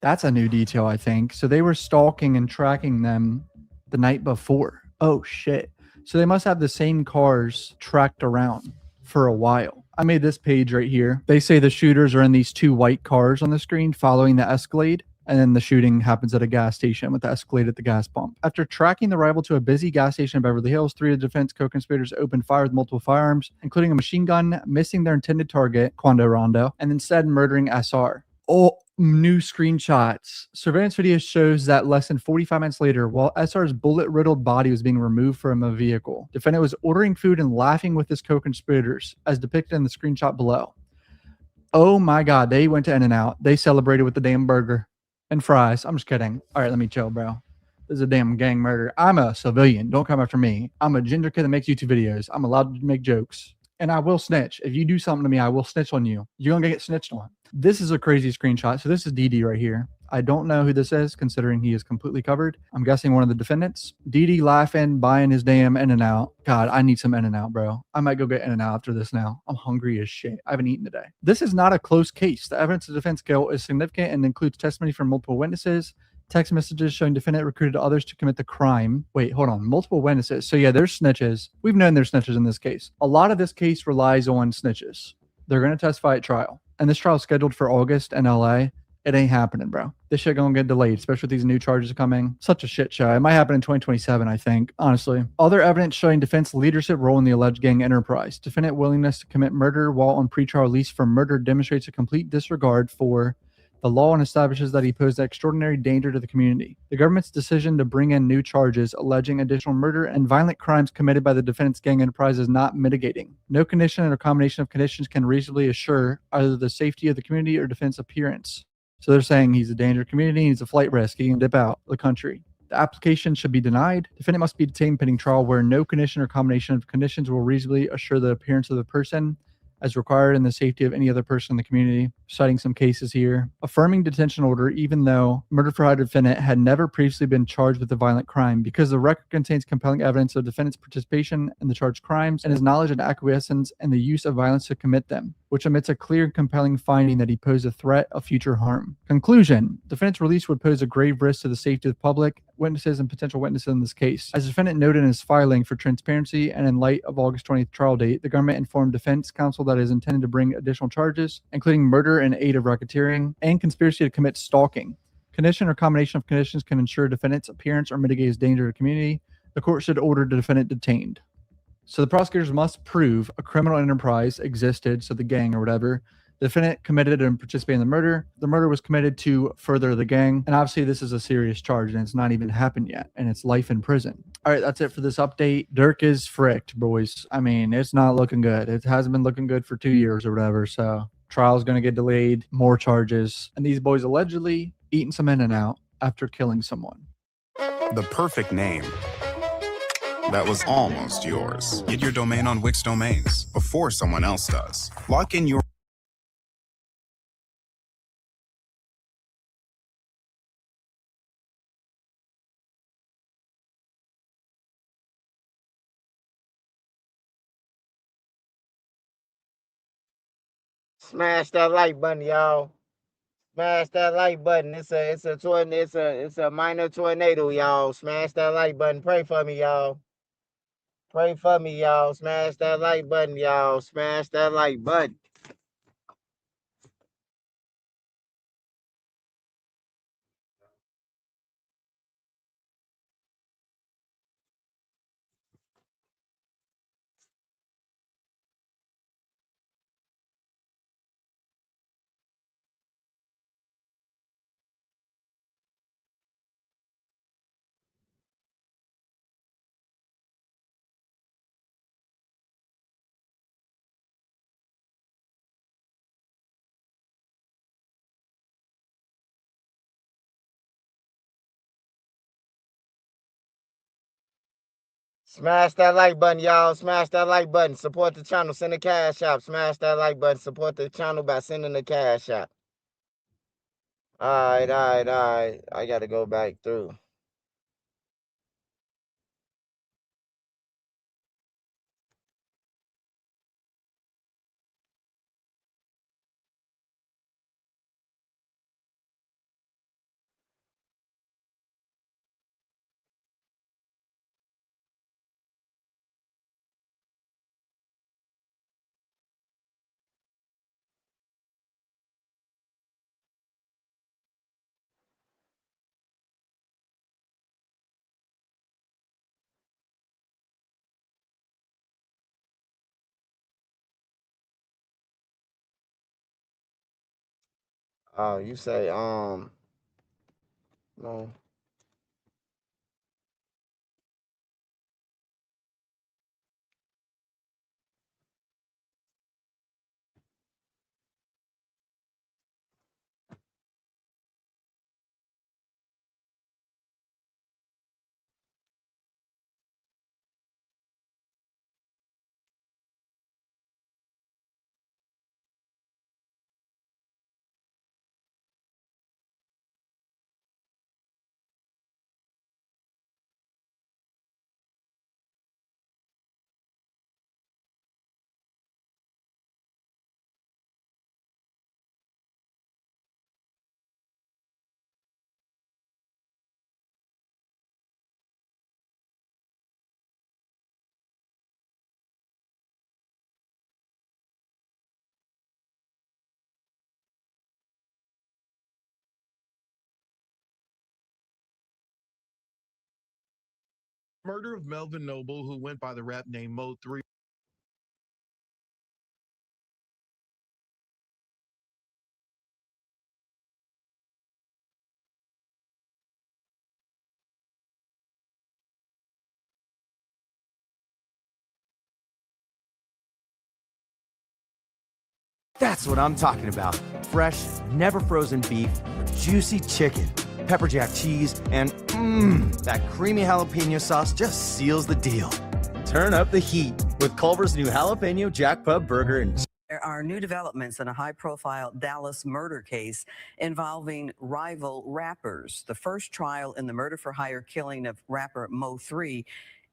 that's a new detail, I think. So they were stalking and tracking them the night before. Oh, shit. So they must have the same cars tracked around for a while. I made this page right here. They say the shooters are in these 2 white cars on the screen following the Escalade. And then the shooting happens at a gas station with the Escalade at the gas pump. After tracking the rival to a busy gas station in Beverly Hills, 3 of the defense co-conspirators opened fire with multiple firearms, including a machine gun, missing their intended target, Quando Rondo, and instead murdering SR. Oh, new screenshots. Surveillance video shows that less than 45 minutes later, while SR's bullet-riddled body was being removed from a vehicle, defendant was ordering food and laughing with his co-conspirators, as depicted in the screenshot below. Oh my God, they went to In-N-Out. They celebrated with the damn burger and fries. I'm just kidding. All right, let me chill, bro. This is a damn gang murder. I'm a civilian. Don't come after me. I'm a ginger kid that makes YouTube videos. I'm allowed to make jokes. And I will snitch. If you do something to me, I will snitch on you. You're going to get snitched on. This is a crazy screenshot. So this is Dede right here. I don't know who this is, considering he is completely covered. I'm guessing one of the defendants. Dede laughing, buying his damn In-N-Out. God, I need some In-N-Out, bro. I might go get In-N-Out after this now. I'm hungry as shit. I haven't eaten today. This is not a close case. The evidence of defense guilt is significant and includes testimony from multiple witnesses, text messages showing defendant recruited others to commit the crime. Wait, hold on. Multiple witnesses. So yeah, there's snitches. We've known there's snitches in this case. A lot of this case relies on snitches. They're going to testify at trial. And this trial is scheduled for August in LA. It ain't happening, bro. This shit gonna get delayed, especially with these new charges coming. Such a shit show. It might happen in 2027, I think, honestly. Other evidence showing defense leadership role in the alleged gang enterprise. Defendant willingness to commit murder while on pretrial release for murder demonstrates a complete disregard for the law and establishes that he posed extraordinary danger to the community. The government's decision to bring in new charges alleging additional murder and violent crimes committed by the defendant's gang enterprise is not mitigating. No condition or combination of conditions can reasonably assure either the safety of the community or defense appearance. So they're saying he's a danger to community, he's a flight risk, he can dip out of the country. The application should be denied. Defendant must be detained pending trial where no condition or combination of conditions will reasonably assure the appearance of the person as required and the safety of any other person in the community. Citing some cases here. Affirming detention order even though murder for hire defendant had never previously been charged with a violent crime because the record contains compelling evidence of defendant's participation in the charged crimes and his knowledge and acquiescence in the use of violence to commit them, which omits a clear and compelling finding that he posed a threat of future harm. Conclusion. Defendant's release would pose a grave risk to the safety of the public, witnesses, and potential witnesses in this case. As the defendant noted in his filing for transparency and in light of August 20th trial date, the government informed defense counsel that it is intended to bring additional charges, including murder and aid of racketeering, and conspiracy to commit stalking. Condition or combination of conditions can ensure defendant's appearance or mitigate his danger to the community. The court should order the defendant detained. So the prosecutors must prove a criminal enterprise existed, so the gang or whatever. The defendant committed and participated in the murder. The murder was committed to further the gang. And obviously this is a serious charge and it's not even happened yet. And it's life in prison. All right, that's it for this update. Durk is fricked, boys. I mean, it's not looking good. It hasn't been looking good for 2 years or whatever. So trial's going to get delayed, more charges. And these boys allegedly eating some In-N-Out after killing someone. The perfect name. That was almost yours. Get your domain on Wix Domains before someone else does. Lock in your Smash that like button, y'all. Smash that like button. It's a minor tornado, y'all. Smash that like button. Pray for me, y'all. Pray for me, y'all. Smash that like button, y'all. Smash that like button. Smash that like button, y'all. Smash that like button. Support the channel. Send a cash out. Smash that like button. Support the channel by sending the cash out. All right. I got to go back through. Oh, you say, no. Murder of Melvin Noble, who went by the rap name Mo 3. That's what I'm talking about. Fresh, never frozen beef, juicy chicken, pepper jack cheese, and that creamy jalapeno sauce just seals the deal. Turn up the heat with Culver's new jalapeno jack pub burger and There are new developments in a high-profile Dallas murder case involving rival rappers. The first trial in the murder-for-hire killing of rapper Mo 3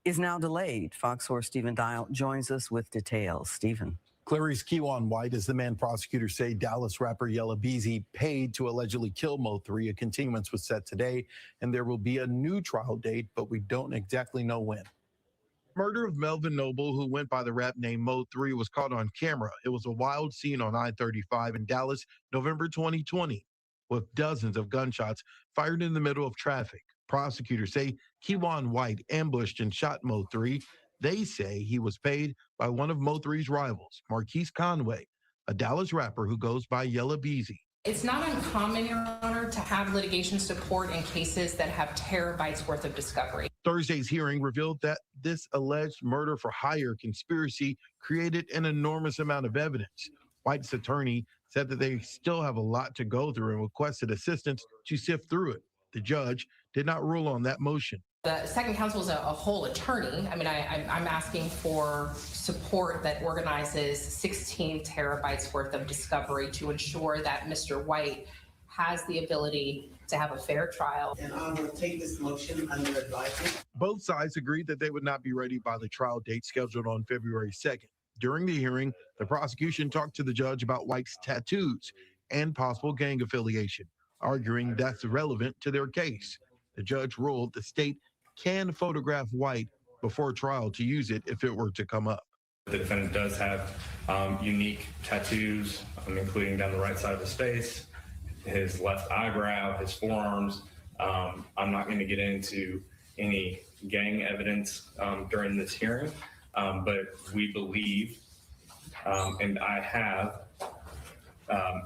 is now delayed. Fox 4 Stephen Dial joins us with details. Stephen. Clarice Kewan White is the man prosecutors say Dallas rapper Yella Beezy paid to allegedly kill Mo 3. A continuance was set today, and there will be a new trial date, but we don't exactly know when. Murder of Melvin Noble, who went by the rap name Mo 3, was caught on camera. It was a wild scene on I-35 in Dallas, November 2020, with dozens of gunshots fired in the middle of traffic. Prosecutors say Kewan White ambushed and shot Mo 3. They say he was paid by one of Mo 3's rivals, Marquise Conway, a Dallas rapper who goes by Yella Beezy. It's not uncommon, Your Honor, to have litigation support in cases that have terabytes worth of discovery. Thursday's hearing revealed that this alleged murder-for-hire conspiracy created an enormous amount of evidence. White's attorney said that they still have a lot to go through and requested assistance to sift through it. The judge did not rule on that motion. The second counsel is a whole attorney. I mean, I'm asking for support that organizes 16 terabytes worth of discovery to ensure that Mr. White has the ability to have a fair trial. And I will take this motion under advisement. Both sides agreed that they would not be ready by the trial date scheduled on February 2nd. During the hearing, the prosecution talked to the judge about White's tattoos and possible gang affiliation, arguing that's relevant to their case. The judge ruled the state can photograph White before trial to use it if it were to come up. The defendant does have unique tattoos, including down the right side of his face, his left eyebrow, his forearms. I'm not going to get into any gang evidence during this hearing, but we believe, and I have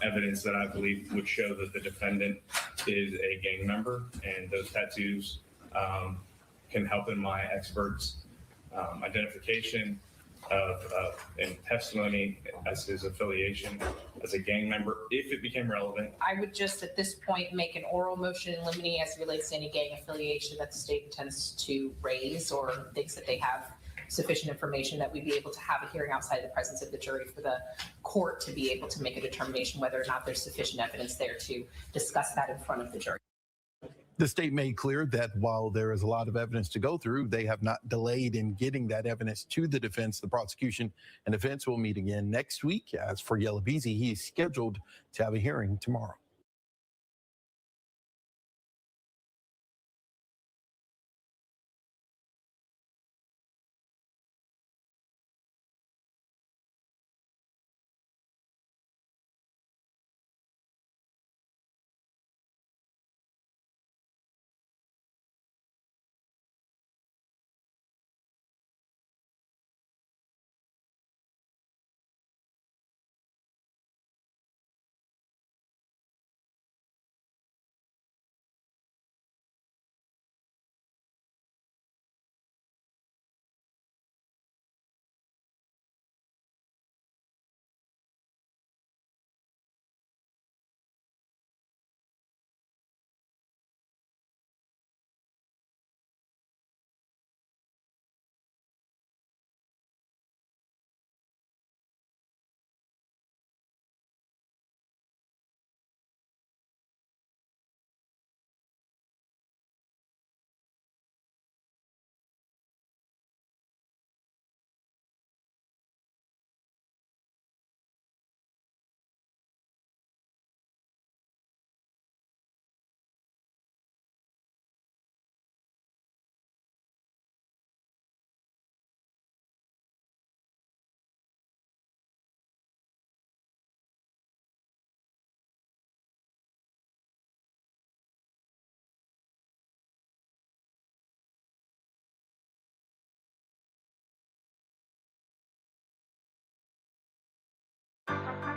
evidence that I believe would show that the defendant is a gang member, and those tattoos can help in my expert's identification in testimony as his affiliation as a gang member, if it became relevant. I would just at this point make an oral motion in limine as it relates to any gang affiliation that the state intends to raise or thinks that they have sufficient information that we'd be able to have a hearing outside the presence of the jury for the court to be able to make a determination whether or not there's sufficient evidence there to discuss that in front of the jury. The state made clear that while there is a lot of evidence to go through, they have not delayed in getting that evidence to the defense. The prosecution and defense will meet again next week. As for Yella Beezy, he is scheduled to have a hearing tomorrow.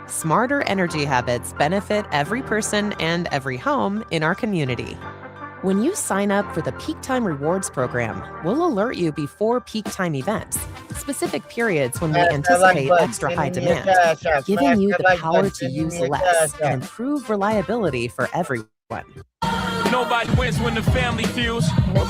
Smarter energy habits benefit every person and every home in our community. When you sign up for the Peak Time Rewards program, we'll alert you before peak time events, specific periods when we Smash that like anticipate button. extra Send high me a demand, cash app. giving Smash you that the like power button. to Send use me a less cash and app. improve reliability for everyone. Nobody wins when the family feels.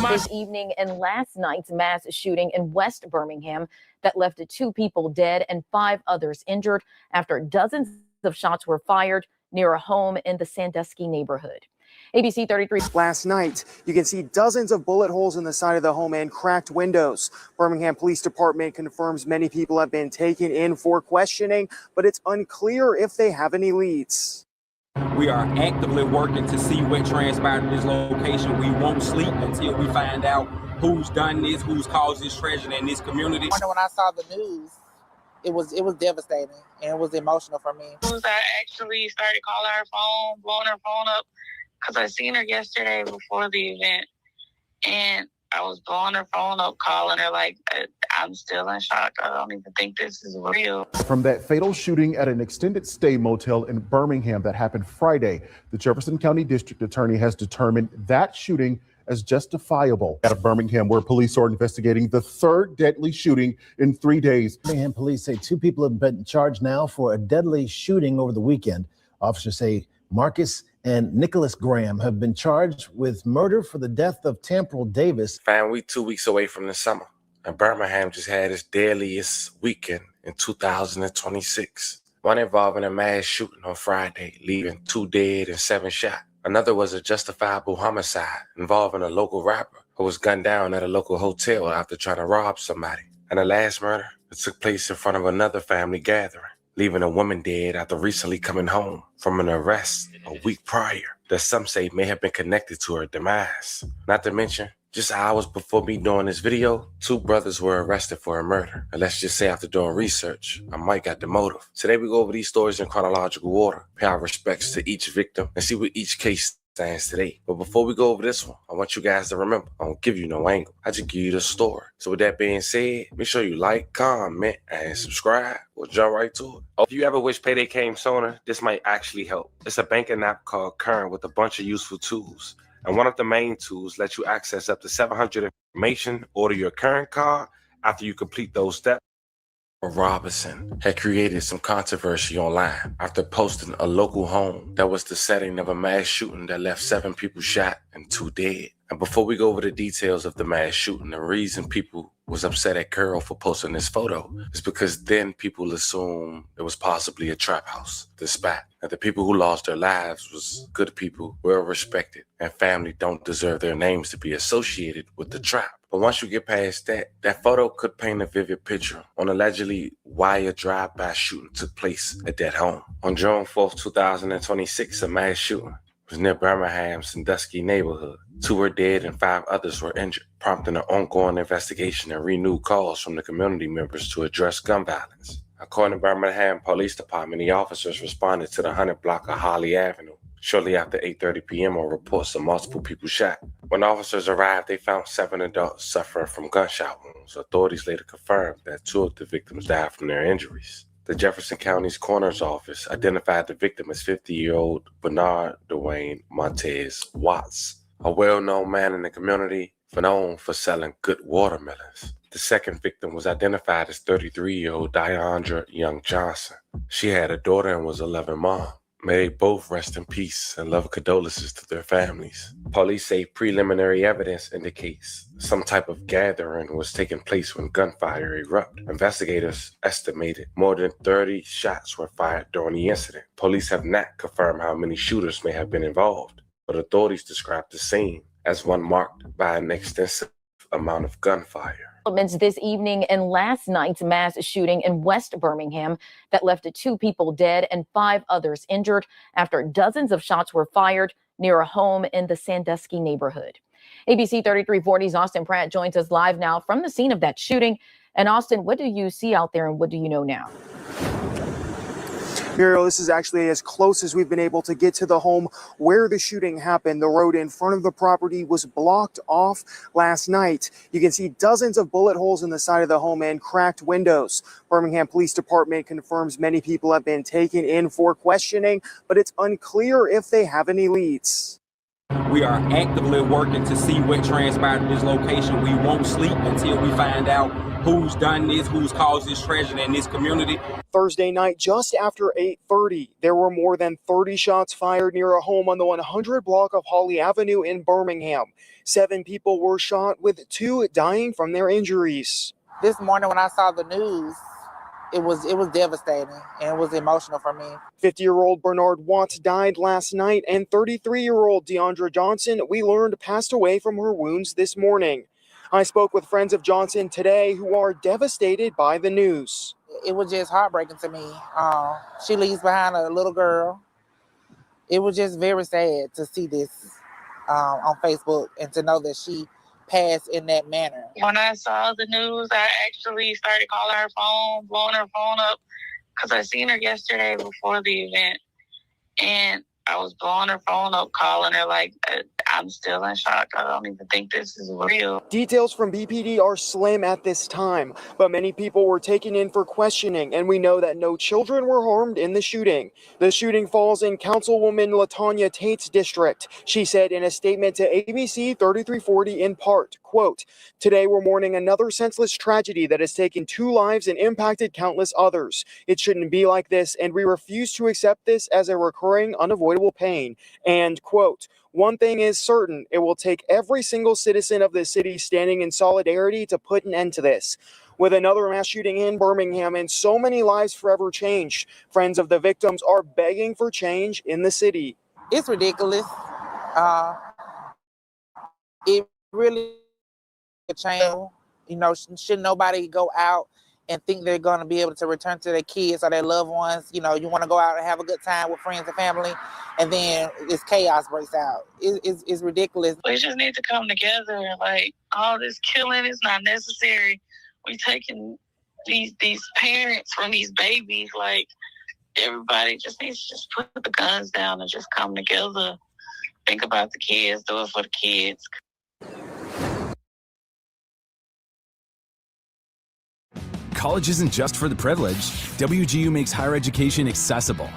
This evening and last night's mass shooting in West Birmingham that left 2 people dead and 5 others injured after dozens of shots were fired near a home in the Sandusky neighborhood. ABC 33. Last night, you can see dozens of bullet holes in the side of the home and cracked windows. Birmingham Police Department confirms many people have been taken in for questioning, but it's unclear if they have any leads. We are actively working to see what transpired at this location. We won't sleep until we find out who's done this, who's caused this tragedy in this community. When I saw the news, it was devastating and it was emotional for me. I actually started calling her phone, blowing her phone up, because I seen her yesterday before the event, and I was blowing her phone up, calling her like, I'm still in shock. I don't even think this is real. From that fatal shooting at an extended stay motel in Birmingham that happened Friday, the Jefferson County District Attorney has determined that shooting as justifiable. Out of Birmingham, where police are investigating the 3rd deadly shooting in 3 days. Birmingham police say 2 people have been charged now for a deadly shooting over the weekend. Officers say Marcus and Nicholas Graham have been charged with murder for the death of Tamparel Davis. Fam, we 2 weeks away from the summer, and Birmingham just had its deadliest weekend in 2026. One involving a mass shooting on Friday, leaving 2 dead and 7 shot. Another was a justifiable homicide involving a local rapper who was gunned down at a local hotel after trying to rob somebody. And the last murder, it took place in front of another family gathering, leaving a woman dead after recently coming home from an arrest a week prior that some say may have been connected to her demise. Not to mention, just hours before me doing this video, 2 brothers were arrested for a murder. And let's just say after doing research, I might got the motive. Today we go over these stories in chronological order, pay our respects to each victim, and see what each case stands today. But before we go over this one, I want you guys to remember, I don't give you no angle. I just give you the story. So with that being said, make sure you like, comment, and subscribe. We'll jump right to it. If you ever wish payday came sooner, this might actually help. It's a banking app called Current with a bunch of useful tools. And one of the main tools lets you access up to 700 information, order your current card. After you complete those steps, Robinson had created some controversy online after posting a local home that was the setting of a mass shooting that left 7 people shot and 2 dead. And before we go over the details of the mass shooting, the reason people was upset at Carol for posting this photo is because then people assumed it was possibly a trap house, the spot. And the people who lost their lives was good people, well respected, and family don't deserve their names to be associated with the trap. But once you get past that, that photo could paint a vivid picture on allegedly why a drive-by shooting took place at that home. On June 4th, 2026, a mass shooting was near Birmingham's Sandusky neighborhood. 2 were dead and 5 others were injured, prompting an ongoing investigation and renewed calls from the community members to address gun violence. According to Birmingham Police Department, the officers responded to the 100 block of Holly Avenue shortly after 8:30 p.m. on reports of multiple people shot. When officers arrived, they found 7 adults suffering from gunshot wounds. Authorities later confirmed that 2 of the victims died from their injuries. The Jefferson County's coroner's office identified the victim as 50-year-old Bernard Dwayne Montez Watts, a well-known man in the community known for selling good watermelons. The second victim was identified as 33-year-old Deandra Young Johnson. She had a daughter and was 11 mom. May they both rest in peace and love condolences to their families. Police say preliminary evidence indicates some type of gathering was taking place when gunfire erupted. Investigators estimated more than 30 shots were fired during the incident. Police have not confirmed how many shooters may have been involved, but authorities described the scene as one marked by an extensive amount of gunfire. Developments this evening in last night's mass shooting in West Birmingham that left 2 people dead and 5 others injured after dozens of shots were fired near a home in the Sandusky neighborhood. ABC 3340's Austin Pratt joins us live now from the scene of that shooting. And Austin, what do you see out there and what do you know now? Muriel, this is actually as close as we've been able to get to the home where the shooting happened. The road in front of the property was blocked off last night. You can see dozens of bullet holes in the side of the home and cracked windows. Birmingham Police Department confirms many people have been taken in for questioning, but it's unclear if they have any leads. We are actively working to see what transpired at this location. We won't sleep until we find out who's done this, who's caused this tragedy in this community. Thursday night, just after 8:30, there were more than 30 shots fired near a home on the 100 block of Holly Avenue in Birmingham. 7 people were shot, with 2 dying from their injuries. This morning when I saw the news, it was devastating and it was emotional for me. 50-year-old Bernard Watts died last night, and 33-year-old Deandra Johnson, we learned, passed away from her wounds this morning. I spoke with friends of Johnson today who are devastated by the news. It was just heartbreaking to me. She leaves behind a little girl. It was just very sad to see this on Facebook and to know that she passed in that manner. When I saw the news, I actually started calling her phone, blowing her phone up, because I seen her yesterday before the event. And I was blowing her phone up, calling her like, I'm still in shock. I don't even think this is real. Details from BPD are slim at this time, but many people were taken in for questioning, and we know that no children were harmed in the shooting. The shooting falls in Councilwoman LaTanya Tate's district. She said in a statement to ABC 3340 in part, quote, "Today we're mourning another senseless tragedy that has taken 2 lives and impacted countless others. It shouldn't be like this, and we refuse to accept this as a recurring, unavoidable pain." And quote, "One thing is certain, it will take every single citizen of the city standing in solidarity to put an end to this." With another mass shooting in Birmingham and so many lives forever changed, friends of the victims are begging for change in the city. It's ridiculous. It really change. You know, should nobody go out and think they're going to be able to return to their kids or their loved ones. You know, you want to go out and have a good time with friends and family, and then this chaos breaks out. It's ridiculous. We just need to come together. Like, all this killing is not necessary. We taking these parents from these babies. Like, everybody just needs to just put the guns down and just come together. Think about the kids, do it for the kids. College isn't just for the privileged. WGU makes higher education accessible.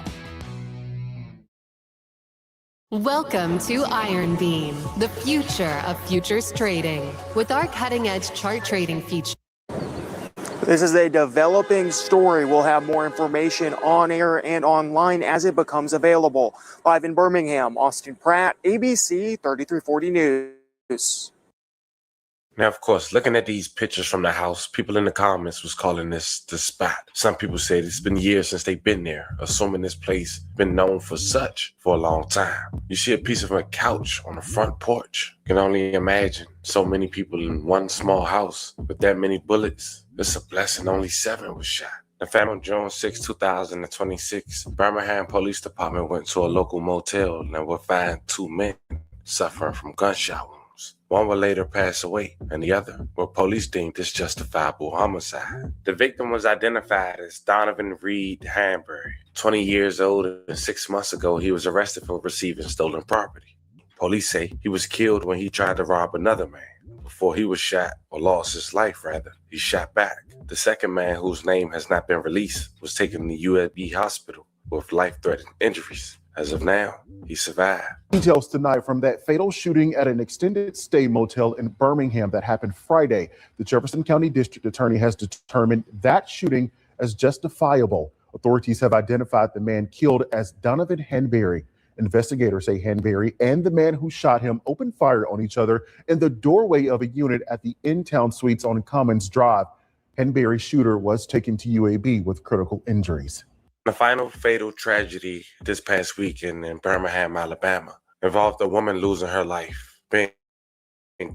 Welcome to Iron Beam, the future of futures trading. With our cutting-edge chart trading feature. With This is a developing story. We'll have more information on air and online as it becomes available. Live in Birmingham, Austin Pratt, ABC 3340 News. Now, of course, looking at these pictures from the house, people in the comments was calling this the spot. Some people said it's been years since they've been there, assuming this place been known for such for a long time. You see a piece of a couch on the front porch. You can only imagine so many people in one small house with that many bullets. It's a blessing only 7 was shot. The family on June 6, 2026, Birmingham Police Department went to a local motel and would find 2 men suffering from gunshot wounds. One would later pass away, and the other were police deemed as justifiable homicide. The victim was identified as Donovan Reed Hanbury, 20 years old, and 6 months ago he was arrested for receiving stolen property. Police say he was killed when he tried to rob another man. Before he was shot, or lost his life rather, he shot back. The second man, whose name has not been released, was taken to UAB hospital with life-threatening injuries. As of now, he survived. Details tonight from that fatal shooting at an extended stay motel in Birmingham that happened Friday. The Jefferson County District Attorney has determined that shooting as justifiable. Authorities have identified the man killed as Donovan Hanbury. Investigators say Hanbury and the man who shot him opened fire on each other in the doorway of a unit at the In-Town Suites on Commons Drive. Hanbury's shooter was taken to UAB with critical injuries. The final fatal tragedy this past weekend in Birmingham, Alabama, involved a woman losing her life, being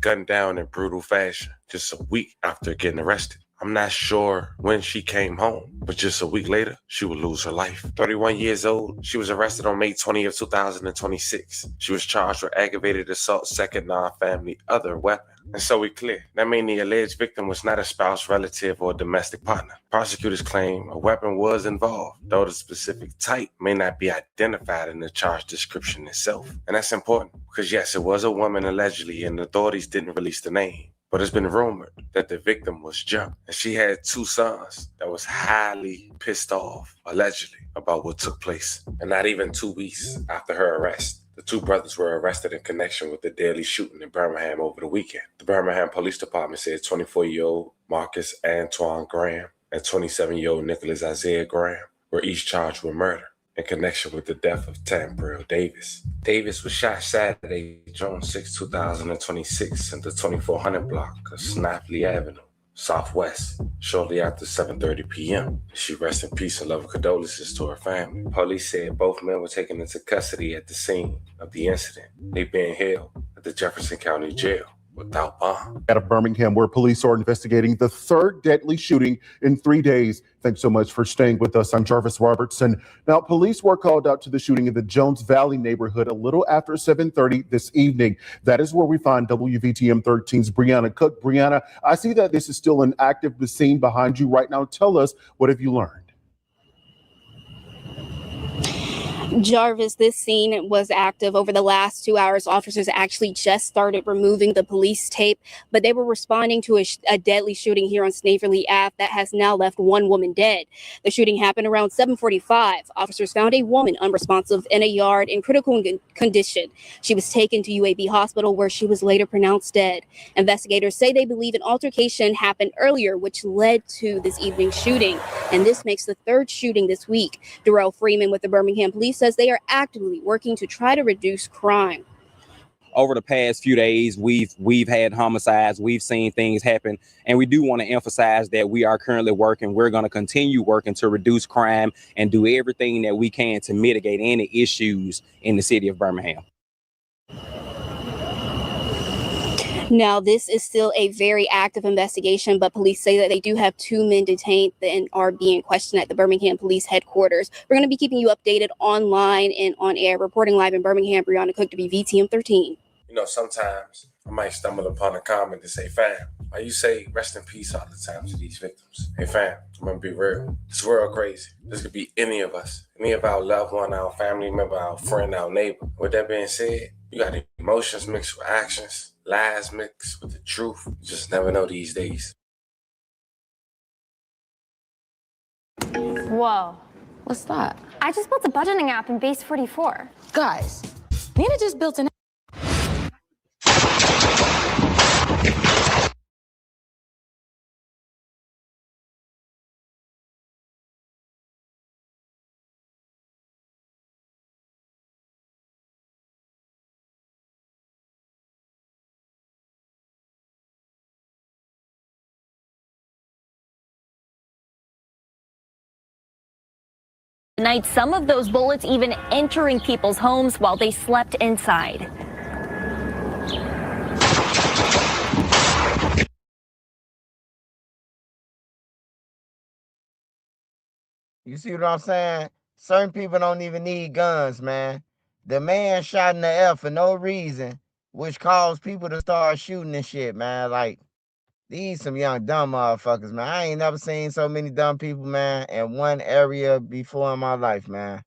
gunned down in brutal fashion just a week after getting arrested. I'm not sure when she came home, but just a week later, she would lose her life. 31 years old, she was arrested on May 20th, 2026. She was charged with aggravated assault, second non-family, other weapon. And so we clear. That means the alleged victim was not a spouse, relative, or domestic partner. Prosecutors claim a weapon was involved, though the specific type may not be identified in the charge description itself. And that's important because, yes, it was a woman allegedly, and authorities didn't release the name. But it's been rumored that the victim was jumped, and she had 2 sons that was highly pissed off, allegedly, about what took place. And not even 2 weeks after her arrest, the 2 brothers were arrested in connection with the deadly shooting in Birmingham over the weekend. The Birmingham Police Department said 24-year-old Marcus Antoine Graham and 27-year-old Nicholas Isaiah Graham were each charged with murder in connection with the death of Tambriel Davis. Davis was shot Saturday, June 6, 2026 in the 2400 block of Snapley Avenue, Southwest, shortly after 7:30 p.m. She rests in peace and love and condolences to her family. Police said both men were taken into custody at the scene of the incident. They being held at the Jefferson County Jail without bond. Out of Birmingham, where police are investigating the 3rd deadly shooting in 3 days. Thanks so much for staying with us. I'm Jarvis Robertson. Now, police were called out to the shooting in the Jones Valley neighborhood a little after 7:30 this evening. That is where we find WVTM 13's Brianna Cook. Brianna, I see that this is still an active scene behind you right now. Tell us, what have you learned? Jarvis, this scene was active over the last 2 hours. Officers actually just started removing the police tape, but they were responding to a deadly shooting here on Snaverly Ave that has now left 1 woman dead. The shooting happened around 7:45. Officers found a woman unresponsive in a yard in critical condition. She was taken to UAB hospital where she was later pronounced dead. Investigators say they believe an altercation happened earlier, which led to this evening's shooting, and this makes the 3rd shooting this week. Darrell Freeman with the Birmingham Police says they are actively working to try to reduce crime. Over the past few days, we've had homicides, we've seen things happen, and we do want to emphasize that we are currently working. We're going to continue working to reduce crime and do everything that we can to mitigate any issues in the city of Birmingham. Now, this is still a very active investigation, but police say that they do have 2 men detained and are being questioned at the Birmingham Police Headquarters. We're going to be keeping you updated online and on air. Reporting live in Birmingham, Brianna Cook, WVTM 13. You know, sometimes I might stumble upon a comment to say, fam, why you say rest in peace all the time to these victims? Hey, fam, I'm going to be real. This world crazy. This could be any of us, any of our loved one, our family member, our friend, our neighbor. With that being said, you got emotions mixed with actions. Lies mixed with the truth. You just never know these days. Whoa. What's that? I just built a budgeting app in Base 44. Guys, Nina just built an Tonight, some of those bullets even entering people's homes while they slept inside. You see what I'm saying? Certain people don't even need guns, man. The man shot in the air for no reason, which caused people to start shooting and shit, man. Like, these some young dumb motherfuckers, man. I ain't never seen so many dumb people, man, in one area before in my life, man.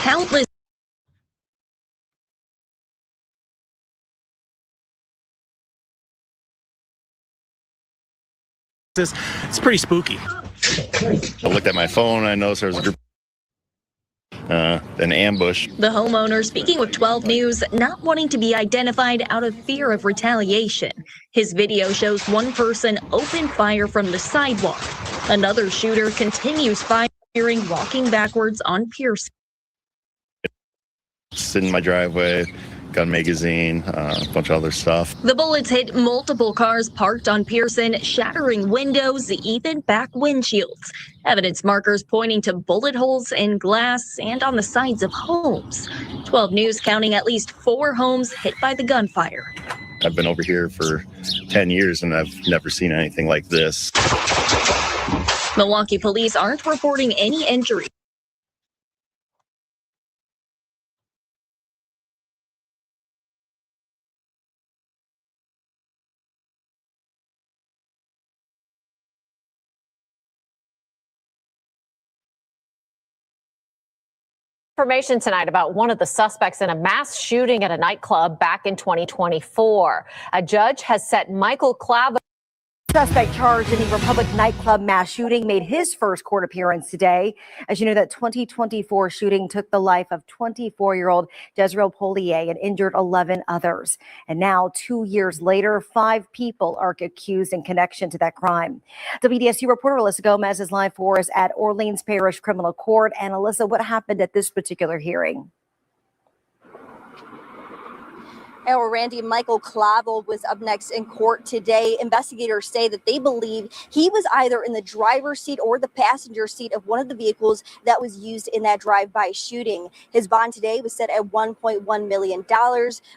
Countless. It's pretty spooky. I looked at my phone. I noticed there was a group, an ambush. The homeowner speaking with 12 News, not wanting to be identified out of fear of retaliation. His video shows one person open fire from the sidewalk. Another shooter continues firing, walking backwards on Pierce. Sitting in my driveway, got a magazine, a bunch of other stuff. The bullets hit multiple cars parked on Pearson, shattering windows, even back windshields. Evidence markers pointing to bullet holes in glass and on the sides of homes. 12 News counting at least 4 homes hit by the gunfire. I've been over here for 10 years and I've never seen anything like this. Milwaukee police aren't reporting any injuries. Information tonight about one of the suspects in a mass shooting at a nightclub back in 2024. A judge has set Michael Clavo. Suspect charged in the Republic nightclub mass shooting made his first court appearance today. As you know, that 2024 shooting took the life of 24-year-old Jezreel Polier and injured 11 others. And now, 2 years later, 5 people are accused in connection to that crime. WDSU reporter Alyssa Gomez is live for us at Orleans Parish Criminal Court. And Alyssa, what happened at this particular hearing? Randy, Michael Clavel was up next in court today. Investigators say that they believe he was either in the driver's seat or the passenger seat of one of the vehicles that was used in that drive-by shooting. His bond today was set at $1.1 million,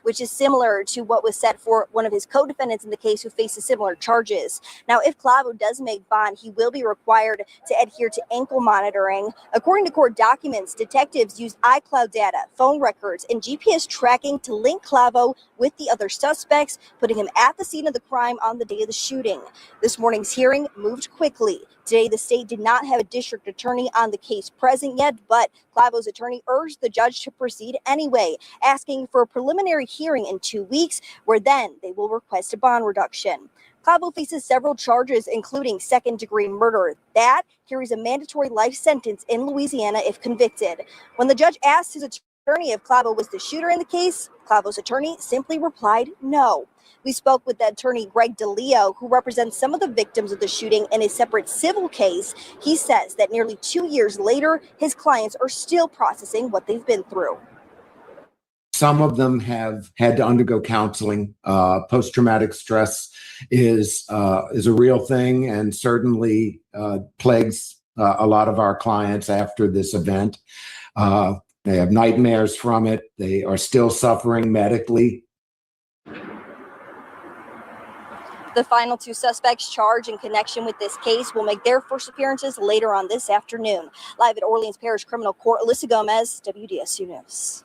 which is similar to what was set for one of his co-defendants in the case who faces similar charges. Now, if Clavel does make bond, he will be required to adhere to ankle monitoring. According to court documents, detectives used iCloud data, phone records, and GPS tracking to link Clavel with the other suspects, putting him at the scene of the crime on the day of the shooting. This morning's hearing moved quickly. Today, the state did not have a district attorney on the case present yet, but Clavel's attorney urged the judge to proceed anyway, asking for a preliminary hearing in 2 weeks, where then they will request a bond reduction. Clavel faces several charges, including second-degree murder. That carries a mandatory life sentence in Louisiana if convicted. When the judge asked his attorney if Clavel was the shooter in the case, Clavel's attorney simply replied no. We spoke with the attorney Greg DeLeo, who represents some of the victims of the shooting in a separate civil case. He says that nearly 2 years later, his clients are still processing what they've been through. Some of them have had to undergo counseling. Post-traumatic stress is a real thing and certainly plagues a lot of our clients after this event. They have nightmares from it. They are still suffering medically. The final 2 suspects charged in connection with this case will make their first appearances later on this afternoon. Live at Orleans Parish Criminal Court, Alyssa Gomez, WDSU News.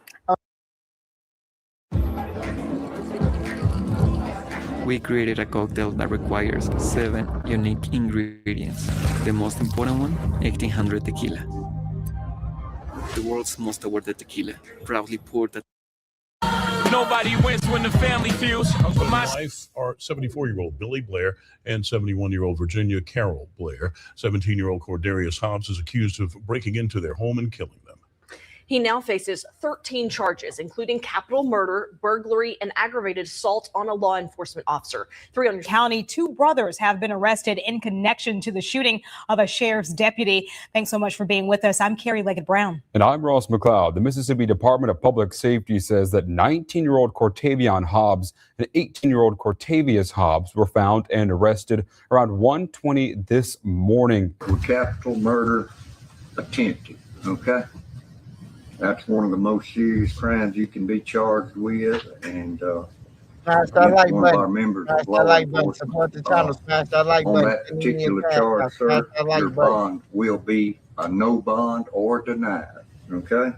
We created a cocktail that requires 7 unique ingredients. The most important one, 1800 tequila. The world's most awarded tequila, proudly poured at. Nobody wins when the family feels. Husband and wife are 74-year-old Billy Blair and 71-year-old Virginia Carol Blair. 17-year-old Cordarius Hobbs is accused of breaking into their home and killing them. He now faces 13 charges, including capital murder, burglary, and aggravated assault on a law enforcement officer. 300 County, two brothers have been arrested in connection to the shooting of a sheriff's deputy. Thanks so much for being with us. I'm Carrie Leggett-Brown. And I'm Ross McLeod. The Mississippi Department of Public Safety says that 19-year-old Cortavion Hobbs and 18-year-old Cortavius Hobbs were found and arrested around 1:20 this morning. Capital murder attempted, okay? That's one of the most serious crimes you can be charged with, and Smash that like one of our button. members Smash of law that like button. enforcement Support the channel. Smash that like on button. that Send me particular your cash charge, out. Smash sir, that like your button. bond will be a no bond or denied, okay?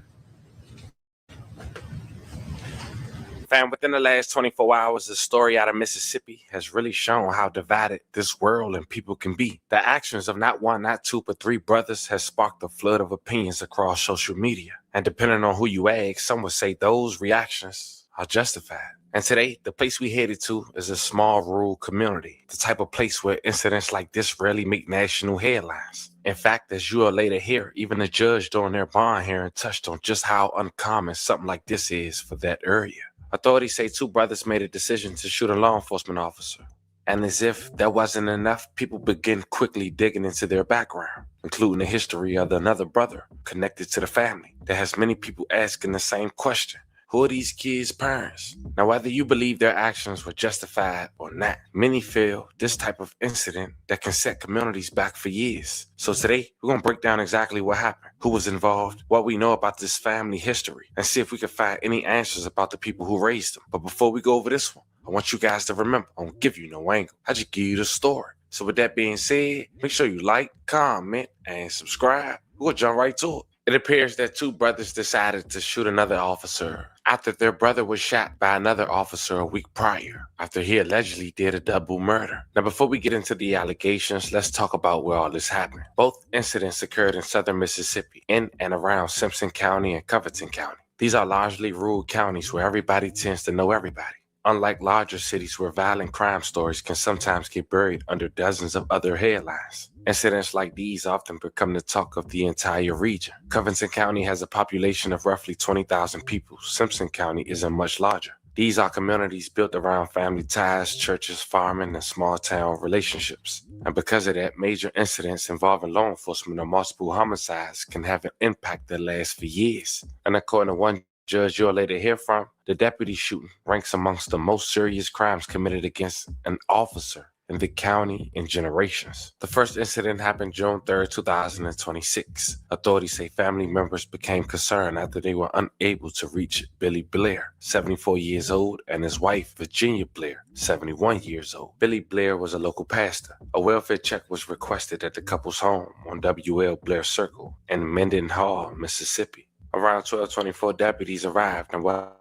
Fam, within the last 24 hours, the story out of Mississippi has really shown how divided this world and people can be. The actions of not one, not two, but three brothers has sparked a flood of opinions across social media. And depending on who you ask, some would say those reactions are justified. And today, the place we headed to is a small rural community, the type of place where incidents like this rarely make national headlines. In fact, as you will later hear, even the judge during their bond hearing touched on just how uncommon something like this is for that area. Authorities say two brothers made a decision to shoot a law enforcement officer. And as if that wasn't enough, people begin quickly digging into their background, including the history of another brother connected to the family. That has many people asking the same question. Who are these kids' parents? Now, whether you believe their actions were justified or not, many feel this type of incident that can set communities back for years. So today, we're going to break down exactly what happened, who was involved, what we know about this family history, and see if we can find any answers about the people who raised them. But before we go over this one, I want you guys to remember, I don't give you no angle. I just give you the story. So with that being said, make sure you like, comment, and subscribe. We'll jump right to it. It appears that two brothers decided to shoot another officer after their brother was shot by another officer a week prior, after he allegedly did a double murder. Now, before we get into the allegations, let's talk about where all this happened. Both incidents occurred in southern Mississippi, in and around Simpson County and Covington County. These are largely rural counties where everybody tends to know everybody. Unlike larger cities where violent crime stories can sometimes get buried under dozens of other headlines. Incidents like these often become the talk of the entire region. Covington County has a population of roughly 20,000 people. Simpson County isn't much larger. These are communities built around family ties, churches, farming, and small town relationships. And because of that, major incidents involving law enforcement or multiple homicides can have an impact that lasts for years. And according to one judge you'll later hear from, the deputy shooting ranks amongst the most serious crimes committed against an officer in the county in generations. The first incident happened June 3rd, 2026. Authorities say family members became concerned after they were unable to reach Billy Blair, 74 years old, and his wife, Virginia Blair, 71 years old. Billy Blair was a local pastor. A welfare check was requested at the couple's home on W.L. Blair Circle in Mendenhall, Mississippi. Around 12:24, deputies arrived and while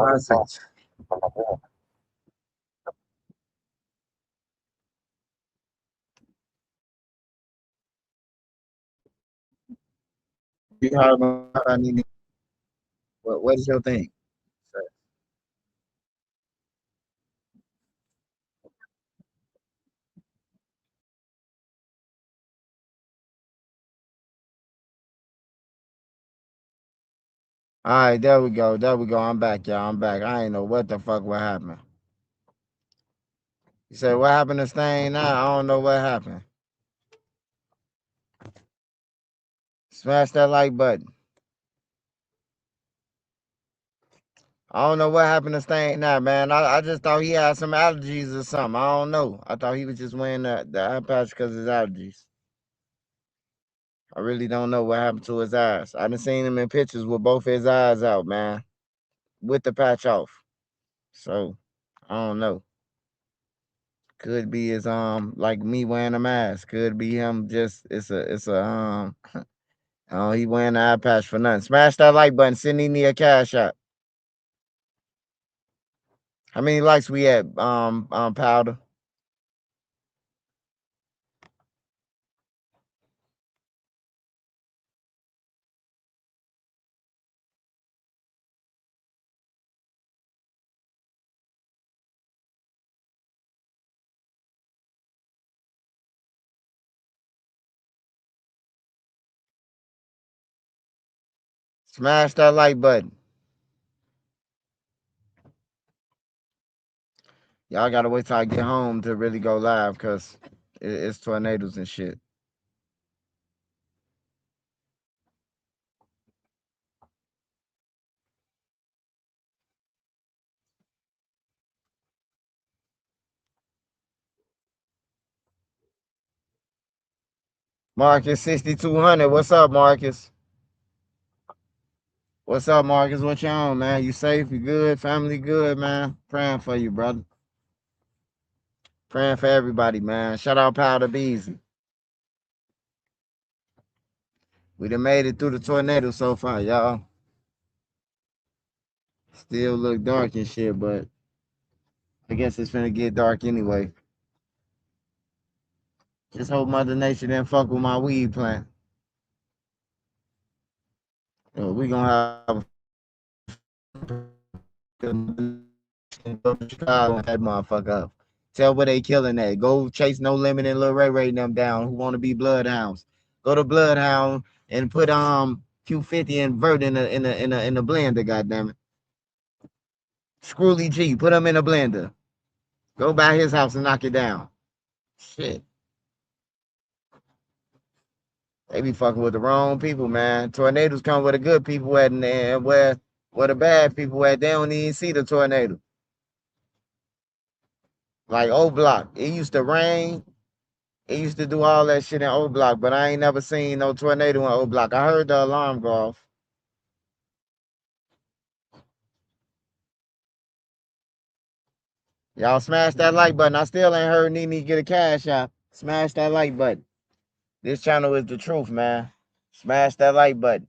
message. You heard what I need. What is your thing? All right, there we go. There we go. I'm back, y'all. I'm back. I ain't know what the fuck what happened. You said what happened to Stain now? I don't know what happened. Smash that like button. I don't know what happened to Stain now, man. I just thought he had some allergies or something. I don't know. I thought he was just wearing the eye patch because of his allergies. I really don't know what happened to his eyes. I done seen him in pictures with both his eyes out, man, with the patch off. So I don't know. Could be his like me wearing a mask. Could be him just it's a oh, he wearing the eye patch for nothing. Smash that like button. Send me a cash out. How many likes we at Powder? Smash that like button. Y'all gotta wait till I get home to really go live because it's tornadoes and shit. Marcus 6200. What's up, Marcus? What's up, Marcus? What you on, man? You safe? You good? Family good, man? Praying for you, brother. Praying for everybody, man. Shout out Powder Beezy. We done made it through the tornado so far, y'all. Still look dark and shit, but I guess it's finna get dark anyway. Just hope Mother Nature didn't fuck with my weed plant. We gonna have Chicago and that motherfucker up. Tell where they killing that. Go chase No Limit and Lil Ray Ray them down who want to be Bloodhounds. Go to Bloodhound and put Q50 and Vert in the blender, goddammit. Screwly G, put them in a blender. Go by his house and knock it down. Shit. They be fucking with the wrong people, man. Tornadoes come where the good people at, and where the bad people at, they don't even see the tornado. Like O Block, it used to rain. It used to do all that shit in O Block, but I ain't never seen no tornado in O Block. I heard the alarm go off. Y'all smash that like button. I still ain't heard Nene get a cash out. Smash that like button. This channel is the truth, man. Smash that like button.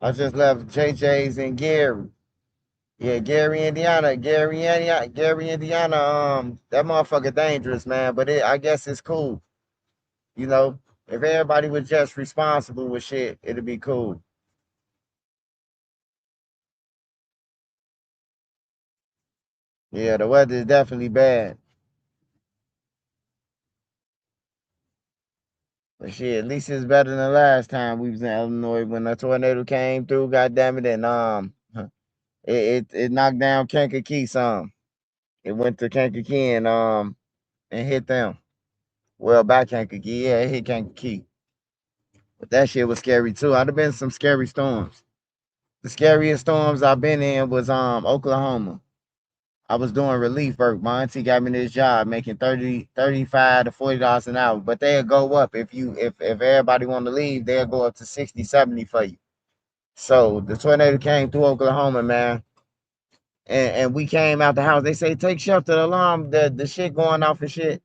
I just left JJ's and Gary. Yeah, Gary, Indiana. Gary, Indiana. That motherfucker dangerous, man. But I guess it's cool. You know, if everybody was just responsible with shit, it'd be cool. Yeah, the weather is definitely bad. But shit, at least it's better than last time we was in Illinois when the tornado came through, goddamn it, and it knocked down Kankakee some. It went to Kankakee and hit them. Well, by Kankakee, yeah, it hit Kankakee. But that shit was scary too. I'd have been some scary storms. The scariest storms I've been in was Oklahoma. I was doing relief work. My auntie got me this job making $35 to $40 an hour. But they'll go up if everybody want to leave, they'll go up to 60, 70 for you. So the tornado came through Oklahoma, man. And we came out the house. They say take shelter, the alarm, the shit going off and shit.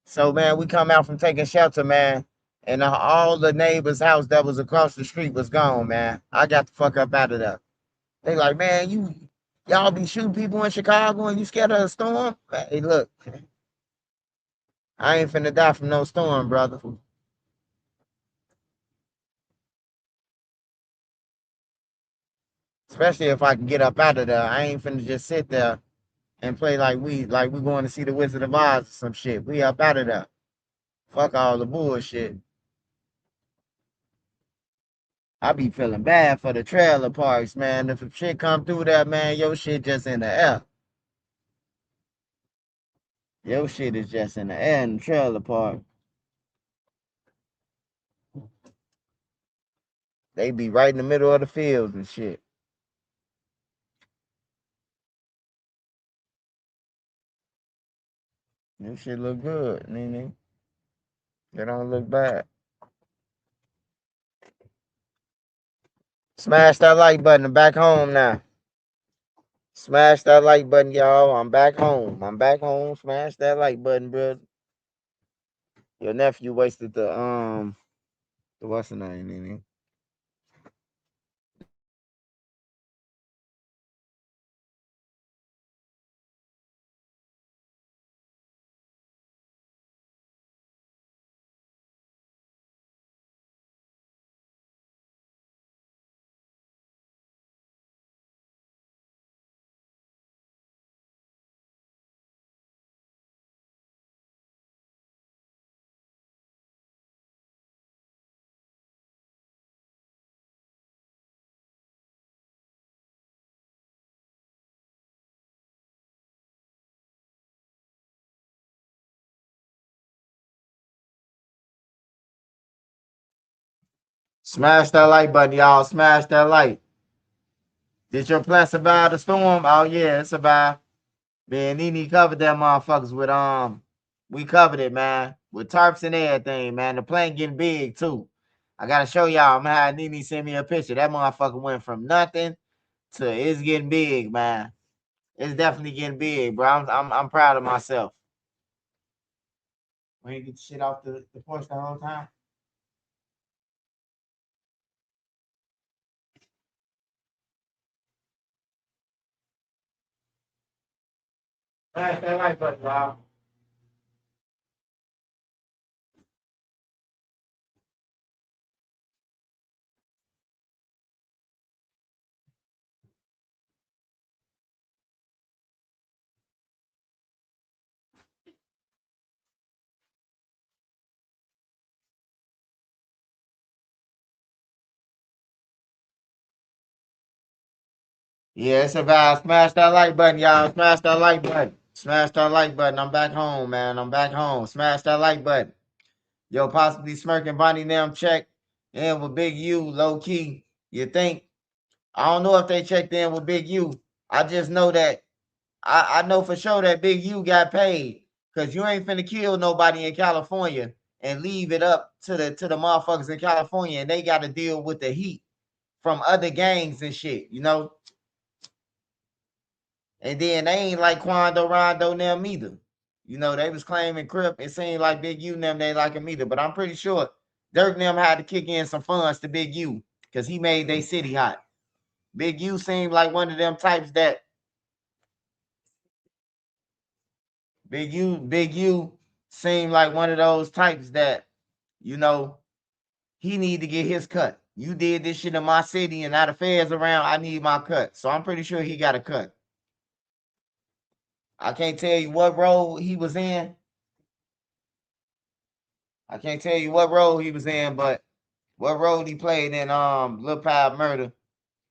So man, we come out from taking shelter, man. And all the neighbors' house that was across the street was gone, man. I got the fuck up out of there. They like, man, y'all be shooting people in Chicago and you scared of a storm? Hey, look, I ain't finna die from no storm, brother. Especially if I can get up out of there. I ain't finna just sit there and play like we going to see the Wizard of Oz or some shit. We up out of there. Fuck all the bullshit. I be feeling bad for the trailer parks, man. If shit come through there, man, your shit just in the air. Your shit is just in the air in the trailer park. They be right in the middle of the field and shit. This shit look good, Nene. They don't look bad. Smash that like button. I'm back home now. Smash that like button, y'all. I'm back home. I'm back home. Smash that like button, bro. Your nephew wasted the what's the name, Nene? Smash that like button, y'all. Smash that like. Did your plant survive the storm? Oh yeah, it survived. Man, Nene covered that motherfuckers with we covered it, man. With tarps and everything, man. The plant getting big too. I gotta show y'all. I'm gonna have Nene send me a picture. That motherfucker went from nothing to it's getting big, man. It's definitely getting big, bro. I'm proud of myself. We ain't get the shit off the porch the whole time. Smash that like button, y'all. Yeah, it's about smash that like button, y'all. Smash that like button. Smash that like button. I'm back home, man. I'm back home. Smash that like button. Yo, possibly smirking Bonnie them check in with Big U, low key. You think? I don't know if they checked in with Big U. I just know that I know for sure that Big U got paid. Cause you ain't finna kill nobody in California and leave it up to the motherfuckers in California and they gotta deal with the heat from other gangs and shit, you know? And then they ain't like Quando Rondo them either. You know, they was claiming Crip. It seemed like Big U them, they like him either. But I'm pretty sure Durk them had to kick in some funds to Big U because he made they city hot. Big U seemed like one of them types that Big U seemed like one of those types that, you know, he need to get his cut. You did this shit in my city and now the feds around, I need my cut. So I'm pretty sure he got a cut. I can't tell you what role he was in. I can't tell you what role he was in, but what role he played in Lil Pile Murder.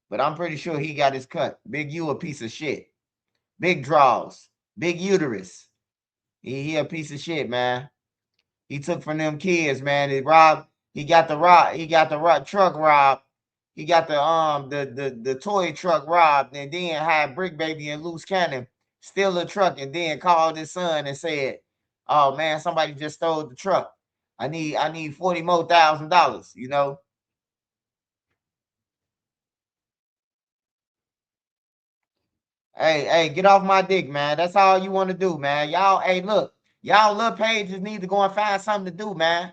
But I'm pretty sure he got his cut. Big U a piece of shit. Big draws. Big uterus. He a piece of shit, man. He took from them kids, man. He got the truck robbed. He got the toy truck robbed, and then had Brick Baby and Loose Cannon steal a truck, and then called his son and said, "Oh man, somebody just stole the truck. I need $40,000 more, you know." Hey, get off my dick, man. That's all you want to do, man. Y'all, hey, look, y'all little pages need to go and find something to do, man.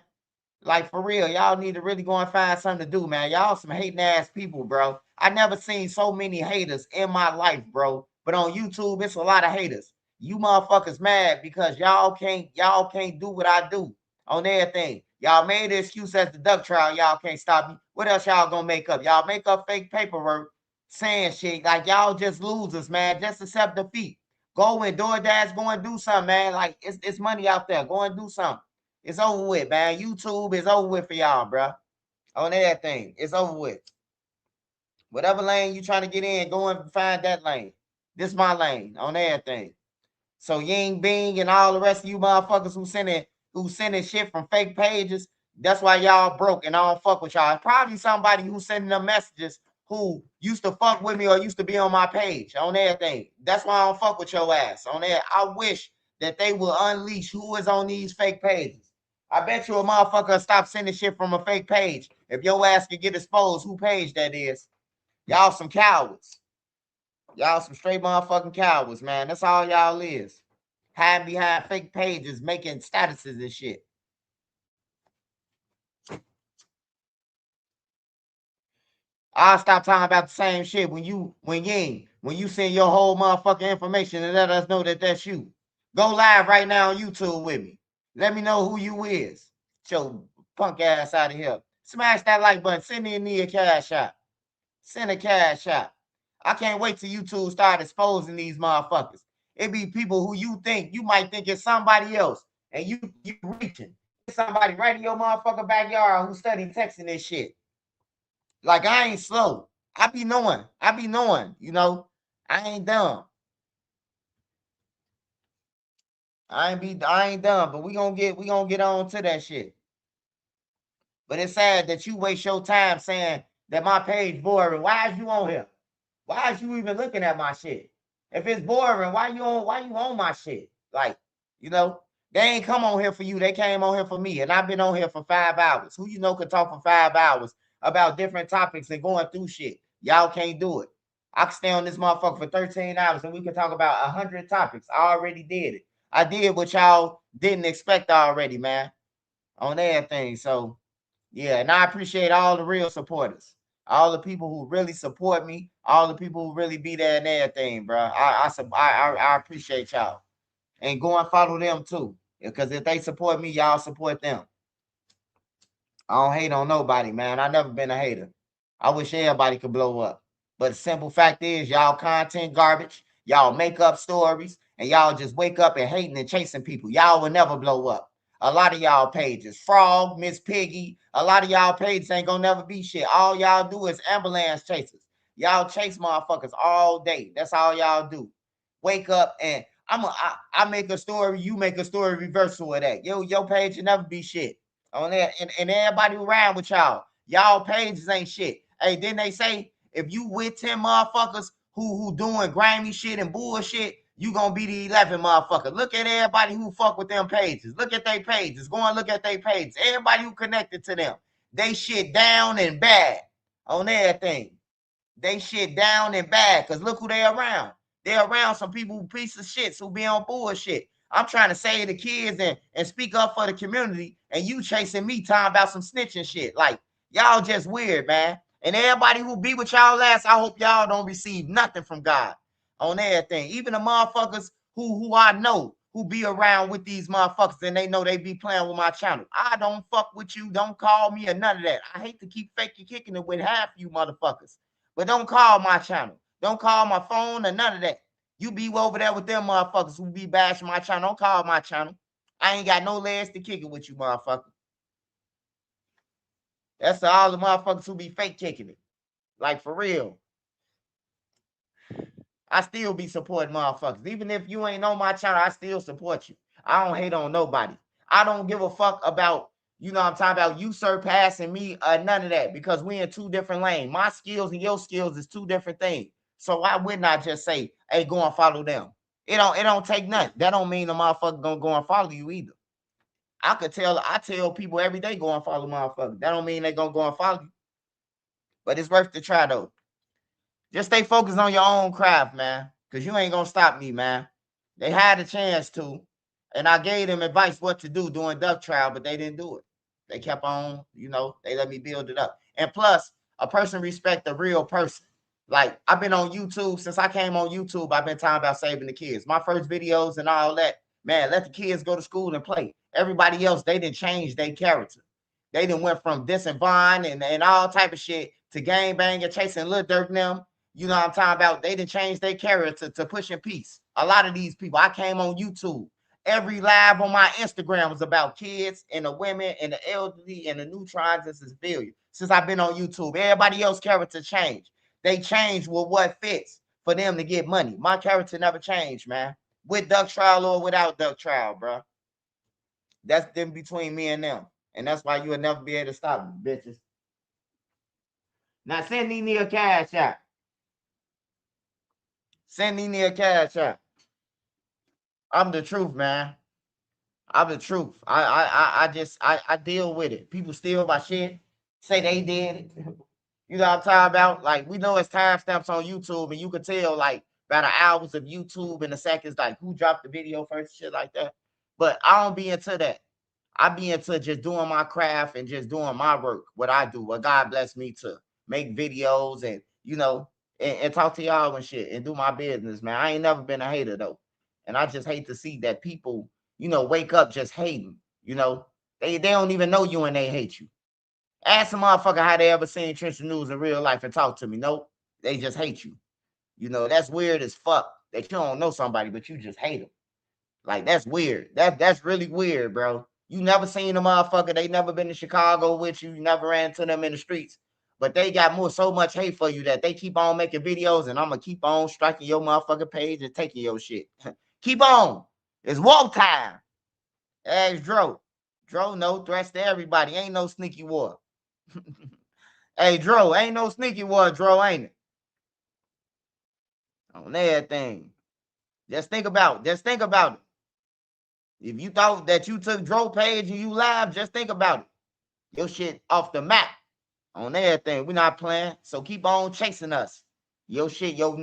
Like, for real, y'all need to really go and find something to do, man. Y'all some hating ass people, bro. I never seen so many haters in my life, bro. But on YouTube, it's a lot of haters. You motherfuckers mad because y'all can't do what I do on everything. Y'all made the excuse as the duck trial. Y'all can't stop me. What else y'all gonna make up? Y'all make up fake paperwork saying shit like y'all just losers, man. Just accept defeat. Go and DoorDash, go and do something, man. Like, it's money out there. Go and do something. It's over with, man. YouTube is over with for y'all, bro. On everything, it's over with. Whatever lane you trying to get in, go and find that lane. This my lane on everything. So Ying Bing and all the rest of you motherfuckers who sending shit from fake pages, that's why y'all broke and I don't fuck with y'all. Probably somebody who sending them messages who used to fuck with me or used to be on my page on everything. That's why I don't fuck with your ass on there. I wish that they will unleash who is on these fake pages. I bet you a motherfucker stop sending shit from a fake page. If your ass can get exposed, who page that is. Y'all some cowards. Y'all some straight motherfucking cowards, man. That's all y'all is. Hiding behind fake pages, making statuses and shit. I'll stop talking about the same shit when you send your whole motherfucking information and let us know that that's you. Go live right now on YouTube with me. Let me know who you is. Get your punk ass out of here. Smash that like button. Send me a cash out. Send a cash out. I can't wait till YouTube start exposing these motherfuckers. It be people who you might think it's somebody else, and you reaching. It's somebody right in your motherfucking backyard who study texting this shit. Like, I ain't slow. I be knowing, you know. I ain't dumb. I ain't dumb, but we gonna get on to that shit. But it's sad that you waste your time saying that my page boring. Why is you on here? Why is you even looking at my shit? If it's boring, why you on my shit? Like, you know, they ain't come on here for you. They came on here for me. And I've been on here for 5 hours. Who you know could talk for 5 hours about different topics and going through shit? Y'all can't do it. I can stay on this motherfucker for 13 hours and we can talk about 100 topics. I already did it. I did what y'all didn't expect already, man. On everything. So, yeah, and I appreciate all the real supporters. All the people who really support me, all the people who really be there and everything, bro. I appreciate y'all. And go and follow them too. Because if they support me, y'all support them. I don't hate on nobody, man. I never been a hater. I wish everybody could blow up. But the simple fact is, y'all content garbage. Y'all make up stories. And y'all just wake up and hating and chasing people. Y'all will never blow up. A lot of y'all pages, Frog, Miss Piggy, a lot of y'all pages ain't gonna never be shit. All y'all do is ambulance chasers. Y'all chase motherfuckers all day. That's all y'all do. Wake up and I make a story, you make a story reversal of that. Your page will never be shit. On there, and everybody around with y'all pages ain't shit. Hey, didn't they say if you with 10 motherfuckers who doing grimy shit and bullshit, you gonna be the 11 motherfucker. Look at everybody who fuck with them pages. Look at their pages. Go and look at their pages. Everybody who connected to them, they shit down and bad on everything. They shit down and bad because look who they around. They're around some people who piece of shit who be on bullshit. I'm trying to save the kids and speak up for the community, and you chasing me talking about some snitching shit. Like, y'all just weird, man. And everybody who be with y'all last, I hope y'all don't receive nothing from God on everything. Even the motherfuckers who I know who be around with these motherfuckers and they know they be playing with my channel. I don't fuck with you. Don't call me or none of that. I hate to keep faking kicking it with half you motherfuckers. But don't call my channel. Don't call my phone or none of that. You be over there with them motherfuckers who be bashing my channel. Don't call my channel. I ain't got no legs to kick it with you, motherfucker. That's all the motherfuckers who be fake kicking it. Like, for real. I still be supporting motherfuckers. Even if you ain't on my channel, I still support you. I don't hate on nobody. I don't give a fuck about, you know what I'm talking about, you surpassing me or none of that, because we in 2 different lanes. My skills and your skills is 2 different things. So why wouldn't I just say, hey, go and follow them? It don't take nothing. That don't mean the motherfucker gonna go and follow you either. I tell people every day go and follow motherfuckers. That don't mean they gonna go and follow you. But it's worth the try though. Just stay focused on your own craft, man. Cause you ain't gonna stop me, man. They had a chance to, and I gave them advice what to do during duck trial, but they didn't do it. They kept on, they let me build it up. And plus, a person respect a real person. Like, I've been on YouTube since I came on YouTube. I've been talking about saving the kids. My first videos and all that, man, let the kids go to school and play. Everybody else, they didn't change their character. They didn't went from dissing Vine and all type of shit to gang banging, chasing Lil Durk and them. You know what I'm talking about? They didn't change their character to pushing peace. A lot of these people, I came on YouTube. Every live on my Instagram was about kids and the women and the elderly and the neutrons and civilians. Since I've been on YouTube, everybody else's character changed. They changed with what fits for them to get money. My character never changed, man. With duck trial or without duck trial, bro. That's them between me and them. And that's why you will never be able to stop me, bitches. Now send Nene a cash out. Send Nene a cash out. I'm the truth, man. I'm the truth. I deal with it. People steal my shit, say they did it. You know what I'm talking about? Like, we know it's timestamps on YouTube, and you can tell, like, by the hours of YouTube and the seconds, like, who dropped the video first, shit like that. But I don't be into that. I be into just doing my craft and just doing my work, what I do, what God bless me to make videos and, and talk to y'all and shit and do my business, man. I ain't never been a hater, though. And I just hate to see that people, wake up just hating, They don't even know you and they hate you. Ask a motherfucker how they ever seen Trench News in real life and talk to me. Nope. They just hate you. That's weird as fuck that you don't know somebody, but you just hate them. Like, that's weird. That's really weird, bro. You never seen a motherfucker. They never been to Chicago with you. You never ran into them in the streets. But they got so much hate for you that they keep on making videos, and I'm going to keep on striking your motherfucking page and taking your shit. Keep on. It's war time. Ask Dro. Dro, no threats to everybody. Ain't no sneaky war. Hey, Dro, ain't no sneaky war, Dro, ain't it? On everything. Just think about it. If you thought that you took Dro page and you live, just think about it. Your shit off the map on everything. We're not playing, so keep on chasing us. Your shit, your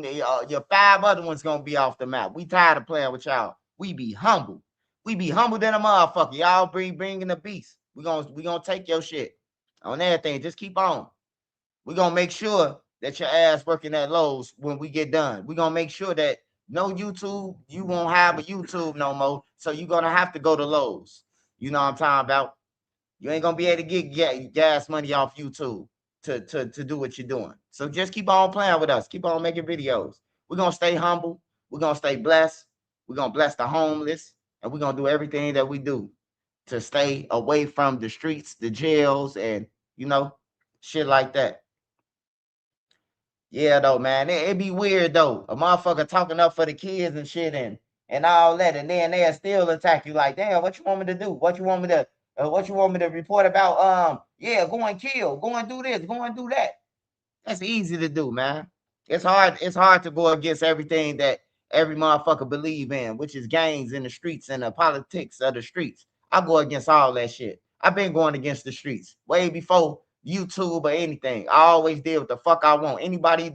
5 other ones gonna be off the map. We tired of playing with y'all. We be humble. We be humble than a motherfucker. Y'all bringing the beast. We gonna take your shit on everything. Just keep on. We're gonna make sure that your ass working at Lowe's when we get done. We're gonna make sure that no YouTube, you won't have a YouTube no more. So you're gonna have to go to Lowe's. You know what I'm talking about? You ain't gonna be able to get gas money off YouTube to do what you're doing. So just keep on playing with us. Keep on making videos. We're gonna stay humble. We're gonna stay blessed. We're gonna bless the homeless, and we're gonna do everything that we do to stay away from the streets, the jails, and shit like that. Yeah, though, man. It be weird though. A motherfucker talking up for the kids and shit and all that, and then they'll still attack you like, damn, what you want me to do? What you want me to report about? Yeah, go and kill, go and do this, go and do that. That's easy to do, man. It's hard to go against everything that every motherfucker believe in, which is gangs in the streets and the politics of the streets. I go against all that shit. I've been going against the streets way before YouTube or anything. I always did what the fuck I want. Anybody.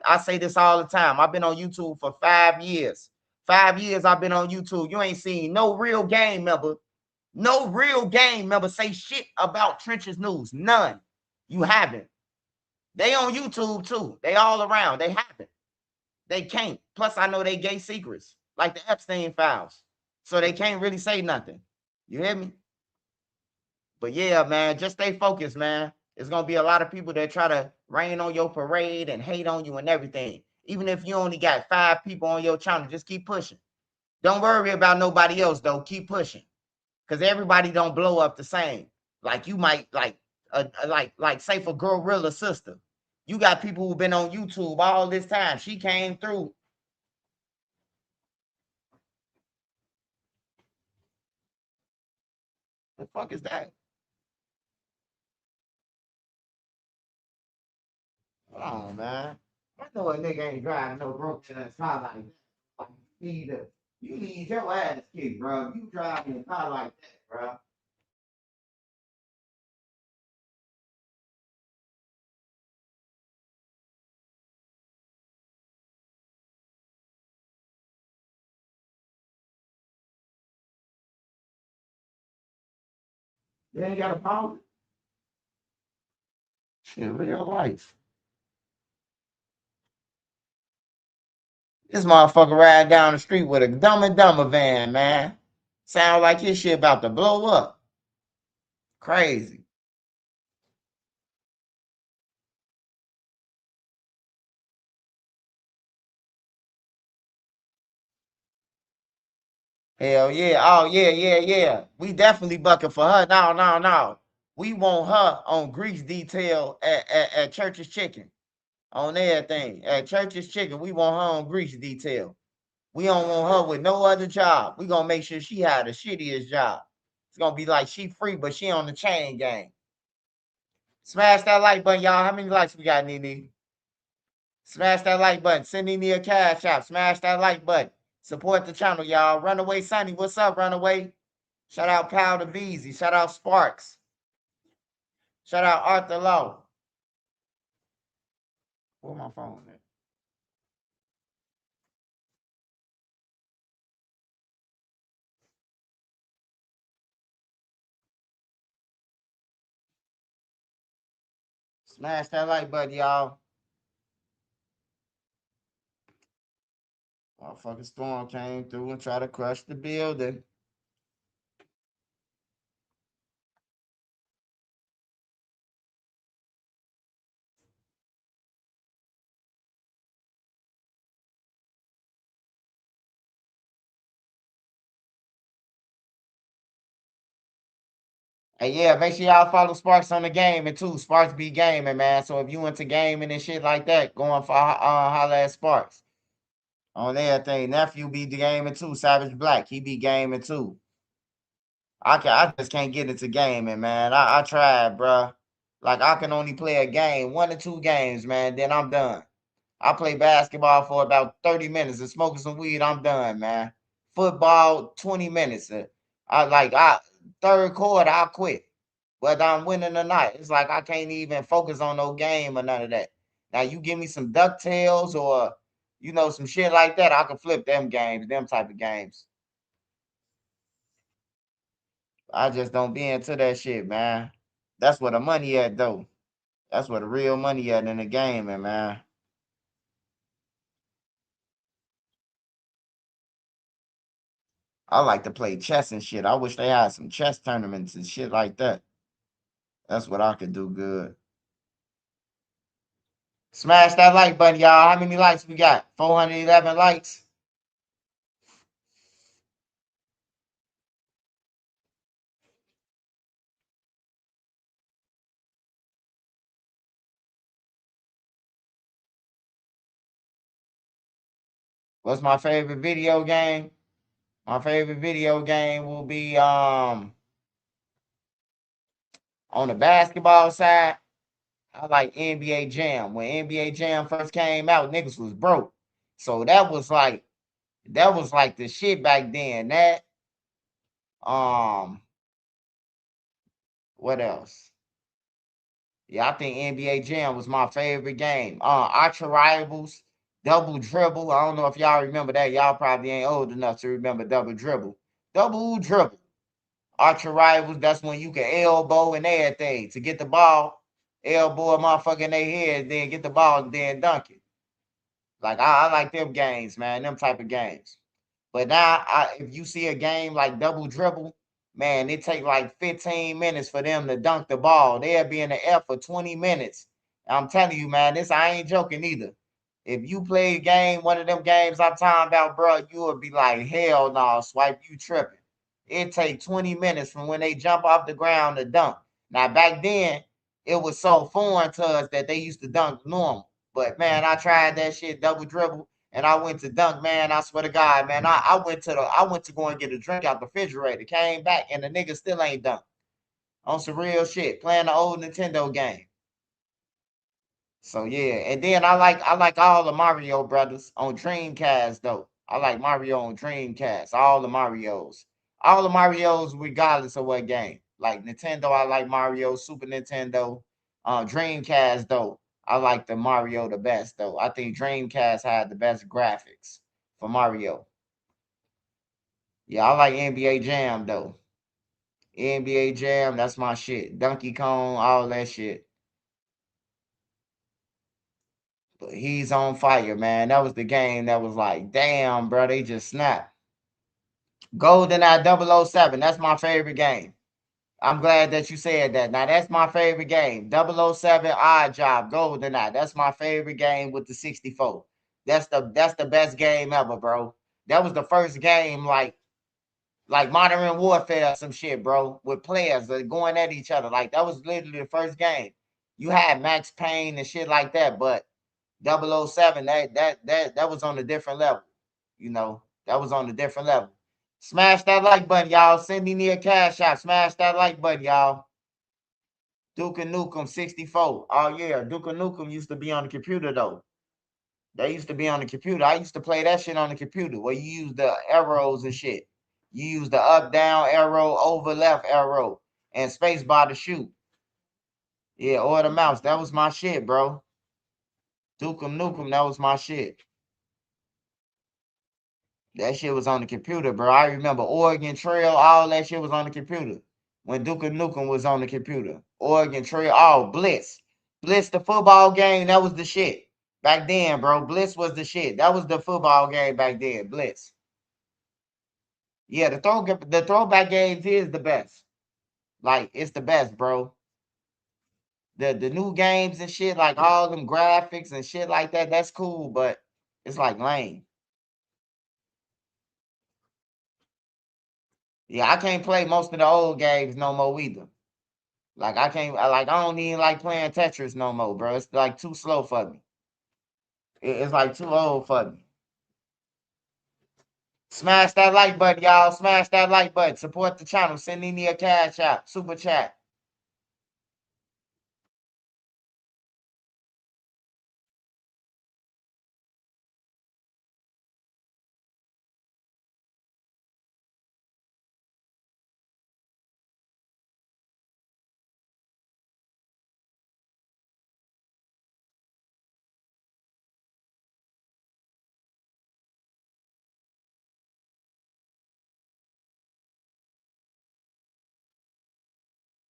I say this all the time. I've been on YouTube for 5 years. 5 years I've been on YouTube. You ain't seen no real gang member say shit about Trenches News. None. You haven't. They on YouTube too. They all around. They haven't. They can't. Plus, I know they gay secrets, like the Epstein files. So they can't really say nothing. You hear me? But yeah, man, just stay focused, man. It's going to be a lot of people that try to rain on your parade and hate on you and everything. Even if you only got 5 people on your channel, just keep pushing. Don't worry about nobody else, though. Keep pushing. Because everybody don't blow up the same. Like you might, like say for Gorilla Sister. You got people who've been on YouTube all this time. She came through. The fuck is that? Hold on, man. I know a nigga ain't driving no broke in that car like that. You need your ass kicked, bro. You driving a car like that, bro. You ain't got a problem. Shit, real life. This motherfucker riding down the street with a Dumb and Dumber van, man. Sound like his shit about to blow up. Crazy. Hell yeah. Oh yeah, yeah, yeah. We definitely bucking for her. No. We want her on grease detail at Church's Chicken. On everything. At Church's Chicken, we want her on grease detail. We don't want her with no other job. We gonna make sure she had the shittiest job. It's gonna be like she free, but she on the chain gang. Smash that like button, y'all. How many likes we got, Nene? Smash that like button. Send Nene a cash out. Smash that like button. Support the channel, y'all. Runaway Sonny, what's up, Runaway? Shout out Pal the Beezy. Shout out Sparks. Shout out Arthur Lowe. Where my phone at? Smash that like button, y'all. Motherfucking storm came through and tried to crush the building. Hey, yeah, make sure y'all follow Sparks on the gaming too. Sparks be gaming, man. So if you into gaming and shit like that, going for holla at Sparks. On everything. Nephew be gaming too. Savage Black, he be gaming too. I just can't get into gaming, man. I tried, bro. Like I can only play a game, 1 or 2 games, man. Then I'm done. I play basketball for about 30 minutes and smoking some weed. I'm done, man. Football, 20 minutes. I third quarter, I'll quit. Whether I'm winning or not, it's like I can't even focus on no game or none of that. Now you give me some DuckTales or some shit like that, I can flip them games, them type of games. I just don't be into that shit, man. That's where the money at, though. That's where the real money at in the gaming, man. I like to play chess and shit. I wish they had some chess tournaments and shit like that. That's what I could do good. Smash that like button, y'all. How many likes we got? 411 likes. What's my favorite video game? My favorite video game will be on the basketball side. I like NBA Jam. When NBA Jam first came out, niggas was broke. So that was like the shit back then. That what else? Yeah, I think NBA Jam was my favorite game. Archer Rivals, Double Dribble. I don't know if y'all remember that. Y'all probably ain't old enough to remember Double Dribble. Double Dribble. Archer Rivals, that's when you can elbow and everything to get the ball, elbow a motherfucker in their head, then get the ball and then dunk it. Like I like them games, man, them type of games. But now, if you see a game like Double Dribble, man, it take like 15 minutes for them to dunk the ball. They'll be in the air for 20 minutes. I'm telling you, man, I ain't joking either. If you play a game, one of them games I'm talking about, bro, you would be like, hell no, Swipe, you tripping. It take 20 minutes from when they jump off the ground to dunk. Now, back then, it was so foreign to us that they used to dunk normal. But, man, I tried that shit, Double Dribble, and I went to dunk, man. I swear to God, man. I went to go and get a drink out the refrigerator, came back, and the nigga still ain't dunked. On some real shit, playing the old Nintendo game. So yeah, and then I like all the Mario Brothers on Dreamcast though. I like Mario on Dreamcast. All the Marios. All the Marios, regardless of what game. Like Nintendo, I like Mario. Super Nintendo. Dreamcast, though, I like the Mario the best, though. I think Dreamcast had the best graphics for Mario. Yeah, I like NBA Jam, though. NBA Jam, that's my shit. Donkey Kong, all that shit. But he's on fire, man. That was the game that was like, damn, bro, they just snapped. GoldenEye 007, that's my favorite game. I'm glad that you said that. Now, that's my favorite game. 007 Odd Job, GoldenEye. That's my favorite game with the 64. That's the best game ever, bro. That was the first game like Modern Warfare, some shit, bro, with players going at each other. Like, that was literally the first game. You had Max Payne and shit like that, but 007, that was on a different level. You know, that was on a different level. Smash that like button, y'all. Send me a cash out. Smash that like button, y'all. Duke Nukem 64. Oh, yeah. Duke Nukem used to be on the computer, though. They used to be on the computer. I used to play that shit on the computer where you use the arrows and shit. You use the up, down arrow, over, left arrow, and space bar to shoot. Yeah, or the mouse. That was my shit, bro. Duke Nukem, that was my shit. That shit was on the computer, bro. I remember Oregon Trail, all that shit was on the computer. When Duke Nukem was on the computer. Oregon Trail, Blitz. Blitz, the football game, that was the shit. Back then, bro. Blitz was the shit. That was the football game back then, Blitz. Yeah, the throwback games is the best. Like, it's the best, bro. The new games and shit, like all them graphics and shit like that, that's cool, but it's like lame. Yeah, I can't play most of the old games no more either. Like I don't even like playing Tetris no more, bro. It's like too slow for me. It's like too old for me. Smash that like button, y'all. Smash that like button. Support the channel. Send me a cash out. Super chat.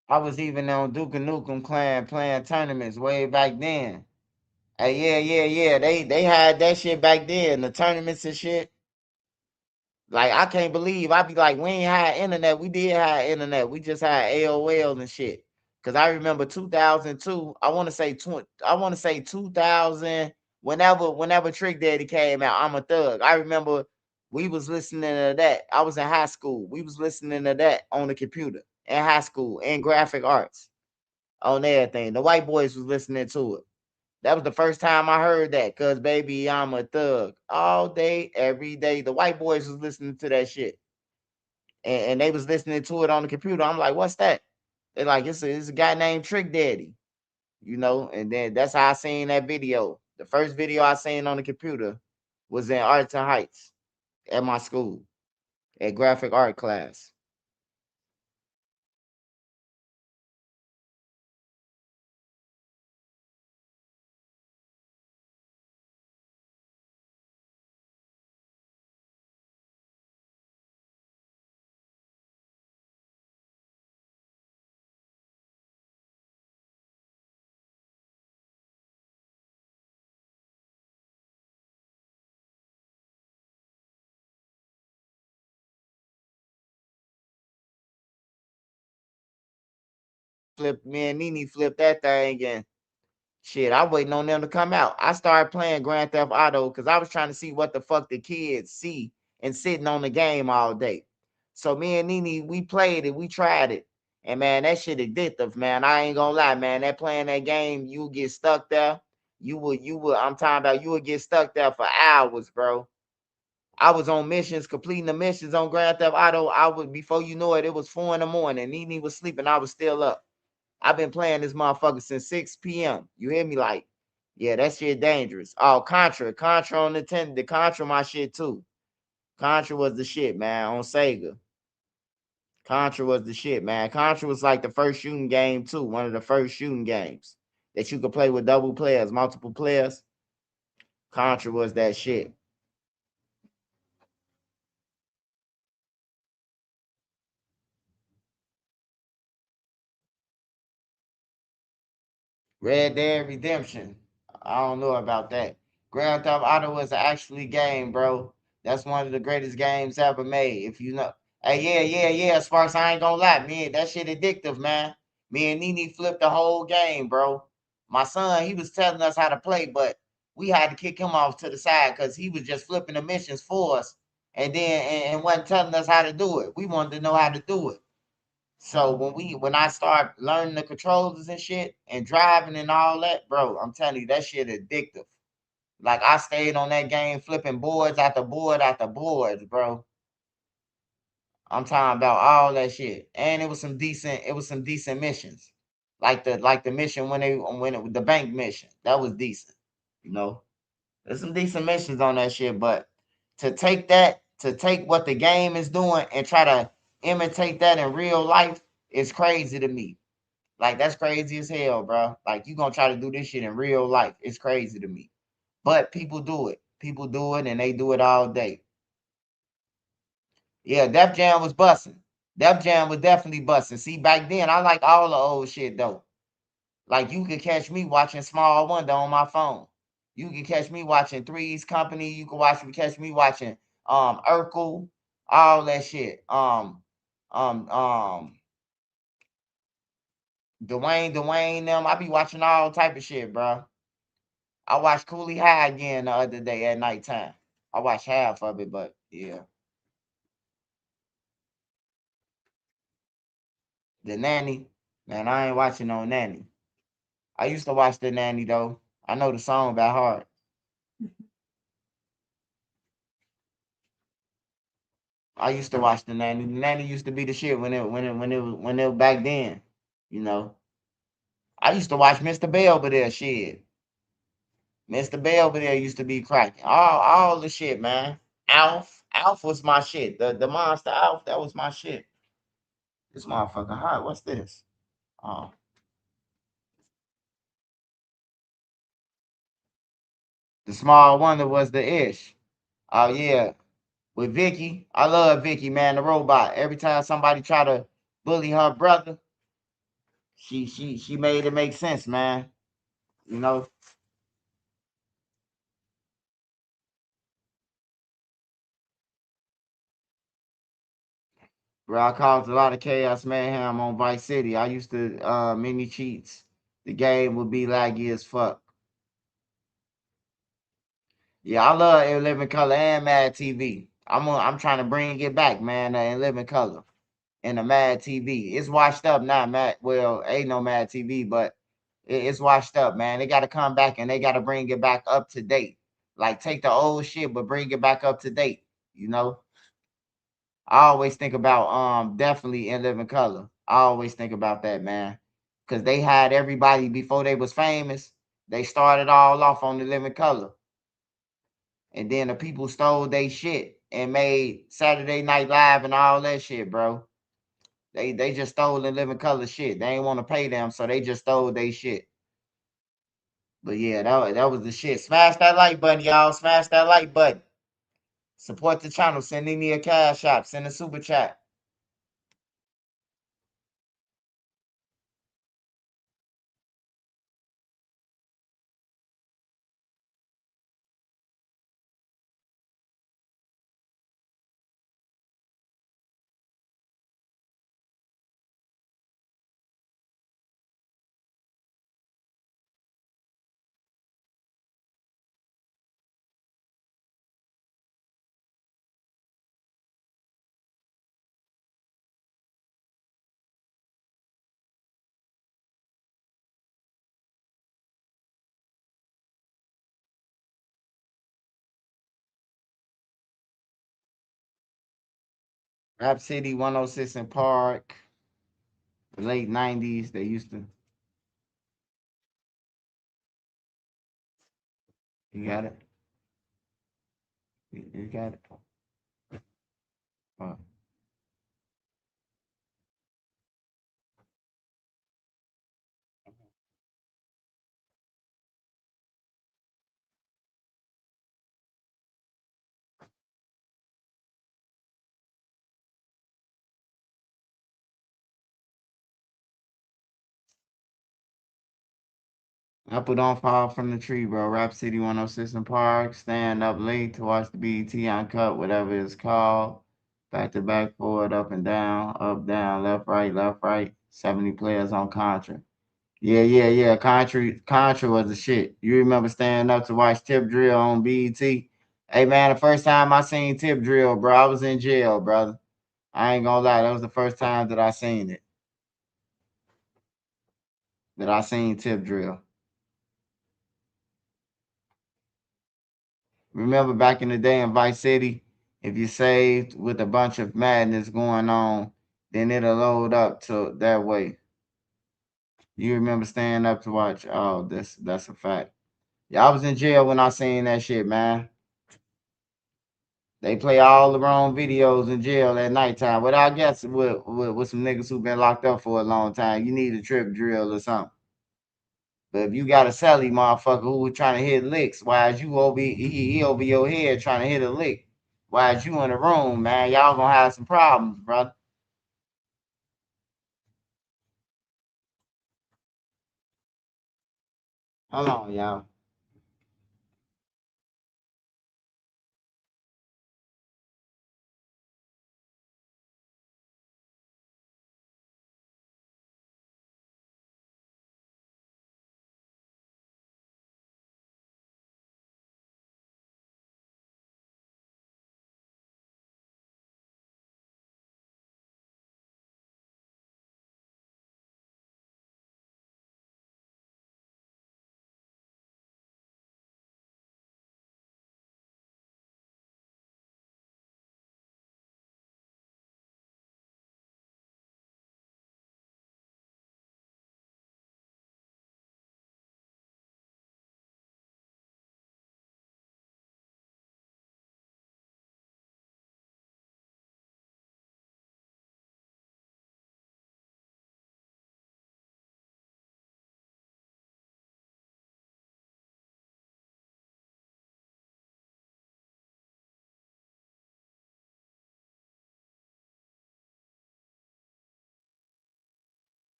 I was even on Duke Nukem Clan playing tournaments way back then. Hey, yeah. They had that shit back then, the tournaments and shit. Like I can't believe I be like, we ain't had internet. We did have internet. We just had AOL and shit. Cause I remember 2002. I want to say 2000. Whenever Trick Daddy came out, I'm a Thug. I remember we was listening to that. I was in high school. We was listening to that on the computer in high school in graphic arts on everything. The white boys was listening to it. That was the first time I heard that. Cause baby, I'm a thug all day, every day. The white boys was listening to that shit, and they was listening to it on the computer. I'm like, what's that? They're like, it's a guy named Trick Daddy, you know. And then that's how I seen that video. The first video I seen on the computer was in Arlington Heights at my school at graphic art class. Me and Nene flipped that thing, and shit, I waiting on them to come out. I started playing Grand Theft Auto because I was trying to see what the fuck the kids see and sitting on the game all day. So me and Nene, we played it, we tried it. And man, that shit addictive, man. I ain't gonna lie, man. That playing that game, you get stuck there. You would, I'm talking about you would get stuck there for hours, bro. I was on missions, completing the missions on Grand Theft Auto. Before you know it, it was 4 in the morning. Nene was sleeping, I was still up. I've been playing this motherfucker since 6 p.m. You hear me? Like, yeah, that shit dangerous. Oh, Contra on the Contra my shit too. Contra was the shit, man, on Sega. Contra was the shit, man. Contra was like the first shooting game, too. One of the first shooting games that you could play with double players, multiple players. Contra was that shit. Red Dead Redemption. I don't know about that. Grand Theft Auto was actually game, bro. That's one of the greatest games ever made. If you know. Hey, yeah. Sparks, I ain't gonna lie, man. That shit addictive, man. Me and Nene flipped the whole game, bro. My son, he was telling us how to play, but we had to kick him off to the side because he was just flipping the missions for us and then and wasn't telling us how to do it. We wanted to know how to do it. So when I start learning the controllers and shit and driving and all that, bro, I'm telling you that shit addictive. Like I stayed on that game flipping boards after board after boards, bro. I'm talking about all that shit. And it was some decent missions. Like the mission the bank mission. That was decent. You know. There's some decent missions on that shit, but to take what the game is doing and try to imitate that in real life is crazy to me. Like that's crazy as hell, bro. Like you gonna try to do this shit in real life. It's crazy to me. But people do it. People do it and they do it all day. Yeah, Def Jam was busting. Def Jam was definitely busting. See, back then I like all the old shit though. Like you could catch me watching Small Wonder on my phone. You can catch me watching Three's Company. You can catch me watching Urkel, all that shit. Um, um, Dwayne them. I be watching all type of shit, bro. I watched Cooley High again the other day at nighttime. I watched half of it, but yeah. The Nanny, man, I ain't watching no Nanny. I used to watch the Nanny though. I know the song by heart. I used to watch the Nanny. The Nanny used to be the shit when it was back then. You know. I used to watch Mr. Belvedere shit. Mr. Belvedere used to be cracking. All the shit, man. Alf was my shit. The monster Alf, that was my shit. This motherfucker hot. What's this? Oh, the small wonder was the ish. Oh yeah. With Vicky. I love Vicky, man, the robot. Every time somebody try to bully her brother, she made it make sense, man. You know. Bro, I caused a lot of chaos mayhem on Vice City. I used to mini cheats. The game would be laggy as fuck. Yeah, I love In Living Color and Mad TV. I'm trying to bring it back, man. In Living Color and the Mad TV. It's washed up now, Mad. Well, ain't no Mad TV, but it's washed up, man. They got to come back and they got to bring it back up to date. Like take the old shit, but bring it back up to date. You know. I always think about definitely In Living Color. I always think about that, man. Cause they had everybody before they was famous. They started all off on the Living Color. And then the people stole their shit and made Saturday Night Live and all that shit, bro. They just stole the Living Color shit. They ain't want to pay them, so they just stole their shit. But yeah, that was the shit. Smash that like button, y'all. Smash that like button. Support the channel. Send me a cash app. Send a super chat. Rap City 106 in Park. The late 90s. They used to. You got it? You got it? Fuck. Apple don't fall from the tree, bro. Rap City 106 in Park. Stand up late to watch the BET Uncut, whatever it's called. Back to back, forward, up and down, up, down, left, right. 70 players on Contra. Yeah. Contra was the shit. You remember standing up to watch Tip Drill on BET? Hey, man, the first time I seen Tip Drill, bro, I was in jail, brother. I ain't gonna lie. That was the first time that I seen it. That I seen Tip Drill. Remember back in the day in Vice City, if you saved with a bunch of madness going on, then it'll load up to that way. You remember staying up to watch? Oh, that's a fact. Yeah, I was in jail when I seen that shit, man. They play all the wrong videos in jail at nighttime. But I guess with some niggas who been locked up for a long time, you need a trip drill or something. But if you got a celly motherfucker who was trying to hit licks, why is you over he over your head trying to hit a lick? Why is you in the room, man? Y'all gonna have some problems, brother. Hold on, y'all.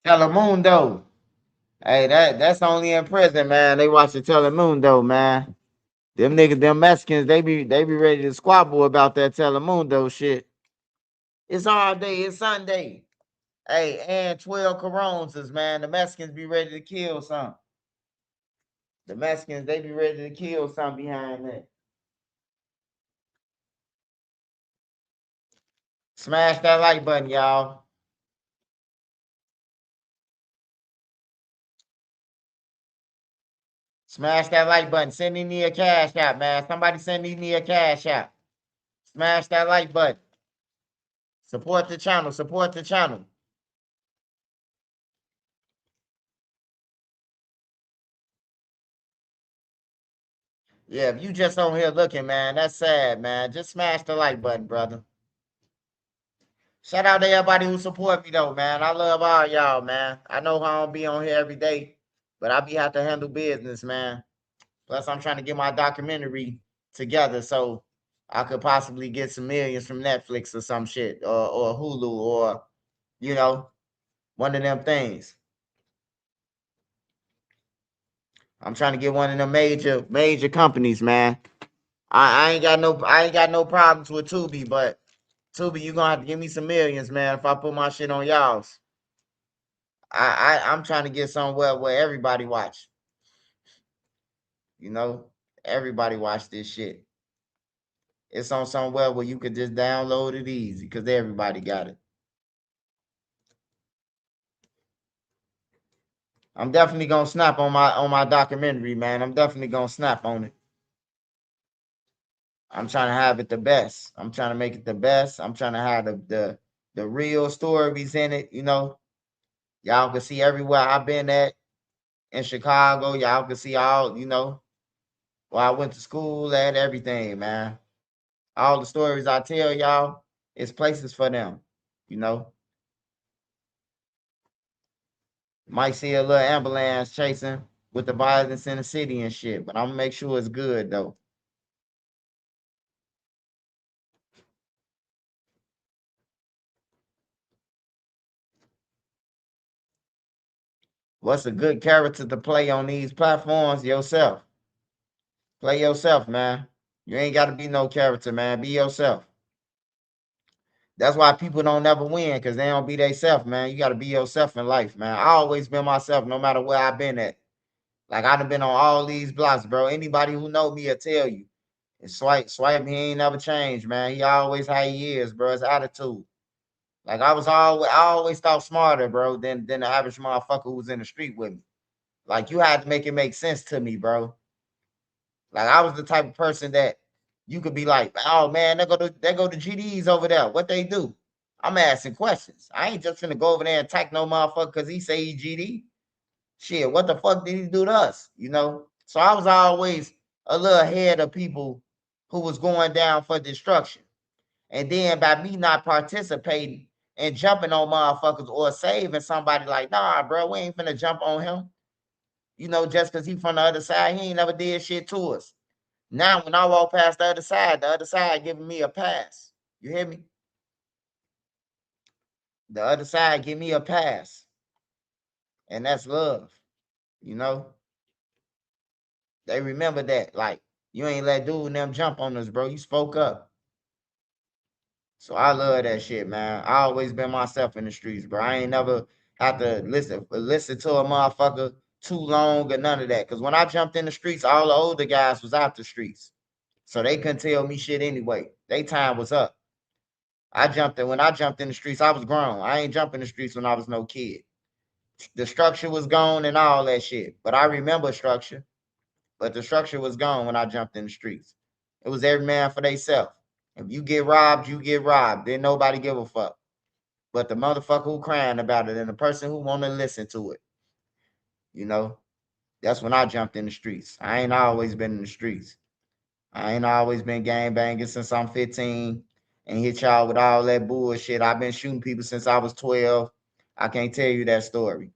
Telemundo. Hey, that's only in prison, man. They watch the Telemundo, man. Them niggas, them Mexicans, they be ready to squabble about that Telemundo shit. It's all day. It's Sunday. Hey, and 12 Coronas, man. The Mexicans be ready to kill something. The Mexicans, they be ready to kill something behind that. Smash that like button, y'all. Smash that like button. Send me a cash out, man. Somebody send me a cash out. Smash that like button. Support the channel. Support the channel. Yeah, if you just on here looking, man, that's sad, man. Just smash the like button, brother. Shout out to everybody who support me, though, man. I love all y'all, man. I know I don't be on here every day, but I be have to handle business, man. Plus, I'm trying to get my documentary together so I could possibly get some millions from Netflix or some shit, or Hulu, or, you know, one of them things. I'm trying to get one of them major companies, man. I ain't got no problems with Tubi, but Tubi, you gonna have to give me some millions, man, if I put my shit on y'all's. I'm trying to get somewhere where everybody watch. You know, everybody watch this shit. It's on somewhere where you could just download it easy because everybody got it. I'm definitely gonna snap on my documentary, man. I'm definitely gonna snap on it. I'm trying to have it the best. I'm trying to make it the best. I'm trying to have the real stories in it, you know. Y'all can see everywhere I've been at in Chicago. Y'all can see all, you know, where I went to school at, everything, man. All the stories I tell y'all, It's places for them, you know. Might see a little ambulance chasing with the violence in the city and shit, but I'm gonna make sure it's good though. What's a good character to play on these platforms? Yourself. Play yourself, man. You ain't got to be no character, man. Be yourself. That's why people don't never win, because they don't be themselves, man. You got to be yourself in life, man. I always been myself, no matter where I've been at. Like, I done been on all these blocks, bro. Anybody who know me will tell you. And Swipe, he ain't never changed, man. He always how he is, bro. His attitude. Like, I always thought smarter, bro, than the average motherfucker who was in the street with me. Like, you had to make it make sense to me, bro. Like, I was the type of person that you could be like, oh man, they go to GDs over there. What they do? I'm asking questions. I ain't just finna go over there and attack no motherfucker because he say he GD. Shit, what the fuck did he do to us? You know? So I was always a little ahead of people who was going down for destruction. And then by me not participating and jumping on motherfuckers or saving somebody, like, nah, bro, we ain't finna jump on him. You know, just because he from the other side, he ain't never did shit to us. Now, when I walk past the other side giving me a pass. You hear me? The other side give me a pass. And that's love. You know? They remember that. Like, you ain't let dude and them jump on us, bro. You spoke up. So I love that shit, man. I always been myself in the streets, bro. I ain't never had to listen to a motherfucker too long or none of that. Because when I jumped in the streets, all the older guys was out the streets. So they couldn't tell me shit anyway. They time was up. When I jumped in the streets, I was grown. I ain't jumping the streets when I was no kid. The structure was gone and all that shit. But I remember structure. But the structure was gone when I jumped in the streets. It was every man for theyself. If you get robbed, you get robbed. Then nobody give a fuck. But the motherfucker who crying about it and the person who want to listen to it. You know, that's when I jumped in the streets. I ain't always been in the streets. I ain't always been gang banging since I'm 15 and hit y'all with all that bullshit. I've been shooting people since I was 12. I can't tell you that story.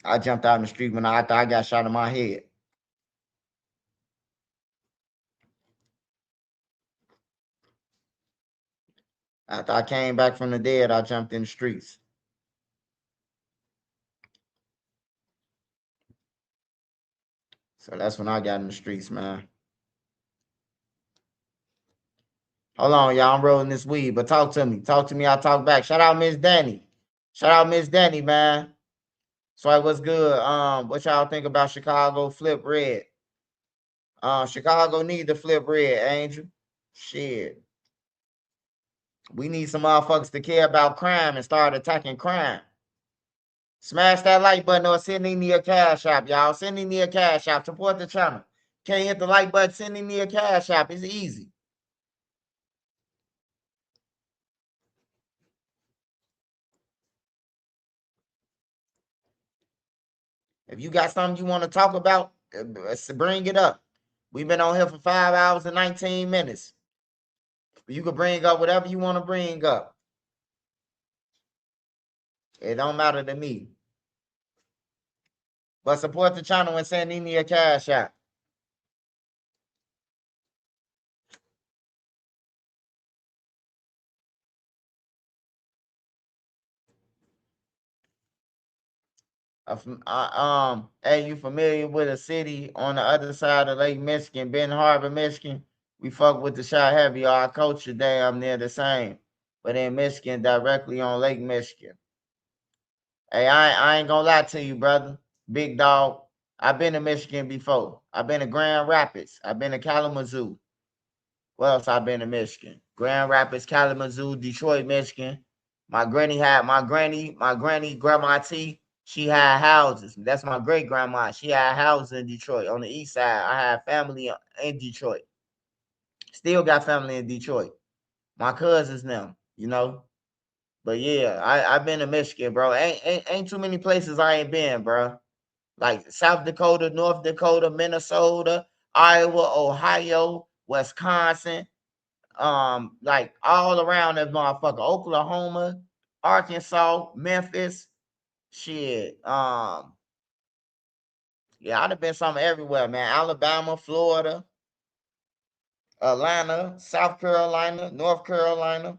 I jumped out in the street when I got shot in my head. After I came back from the dead, I jumped in the streets. So that's when I got in the streets, man. Hold on, y'all. I'm rolling this weed, but talk to me. Talk to me. I'll talk back. Shout out Miss Danny. Shout out Miss Danny, man. So what's good? What y'all think about Chicago flip red? Chicago need to flip red, Angel. Shit. We need some motherfuckers to care about crime and start attacking crime. Smash that like button or send me a cash app, y'all. Send me a cash app. Support the channel. Can't hit the like button, send me a cash app. It's easy. If you got something you want to talk about, bring it up. We've been on here for 5 hours and 19 minutes. You can bring up whatever you want to bring up. It don't matter to me. But support the channel and send me a cash app. Hey, you familiar with a city on the other side of Lake Michigan, Ben Harbor, Michigan? We fuck with the shot heavy. Our culture damn near the same, but in Michigan, directly on Lake Michigan. Hey, I ain't gonna lie to you, brother, big dog. I've been to Michigan before. I've been to Grand Rapids. I've been to Kalamazoo. What else I've been to Michigan? Grand Rapids, Kalamazoo, Detroit, Michigan. My granny, Grandma T. She had houses. That's my great grandma. She had houses in Detroit on the east side. I had family in Detroit. Still got family in Detroit. My cousins now, you know. But yeah, I've been to Michigan, bro. Ain't too many places I ain't been, bro. Like South Dakota, North Dakota, Minnesota, Iowa, Ohio, Wisconsin, like all around that motherfucker. Oklahoma, Arkansas, Memphis, shit. Yeah, I'd have been something everywhere, man. Alabama, Florida, Atlanta, South Carolina, North Carolina,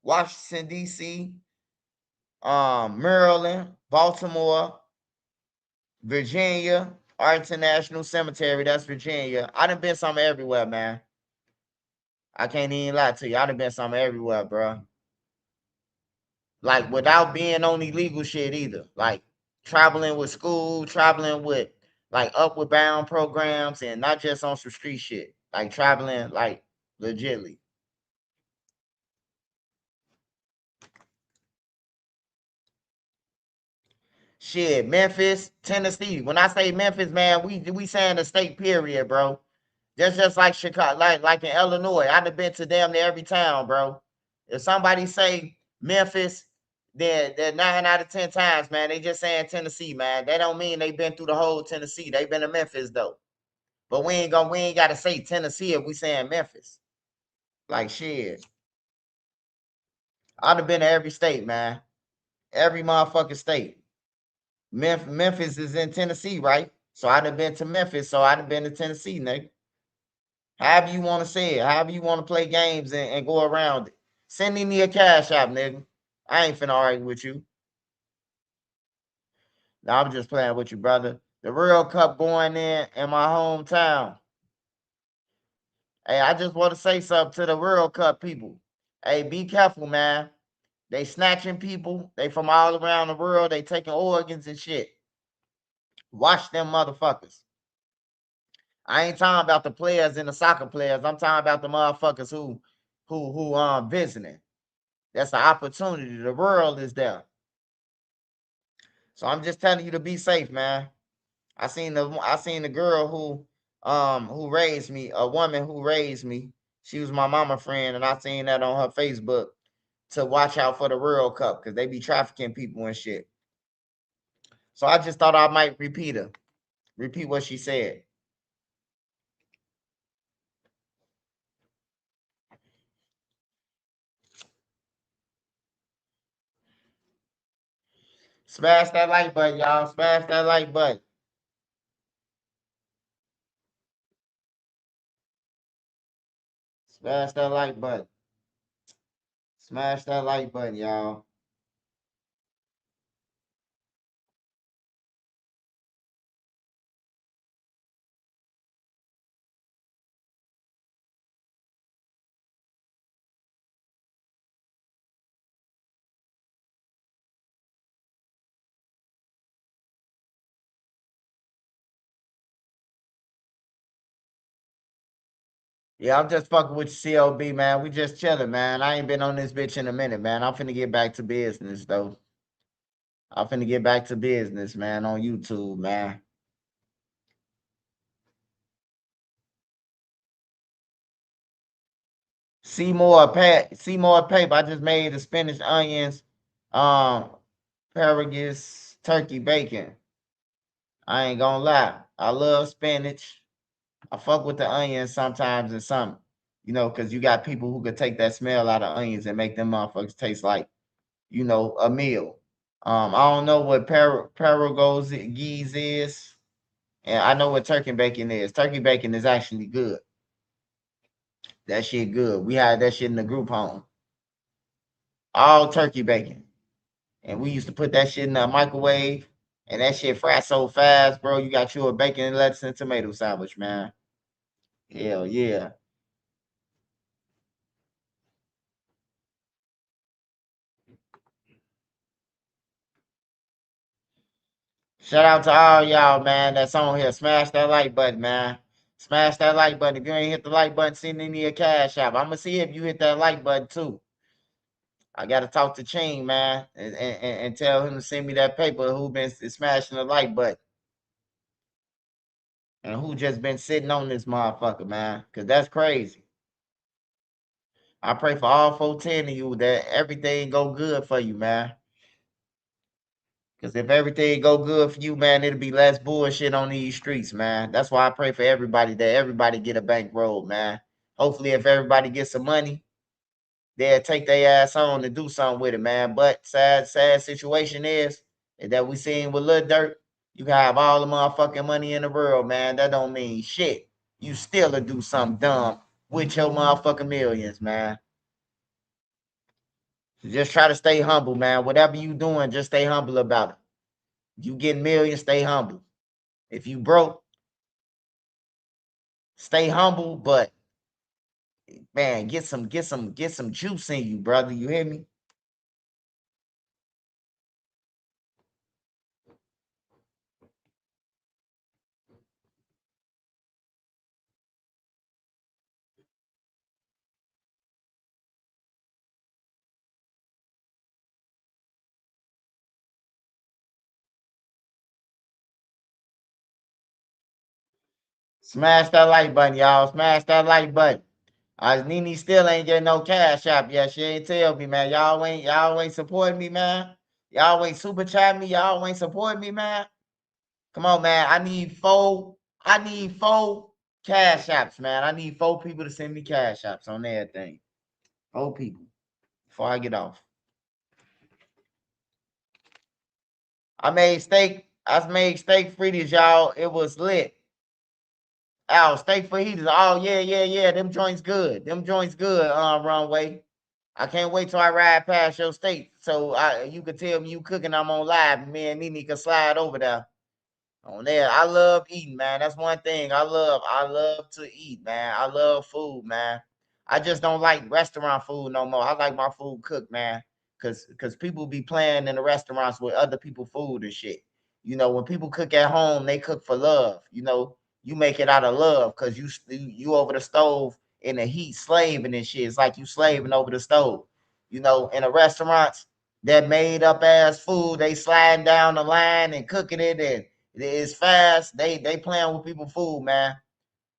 Washington, D.C., Maryland, Baltimore, Virginia, Arlington National Cemetery, that's Virginia. I done been something everywhere, man. I can't even lie to you. I done been something everywhere, bro. Like, without being on illegal shit either. Like, traveling with school, traveling with, like, upward bound programs, and not just on some street shit. Like, traveling, like, legitly. Shit, Memphis, Tennessee. When I say Memphis, man, we saying the state period, bro. That's just like Chicago, like in Illinois. I'd have been to damn near every town, bro. If somebody say Memphis, then 9 out of 10 times, man, they just saying Tennessee, man. That don't mean they been through the whole Tennessee. They been to Memphis though. But we ain't gotta say Tennessee if we saying Memphis. Like shit. I'd have been to every state, man. Every motherfucking state. Memphis is in Tennessee, right? So I'd have been to Memphis, so I'd have been to Tennessee, nigga. However you want to say it, however you want to play games and go around it. Send me a cash app, nigga. I ain't finna argue with you. No, I'm just playing with you, brother. The World Cup going in my hometown. Hey, I just want to say something to the World Cup people. Hey, be careful, man. They snatching people. They from all around the world. They taking organs and shit. Watch them motherfuckers. I ain't talking about the players and the soccer players. I'm talking about the motherfuckers who visiting. That's an opportunity. The world is there. So I'm just telling you to be safe, man. I seen the girl who raised me, a woman who raised me. She was my mama friend, and I seen that on her Facebook to watch out for the World Cup because they be trafficking people and shit. So I just thought I might repeat what she said. Smash that like button, y'all. Smash that like button. Smash that like button. Smash that like button, y'all. Yeah, I'm just fucking with CLB, man. We just chilling, man. I ain't been on this bitch in a minute, man. I'm finna get back to business, though. I'm finna get back to business, man, on YouTube, man. Seymour paper. I just made the spinach, onions, asparagus, turkey bacon. I ain't gonna lie. I love spinach. I fuck with the onions sometimes and some, because you got people who could take that smell out of onions and make them motherfuckers taste like, a meal. I don't know what geese is, and I know what turkey bacon is. Turkey bacon is actually good. That shit good. We had that shit in the group home. All turkey bacon. And we used to put that shit in the microwave, and that shit fried so fast, bro. You got you a bacon, lettuce, and tomato sandwich, man. Hell yeah. Shout out to all y'all, man, that's on here. Smash that like button, man. Smash that like button. If you ain't hit the like button, send me a cash app. I'm gonna see if you hit that like button too. I gotta talk to Ching, man, and tell him to send me that paper who been smashing the like button. And who just been sitting on this motherfucker, man. Cause that's crazy. I pray for all 410 of you that everything go good for you, man. Because if everything go good for you, man, it'll be less bullshit on these streets, man. That's why I pray for everybody that everybody get a bankroll, man. Hopefully, if everybody gets some money, they'll take their ass on and do something with it, man. But sad situation is that we seen with Lil Durk, you can have all the motherfucking money in the world, man. That don't mean shit. You still do something dumb with your motherfucking millions, man. So just try to stay humble, man. Whatever you doing, just stay humble about it. You getting millions, stay humble. If you broke, stay humble, but man, get some juice in you, brother. You hear me? Smash that like button, y'all. Smash that like button. Nene still ain't getting no cash app yet. She ain't tell me, man. Y'all ain't supporting me, man. Y'all ain't super chat me. Y'all ain't supporting me, man. Come on, man. I need four cash apps, man. I need 4 people to send me cash apps on everything. 4 people before I get off. I made steak fritters, y'all. It was lit. Oh, steak fajitas. Oh, yeah. Them joints good. Runway. I can't wait till I ride past your state. So you could tell me you cooking, I'm on live, and me and Nene can slide over there. On there. I love eating, man. That's one thing. I love to eat, man. I love food, man. I just don't like restaurant food no more. I like my food cooked, man. Cause people be playing in the restaurants with other people food and shit. You know, when people cook at home, they cook for love. You know, you make it out of love because you over the stove in the heat slaving and shit. It's like you slaving over the stove. You know, in the restaurants, that made up ass food, they sliding down the line and cooking it, and it's fast. They playing with people food, man.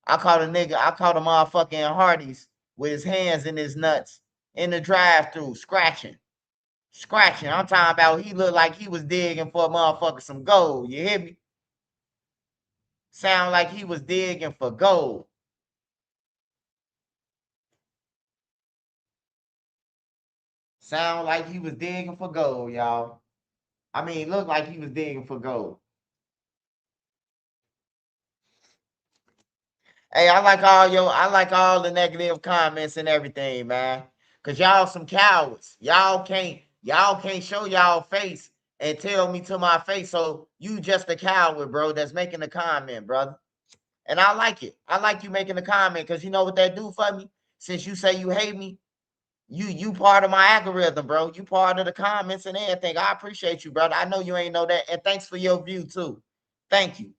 I caught a motherfucking Hardee's with his hands in his nuts in the drive-thru, scratching. I'm talking about he looked like he was digging for a motherfucker some gold. You hear me? Sound like he was digging for gold. Sound like he was digging for gold, y'all. I mean, looked like he was digging for gold. Hey, I like all the negative comments and everything, man. Cause y'all some cowards. Y'all can't show y'all face and tell me to my face. So you just a coward, bro, that's making a comment, brother. And I like it. I like you making a comment because you know what that do for me? Since you say you hate me, you part of my algorithm, bro. You part of the comments and everything. I appreciate you, brother. I know you ain't know that. And thanks for your view too. Thank you.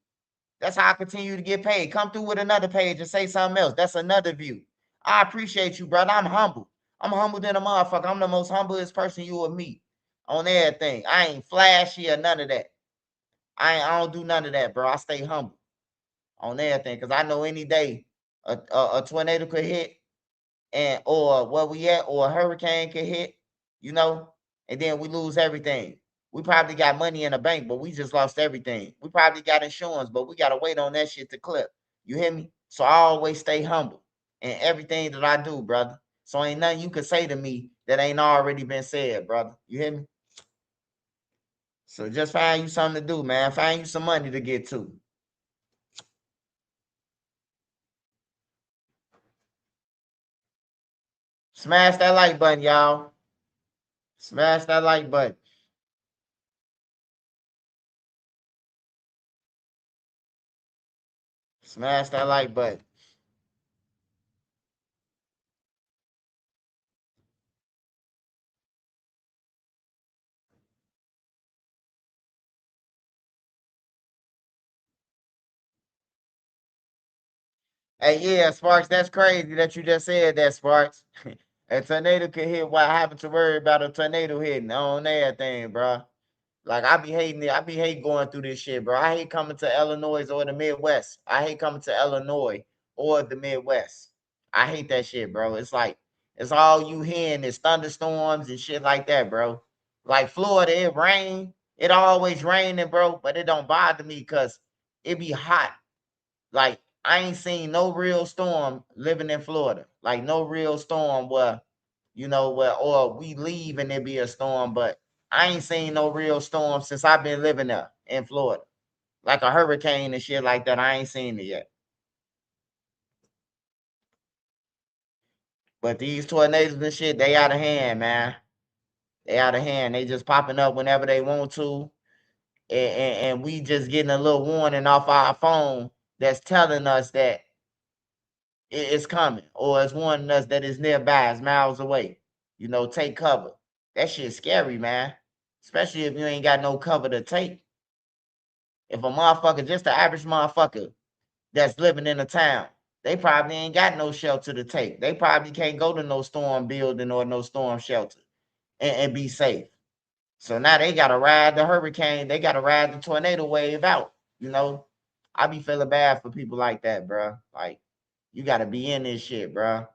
That's how I continue to get paid. Come through with another page and say something else. That's another view. I appreciate you, brother. I'm humble. I'm humble than a motherfucker. I'm the most humblest person you will meet on everything. I ain't flashy or none of that. I don't do none of that, bro. I stay humble on everything because I know any day a tornado could hit and or where we at or a hurricane could hit, you know, and then we lose everything. We probably got money in the bank, but we just lost everything. We probably got insurance, but we got to wait on that shit to clip. You hear me? So I always stay humble in everything that I do, brother. So ain't nothing you could say to me that ain't already been said, brother. You hear me? So just find you something to do, man. Find you some money to get to. Smash that like button, y'all. Smash that like button. Smash that like button. Hey, yeah, Sparks, that's crazy that you just said that, Sparks. A tornado could hit. What happened to worry about a tornado hitting on everything, bro? Like I be hating it. I be hate going through this shit, bro. I hate coming to Illinois or the Midwest. I hate coming to Illinois or the Midwest. I hate that shit, bro. It's like it's all you hearing is thunderstorms and shit like that, bro. Like Florida, it rain. It always raining, bro, but it don't bother me because it be hot. Like I ain't seen no real storm living in Florida. Like no real storm where, or we leave and there be a storm, but I ain't seen no real storm since I've been living there in Florida. Like a hurricane and shit like that. I ain't seen it yet. But these tornadoes and shit, they out of hand, man. They out of hand. They just popping up whenever they want to. And we just getting a little warning off our phone that's telling us that it's coming, or it's warning us that it's nearby, it's miles away. Take cover. That shit's scary, man. Especially if you ain't got no cover to take. If a motherfucker, just the average motherfucker that's living in a town, they probably ain't got no shelter to take. They probably can't go to no storm building or no storm shelter and be safe. So now they got to ride the hurricane. They got to ride the tornado wave out. I be feeling bad for people like that, bro. Like, you got to be in this shit, bro.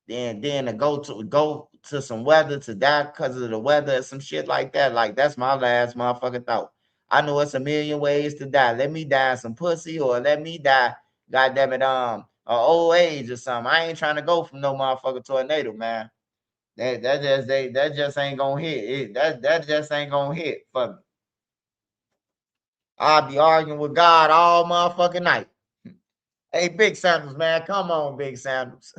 Then to go to some weather to die because of the weather or some shit like that. Like, that's my last motherfucking thought. I know it's a million ways to die. Let me die some pussy, or let me die, goddamn it, old age or something. I ain't trying to go from no motherfucking tornado, man. That just ain't gonna hit. That just ain't gonna hit for me. I'll be arguing with God all motherfucking night. Hey, Big Sandals, man, come on, Big Sandals.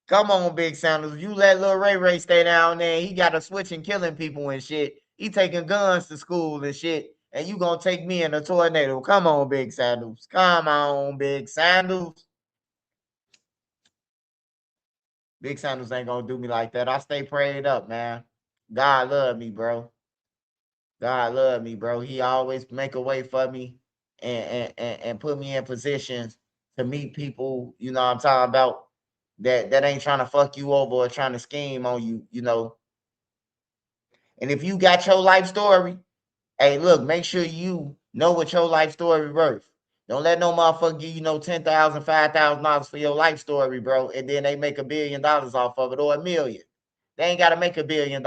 Come on, Big Sandals. You let Lil Ray stay down there. He got a switch and killing people and shit. He taking guns to school and shit. And you gonna take me in a tornado. Come on, Big Sandals. Come on, Big Sandals. Big Sandals ain't gonna do me like that. I stay prayed up, man. God love me, bro. God love me, bro. He always make a way for me and put me in positions to meet people, I'm talking about, that ain't trying to fuck you over or trying to scheme on you, And if you got your life story, hey, look, make sure you know what your life story worth. Don't let no motherfucker give you no $10,000, $5,000 for your life story, bro, and then they make $1 billion off of it, or $1 million. They ain't got to make $1 billion.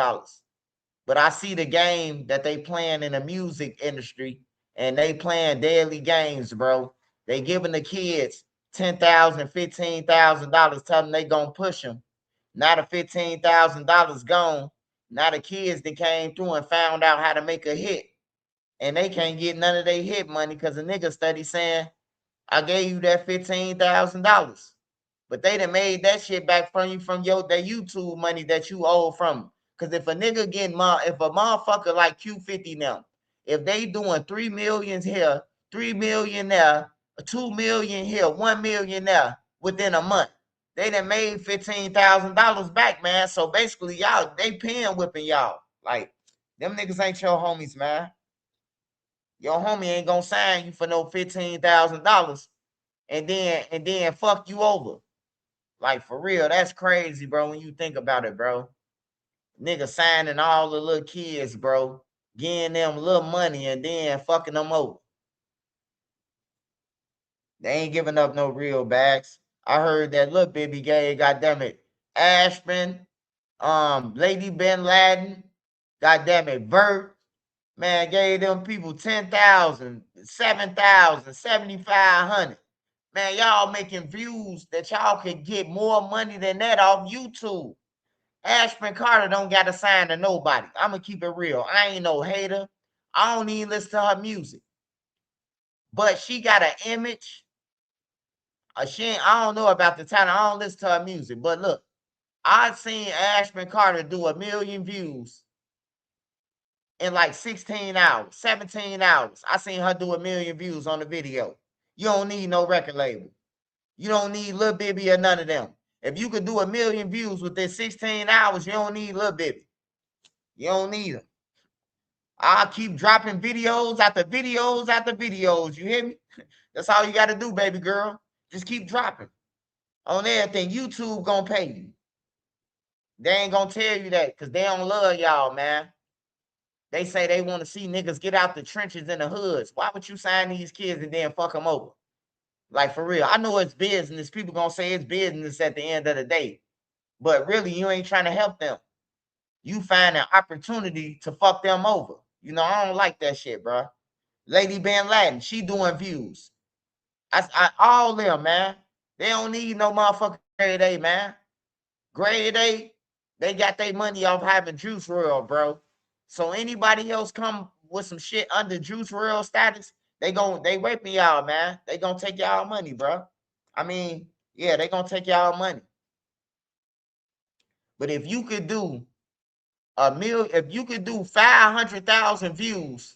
But I see the game that they playing in the music industry, and they playing daily games, bro. They giving the kids $10,000, $15,000, telling them they gonna push them. Now the $15,000 gone. Now the kids that came through and found out how to make a hit, and they can't get none of their hit money because a nigga study saying, I gave you that $15,000. But they done made that shit back from you from that YouTube money that you owe from them. Because if a nigga if a motherfucker like Q50 now, if they doing 3 million here, 3 million there, 2 million here, 1 million there within a month, they done made $15,000 back, man. So basically, y'all, they paying whipping y'all. Like, them niggas ain't your homies, man. Your homie ain't gonna sign you for no $15,000 and then fuck you over. Like, for real, that's crazy, bro, when you think about it, bro. Nigga signing all the little kids, bro, getting them little money and then fucking them over. They ain't giving up no real bags. I heard that little baby gay, goddamn it, Ashman, Lady Ben Laden, goddamn it, Bert, man, gave them people 10,000, 7,000, 7,500. Man, y'all making views that y'all could get more money than that off YouTube. Ashman Carter don't got to sign to nobody. I'm going to keep it real. I ain't no hater. I don't even listen to her music. But she got an image. I don't know about the talent. I don't listen to her music. But look, I've seen Ashman Carter do 1 million views in like 16 hours, 17 hours. I seen her do 1 million views on the video. You don't need no record label. You don't need Lil Bibby or none of them. If you could do 1 million views within 16 hours, you don't need Lil Bibby. You don't need them. I'll keep dropping videos after videos after videos. You hear me? That's all you got to do, baby girl. Just keep dropping. On everything, YouTube gonna pay you. They ain't gonna tell you that because they don't love y'all, man. They say they want to see niggas get out the trenches in the hoods. Why would you sign these kids and then fuck them over? Like, for real. I know it's business. People gonna say it's business at the end of the day. But really, you ain't trying to help them. You find an opportunity to fuck them over. I don't like that shit, bro. Lady Ben Laden, she doing views. All them, man. They don't need no motherfucking grade A, man. Grade A, they got their money off having Juice WRLD, bro. So anybody else come with some shit under Juice WRLD status, they raping y'all, man. They gonna take y'all money, bro. I mean, yeah, they gonna take y'all money. But if you could do if you could do 500,000 views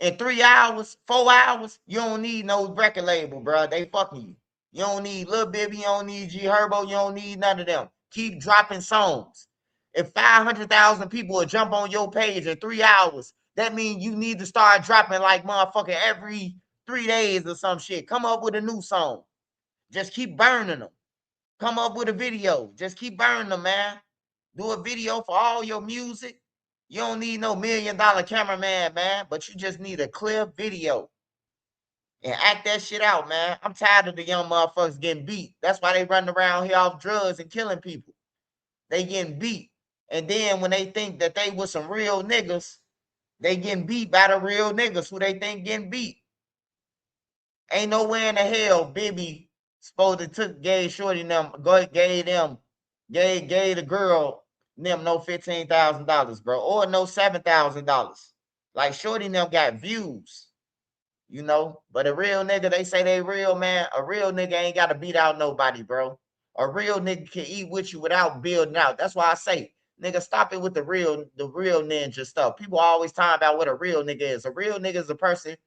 in 3 hours, 4 hours, you don't need no record label, bro. They fucking you. You don't need Lil Bibby, you don't need G Herbo, you don't need none of them. Keep dropping songs. If 500,000 people will jump on your page in 3 hours, that means you need to start dropping like motherfucking every 3 days or some shit. Come up with a new song. Just keep burning them. Come up with a video. Just keep burning them, man. Do a video for all your music. You don't need no $1 million cameraman, man, but you just need a clear video. And act that shit out, man. I'm tired of the young motherfuckers getting beat. That's why they running around here off drugs and killing people. They getting beat. And then when they think that they was some real niggas, they getting beat by the real niggas who they think getting beat. Ain't nowhere in the hell Bibby supposed to gave Shorty them, gave the girl them no $15,000, bro, or no $7,000. Like Shorty them got views, you know. But a real nigga, they say they real, man. A real nigga ain't got to beat out nobody, bro. A real nigga can eat with you without building out. That's why I say, nigga, stop it with the real ninja stuff. People always talking about what a real nigga is. A real nigga is a person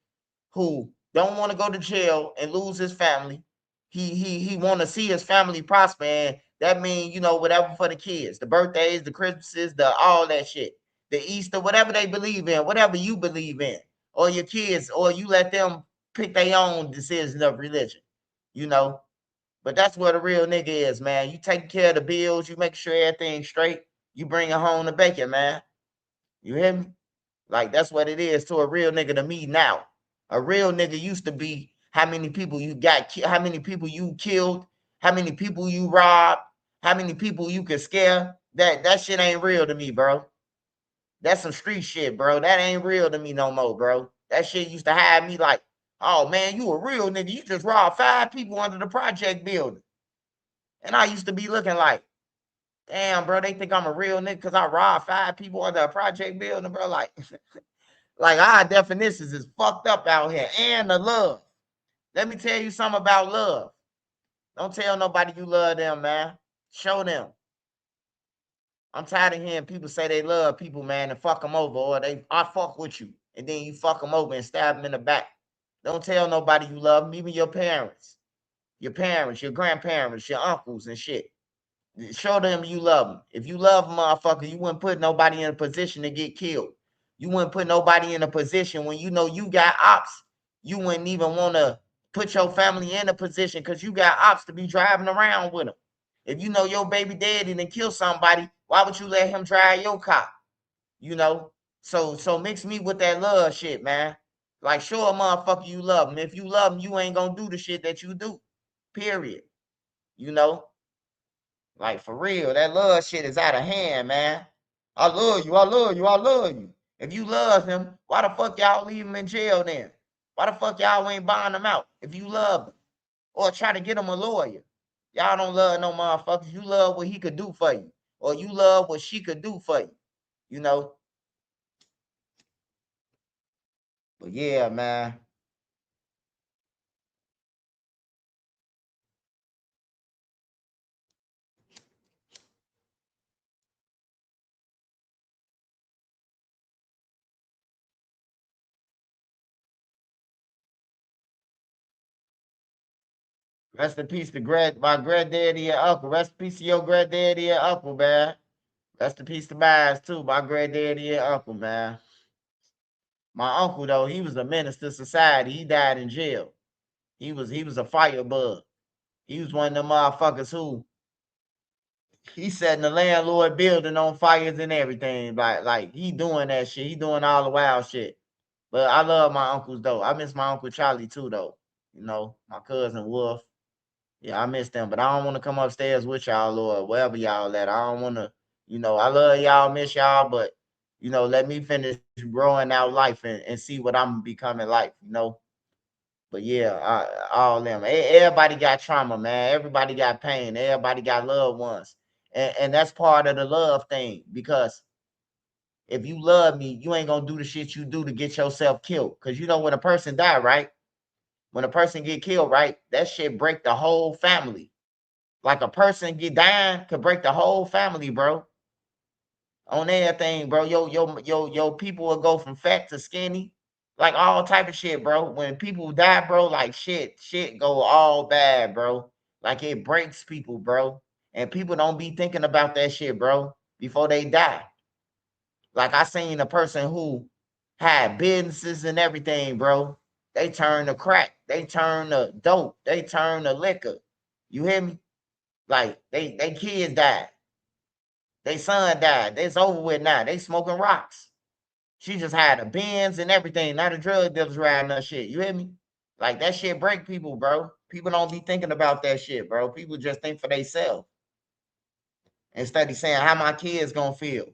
who don't want to go to jail and lose his family. He want to see his family prosper, and that means, you know, whatever for the kids, the birthdays, the Christmases, the all that shit, the Easter, whatever they believe in, whatever you believe in, or your kids, or you let them pick their own decision of religion, you know. But that's what a real nigga is, man. You taking care of the bills, you make sure everything's straight, you bring it home to bacon, man. You hear me? Like, that's what it is to a real nigga to me now. A real nigga used to be how many people you got, how many people you killed, how many people you robbed, how many people you could scare. That shit ain't real to me, bro. That's some street shit, bro. That ain't real to me no more, bro. That shit used to have me like, oh man, you a real nigga. You just robbed 5 people under the project building. And I used to be looking like, damn, bro, they think I'm a real nigga because I robbed 5 people under a project building, bro. Like, like our definitions is fucked up out here. And the love. Let me tell you something about love. Don't tell nobody you love them, man. Show them. I'm tired of hearing people say they love people, man, and fuck them over, or I fuck with you, and then you fuck them over and stab them in the back. Don't tell nobody you love them, even your parents, your grandparents, your uncles and shit. Show them you love them. If you love a motherfucker, you wouldn't put nobody in a position to get killed. You wouldn't put nobody in a position when you know you got ops. You wouldn't even want to put your family in a position because you got ops to be driving around with them. If you know your baby daddy and kill somebody, why would you let him drive your car? You know? So mix me with that love shit, man. Like, show a motherfucker you love him. If you love him, you ain't gonna do the shit that you do. Period. You know? Like, for real, that love shit is out of hand, man. I love you, I love you, I love you. If you love him, why the fuck y'all leave him in jail then? Why the fuck y'all ain't buying him out if you love him? Or try to get him a lawyer. Y'all don't love no motherfuckers. You love what he could do for you. Or you love what she could do for you. You know? But yeah, man. Rest in peace to my granddaddy and uncle. Rest in peace to your granddaddy and uncle, man. Rest in peace to mine too, my granddaddy and uncle, man. My uncle, though, he was a menace to society. He died in jail. He was a firebug. He was one of them motherfuckers who he setting the landlord building on fires and everything. Like he doing that shit. He doing all the wild shit. But I love my uncles though. I miss my Uncle Charlie too, though. You know, my cousin Wolf. Yeah, I miss them, but I don't want to come upstairs with y'all or wherever y'all at. I don't want to, you know, I love y'all, miss y'all, but, you know, let me finish growing out life and see what I'm becoming like, you know. But yeah, all them. Everybody got trauma, man. Everybody got pain. Everybody got loved ones. And that's part of the love thing. Because if you love me, you ain't gonna do the shit you do to get yourself killed. Because you know when a person die, right? When a person get killed, right? That shit break the whole family. Like a person get dying could break the whole family, bro. On everything, bro. Yo, people will go from fat to skinny. Like all type of shit, bro. When people die, bro, like shit go all bad, bro. Like it breaks people, bro. And people don't be thinking about that shit, bro, before they die. Like I seen a person who had businesses and everything, bro. They turn to crack, they turn to dope, they turn to liquor. You hear me? Like they kids died, they son died. It's over with now. They smoking rocks. She just had a Benz and everything. Not a drug dealers riding her shit. You hear me? Like that shit break people, bro. People don't be thinking about that shit, bro. People just think for themselves instead of saying how my kids gonna feel,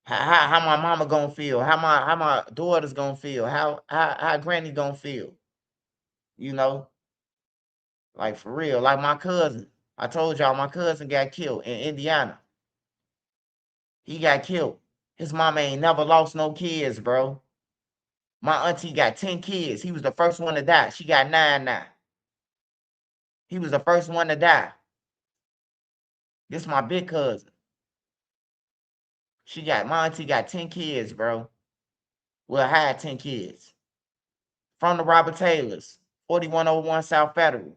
how my mama gonna feel, how my daughter's gonna feel, how granny gonna feel. You know, like for real. Like my cousin. I told y'all my cousin got killed in Indiana. He got killed. His mama ain't never lost no kids, bro. My auntie got 10 kids. He was the first one to die. She got 9 now. He was the first one to die. This my big cousin. My auntie got 10 kids, bro. Well, had 10 kids. From the Robert Taylors, 4101 South Federal.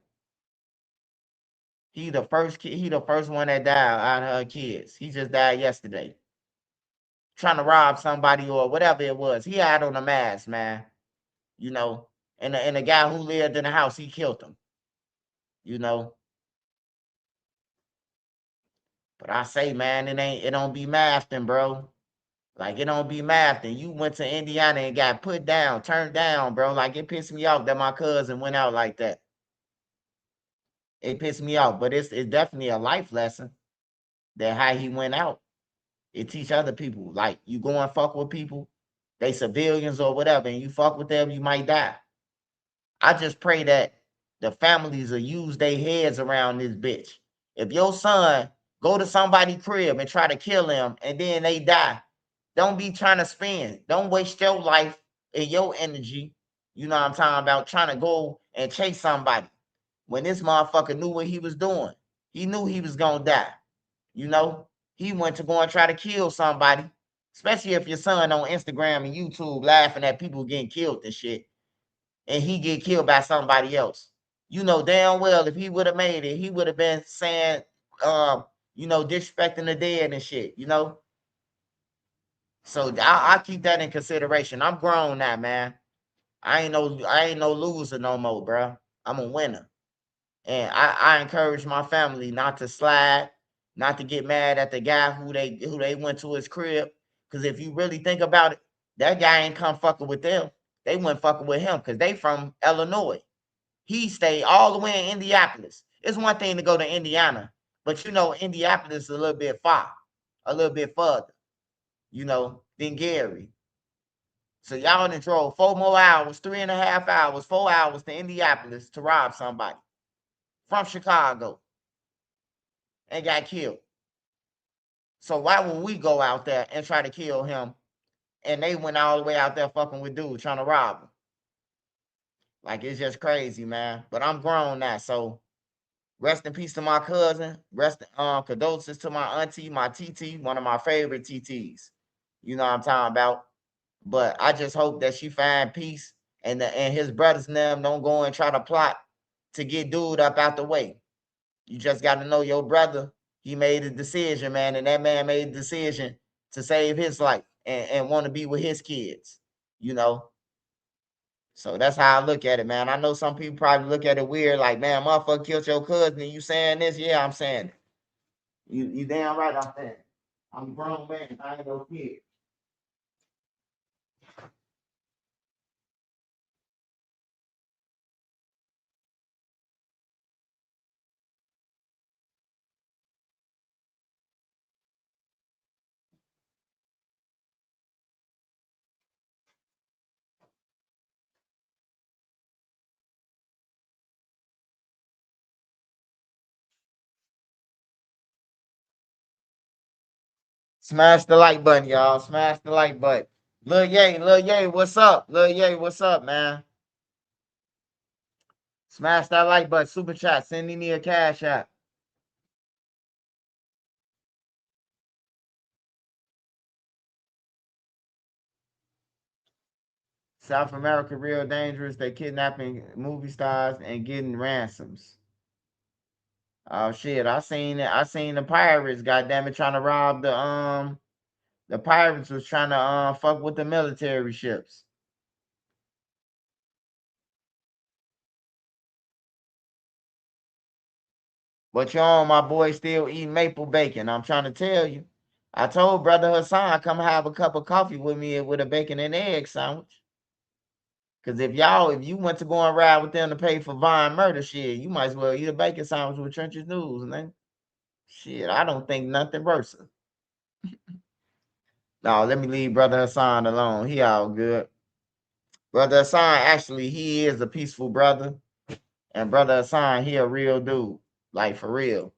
He the first one that died out of her kids. He just died yesterday. Trying to rob somebody or whatever it was. He had on a mask, man. You know. And the guy who lived in the house, he killed him. You know. But I say, man, it don't be mathing, bro. Like it don't be mathing. You went to Indiana and got put down, turned down, bro. Like it pissed me off that my cousin went out like that. It pissed me off, but it's definitely a life lesson that how he went out. It teach other people. Like you go and fuck with people, they civilians or whatever, and you fuck with them, you might die. I just pray that the families will use their heads around this bitch. If your son go to somebody's crib and try to kill him and then they die, don't be trying to spend. Don't waste your life and your energy. You know what I'm talking about? Trying to go and chase somebody. When this motherfucker knew what he was doing. He knew he was gonna die. You know? He went to go and try to kill somebody. Especially if your son on Instagram and YouTube laughing at people getting killed and shit. And he get killed by somebody else. You know damn well if he would have made it, he would have been saying, disrespecting the dead and shit, you know? So I keep that in consideration. I'm grown now, man. I ain't no loser no more, bro. I'm a winner. And I encourage my family not to slide, not to get mad at the guy who they went to his crib. Cause if you really think about it, that guy ain't come fucking with them. They went fucking with him because they from Illinois. He stayed all the way in Indianapolis. It's one thing to go to Indiana, but you know, Indianapolis is a little bit far, a little bit further, than Gary. So y'all done drove 4 more hours, 3.5 hours, 4 hours to Indianapolis to rob somebody from Chicago and got killed. So why would we go out there and try to kill him? And they went all the way out there fucking with dudes trying to rob him. Like it's just crazy, man. But I'm grown now, so rest in peace to my cousin. Condolences to my auntie, my TT, one of my favorite TTs. You know what I'm talking about. But I just hope that she find peace and his brothers and them don't go and try to plot to get dude up out the way. You just got to know your brother. He made a decision, man, and that man made a decision to save his life and want to be with his kids, you know. So that's how I look at it, man. I know some people probably look at it weird, like, man, motherfucker killed your cousin and you saying this? Yeah, I'm saying it. You damn right I'm saying it. I'm a grown man. I ain't no kid. Smash the like button, y'all. Smash the like button. Lil Ye, what's up? Lil Ye, what's up, man? Smash that like button. Super chat. Send me a cash app. South America real dangerous. They kidnapping movie stars and getting ransoms. Oh shit, I seen it. I seen the pirates, goddamn it, trying to rob the pirates was trying to fuck with the military ships. But y'all, my boy still eating maple bacon. I'm trying to tell you. I told Brother Hassan, come have a cup of coffee with me with a bacon and egg sandwich. Cause if you went to go and ride with them to pay for Vine murder shit, you might as well eat a bacon sandwich with Trenches News, man. Shit, I don't think nothing worse. No, let me leave Brother Hassan alone. He all good. Brother Hassan, actually, he is a peaceful brother. And Brother Hassan, he a real dude. Like, for real.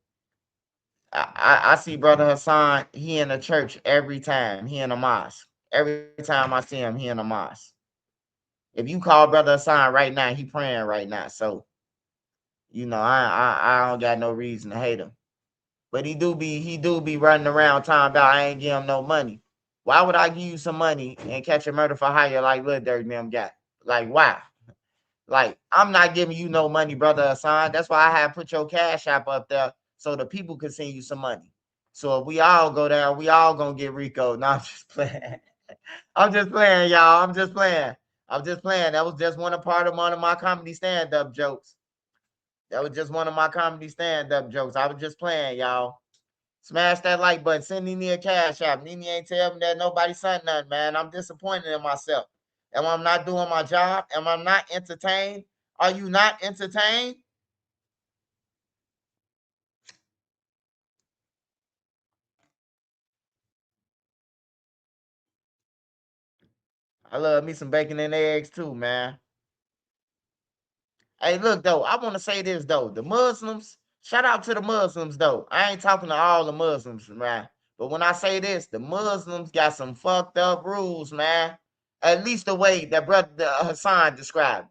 I see Brother Hassan, he in the church every time. He in a mosque. Every time I see him, he in a mosque. If you call Brother Hassan right now, he praying right now. So, I don't got no reason to hate him. But he do be running around talking about I ain't give him no money. Why would I give you some money and catch a murder for hire like Lil Durk and them got? Like, why? Like, I'm not giving you no money, Brother Hassan. That's why I have put your cash app up there so the people can send you some money. So if we all go down, we all gonna get Rico. No, I'm just playing. I'm just playing, y'all. I'm just playing. That was just one of my comedy stand-up jokes. That was just one of my comedy stand-up jokes. I was just playing, y'all. Smash that like button. Send Nene a cash app. Nene ain't tell me that nobody sent nothing, man. I'm disappointed in myself. Am I not doing my job? Am I not entertained? Are you not entertained? I love me some bacon and eggs too, man. Hey, look, though, I want to say this, though. The Muslims, shout out to the Muslims, though. I ain't talking to all the Muslims, man. But when I say this, the Muslims got some fucked up rules, man. At least the way that Brother Hassan described.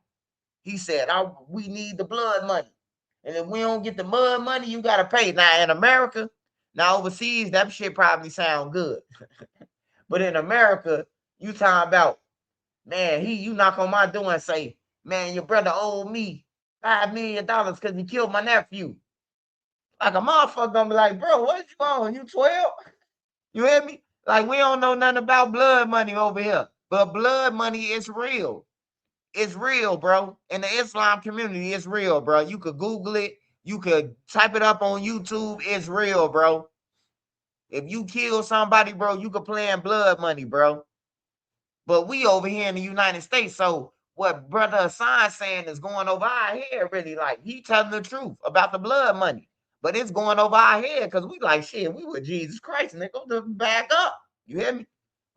He said, we need the blood money. And if we don't get the blood money, you got to pay. Now, in America, now overseas, that shit probably sound good. But in America, you talking about, man, you knock on my door and say, man, your brother owed me $5 million because he killed my nephew. Like a motherfucker gonna be like, bro, what you on? You 12? You hear me? Like, we don't know nothing about blood money over here. But blood money is real. It's real, bro. In the Islam community, it's real, bro. You could Google it. You could type it up on YouTube. It's real, bro. If you kill somebody, bro, you could play in blood money, bro. But we over here in the United States, so what Brother Hassan saying is going over our head, really. Like, he telling the truth about the blood money. But it's going over our head because we like, shit, we with Jesus Christ, and they go to back up. You hear me?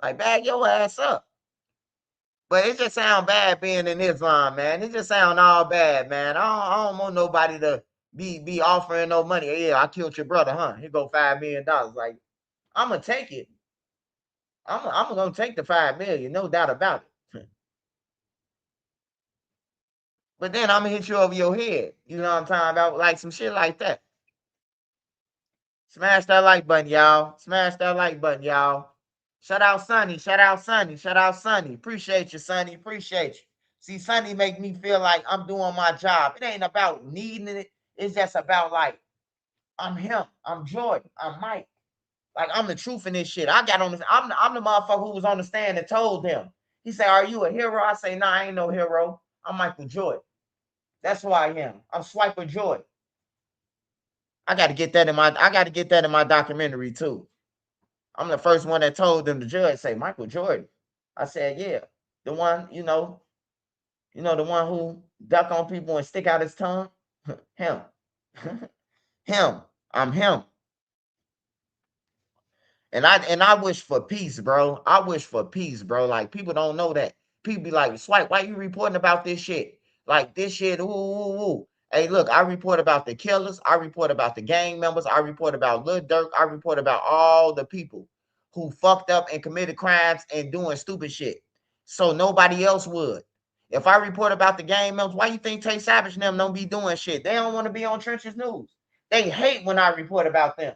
Like, bag your ass up. But it just sound bad being in Islam, man. It just sound all bad, man. I don't want nobody to be offering no money. Yeah, I killed your brother, huh? Here go $5 million. Like, I'm gonna take it. I'm gonna take the $5 million, no doubt about it. But then I'm gonna hit you over your head. You know what I'm talking about? Like some shit like that. Smash that like button, y'all. Smash that like button, y'all. Shout out Sonny. Shout out Sonny. Shout out Sonny. Appreciate you, Sonny. Appreciate you. See, Sonny make me feel like I'm doing my job. It ain't about needing it. It's just about like, I'm him. I'm Jordan. I'm Mike. Like, I'm the truth in this shit. I got on this. I'm the motherfucker who was on the stand and told him. He said, are you a hero? I say, nah, I ain't no hero. I'm Michael Jordan. That's who I am. I'm Swiper Jordan. I got to get that in my documentary too. I'm the first one that told them, the judge say, Michael Jordan. I said, yeah. The one, the one who duck on people and stick out his tongue. Him. Him. I'm him. And I wish for peace, bro. I wish for peace, bro. Like, people don't know that. People be like, Swipe, why you reporting about this shit? Like, this shit, ooh. Hey, look, I report about the killers. I report about the gang members. I report about Lil Durk. I report about all the people who fucked up and committed crimes and doing stupid shit. So nobody else would. If I report about the gang members, why you think Tay Savage and them don't be doing shit? They don't want to be on Trenches News. They hate when I report about them.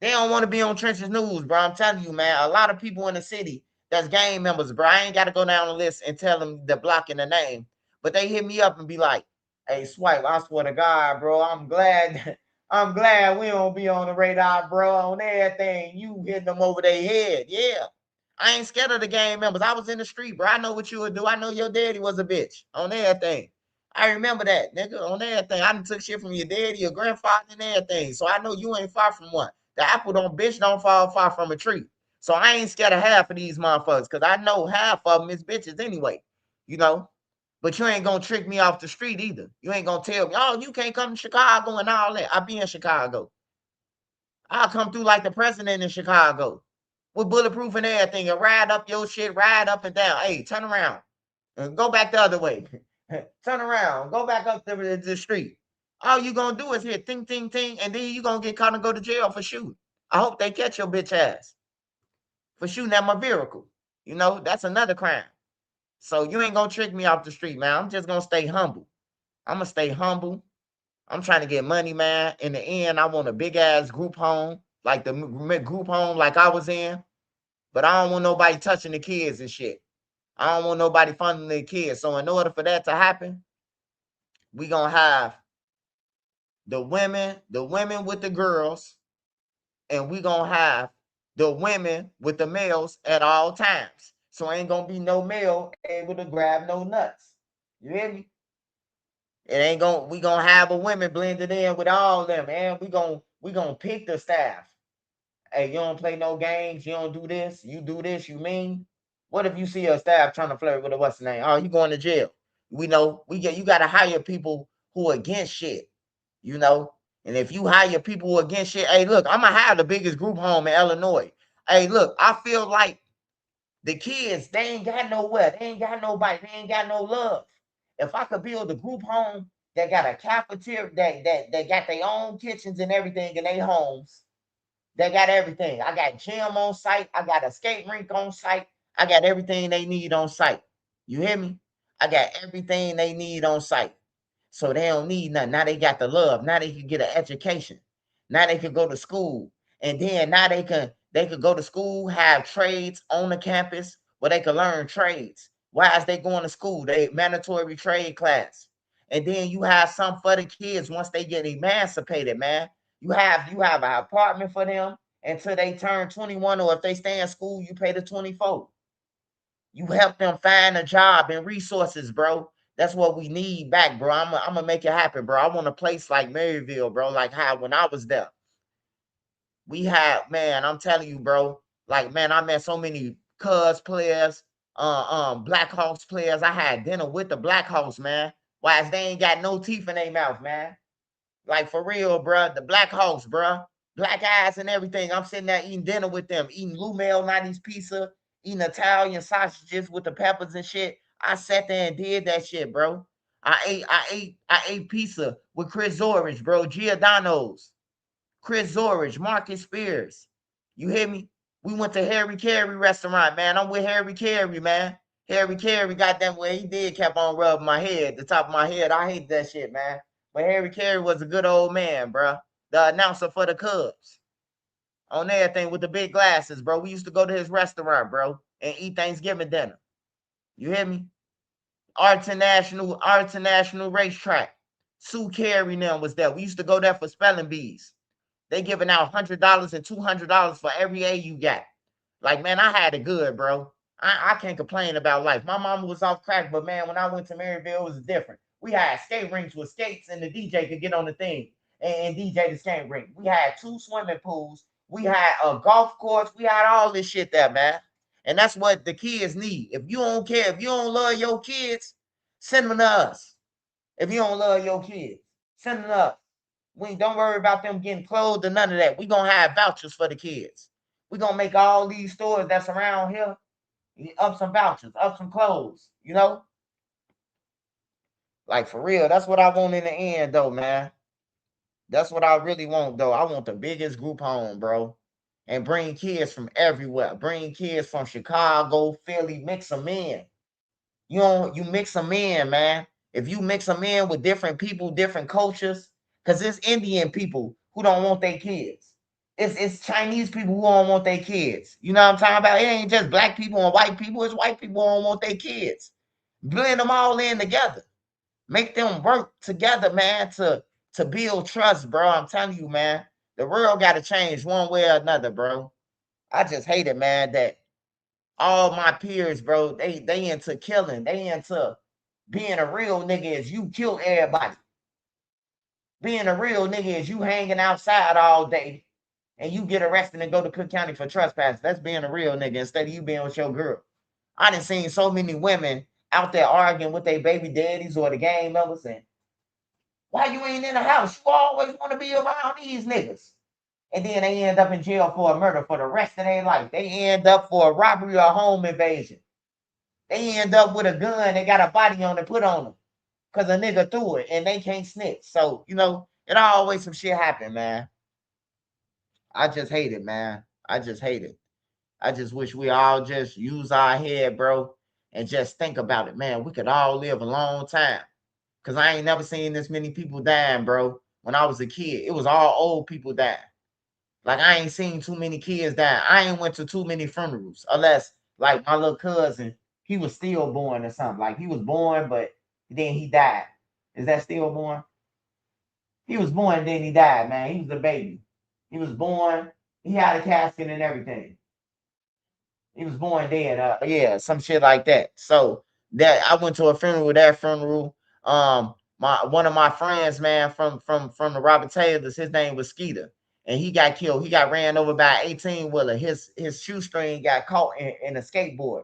They don't want to be on Trenches News, bro. I'm telling you, man. A lot of people in the city that's gang members, bro. I ain't got to go down the list and tell them the block and the name. But they hit me up and be like, hey, Swipe, I swear to God, bro, I'm glad we don't be on the radar, bro, on everything. You hitting them over their head. Yeah. I ain't scared of the gang members. I was in the street, bro. I know what you would do. I know your daddy was a bitch on everything. I remember that, nigga, on everything. I done took shit from your daddy, your grandfather, and everything. So I know you ain't far from one. The apple don't fall far from a tree. So I ain't scared of half of these motherfuckers, because I know half of them is bitches anyway, you know? But you ain't gonna trick me off the street either. You ain't gonna tell me, oh, you can't come to Chicago and all that. I be in Chicago. I'll come through like the president in Chicago with bulletproof and everything and ride up your shit, ride up and down. Hey, turn around and go back the other way. Turn around, go back up the street. All you gonna do is hit ting, ting, ting, and then you gonna get caught and go to jail for shooting. I hope they catch your bitch ass for shooting at my vehicle. You know, that's another crime. So you ain't gonna trick me off the street, man. I'm just gonna stay humble. I'm gonna stay humble. I'm trying to get money, man. In the end, I want a big ass group home, like the group home like I was in. But I don't want nobody touching the kids and shit. I don't want nobody funding the kids. So in order for that to happen, we gonna have the women with the girls, and we gonna have the women with the males at all times. So ain't gonna be no male able to grab no nuts. You hear me? It ain't gonna, we gonna have a women blended in with all of them, man. We gonna pick the staff. Hey, you don't play no games, you don't do this, you do this, you mean? What if you see a staff trying to flirt with a what's the name? Oh, you going to jail. We know you gotta hire people who are against shit, you know. And if you hire people who are against shit, hey, look, I'm gonna have the biggest group home in Illinois. Hey, look, I feel like the kids, they ain't got nowhere, they ain't got nobody, they ain't got no love. If I could build a group home that got a cafeteria, that got their own kitchens and everything in their homes, they got everything. I got gym on site. I got a skate rink on site. I got everything they need on site. You hear me? I got everything they need on site. So they don't need nothing. Now they got the love. Now they can get an education. Now they can go to school. And then now they could go to school, have trades on the campus where they can learn trades. Why is they going to school? They mandatory trade class. And then you have some for the kids once they get emancipated, man. You have an apartment for them until they turn 21, or if they stay in school, you pay the 24. You help them find a job and resources, bro. That's what we need back, bro. I'm gonna make it happen, bro. I want a place like Maryville, bro, like how when I was there. We had, man, I'm telling you, bro. Like, man, I met so many Cubs players, Blackhawks players. I had dinner with the Blackhawks, man. Why they ain't got no teeth in their mouth, man. Like for real, bro. The Blackhawks, bro. Black eyes and everything. I'm sitting there eating dinner with them, eating Lou Mel 90s pizza, eating Italian sausages with the peppers and shit. I sat there and did that shit, bro. I ate pizza with Chris Zorich, bro. Giordano's, Chris Zorich, Marcus Spears. You hear me? We went to Harry Carey restaurant, man. I'm with Harry Carey, man. Harry Carey got that way. He did kept on rubbing my head, the top of my head. I hate that shit, man. But Harry Carey was a good old man, bro. The announcer for the Cubs. On everything with the big glasses, bro. We used to go to his restaurant, bro, and eat Thanksgiving dinner. You hear me? Arlington National Racetrack. Sue Carey now was there. We used to go there for spelling bees. They giving out $100 and $200 for every A you got. Like, man, I had it good, bro. I can't complain about life. My mama was off crack, but man, when I went to Maryville, it was different. We had skate rinks with skates, and the DJ could get on the thing and DJ the skate rink. We had 2 swimming pools. We had a golf course. We had all this shit there, man. And that's what the kids need. If you don't care, if you don't love your kids, send them to us. If you don't love your kids, send them to us. We don't worry about them getting clothed or none of that. We're going to have vouchers for the kids. We're going to make all these stores that's around here up some vouchers, up some clothes, you know? Like, for real, that's what I want in the end, though, man. That's what I really want, though. I want the biggest group home, bro. and bring kids from everywhere. Bring kids from Chicago, Philly, mix them in. You mix them in, man. If you mix them in with different people, different cultures, because it's Indian people who don't want their kids. It's Chinese people who don't want their kids. You know what I'm talking about? It ain't just black people and white people. It's white people who don't want their kids. Blend them all in together. Make them work together, man, to build trust, bro. I'm telling you, man. The world got to change one way or another, bro. I just hate it, man, that all my peers, bro, they into killing. They into being a real nigga is you kill everybody. Being a real nigga is you hanging outside all day and you get arrested and go to Cook County for trespass. That's being a real nigga instead of you being with your girl. I done seen so many women out there arguing with their baby daddies or the gang members and why you ain't in the house? You always want to be around these niggas. And then they end up in jail for a murder for the rest of their life. They end up for a robbery or home invasion. They end up with a gun, they got a body on it put on them because a nigga threw it and they can't snitch. So, you know, it always some shit happen, man. I just hate it, man. I just hate it. I just wish we all just use our head, bro, and just think about it, man. We could all live a long time. Because I ain't never seen this many people dying, bro. When I was a kid, it was all old people dying. Like, I ain't seen too many kids die. I ain't went to too many funerals. Unless, like, my little cousin, he was stillborn or something. Like, he was born, but then he died. Is that stillborn? He was born, then he died, man. He was a baby. He was born. He had a casket and everything. He was born dead. Yeah, some shit like that. So, that I went to a funeral, that funeral. One of my friends, man, from the Robert Taylors, his name was Skeeter. And he got killed. He got ran over by an 18-wheeler. His shoestring got caught in a skateboard.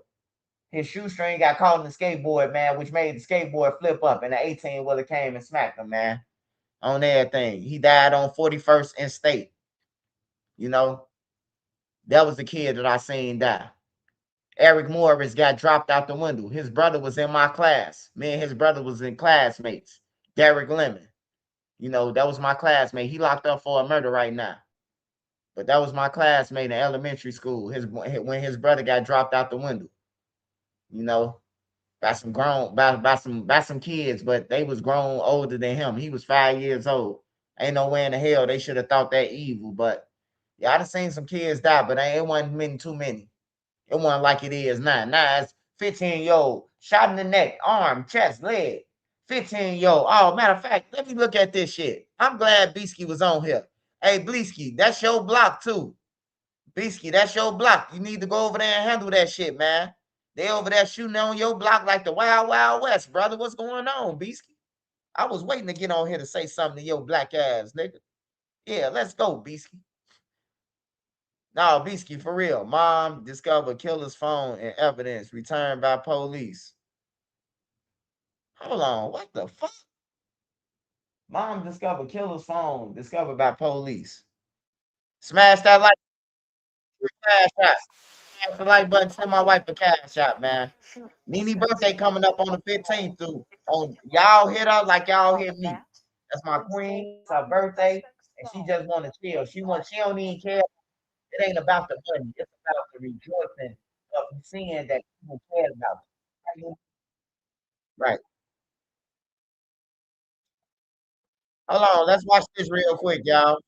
His shoestring got caught in the skateboard, man, which made the skateboard flip up. And the 18-wheeler came and smacked him, man, on everything. He died on 41st and State. You know, that was the kid that I seen die. Eric Morris got dropped out the window. His brother was in my class. Me and his brother was in classmates. Derek Lemon. You know, that was my classmate. He locked up for a murder right now. But that was my classmate in elementary school. When his brother got dropped out the window. You know, by some grown, by some kids, but they was grown older than him. He was 5 years old. Ain't no way in the hell they should have thought that evil. But yeah, I done seen some kids die, but it wasn't too many. It wasn't like it is now. Now it's 15-year-old, shot in the neck, arm, chest, leg. 15-year-old. Oh, matter of fact, let me look at this shit. I'm glad Beasky was on here. Hey, Bleesky, that's your block too. Beasky, that's your block. You need to go over there and handle that shit, man. They over there shooting on your block like the Wild Wild West, brother. What's going on, Beasky? I was waiting to get on here to say something to your black ass, nigga. Yeah, let's go, Beasky. No, Beasky, for real. Mom discovered killer's phone and evidence returned by police. Hold on, what the fuck? Mom discovered killer's phone discovered by police. Smash that like cash out. Smash the like button. Send my wife a cash out, man. Nene birthday coming up on the 15th, too. Y'all hit her like y'all hit me. That's my queen. It's her birthday, and she just want to chill. She don't even care. It ain't about the money. It's about the rejoicing of seeing that people care about you. Right. Hold on. Let's watch this real quick, y'all.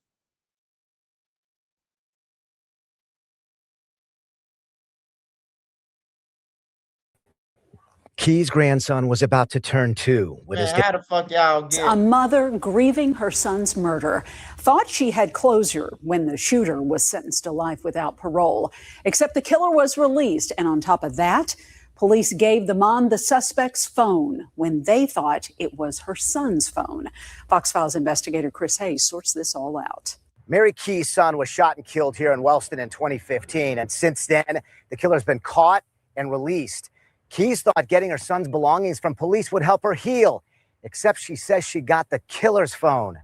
Key's grandson was about to turn 2 when his how the fuck y'all get a mother grieving her son's murder thought she had closure when the shooter was sentenced to life without parole, except the killer was released. And on top of that, police gave the mom the suspect's phone when they thought it was her son's phone. Fox Files investigator Chris Hayes sorts this all out. Mary Key's son was shot and killed here in Wellston in 2015. And since then, the killer's been caught and released. Keys thought getting her son's belongings from police would help her heal, except she says she got the killer's phone.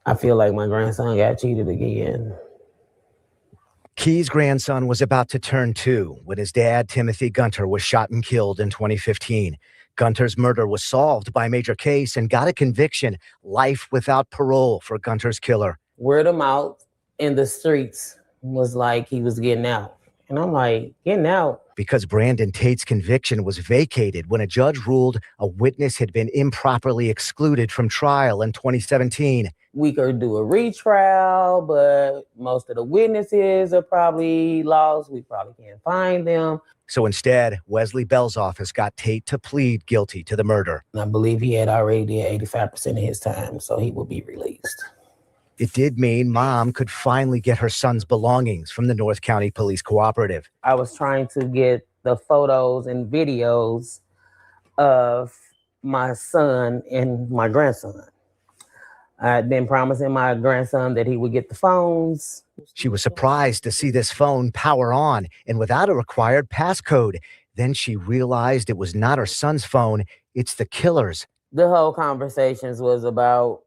I feel like my grandson got cheated again. Key's grandson was about to turn 2 when his dad, Timothy Gunter, was shot and killed in 2015. Gunter's murder was solved by a major case and got a conviction, life without parole for Gunter's killer. Word of mouth in the streets was like he was getting out. And I'm like, getting out? Because Brandon Tate's conviction was vacated when a judge ruled a witness had been improperly excluded from trial in 2017. We could do a retrial, but most of the witnesses are probably lost. We probably can't find them. So instead, Wesley Bell's office got Tate to plead guilty to the murder. I believe he had already did 85% of his time, so he will be released. It did mean Mom could finally get her son's belongings from the North County Police Cooperative. I was trying to get the photos and videos of my son and my grandson. I had been promising my grandson that he would get the phones. She was surprised to see this phone power on and without a required passcode. Then she realized it was not her son's phone, it's the killer's. The whole conversations was about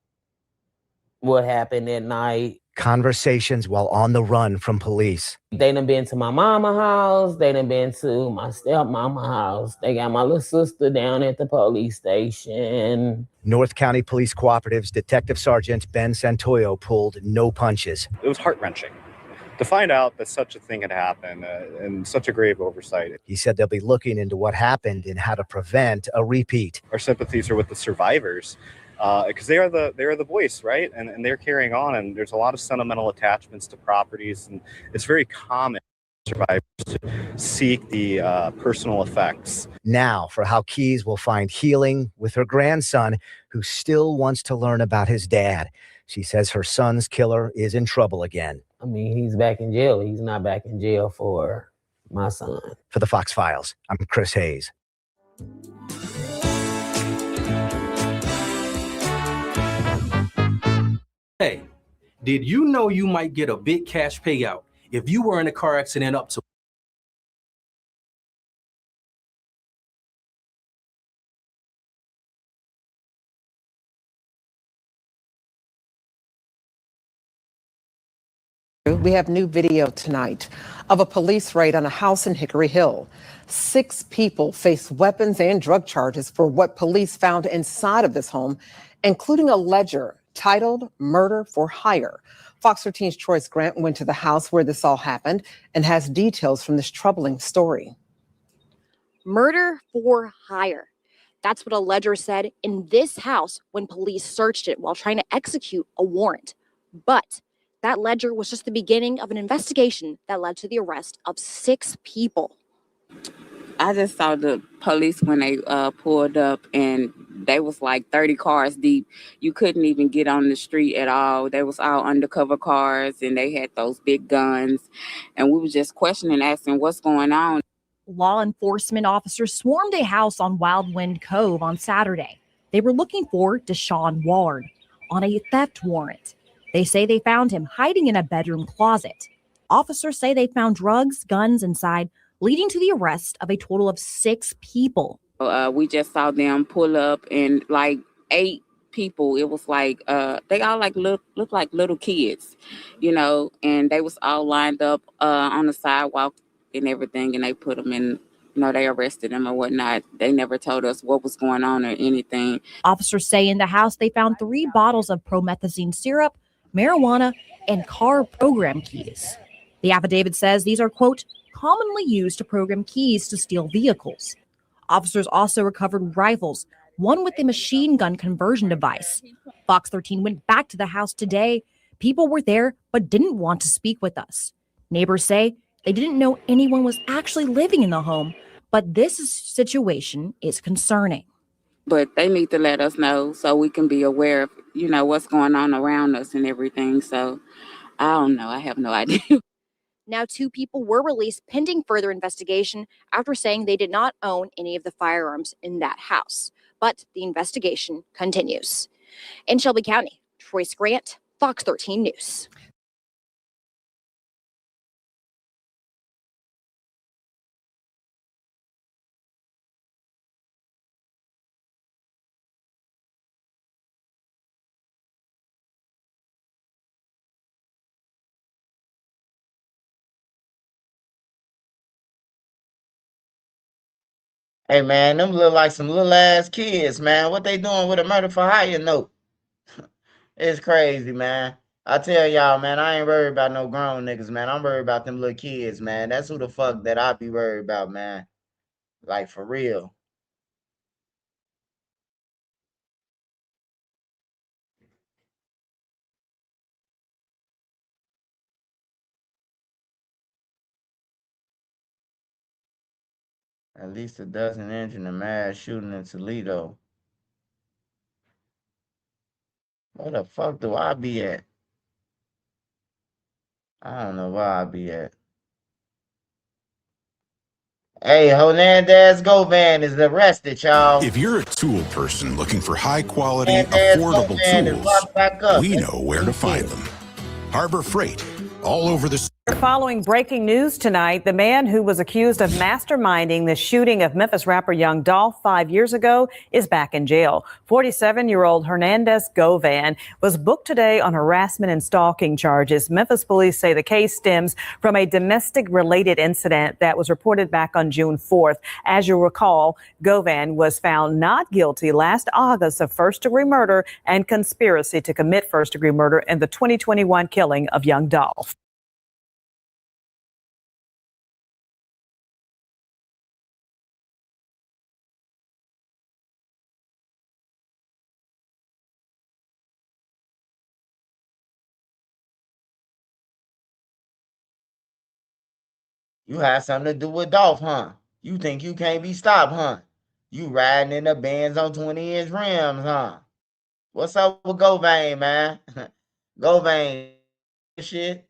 what happened at night. Conversations while on the run from police. They done been to my mama house. They done been to my stepmama house. They got my little sister down at the police station. North County Police Cooperative's Detective Sergeant Ben Santoyo pulled no punches. It was heart-wrenching to find out that such a thing had happened and such a grave oversight. He said they'll be looking into what happened and how to prevent a repeat. Our sympathies are with the survivors. Because they are the voice, right? And they're carrying on, and there's a lot of sentimental attachments to properties, and it's very common for survivors to seek the personal effects. Now for how Keys will find healing with her grandson, who still wants to learn about his dad. She says her son's killer is in trouble again. I mean, he's back in jail. He's not back in jail for my son. For the Fox Files, I'm Chris Hayes. Hey, did you know you might get a big cash payout if you were in a car accident up to We have new video tonight of a police raid on a house in Hickory Hill. 6 people face weapons and drug charges for what police found inside of this home, including a ledger titled Murder for Hire. Fox 13's Troyce Grant went to the house where this all happened and has details from this troubling story. Murder for hire. That's what a ledger said in this house when police searched it while trying to execute a warrant. But that ledger was just the beginning of an investigation that led to the arrest of 6 people. I just saw the police when they pulled up, and they was like 30 cars deep. You couldn't even get on the street at all. They was all undercover cars, and they had those big guns. And we was just questioning, asking what's going on. Law enforcement officers swarmed a house on Wild Wind Cove on Saturday. They were looking for Deshaun Ward on a theft warrant. They say they found him hiding in a bedroom closet. Officers say they found drugs, guns inside, leading to the arrest of a total of 6 people. We just saw them pull up, and like 8 people. It was like they all like look like little kids, you know, and they was all lined up on the sidewalk and everything, and they put them in. You know, they arrested them or whatnot. They never told us what was going on or anything. Officers say in the house they found 3 bottles of promethazine syrup, marijuana, and car program keys. The affidavit says these are, quote, commonly used to program keys to steal vehicles. Officers also recovered rifles, one with a machine gun conversion device. Fox 13 went back to the house today. People were there but didn't want to speak with us. Neighbors say they didn't know anyone was actually living in the home, but this situation is concerning. But they need to let us know so we can be aware of, you know, what's going on around us and everything. So I don't know. I have no idea. Now 2 people were released pending further investigation after saying they did not own any of the firearms in that house. But the investigation continues. In Shelby County, Troyce Grant, Fox 13 News. Hey man, them look like some little ass kids, man. What they doing with a murder for hire note? It's crazy, man. I tell y'all, man, I ain't worried about no grown niggas, man. I'm worried about them little kids, man. That's who the fuck that I be worried about, man. Like, for real. At least a dozen injured in a mass shooting in Toledo. Where the fuck do I be at? I don't know where I be at. Hey, Hernandez Govan is arrested, y'all. If you're a tool person looking for high quality, Hernandez affordable Govan is tools, locked back up. we know where to find them. Harbor Freight, all over the. Following breaking news tonight, the man who was accused of masterminding the shooting of Memphis rapper Young Dolph 5 years ago is back in jail. 47-year-old Hernandez Govan was booked today on harassment and stalking charges. Memphis police say the case stems from a domestic-related incident that was reported back on June 4th. As you'll recall, Govan was found not guilty last August of first-degree murder and conspiracy to commit first-degree murder in the 2021 killing of Young Dolph. You had something to do with Dolph, huh? You think you can't be stopped, huh? You riding in the Benz on 20-inch rims, huh? What's up with Govan, man? Govan shit.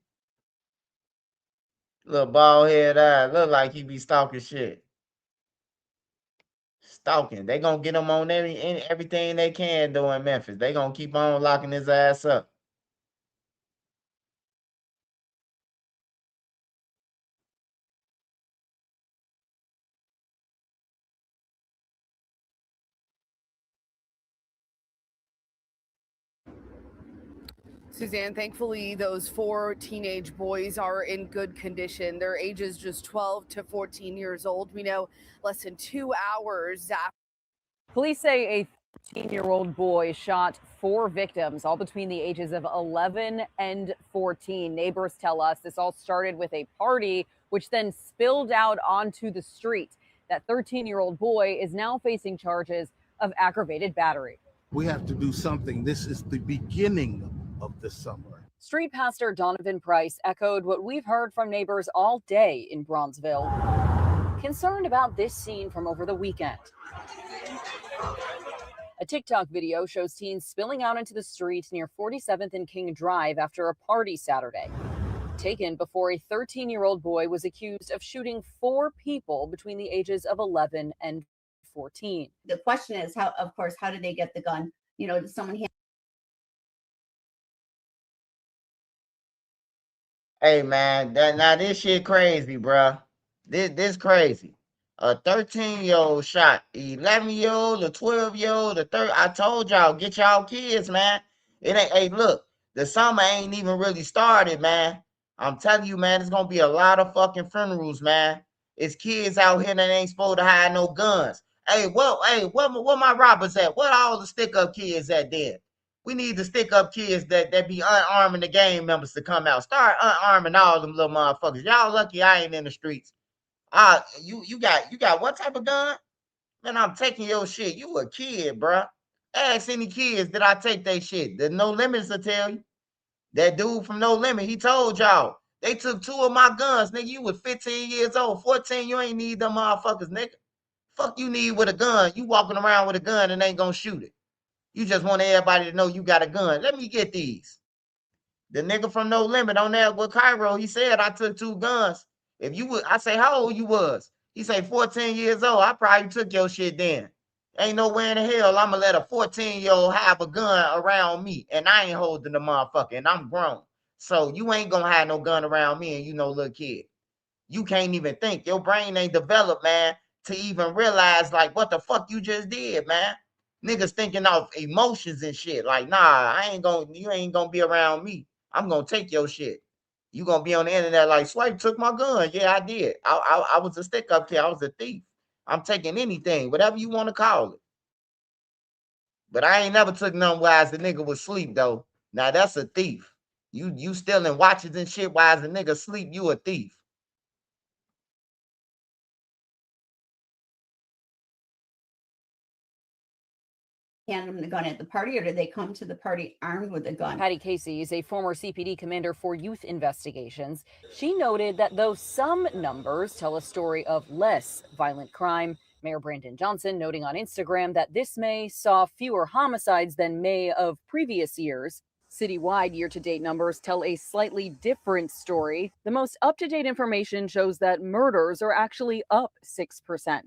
Little bald head eye. Look like he be stalking shit. Stalking. They gonna get him on everything they can do in Memphis. They gonna keep on locking his ass up. Suzanne, thankfully, those 4 teenage boys are in good condition. Their ages just 12 to 14 years old. We know less than 2 hours after. Police say a 13-year-old boy shot 4 victims, all between the ages of 11 and 14. Neighbors tell us this all started with a party, which then spilled out onto the street. That 13-year-old boy is now facing charges of aggravated battery. We have to do something. This is the beginning of the summer. Street Pastor Donovan Price echoed what we've heard from neighbors all day in Bronzeville, concerned about this scene from over the weekend. A TikTok video shows teens spilling out into the street near 47th and King Drive after a party Saturday, taken before a 13-year-old boy was accused of shooting 4 people between the ages of 11 and 14. The question is, how did they get the gun? You know, did someone hand? Hey man, now this shit crazy, bruh. This crazy. A 13-year-old shot, 11-year-old, a 12-year-old, a 30. I told y'all, get y'all kids, man. It ain't. Hey, look, the summer ain't even really started, man. I'm telling you, man, it's gonna be a lot of fucking funerals, man. It's kids out here that ain't supposed to have no guns. Hey, what my robbers at? What all the stick-up kids at then? We need to stick up kids that be unarming the gang members to come out. Start unarming all them little motherfuckers. Y'all lucky I ain't in the streets. You got what type of gun? Man, I'm taking your shit. You a kid, bruh. Ask any kids that I take they shit. The No Limits will tell you. That dude from No Limit, he told y'all. They took 2 of my guns, nigga. You was 15 years old. 14, you ain't need them motherfuckers, nigga. Fuck you need with a gun. You walking around with a gun and ain't gonna shoot it. You just want everybody to know you got a gun. Let me get these. The nigga from No Limit on there with Cairo, he said I took 2 guns. If you would, I say how old you was. He say 14 years old. I probably took your shit then. Ain't no way in the hell I'ma let a 14-year-old have a gun around me, and I ain't holding the motherfucker, and I'm grown. So you ain't gonna have no gun around me, and you no little kid. You can't even think. Your brain ain't developed, man, to even realize like what the fuck you just did, man. Niggas thinking of emotions and shit. Like, nah, you ain't gonna be around me. I'm gonna take your shit. You gonna be on the internet like, Swipe took my gun. Yeah, I did. I was a stick up kid. I was a thief. I'm taking anything, whatever you want to call it. But I ain't never took none while the nigga was asleep though. Now that's a thief. You stealing watches and shit while the nigga sleep, you a thief. Hand them the gun at the party, or did they come to the party armed with a gun? Patty Casey is a former CPD commander for youth investigations. She noted that though some numbers tell a story of less violent crime, Mayor Brandon Johnson noting on Instagram that this May saw fewer homicides than May of previous years. Citywide year-to-date numbers tell a slightly different story. The most up-to-date information shows that murders are actually up 6%.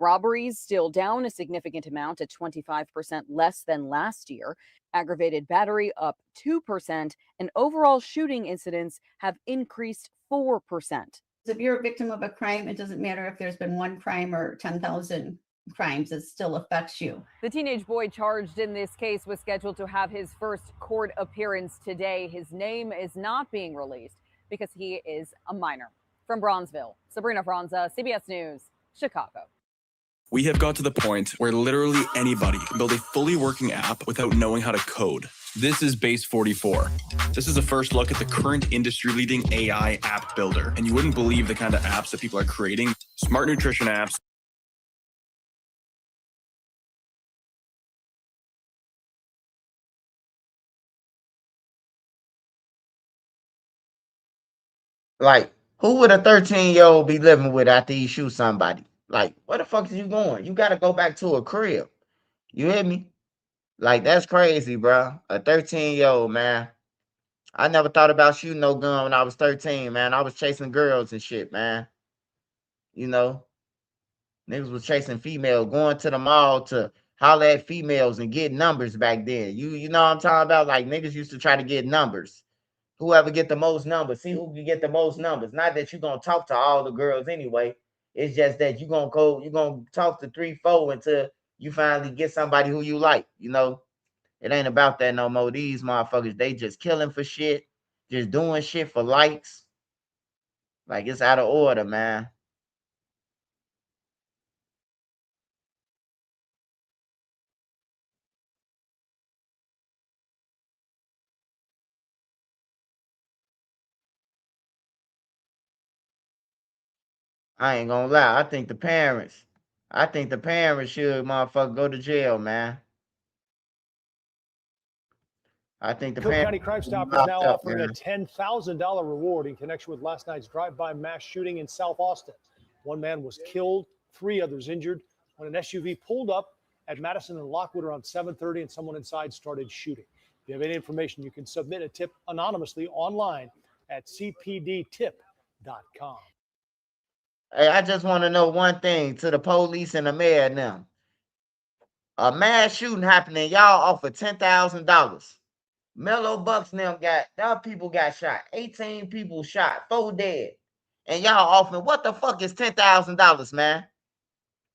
Robberies still down a significant amount at 25% less than last year. Aggravated battery up 2%, and overall shooting incidents have increased 4%. If you're a victim of a crime, it doesn't matter if there's been one crime or 10,000 crimes, it still affects you. The teenage boy charged in this case was scheduled to have his first court appearance today. His name is not being released because he is a minor. From Bronzeville, Sabrina Franza, CBS News, Chicago. We have got to the point where literally anybody can build a fully working app without knowing how to code. This is Base 44. This is a first look at the current industry-leading AI app builder, and you wouldn't believe the kind of apps that people are creating. Smart nutrition apps. Like, who would a 13-year-old be living with after he shoots somebody? Like, where the fuck is you going? You got to go back to a crib. You hear me? Like, that's crazy, bro. A 13-year-old, man. I never thought about shooting no gun when I was 13, man. I was chasing girls and shit, man. You know, niggas was chasing females, going to the mall to holler at females and get numbers back then. You know what I'm talking about? Like, niggas used to try to get numbers. Whoever get the most numbers, see who can get the most numbers. Not that you're gonna talk to all the girls anyway. It's just that you're gonna talk to 3, 4 until you finally get somebody who you like. You know, it ain't about that no more. These motherfuckers, they just killing for shit, just doing shit for likes. Like, it's out of order, man. I ain't gonna lie. I think the parents should motherfucker go to jail, man. I think the Cook parents County Crime Stoppers locked now up, offering man. a $10,000 reward in connection with last night's drive-by mass shooting in South Austin. One man was killed, 3 others injured when an SUV pulled up at Madison and Lockwood around 7:30 and someone inside started shooting. If you have any information, you can submit a tip anonymously online at cpdtip.com. Hey, I just want to know one thing to the police and the mayor and them. A mass shooting happening, y'all offer $10,000. Mellow Bucks and them people got shot. 18 people shot, 4 dead. And y'all offering, what the fuck is $10,000, man?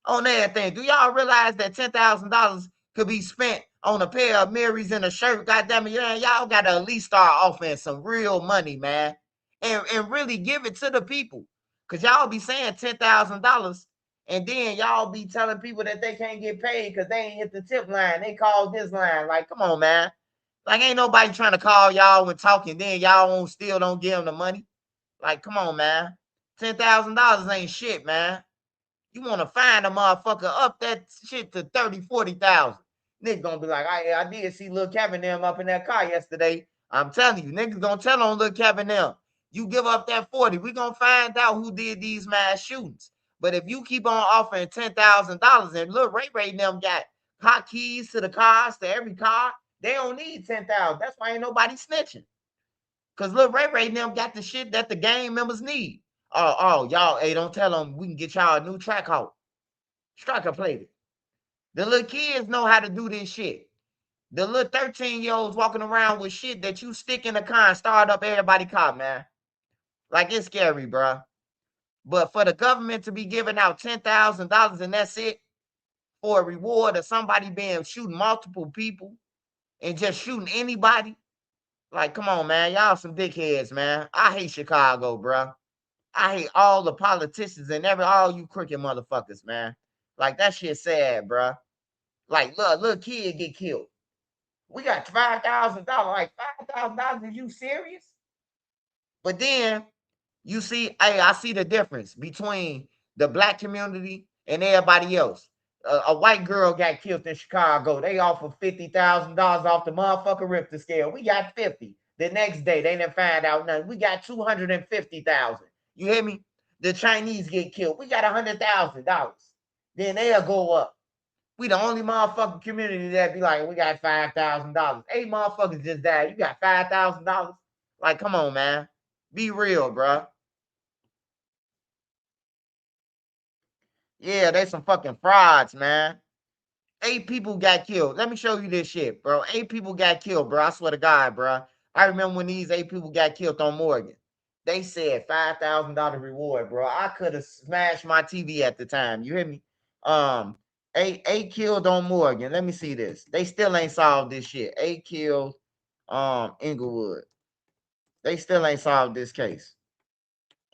On everything. Do y'all realize that $10,000 could be spent on a pair of mirrors and a shirt? Goddamn it, y'all gotta at least start offering some real money, man. And really give it to the people. Cause y'all be saying $10,000 and then y'all be telling people that they can't get paid because they ain't hit the tip line. They called this line. Like, come on, man. Like, ain't nobody trying to call y'all and talking, then y'all still don't give them the money. Like, come on, man. $10,000 ain't shit, man. You want to find a motherfucker up that shit to 30, 40,000. Nigga gonna be like, I did see Lil Kevin them up in that car yesterday. I'm telling you, niggas gonna tell on Lil Kevin them. You give up that 40, we gonna find out who did these mass shootings. But if you keep on offering $10,000 and Lil Ray Ray them got hot keys to the cars, to every car, they don't need 10,000. That's why ain't nobody snitching. Cause Lil Ray Ray them got the shit that the gang members need. Oh, y'all, hey, don't tell them we can get y'all a new track out. Striker played it. The little kids know how to do this shit. The little 13-year-olds walking around with shit that you stick in the car and start up everybody's car, man. Like, it's scary, bro. But for the government to be giving out $10,000 and that's it for a reward of somebody being shooting multiple people and just shooting anybody, like, come on, man. Y'all some dickheads, man. I hate Chicago, bro. I hate all the politicians and all you crooked motherfuckers, man. Like, that shit sad, bro. Like, look, little kid get killed. We got $5,000. Like $5,000? Are you serious? But then you see, hey, I see the difference between the black community and everybody else. A white girl got killed in Chicago. They offered $50,000 off the motherfucking Richter scale. We got 50. The next day, they didn't find out nothing. We got 250,000. You hear me? The Chinese get killed. We got $100,000. Then they'll go up. We the only motherfucking community that be like, we got $5,000. 8 motherfuckers just died. You got $5,000? Like, come on, man. Be real, bro. Yeah, they some fucking frauds, man. 8 people got killed. Let me show you this shit, bro. 8 people got killed, bro. I swear to God, bro. I remember when these 8 people got killed on Morgan. They said $5,000 reward, bro. I could have smashed my TV at the time. You hear me? 8 killed on Morgan. Let me see this. They still ain't solved this shit. 8 killed Inglewood. They still ain't solved this case.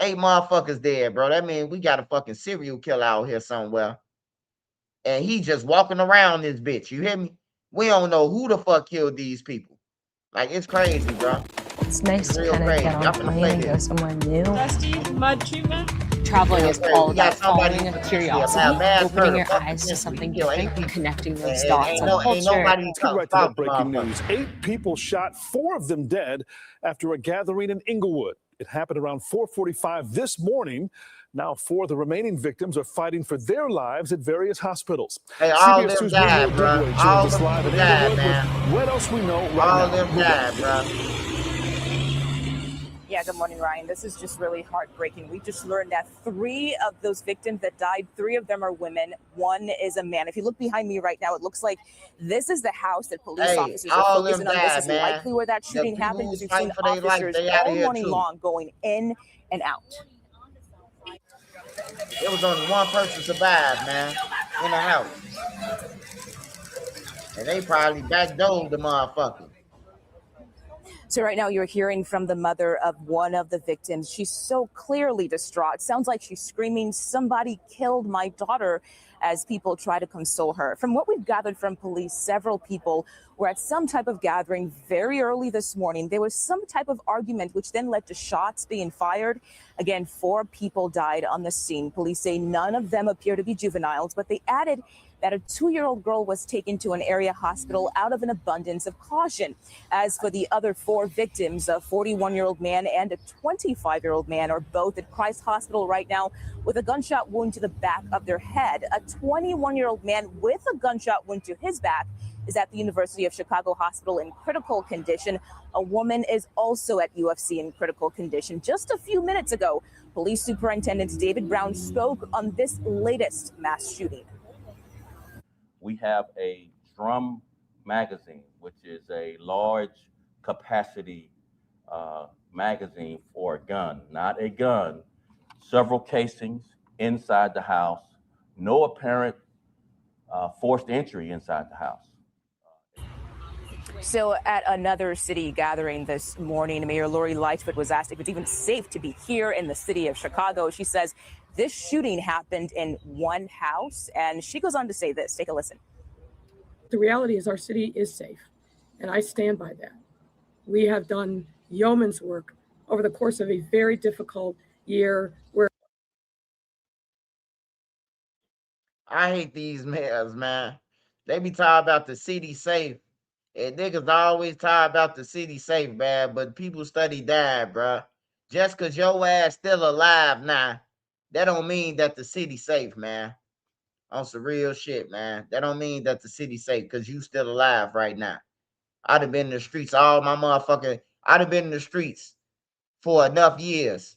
8 motherfuckers dead, bro. That means we got a fucking serial killer out here somewhere. And he just walking around this bitch. You hear me? We don't know who the fuck killed these people. Like, it's crazy, bro. It's nice to real kind of crazy. get on Y'all a finna plane play and go this. somewhere new. Dusty, mud treatment. Traveling is Okay, all we got about following somebody a who curiosity, mass opening murder, your fuck eyes to potential. something He killed 8 different, people. connecting those And dots ain't, on no, ain't culture. nobody Let's get right to stop that the breaking motherfucker. news. 8 people shot, 4 of them dead after a gathering in Inglewood. It happened around 4:45 this morning. Now 4 of the remaining victims are fighting for their lives at various hospitals. Hey, all CBS them 2's died, Will bro. Digway joins All us them live in people died, Inglewood man. with what else we know right All now. them Will. died, bro. Yeah, good morning, Ryan. This is just really heartbreaking. We just learned that 3 of those victims that died, 3 of them are women. 1 is a man. If you look behind me right now, it looks like this is the house that police Hey, officers are all them focusing on. This died, is man. likely where that The shooting people happened who because was we've fighting seen for their life, officers they out of all here morning too. long going in and out. It was only one person survived, man, in the house. And they probably backdoored the motherfucker. So right now you're hearing from the mother of one of the victims. She's so clearly distraught. Sounds like she's screaming, "Somebody killed my daughter," as people try to console her. From what we've gathered from police, several people were at some type of gathering very early this morning. There was some type of argument which then led to shots being fired. Again, 4 people died on the scene. Police say none of them appear to be juveniles, but they added that a 2-year-old girl was taken to an area hospital out of an abundance of caution. As for the other 4 victims, a 41-year-old man and a 25-year-old man are both at Christ Hospital right now with a gunshot wound to the back of their head. A 21-year-old man with a gunshot wound to his back is at the University of Chicago Hospital in critical condition. A woman is also at UFC in critical condition. Just a few minutes ago, Police Superintendent David Brown spoke on this latest mass shooting. We have a drum magazine, which is a large capacity magazine for a gun, not a gun, several casings inside the house, no apparent forced entry inside the house. So at another city gathering this morning, Mayor Lori Lightfoot was asked if it's even safe to be here in the city of Chicago. She says this shooting happened in one house, and she goes on to say this. Take a listen. The reality is our city is safe, and I stand by that. We have done yeoman's work over the course of a very difficult year where I hate these mayors, man. They be talking about the city safe. And niggas always talk about the city safe, man. But people study dying, bro. Just because your ass still alive now, that don't mean that the city safe, man. On some real shit, man. That don't mean that the city safe because you still alive right now. I'd have been in the streets all my motherfucking. I'd have been in the streets for enough years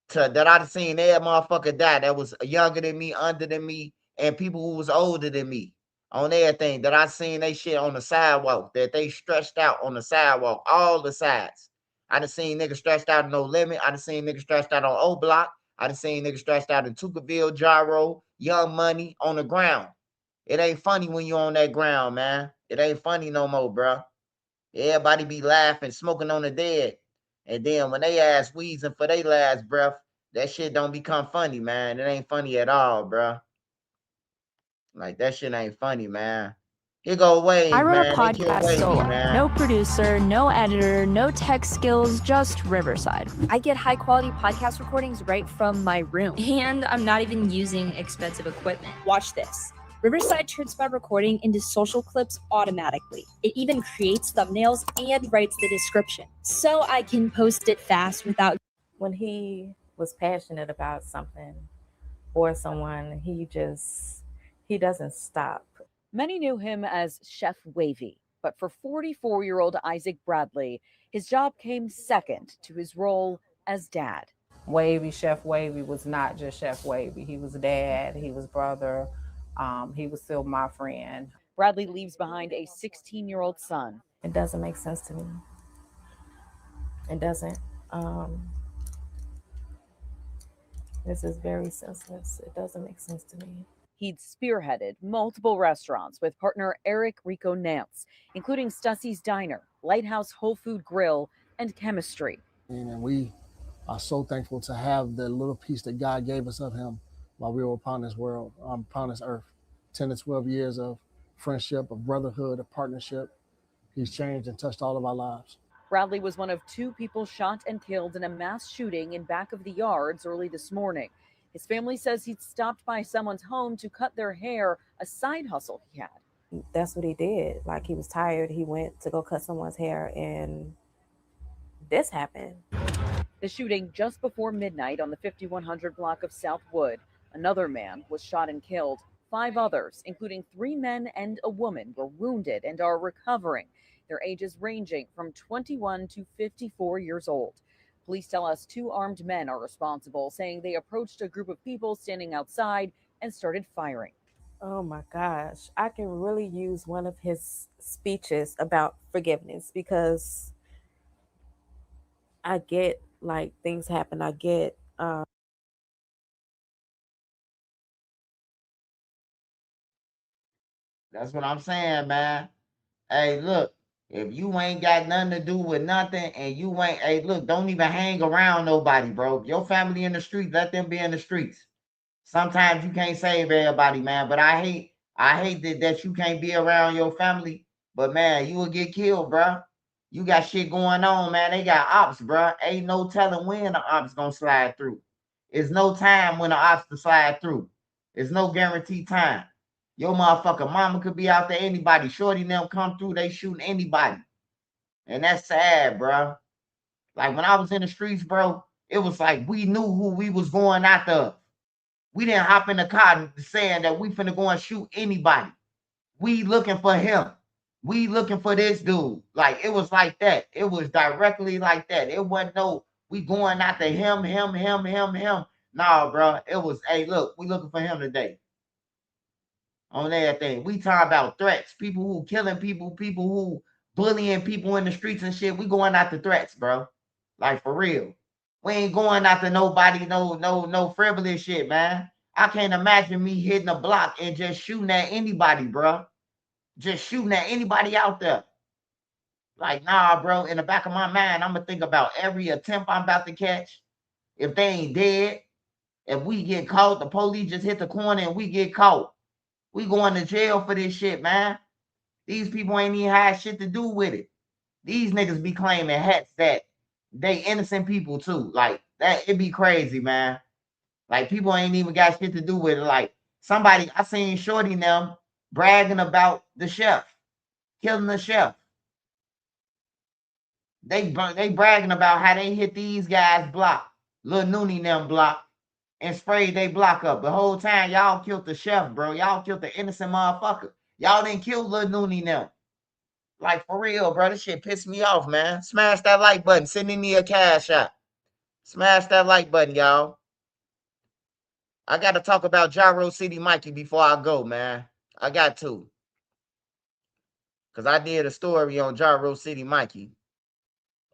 that I'd have seen every motherfucker die that was younger than me, under than me, and people who was older than me on everything. That I seen they shit on the sidewalk, that they stretched out on the sidewalk, all the sides. I done seen niggas stretched out in No Limit. I done seen niggas stretched out on O Block. I done seen niggas stretched out in Tuckerville, Gyro, Young Money on the ground. It ain't funny when you on that ground, man. It ain't funny no more, bro. Everybody be laughing, smoking on the dead. And then when they ass wheezing for their last breath, that shit don't become funny, man. It ain't funny at all, bro. Like, that shit ain't funny, man. Here go Wave, I wrote man. a They kill podcast Wavy, solo. man. No producer, no editor, no tech skills, just Riverside. I get high quality podcast recordings right from my room. And I'm not even using expensive equipment. Watch this. Riverside turns my recording into social clips automatically. It even creates thumbnails and writes the description, so I can post it fast without. When he was passionate about something or someone, he doesn't stop. Many knew him as Chef Wavy, but for 44-year-old Isaac Bradley, his job came second to his role as dad. Wavy, Chef Wavy was not just Chef Wavy. He was dad, he was brother, he was still my friend. Bradley leaves behind a 16-year-old son. It doesn't make sense to me. It doesn't. This is very senseless. It doesn't make sense to me. He'd spearheaded multiple restaurants with partner Eric Rico Nance, including Stussie's Diner, Lighthouse Whole Food Grill, and Chemistry. And we are so thankful to have the little piece that God gave us of him while we were upon this world, upon this earth. 10 to 12 years of friendship, of brotherhood, of partnership. He's changed and touched all of our lives. Bradley was one of 2 people shot and killed in a mass shooting in back of the yards early this morning. His family says he'd stopped by someone's home to cut their hair, a side hustle he had. That's what he did. Like, he was tired. He went to go cut someone's hair, and this happened. The shooting just before midnight on the 5100 block of Southwood. Another man was shot and killed. 5 others, including 3 men and a woman, were wounded and are recovering. Their ages ranging from 21 to 54 years old. Police tell us 2 armed men are responsible, saying they approached a group of people standing outside and started firing. Oh my gosh. I can really use one of his speeches about forgiveness, because I get, like, things happen. I get, That's what I'm saying, man. Hey, look, if you ain't got nothing to do with nothing and you ain't, hey, look, don't even hang around nobody, bro. If your family in the streets, let them be in the streets. Sometimes you can't save everybody, man. But I hate that you can't be around your family. But man, you will get killed, bro. You got shit going on, man. They got ops, bro. Ain't no telling when the ops gonna slide through. It's no time when the ops to slide through. It's no guaranteed time. Your motherfucking mama could be out there, anybody. Shorty and them come through, they shooting anybody. And that's sad, bro. Like, when I was in the streets, bro, it was like we knew who we was going after. We didn't hop in the car saying that we finna go and shoot anybody. We looking for him. We looking for this dude. Like, it was like that. It was directly like that. It wasn't no, we going after him. Nah, bro. It was, hey, look, we looking for him today. On everything. We talking about threats. People who killing people, people who bullying people in the streets and shit. We going after threats, bro. Like, for real. We ain't going after nobody, no frivolous shit, man. I can't imagine me hitting a block and just shooting at anybody, bro. Just shooting at anybody out there. Like, nah, bro. In the back of my mind, I'm gonna think about every attempt I'm about to catch. If they ain't dead, if we get caught, the police just hit the corner and we get caught. We going to jail for this shit, man. These people ain't even had shit to do with it. These niggas be claiming hats that they innocent people too. Like, that, it be crazy, man. Like, people ain't even got shit to do with it. Like, somebody, I seen Shorty and them bragging about the chef, killing the chef. They bragging about how they hit these guys' block, Lil Noonie and them block, and sprayed they block up. The whole time, y'all killed the chef, bro. Y'all killed the innocent motherfucker. Y'all didn't kill Lil Noonie and them. Like, for real, bro. This shit pissed me off, man. Smash that like button. Send me a cash out. Smash that like button, y'all. I got to talk about Gyro City Mikey before I go, man. I got to. Because I did a story on Gyro City Mikey.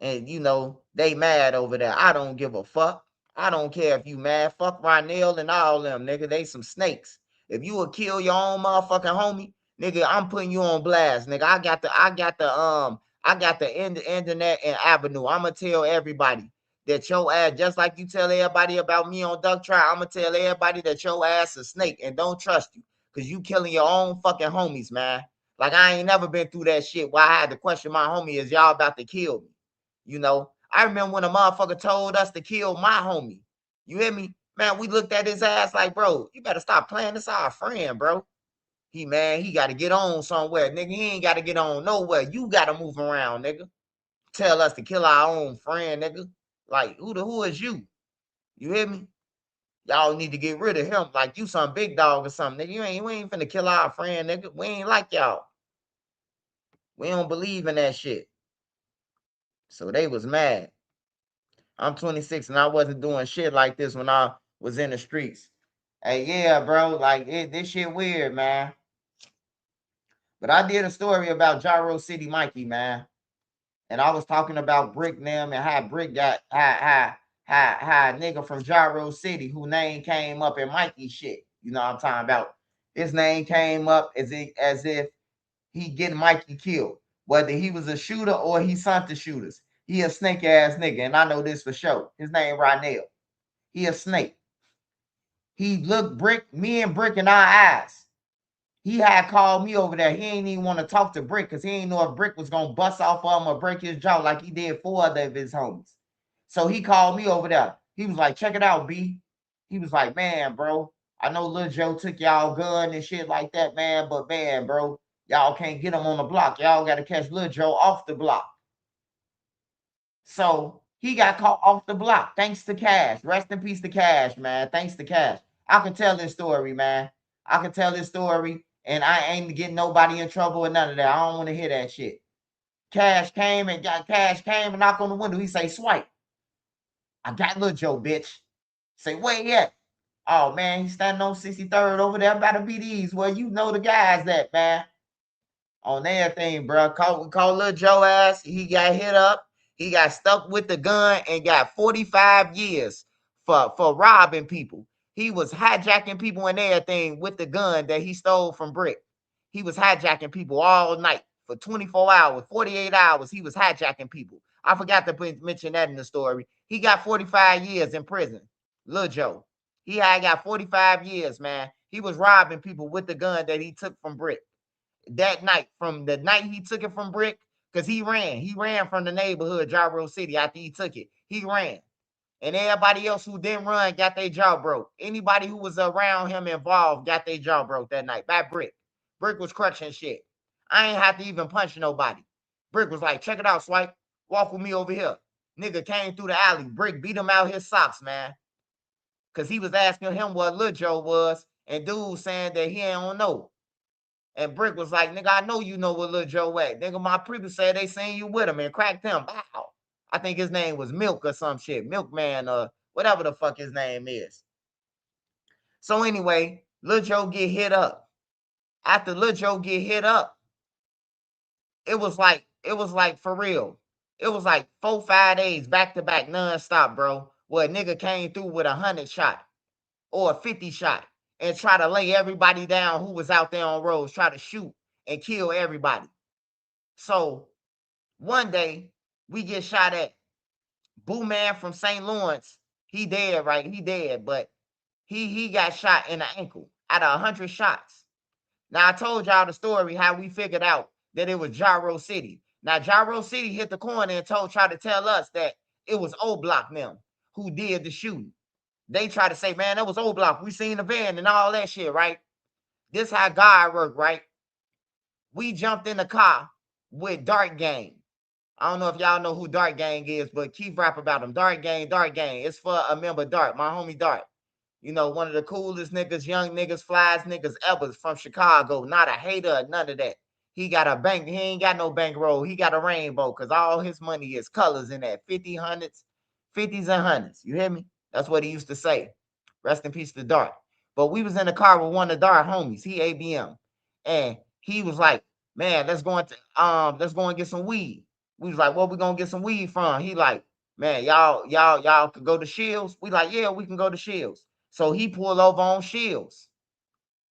And, you know, they mad over there. I don't give a fuck. I don't care if you mad. Fuck Ronell and all them, nigga. They some snakes. If you would kill your own motherfucking homie, nigga, I'm putting you on blast, nigga. I got the internet and avenue. I'ma tell everybody that your ass, just like you tell everybody about me on Duck Trial, I'ma tell everybody that your ass a snake and don't trust you. Cause you killing your own fucking homies, man. Like, I ain't never been through that shit where I had to question my homie, is y'all about to kill me? You know, I remember when a motherfucker told us to kill my homie. You hear me? Man, we looked at his ass like, bro, you better stop playing. This our friend, bro. He got to get on somewhere, nigga. He ain't got to get on nowhere. You got to move around, nigga. Tell us to kill our own friend, nigga. Like, who is you? You hear me? Y'all need to get rid of him like you some big dog or something, nigga. We ain't finna kill our friend, nigga. We ain't like y'all. We don't believe in that shit. So they was mad. I'm 26 and I wasn't doing shit like this when I was in the streets. Hey, yeah, bro, like this shit weird, man. But I did a story about Gyro City Mikey, man. And I was talking about Brick them and how Brick got how a nigga from Gyro City whose name came up in Mikey shit. You know what I'm talking about? His name came up as if he getting Mikey killed. Whether he was a shooter or he sent the shooters. He a snake ass nigga, and I know this for sure. His name Ronell. He a snake. He looked me and Brick in our eyes. He had called me over there. He ain't even want to talk to Brick because he ain't know if Brick was going to bust off of him or break his jaw like he did 4 other of his homies. So he called me over there. He was like, check it out, B. He was like, man, bro, I know Lil Joe took y'all gun and shit like that, man, but man, bro, y'all can't get him on the block. Y'all got to catch Lil Joe off the block. So he got caught off the block thanks to Cash. Rest in peace to Cash, man. Thanks to Cash. I can tell this story, man. I can tell this story. And I ain't getting nobody in trouble or none of that. I don't want to hear that shit. Cash came and knocked on the window. He say, swipe. I got Lil Joe, bitch. Say, where he at? Oh, man, he's standing on 63rd over there by the BDs. Well, you know the guys that, man. On everything, bro. Call Lil Joe ass. He got hit up. He got stuck with the gun and got 45 years for robbing people. He was hijacking people and everything with the gun that he stole from Brick. He was hijacking people all night for 24 hours, 48 hours. He was hijacking people. I forgot to mention that in the story. He got 45 years in prison. Lil Joe. He had got 45 years, man. He was robbing people with the gun that he took from Brick. That night, from the night he took it from Brick, because he ran from the neighborhood, Gyro City, after he took it. He ran. And everybody else who didn't run got their jaw broke. Anybody who was around him involved got their jaw broke that night by Brick. Brick was crushing shit. I ain't have to even punch nobody. Brick was like, check it out, Swipe. Walk with me over here. Nigga came through the alley. Brick beat him out his socks, man. Because he was asking him what Lil Joe was. And dude saying that he don't know. And Brick was like, nigga, I know you know what Lil Joe at. Nigga, my people said they seen you with him and cracked him. Wow. I think his name was Milk or some shit. Milkman or whatever the fuck his name is. So anyway, Lil Joe get hit up. After Lil Joe get hit up, it was like for real. It was like 4-5 days back to back nonstop, bro. Where a nigga came through with 100 shot or a 50 shot and try to lay everybody down who was out there on roads, try to shoot and kill everybody. So one day we get shot at. Boo Man from St. Lawrence, he dead, right? He dead, but he got shot in the ankle out of 100 shots. Now I told y'all the story how we figured out that it was Gyro City. Now Gyro City hit the corner and tried to tell us that it was O Block them who did the shooting. They tried to say, man, that was O Block. We seen the van and all that shit, right? This how God worked, right? We jumped in the car with Dark Gang. I don't know if y'all know who Dark Gang is, but keep rap about him. Dark Gang. It's for a member Dark, my homie Dark. You know, one of the coolest niggas, young niggas, flies niggas ever from Chicago. Not a hater, none of that. He got a bank. He ain't got no bankroll. He got a rainbow because all his money is colors in that 50s, 50s and 100s. You hear me? That's what he used to say. Rest in peace to Dark. But we was in the car with one of Dark homies. He ABM. And he was like, man, let's go and get some weed. We was like, where we gonna get some weed from? He like, man, y'all could go to Shields. We like, yeah, we can go to Shields. So he pulled over on Shields.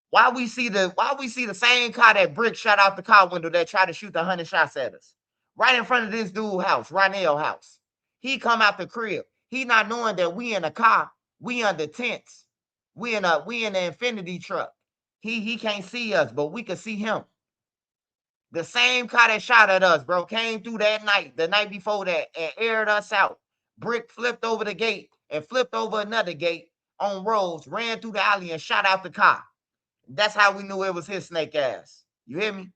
Why we see the same car that Brick shot out the car window that tried to shoot the 100 shots at us. Right in front of this dude's house, Ronell house. He come out the crib. He not knowing that we in a car, we under tents. We in the Infinity truck. He can't see us, but we can see him. The same car that shot at us, bro, came through that night, the night before that, and aired us out. Brick flipped over the gate and flipped over another gate on Rose, ran through the alley and shot out the car. That's how we knew it was his snake ass. You hear me?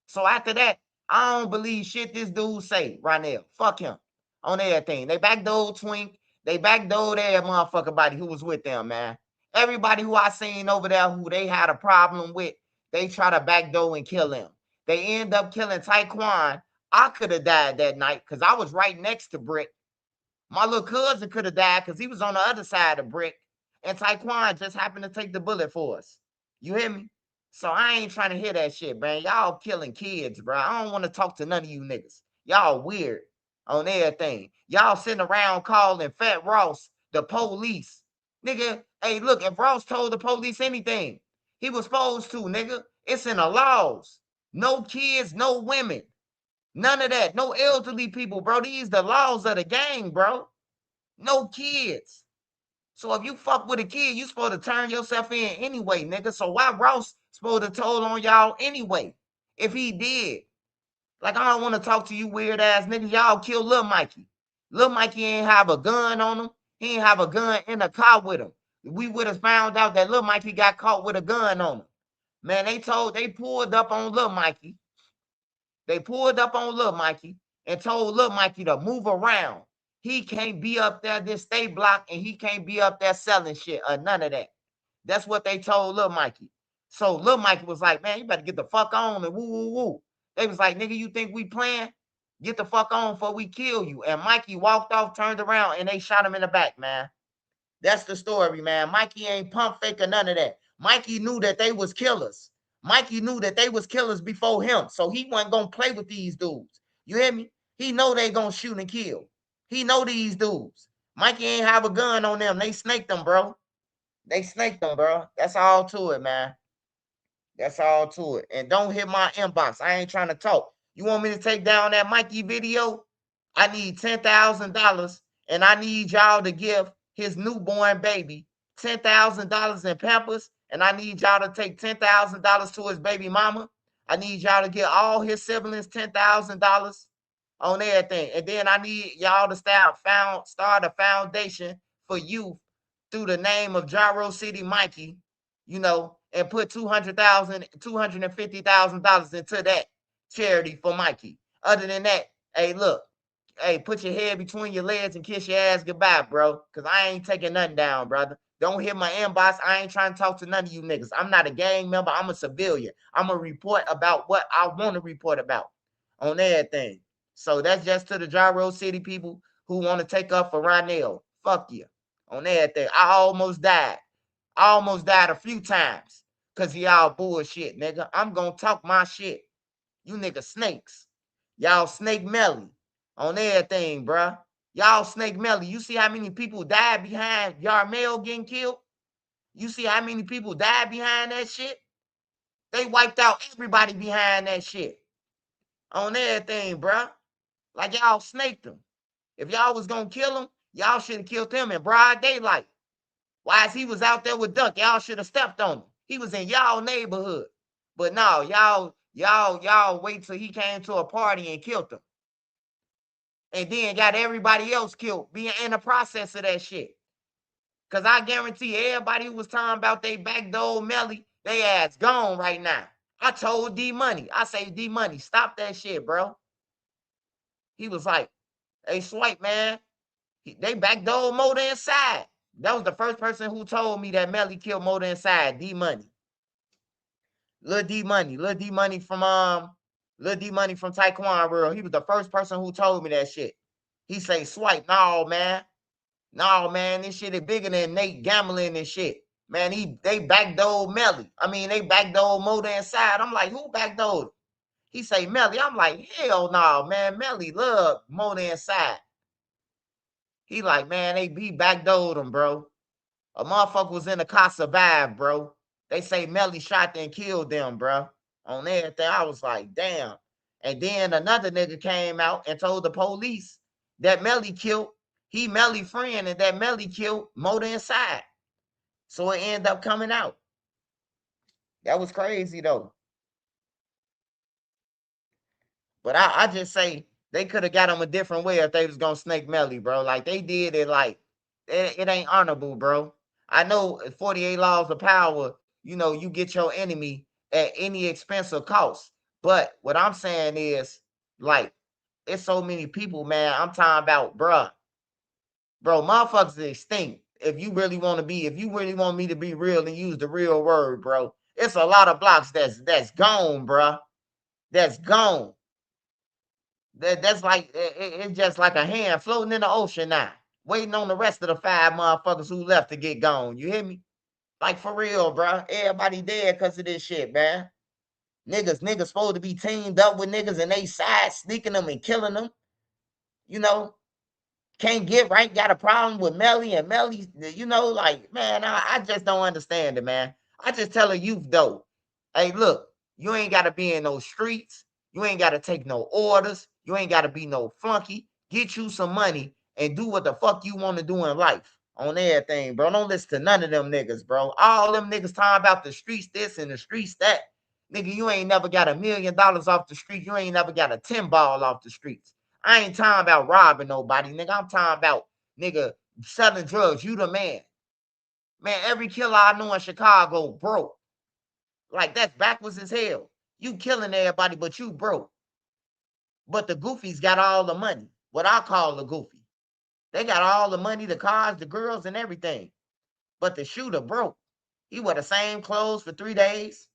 So after that, I don't believe shit this dude say right now. Fuck him on everything. They backdoored Twink. They backdoored every motherfucker body who was with them, man. Everybody who I seen over there who they had a problem with, they try to backdoor and kill him. They end up killing Taekwon. I could have died that night because I was right next to Brick. My little cousin could have died because he was on the other side of Brick. And Taekwon just happened to take the bullet for us. You hear me? So I ain't trying to hear that shit, man. Y'all killing kids, bro. I don't want to talk to none of you niggas. Y'all weird on everything. Y'all sitting around calling Fat Ross the police. Nigga, hey, look, if Ross told the police anything, he was supposed to, nigga. It's in the laws. No kids, no women. None of that. No elderly people, bro. These the laws of the gang, bro. No kids. So if you fuck with a kid, you supposed to turn yourself in anyway, nigga. So why Ross supposed to told on y'all anyway? If he did. Like, I don't want to talk to you weird ass nigga. Y'all killed Lil Mikey. Lil Mikey ain't have a gun on him. He ain't have a gun in the car with him. We would have found out that Lil Mikey got caught with a gun on him. Man, they pulled up on Lil Mikey. They pulled up on Lil Mikey and told Lil Mikey to move around. He can't be up there this stay block and he can't be up there selling shit or none of that. That's what they told Lil Mikey. So Lil Mikey was like, man, you better get the fuck on and woo, woo, woo. They was like, nigga, you think we playing? Get the fuck on before we kill you. And Mikey walked off, turned around, and they shot him in the back, man. That's the story, man. Mikey ain't pump fake or none of that. Mikey knew that they was killers. Mikey knew that they was killers before him. So he wasn't going to play with these dudes. You hear me? He know they going to shoot and kill. He know these dudes. Mikey ain't have a gun on them. They snaked them, bro. They snaked them, bro. That's all to it, man. That's all to it. And don't hit my inbox. I ain't trying to talk. You want me to take down that Mikey video? I need $10,000 and I need y'all to give his newborn baby $10,000 in Pampers, and I need y'all to take $10,000 to his baby mama. I need y'all to give all his siblings $10,000 on everything. And then I need y'all to start a foundation for youth through the name of Gyro City Mikey, you know, and put $250,000 into that charity for Mikey. Other than that, hey, look, hey, put your head between your legs and kiss your ass goodbye, bro, because I ain't taking nothing down, brother. Don't hit my inbox. I ain't trying to talk to none of you niggas. I'm not a gang member. I'm a civilian. I'm going to report about what I want to report about on everything. So that's just to the Gyro City people who want to take up for Ronell. Fuck you on everything. I almost died. I almost died a few times because y'all bullshit, nigga. I'm going to talk my shit. You niggas snakes. Y'all snake melly on everything, bruh. Y'all snake melly. You see how many people died behind Yarmel getting killed? You see how many people died behind that shit? They wiped out everybody behind that shit on everything, bruh. Like y'all snaked them. If y'all was gonna kill him, y'all should have killed him in broad daylight. While he was out there with Duck, y'all should have stepped on him. He was in y'all neighborhood. But no, y'all wait till he came to a party and killed him. And then got everybody else killed being in the process of that shit. Because I guarantee everybody who was talking about they backdoor Melly, they ass gone right now. I told D Money. I say, D Money, stop that shit, bro. He was like, hey, Swipe, man, they backdoor Motor Inside. That was the first person who told me that Melly killed Motor Inside, D Money. Lil D Money from Taekwon World. He was the first person who told me that shit. He say, Swipe, no, man, this shit is bigger than Nate gambling and shit. Man, they backdoored Melly. I mean, they backdoored Motor Inside. I'm like, who backdoored? He say Melly. I'm like, hell no, man. Melly love Motor Inside. He like, man, he backdoored him, bro. A motherfucker was in the car, survived, bro. They say Melly shot and killed them, bro. On everything, I was like, damn. And then another nigga came out and told the police that Melly killed, he Melly friend, and that Melly killed Motor Inside. So it ended up coming out. That was crazy, though. But I just say they could have got him a different way if they was gonna snake Melly, bro. Like they did it, like it ain't honorable, bro. I know 48 laws of power. You know, you get your enemy at any expense or cost. But what I'm saying is, like, it's so many people, man. I'm talking about, bro, motherfuckers is extinct. If you really want me to be real and use the real word, bro, it's a lot of blocks that's gone, bro. That's gone. That's like it's just like a hand floating in the ocean now, waiting on the rest of the 5 motherfuckers who left to get gone. You hear me? Like for real, bro. Everybody dead because of this shit, man. Niggas supposed to be teamed up with niggas and they side sneaking them and killing them. You know, can't get right, got a problem with Melly and Melly, you know, like, man, I just don't understand it, man. I just tell a youth, though, hey, look, you ain't got to be in those streets. You ain't got to take no orders. You ain't got to be no flunky. Get you some money and do what the fuck you want to do in life on everything, bro. Don't listen to none of them niggas, bro. All them niggas talking about the streets this and the streets that. Nigga, you ain't never got $1 million off the street. You ain't never got a 10 ball off the streets. I ain't talking about robbing nobody, nigga. I'm talking about, nigga, selling drugs. You the man. Man, every killer I know in Chicago broke. Like, that's backwards as hell. You killing everybody, but you broke. But the goofies got all the money. What I call the goofy. They got all the money, the cars, the girls, and everything. But the shooter broke. He wore the same clothes for 3 days.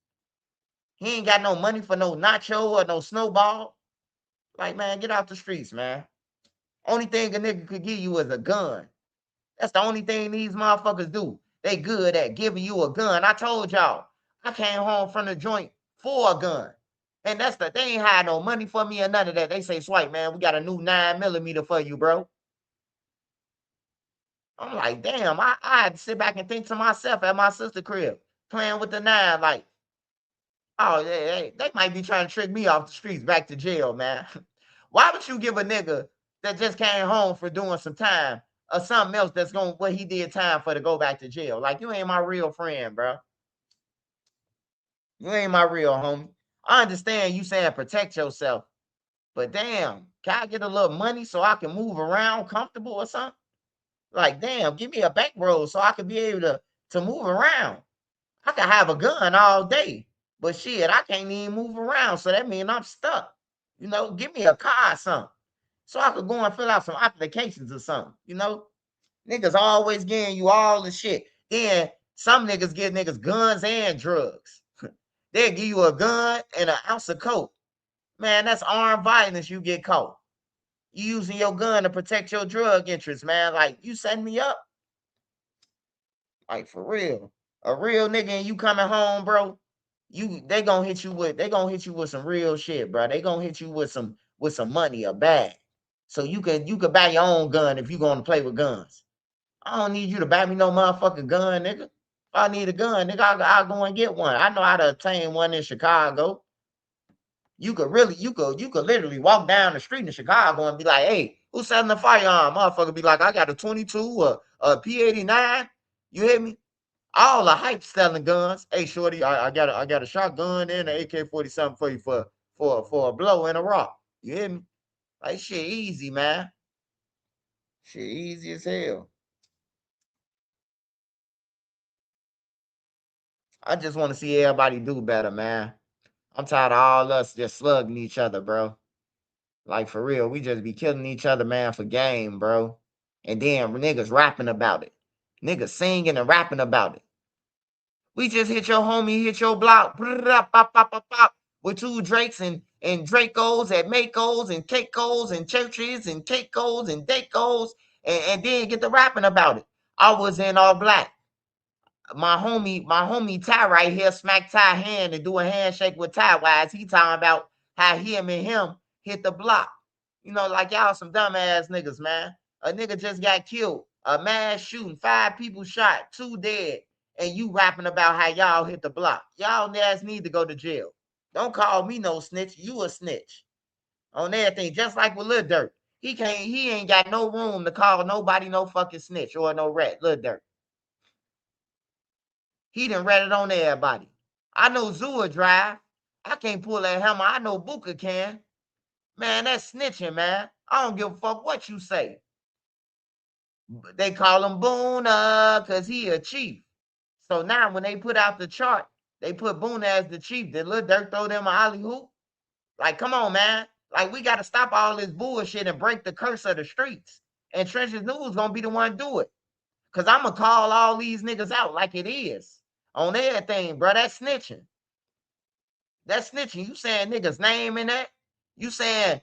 He ain't got no money for no nacho or no snowball. Like, man, get off the streets, man. Only thing a nigga could give you is a gun. That's the only thing these motherfuckers do. They good at giving you a gun. I told y'all, I came home from the joint for a gun. And they ain't had no money for me or none of that. They say, Swipe, man, we got a new 9mm for you, bro. I'm like, damn, I had to sit back and think to myself at my sister crib, playing with the 9, like, oh, they might be trying to trick me off the streets back to jail, man. Why would you give a nigga that just came home for doing some time or something else that's going what he did time for to go back to jail? Like, you ain't my real friend, bro. You ain't my real homie. I understand you saying protect yourself, but damn, can I get a little money so I can move around comfortable or something? Like, damn, give me a back roll so I can be able to move around. I can have a gun all day, but shit, I can't even move around, so that means I'm stuck. You know, give me a car or something, so I could go and fill out some applications or something. You know, niggas always getting you all the shit. Then some niggas give niggas guns and drugs. They'll give you a gun and an ounce of coke. Man, that's armed violence. You get caught. You using your gun to protect your drug interests, man. Like, you setting me up. Like, for real. A real nigga and you coming home, bro. They gonna hit you with some real shit, bro. They gonna hit you with some money, a bag. So you can buy your own gun if you gonna play with guns. I don't need you to buy me no motherfucking gun, nigga. If I need a gun, nigga, I'll go and get one. I know how to obtain one in Chicago. You could literally walk down the street in Chicago and be like, hey, who's selling a firearm? Motherfucker be like, I got a 22 or a P89. You hear me? All the hype selling guns. Hey, shorty, I got a shotgun and an AK-47 for you for a blow and a rock. You hear me? Like, shit easy, man. Shit easy as hell. I just want to see everybody do better, man. I'm tired of all us just slugging each other, bro. Like, for real, we just be killing each other, man, for game, bro. And then niggas rapping about it. Niggas singing and rapping about it. We just hit your homie, hit your block, with 2 Drakes and Dracos and Makos and Keikos and Churches and Keikos and Dacos, and then get the rapping about it. I was in all black. My homie Ty right here smack Ty hand and do a handshake with Ty. Wise, he talking about how him and him hit the block. You know, like y'all some dumbass niggas, man. A nigga just got killed. A mass shooting, 5 people shot, 2 dead. And you rapping about how y'all hit the block. Y'all ass need to go to jail. Don't call me no snitch. You a snitch. On everything. Just like with Lil Durk. He ain't got no room to call nobody no fucking snitch or no rat. Lil Durk. He done read it on everybody. I know Zua drive. I can't pull that hammer. I know Booker can. Man, that's snitching, man. I don't give a fuck what you say. They call him Boona because he a chief. So now when they put out the chart, they put Boona as the chief. Did Lil Durk throw them an alley hoop? Like, come on, man. Like, we got to stop all this bullshit and break the curse of the streets. And Trenches News gonna be the one to do it. Because I'm going to call all these niggas out like it is. On everything, bro. That's snitching. That's snitching. You saying niggas' name in that? You saying,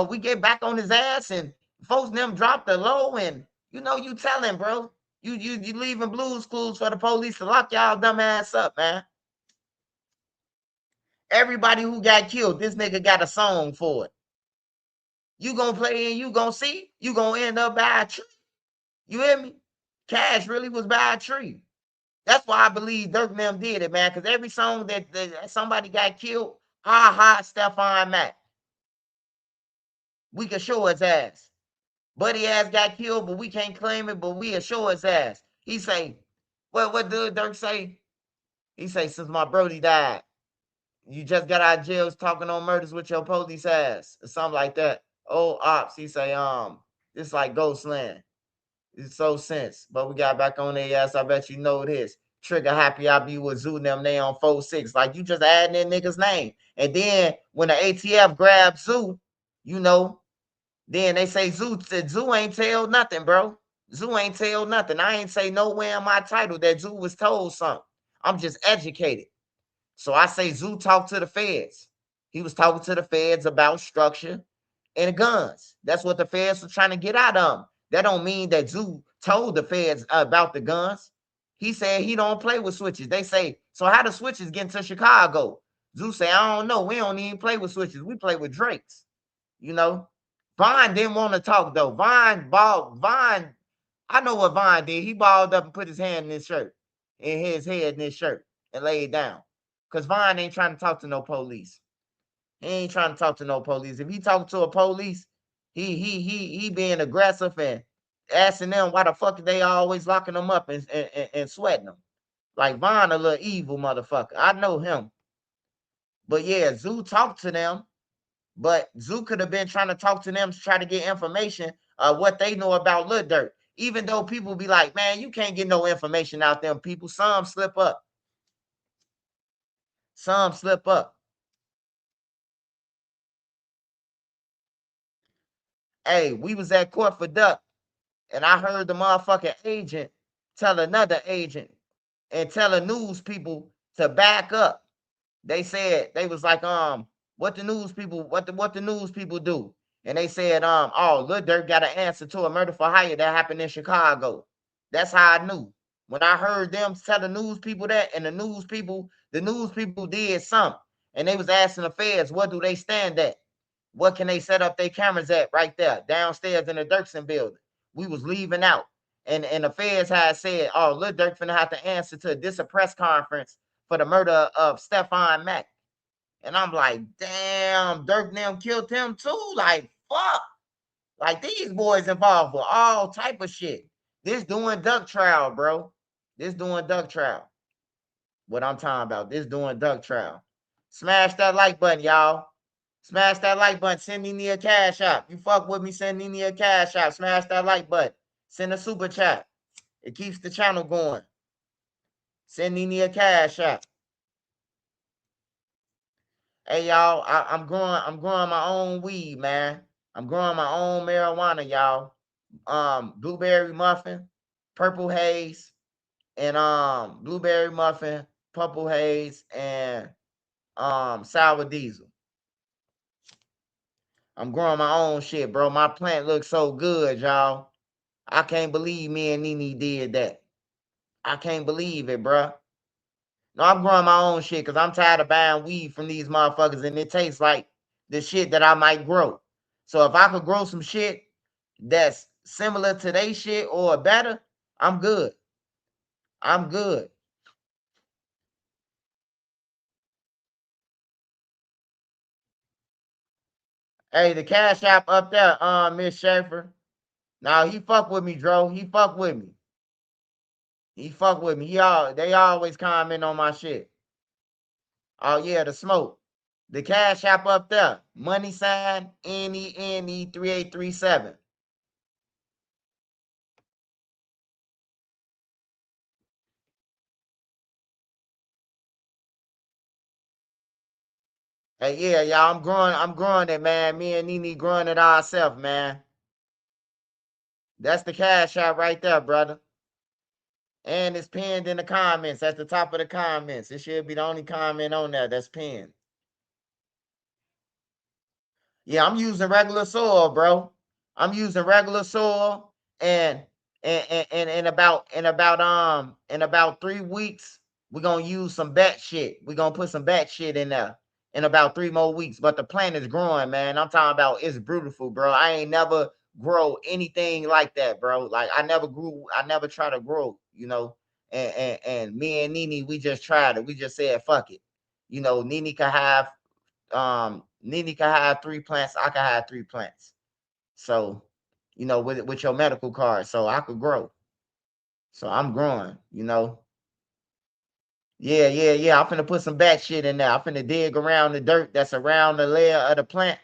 we get back on his ass and folks them drop the low and, you know, you telling, bro. You leaving Blues Clues for the police to lock y'all dumb ass up, man. Everybody who got killed, this nigga got a song for it. You gonna play and you gonna see, you gonna end up by a tree. You hear me? Cash really was by a tree. That's why I believe Durk and them did it, man. Because every song that somebody got killed, Stephon Mac. We can show his ass. Buddy ass got killed, but we can't claim it, but we'll show his ass. He say, what did Durk say? He say, since my Brody died, you just got out of jail talking on murders with your police ass. Or something like that. Old ops, he say, this like Ghostland. It's so sense. But we got back on their ass. I bet you know this. Trigger happy I be with Zoo and them. They on 4-6. Like, you just adding in niggas' name. And then when the ATF grabs Zoo, you know, then they say Zoo ain't tell nothing, bro. Zoo ain't tell nothing. I ain't say nowhere in my title that Zoo was told something. I'm just educated. So I say Zoo talked to the feds. He was talking to the feds about structure and guns. That's what the feds were trying to get out of him. That don't mean that Zoo told the feds about the guns. He said he don't play with switches. They say, so how the switches get into Chicago? Zoo say, I don't know. We don't even play with switches. We play with Drakes. You know? Vaughn didn't want to talk, though. Vaughn, I know what Vaughn did. He balled up and put his hand in his shirt, in his head in his shirt, and laid down. Because Vaughn ain't trying to talk to no police. He ain't trying to talk to no police. If he talking to a police, he being aggressive and asking them why the fuck they always locking them up and sweating them. Like Vaughn a little evil motherfucker. I know him. But yeah, Zoo talked to them. But Zoo could have been trying to talk to them to try to get information of what they know about Lil Durk. Even though people be like, man, you can't get no information out them people. Some slip up. Some slip up. Hey, we was at court for Duck, and I heard the motherfucking agent tell another agent and telling news people to back up. They said they was like, what the news people do? And they said, oh, Lil Durk got an answer to a murder for hire that happened in Chicago. That's how I knew. When I heard them tell the news people that, and the news people did something. And they was asking the feds, what do they stand at? What can they set up their cameras at right there, downstairs in the Dirksen building? We was leaving out. And the feds had said, oh, Lil Durk finna have to answer to this a press conference for the murder of Stephon Mac. And I'm like, damn, Durk and them killed him too. Like, fuck. Like, these boys involved with all type of shit. This doing duck trial, bro. This doing duck trial. What I'm talking about. This doing duck trial. Smash that like button, y'all. Smash that like button. Send Nene a cash app. You fuck with me, send Nene a cash app. Smash that like button. Send a super chat. It keeps the channel going. Send Nene a cash app. Hey y'all, I'm growing my own weed, man. I'm growing my own marijuana, y'all. Blueberry muffin, purple haze, and blueberry muffin, purple haze, and sour diesel. I'm growing my own shit, bro. My plant looks so good, y'all. I can't believe me and Nene did that. I can't believe it, bro. No, I'm growing my own shit because I'm tired of buying weed from these motherfuckers and it tastes like the shit that I might grow. So if I could grow some shit that's similar to they shit or better, I'm good. I'm good. Hey, the cash app up there, Miss Schaefer. Now he fuck with me, Dro. He fuck with me. He fuck with me. They always comment on my shit. Oh yeah, the smoke. The Cash App up there. Money sign NENE3837. Hey, yeah, y'all, I'm growing it, man. Me and Nene growing it ourselves, man. That's the Cash App right there, brother. And it's pinned in the comments at the top of the comments. It should be the only comment on there that's pinned. Yeah, I'm using regular soil, bro. I'm using regular soil, and in about 3 weeks, we're gonna use some bat shit. We're gonna put some bat shit in there in about 3 more weeks. But the plant is growing, man. I'm talking about it's beautiful, bro. I ain't never grow anything like that, bro. Like I never try to grow, you know. And me and Nene, we just tried it. We just said fuck it. You know, Nene can have 3 plants, I can have 3 plants. So, you know, with your medical card, so I could grow. So I'm growing, you know. Yeah. I'm finna put some bat shit in there. I'm finna dig around the dirt that's around the layer of the plant.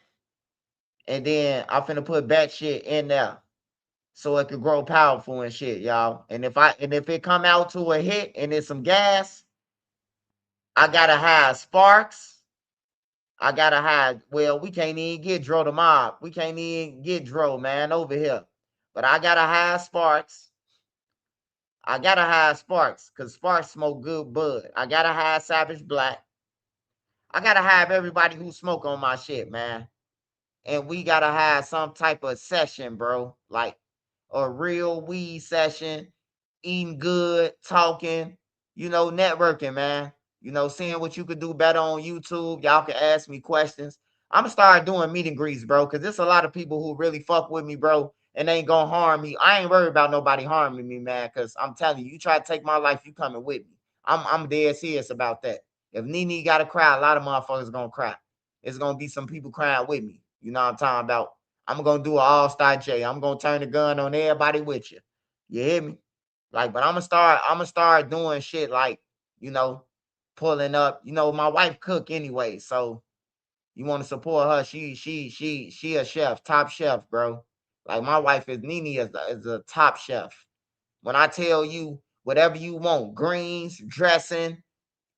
And then I'm finna put bat shit in there so it could grow powerful and shit, y'all. And if it come out to a hit and it's some gas, I gotta have sparks. I gotta have, well, we can't even get Dro the mob. We can't even get Dro, man, over here. But I gotta have Sparks. I gotta have Sparks, because Sparks smoke good bud. I gotta have Savage Black. I gotta have everybody who smoke on my shit, man. And we gotta have some type of session, bro. Like a real weed session, eating good, talking, you know, networking, man. You know, seeing what you could do better on YouTube. Y'all can ask me questions. I'm gonna start doing meet and greets, bro, because there's a lot of people who really fuck with me, bro, and they ain't gonna harm me. I ain't worried about nobody harming me, man, because I'm telling you, you try to take my life, you coming with me. I'm dead serious about that. If Nene gotta cry, a lot of motherfuckers gonna cry. It's gonna be some people crying with me. You know what I'm talking about? I'm gonna do an all-star J. I'm gonna turn the gun on everybody with you. You hear me? Like, but I'm gonna start doing shit like, you know, pulling up. You know, my wife cook anyway, so you want to support her. She a chef, top chef, bro. Like my wife is Nene is a top chef. When I tell you whatever you want, greens, dressing,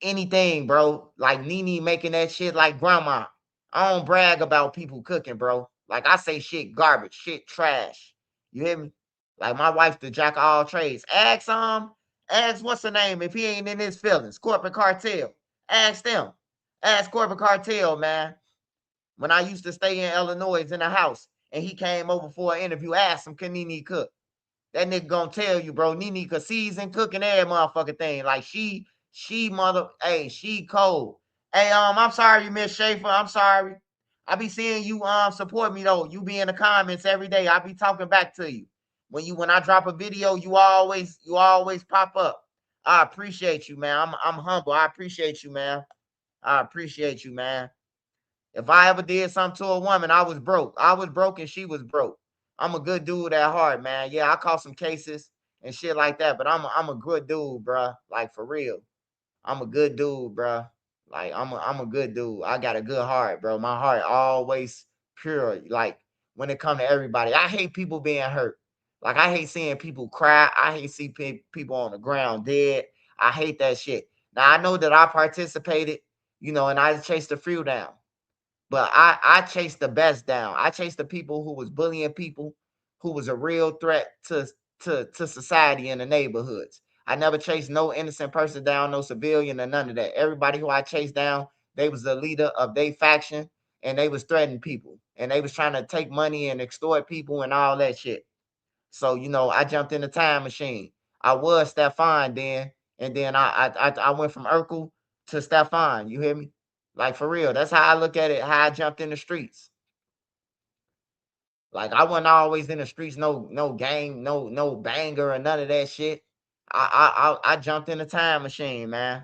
anything, bro. Like Nene making that shit like grandma. I don't brag about people cooking, bro. Like I say shit garbage, shit trash. You hear me? Like my wife the jack of all trades. Ask what's her name if he ain't in his feelings. Corporate Cartel. Ask them. Ask Corporate Cartel, man. When I used to stay in Illinois in a house and he came over for an interview, asked him, can Nene cook? That nigga gonna tell you, bro, Nene could season, cooking every motherfucking thing. Like she cold. Hey, I'm sorry, Miss Schaefer. I'm sorry. I be seeing you support me though. You be in the comments every day. I be talking back to you. When I drop a video, you always pop up. I appreciate you, man. I'm humble. I appreciate you, man. I appreciate you, man. If I ever did something to a woman, I was broke. I was broke and she was broke. I'm a good dude at heart, man. Yeah, I caught some cases and shit like that, but I'm a good dude, bruh. Like for real. I'm a good dude, bruh. Like I'm a good dude. I got a good heart, bro. My heart always pure. Like when it come to everybody, I hate people being hurt. Like I hate seeing people cry. I hate seeing people on the ground dead. I hate that shit. Now I know that I participated, you know, and I chased the few down. But I chased the best down. I chased the people who was bullying people, who was a real threat to society in the neighborhoods. I never chased no innocent person down, no civilian or none of that. Everybody who I chased down, they was the leader of their faction and they was threatening people and they was trying to take money and extort people and all that shit. So, you know, I jumped in the time machine. I was Stefan then, and then I went from Urkel to Stefan. You hear me? Like for real. That's how I look at it, how I jumped in the streets. Like I wasn't always in the streets, no gang, no banger or none of that shit. I jumped in the time machine, man.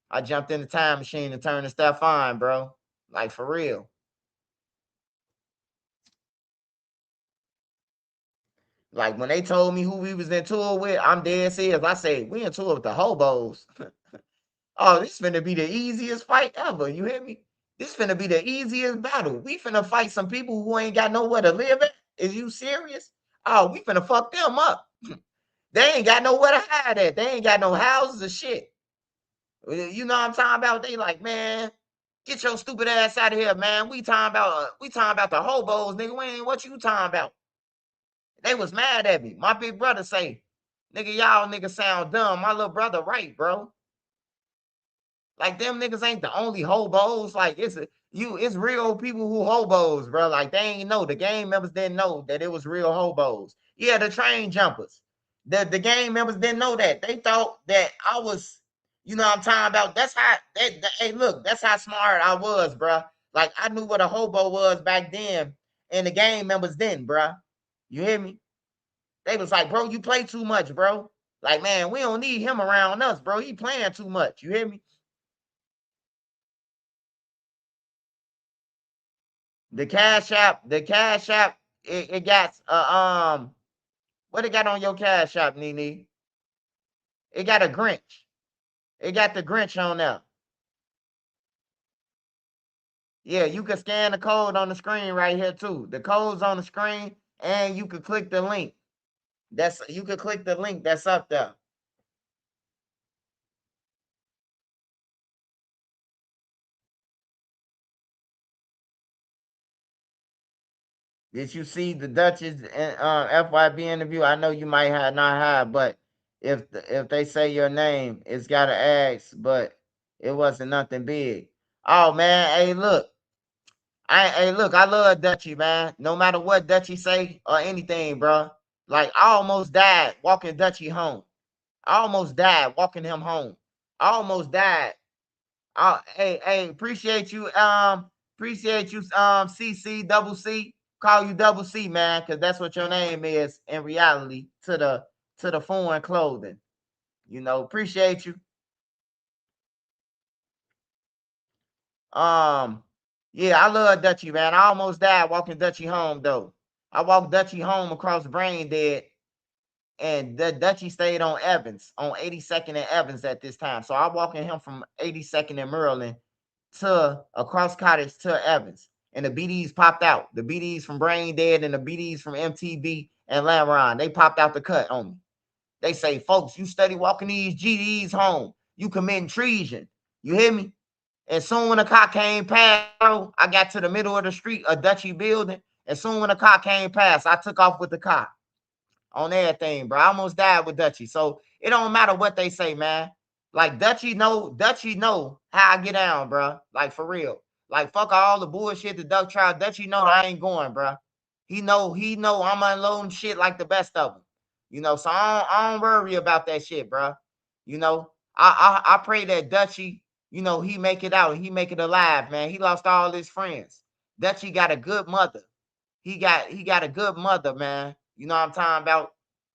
I jumped in the time machine and turned to Stefan, bro. Like for real. Like when they told me who we was in tour with, I'm dead serious. I say we in tour with the hobos. Oh, this finna be the easiest fight ever. You hear me? This finna be the easiest battle. We finna fight some people who ain't got nowhere to live at. Is you serious? Oh, we finna fuck them up. They ain't got nowhere to hide at. They ain't got no houses or shit. You know what I'm talking about? They like, man, get your stupid ass out of here, man. We talking about the hobos, nigga. We ain't what you talking about. They was mad at me. My big brother say, nigga, y'all niggas sound dumb. My little brother right, bro. Like them niggas ain't the only hobos. Like it's real people who hobos, bro. Like they ain't know. The game members didn't know that it was real hobos. Yeah, the train jumpers. The game members didn't know that. They thought that I was, you know what I'm talking about. That's how hey, look, that's how smart I was, bro. Like I knew what a hobo was back then, and the game members didn't, bro. You hear me? They was like, bro, you play too much, bro. Like, man, we don't need him around us, bro. He playing too much. You hear me? The Cash App, it got what it got on your Cash App, Nene? It got a Grinch. It got the Grinch on there. Yeah, you can scan the code on the screen right here too. The code's on the screen, and you can click the link. You can click the link that's up there. Did you see the Duchess FYB interview? I know you might have not have, but if they say your name, it's got to ask. But it wasn't nothing big. Oh man, hey look, I love Dutchy, man. No matter what Dutchy say or anything, bro. Like I almost died walking Dutchy home. I almost died walking him home. I almost died. Hey, appreciate you, CC double C. Call you double C, man, because that's what your name is in reality to the foreign clothing. You know, appreciate you. Yeah, I love Dutchy, man. I almost died walking Dutchy home though. I walked Dutchy home across Brain Dead, and the Dutchy stayed on Evans, on 82nd and Evans at this time. So I walking him from 82nd and Maryland to across Cottage to Evans. And the BDs popped out. The BDs from Brain Dead and the BDs from MTB and Lamron, they popped out the cut on me. They say, folks, you steady walking these GDs home. You committing treason. You hear me? And soon when the car came past, bro, I got to the middle of the street, a Dutchy building. And soon when the car came past, I took off with the car on everything, bro. I almost died with Dutchy. So it don't matter what they say, man. Like Dutchy know how I get down, bro. Like for real. Like fuck all the bullshit the Duck trial. Dutchy know I ain't going, bro. He know I'm unloading shit like the best of them. You know, so I don't worry about that shit, bro. You know, I pray that Dutchy, you know, he make it out and he make it alive, man. He lost all his friends. Dutchy got a good mother. He got a good mother, man. You know what I'm talking about?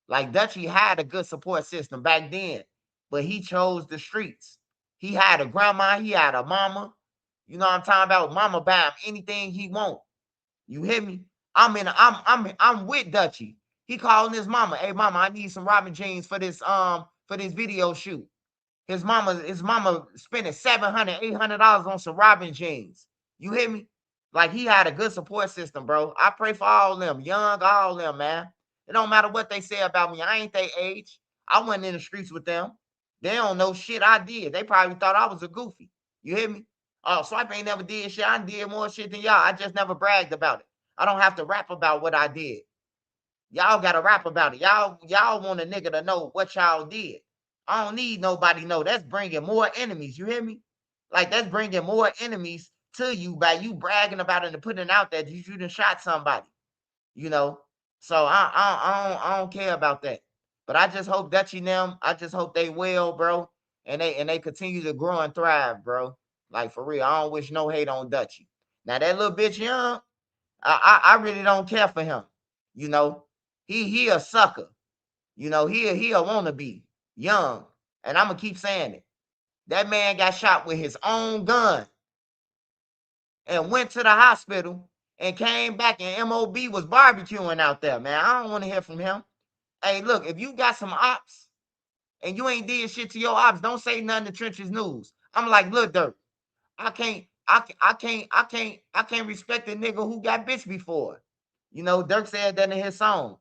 Like Dutchy had a good support system back then, but he chose the streets. He had a grandma, he had a mama. You know what I'm talking about? Mama buy him anything he want. You hear me? I'm with Dutchy. He calling his mama. Hey mama, I need some Robin jeans for this video shoot. His mama spending $700, $800 on some Robin jeans. You hear me? Like he had a good support system, bro. I pray for all them, young, all them, man. It don't matter what they say about me. I ain't their age. I went in the streets with them. They don't know shit I did. They probably thought I was a goofy. You hear me? Oh, Swipe ain't never did shit. I did more shit than y'all. I just never bragged about it. I don't have to rap about what I did. Y'all got to rap about it. Y'all want a nigga to know what y'all did. I don't need nobody know. That's bringing more enemies. You hear me? Like that's bringing more enemies to you by you bragging about it and putting it out there that you done shot somebody. You know, so I don't care about that. But I just hope Dutchy and them, I just hope they well, bro, and they continue to grow and thrive, bro. Like for real, I don't wish no hate on Dutchy. Now that little bitch young, I really don't care for him. You know, he a sucker. You know, he a wannabe young, and I'm gonna keep saying it. That man got shot with his own gun and went to the hospital and came back and MOB was barbecuing out there, man. I don't want to hear from him. Hey, look, if you got some ops and you ain't did shit to your ops, don't say nothing to Trenches News. I'm like, look, Durk, I I can't respect a nigga who got bitch before. You know, Durk said that in his song.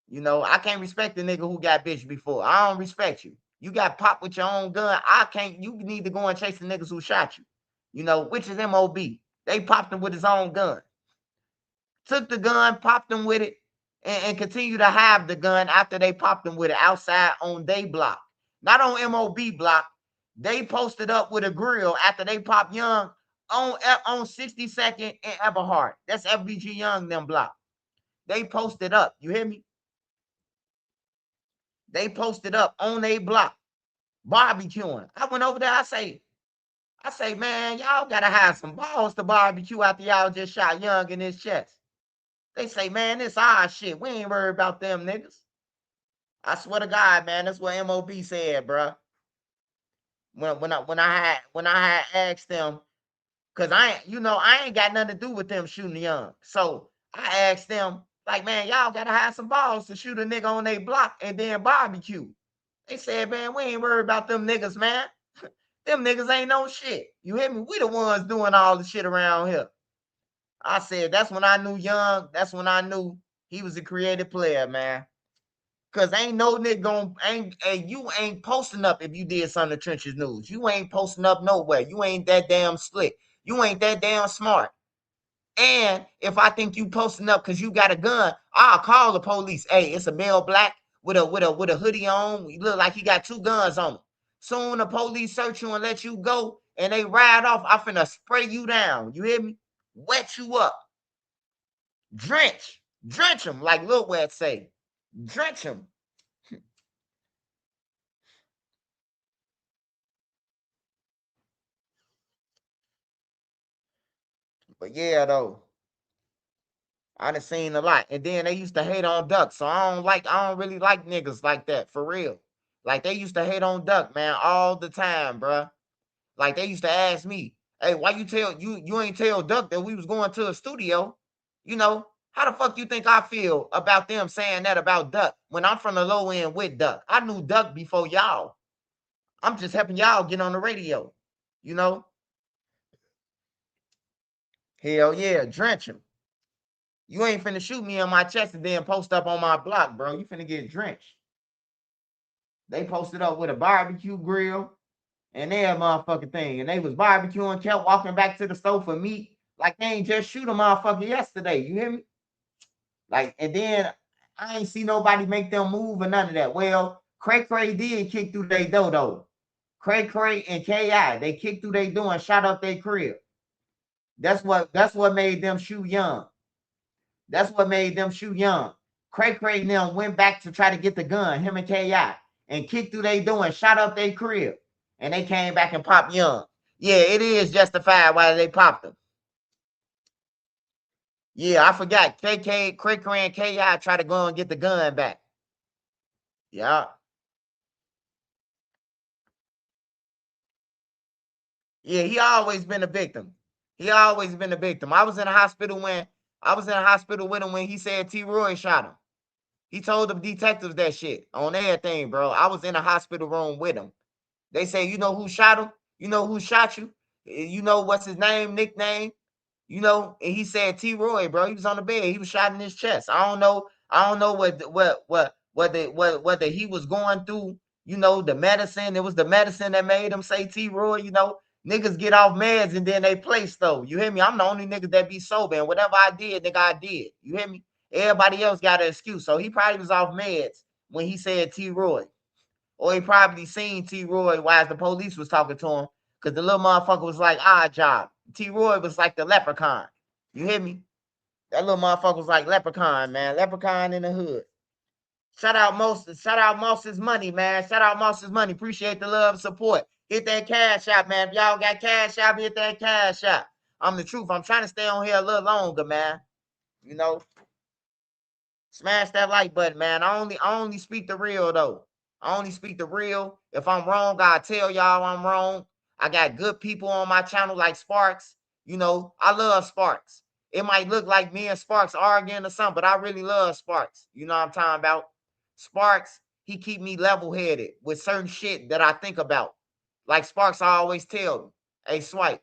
You know, I can't respect the nigga who got bitch before. I don't respect you. You got popped with your own gun. I can't. You need to go and chase the niggas who shot you. You know, which is MOB. They popped him with his own gun. Took the gun, popped him with it, and continue to have the gun after they popped him with it outside on they block. Not on MOB block. They posted up with a grill after they popped Young on 62nd and Everhart. That's FBG Young them block. They posted up. You hear me? They posted up on their block, barbecuing. I went over there. I say, man, y'all gotta have some balls to barbecue after y'all just shot Young in his chest. They say, man, this our shit. We ain't worried about them niggas. I swear to God, man, that's what MOB said, bro. When I had asked them, cause I ain't got nothing to do with them shooting Young. So I asked them, like, man, y'all gotta have some balls to shoot a nigga on their block and then barbecue. They said, man, we ain't worried about them niggas, man. Them niggas ain't no shit. You hear me? We the ones doing all the shit around here. I said, that's when I knew Young. That's when I knew he was a creative player, man. Cause ain't no nigga you ain't posting up if you did some of the trenches news. You ain't posting up nowhere. You ain't that damn slick. You ain't that damn smart. And if I think you posting up because you got a gun, I'll call the police. Hey, it's a male black with a hoodie on. He look like he got two guns on him. Soon the police search you and let you go, and they ride off. I finna spray you down. You hear me? Wet you up. Drench them, like Lil Wet say. Drench them. But yeah, though, I done seen a lot. And then they used to hate on Duck. So I don't really like niggas like that, for real. Like they used to hate on Duck, man, all the time, bruh. Like they used to ask me, hey, why you ain't tell Duck that we was going to a studio? You know, how the fuck you think I feel about them saying that about Duck when I'm from the low end with Duck? I knew Duck before y'all. I'm just helping y'all get on the radio. You know? Hell yeah, drench him. You ain't finna shoot me on my chest and then post up on my block, bro. You finna get drenched. They posted up with a barbecue grill and their motherfucking thing. And they was barbecuing, kept walking back to the stove for meat. Like they ain't just shoot a motherfucker yesterday. You hear me? Like, and then I ain't see nobody make them move or none of that. Well, Cray did kick through their door though. Cray and KI, they kicked through their door and shot up their crib. That's what made them shoot Young. That's what made them shoot Young. Cray and them went back to try to get the gun, him and KI, and kicked through their door and shot up their crib. And they came back and popped Young. Yeah, it is justified why they popped him. Yeah, I forgot. Cray and KI tried to go and get the gun back. Yeah. Yeah, he always been a victim. He always been a victim. I was in a hospital with him when he said T. Roy shot him. He told the detectives that shit on everything, bro. I was in a hospital room with him. They say, you know who shot him? You know who shot you? You know what's his name, nickname? You know, and he said T. Roy, bro. He was on the bed. He was shot in his chest. I don't know whether he was going through, you know, the medicine. It was the medicine that made him say T. Roy. You know, niggas get off meds and then they play stuff. You hear me? I'm the only nigga that be sober. And whatever I did, nigga, I did. You hear me? Everybody else got an excuse. So he probably was off meds when he said T. Roy. Or he probably seen T. Roy while the police was talking to him. Because the little motherfucker was like, odd job. T. Roy was like the leprechaun. You hear me? That little motherfucker was like leprechaun, man. Leprechaun in the hood. Shout out Moss's money, man. Shout out Moss's money. Appreciate the love and support. Hit that cash out, man. If y'all got cash out, hit that cash out. I'm the truth. I'm trying to stay on here a little longer, man. You know? Smash that like button, man. I only speak the real, though. I only speak the real. If I'm wrong, I'll tell y'all I'm wrong. I got good people on my channel like Sparks. You know, I love Sparks. It might look like me and Sparks arguing or something, but I really love Sparks. You know what I'm talking about? Sparks, he keep me level-headed with certain shit that I think about. Like Sparks, I always tell him, hey, Swipe,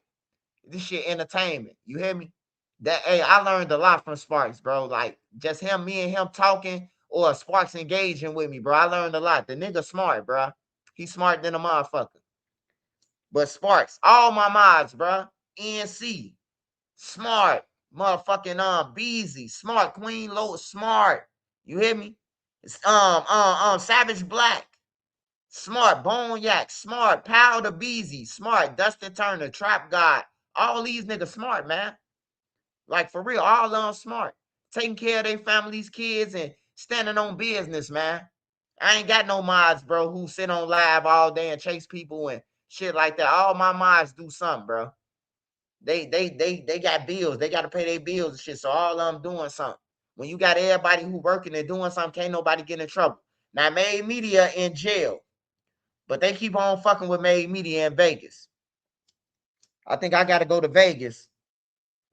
This shit entertainment. You hear me? Hey, I learned a lot from Sparks, bro. Like just me and him talking or Sparks engaging with me, bro. I learned a lot. The nigga smart, bro. He's smarter than a motherfucker. But Sparks, all my mods, bro. NC, smart. Motherfucking Beezy, smart. Queen Low, smart. You hear me? It's Savage Black, smart. Bone Yak, smart. Powder Beezy, smart. Dustin Turner, Trap God. All these niggas smart, man. Like for real, all of them smart. Taking care of their families, kids, and standing on business, man. I ain't got no mods, bro, who sit on live all day and chase people and shit like that. All my mods do something, bro. They got bills. They got to pay their bills and shit. So all of them doing something. When you got everybody who working and doing something, can't nobody get in trouble. Now, Made Media in jail, but they keep on fucking with Made Media in Vegas. I think I got to go to Vegas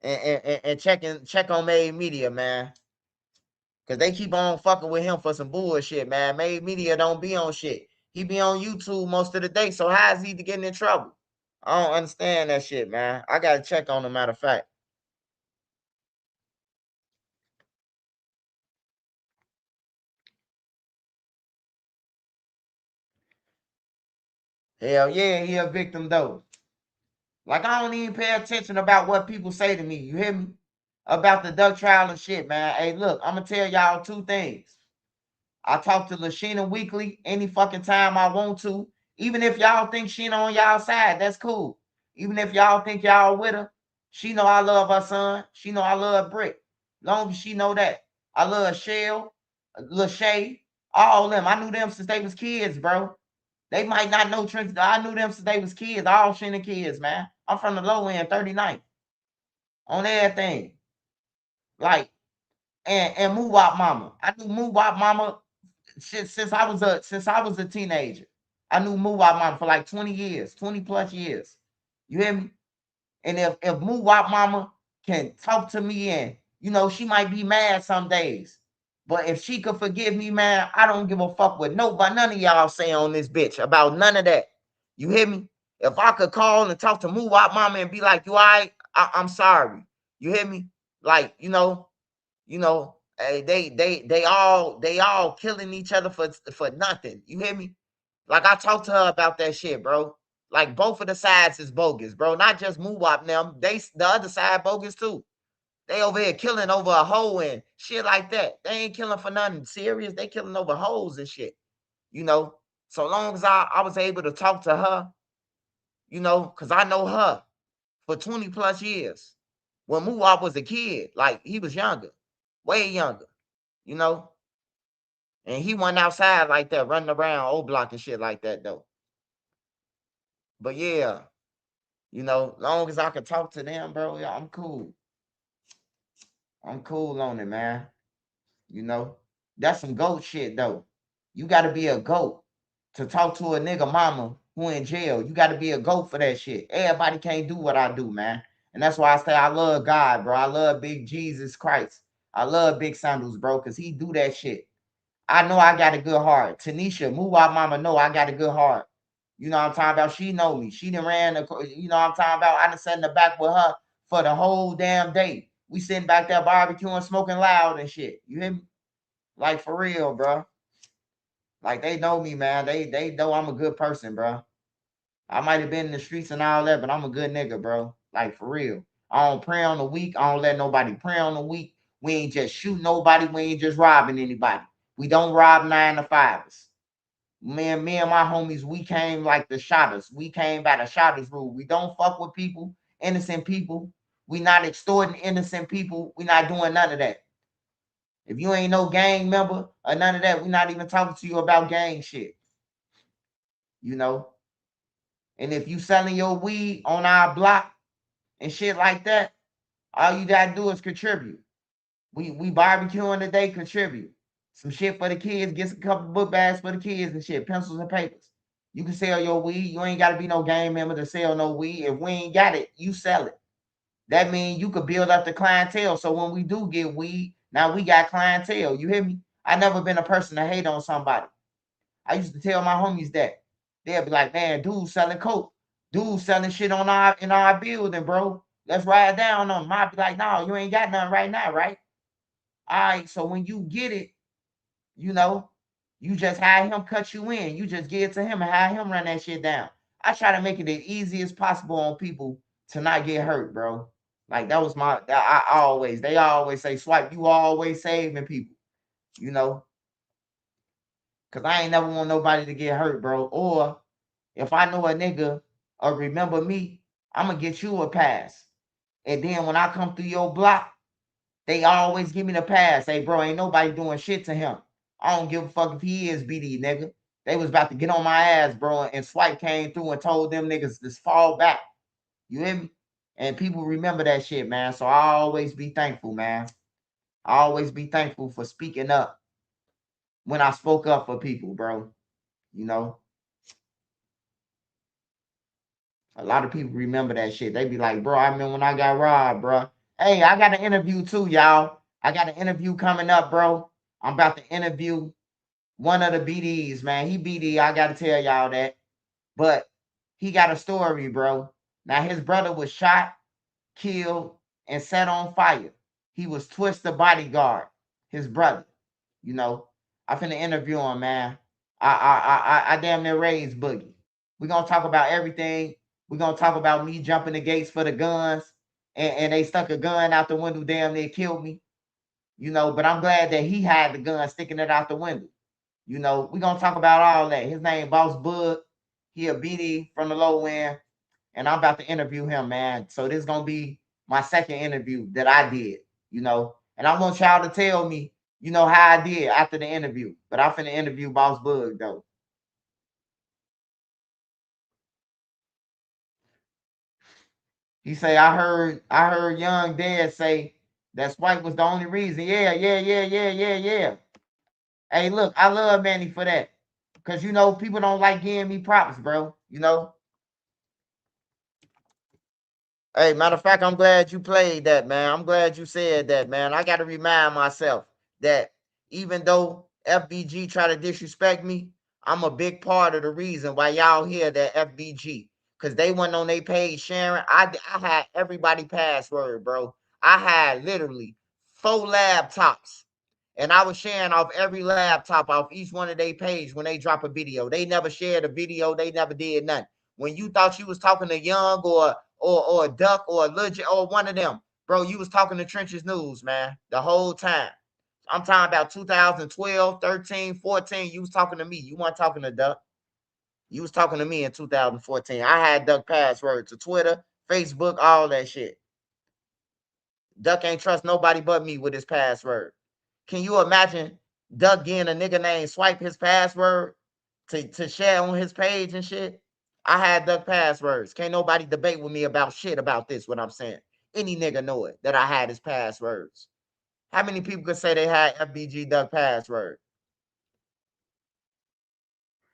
and check on Made Media, man. Cause they keep on fucking with him for some bullshit, man. Made Media don't be on shit. He be on YouTube most of the day. So how is he getting in trouble? I don't understand that shit, man. I gotta check on him, matter of fact. Hell yeah, he a victim though. Like I don't even pay attention about what people say to me. You hear me? About the Duck trial and shit, man. Hey, look, I'm gonna tell y'all two things. I talk to Lashina weekly any fucking time I want to. Even if y'all think she on y'all side, that's cool. Even if y'all think y'all with her, she know I love her son. She know I love Brick. Long as she know that. I love Shell, Lachey, all them. I knew them since they was kids, bro. They might not know Trent. I knew them since they was kids. All Shannon kids, man. I'm from the low end, 39th. On everything. Like, and Moo Wop Mama. I knew Moo Wop Mama since I was a teenager. I knew Moo Wop Mama for like 20 years, 20 plus years. You hear me? And if Moo Wop Mama can talk to me and she might be mad some days. But if she could forgive me, man, I don't give a fuck what none of y'all say on this bitch about none of that. You hear me? If I could call and talk to Moo Wop Mama and be like, you all right? I'm sorry. You hear me? Like, hey, they all killing each other for nothing. You hear me? Like I talked to her about that shit, bro. Like both of the sides is bogus, bro. Not just Moo Wop them. The other side bogus too. They over here killing over a hoe and shit like that. They ain't killing for nothing serious. They killing over hoes and shit. So long as I was able to talk to her, because I know her for 20 plus years. When Moo Wop was a kid, like he was younger, way younger, and he went outside like that, running around O Block and shit like that though. But yeah, long as I can talk to them, bro, yeah, I'm cool. I'm cool on it, man. That's some goat shit though. You gotta be a goat to talk to a nigga mama who in jail. You gotta be a goat for that shit. Everybody can't do what I do, man. And that's why I say I love God, bro. I love big Jesus Christ. I love Big Sandals, bro, because he do that shit. I know I got a good heart. Tanisha, Moo Wop Mama know I got a good heart. You know what I'm talking about? She know me. She done ran, you know what I'm talking about? I done sat in the back with her for the whole damn day. We sitting back there barbecuing, smoking loud and shit. You hear me? Like for real, bro. Like they know me, man. They know I'm a good person, bro. I might have been in the streets and all that, but I'm a good nigga, bro. Like for real. I don't pray on the weak. I don't let nobody pray on the weak. We ain't just shoot nobody. We ain't just robbing anybody. We don't rob 9 to 5s. Me and my homies, we came like the shotters. We came by the shotters rule. We don't fuck with people, innocent people. We not extorting innocent people. We not doing none of that. If you ain't no gang member or none of that, we not even talking to you about gang shit. And if you selling your weed on our block and shit like that, all you gotta do is contribute. We barbecuing today, contribute. Some shit for the kids, get a couple book bags for the kids and shit, pencils and papers. You can sell your weed. You ain't gotta be no gang member to sell no weed. If we ain't got it, you sell it. That means you could build up the clientele. So when we do get weed, now we got clientele. You hear me? I never been a person to hate on somebody. I used to tell my homies that. They'll be like, man, dude selling coke. Dudes selling shit on in our building, bro. Let's ride down on them. I'll be like, no, you ain't got nothing right now, right? All right, so when you get it, you know, you just have him cut you in. You just give it to him and have him run that shit down. I try to make it as easy as possible on people to not get hurt, bro. Like that was they always say, Swipe, you always saving people, you know, because I ain't never want nobody to get hurt, bro. Or if I know a nigga or remember me, I'm going to get you a pass. And then when I come through your block, they always give me the pass. Hey, bro, ain't nobody doing shit to him. I don't give a fuck if he is BD, nigga. They was about to get on my ass, bro, and Swipe came through and told them niggas to fall back. You hear me? And people remember that shit, man. So I always be thankful, man. I always be thankful for speaking up when I spoke up for people, bro. You know? A lot of people remember that shit. They be like, bro, I remember when I got robbed, bro. Hey, I got an interview too, y'all. I got an interview coming up, bro. I'm about to interview one of the BDs, man. He BD, I got to tell y'all that. But he got a story, bro. Now, his brother was shot, killed, and set on fire. He was Twister bodyguard, his brother. You know, I finna interview him, man. I damn near raised Boogie. We're gonna talk about everything. We're gonna talk about me jumping the gates for the guns, and they stuck a gun out the window, damn near killed me. You know, but I'm glad that he had the gun sticking it out the window. You know, we're gonna talk about all that. His name Boss Bug. He a BD from the low end, and I'm about to interview him, man. So this is gonna be my second interview that I did, you know. And I want y'all to tell me, you know, how I did after the interview. But I'm finna interview Boss Bug though. He say, I heard young Dad say that Swipe was the only reason. Yeah. Hey, look, I love Manny for that. Cause you know, people don't like giving me props, bro. You know. Hey, matter of fact, I'm glad you played that, man. I'm glad you said that, man. I got to remind myself that even though FBG try to disrespect me, I'm a big part of the reason why y'all hear that FBG. Because they went on their page sharing. I had everybody password, bro. I had literally 4 laptops. And I was sharing off every laptop off each one of their page when they drop a video. They never shared a video. They never did nothing. When you thought you was talking to Young or a Duck or a Legit or one of them, bro, you was talking to Trenches News, man, the whole time. I'm talking about 2012, 13, 14. You was talking to me. You weren't talking to Duck. You was talking to me in 2014. I had Duck password to Twitter, Facebook, all that shit. Duck ain't trust nobody but me with his password. Can you imagine Duck getting a nigga named Swipe his password to share on his page and shit? I had Duck passwords. Can't nobody debate with me about shit about this, what I'm saying. Any nigga know it, that I had his passwords. How many people could say they had FBG Duck password?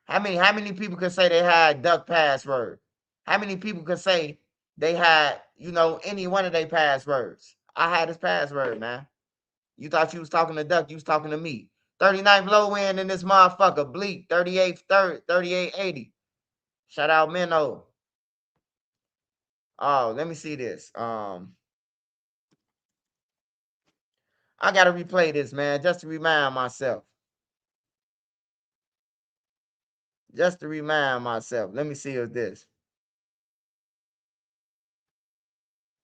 How many people could say they had Duck password? How many people could say they had, you know, any one of their passwords? I had his password, man. You thought you was talking to Duck, you was talking to me. 39th low end in this motherfucker. Bleak, 38th third, 3880. Shout out Minnow. Oh, let me see this. I gotta replay this, man, just to remind myself. Just to remind myself. Let me see if this.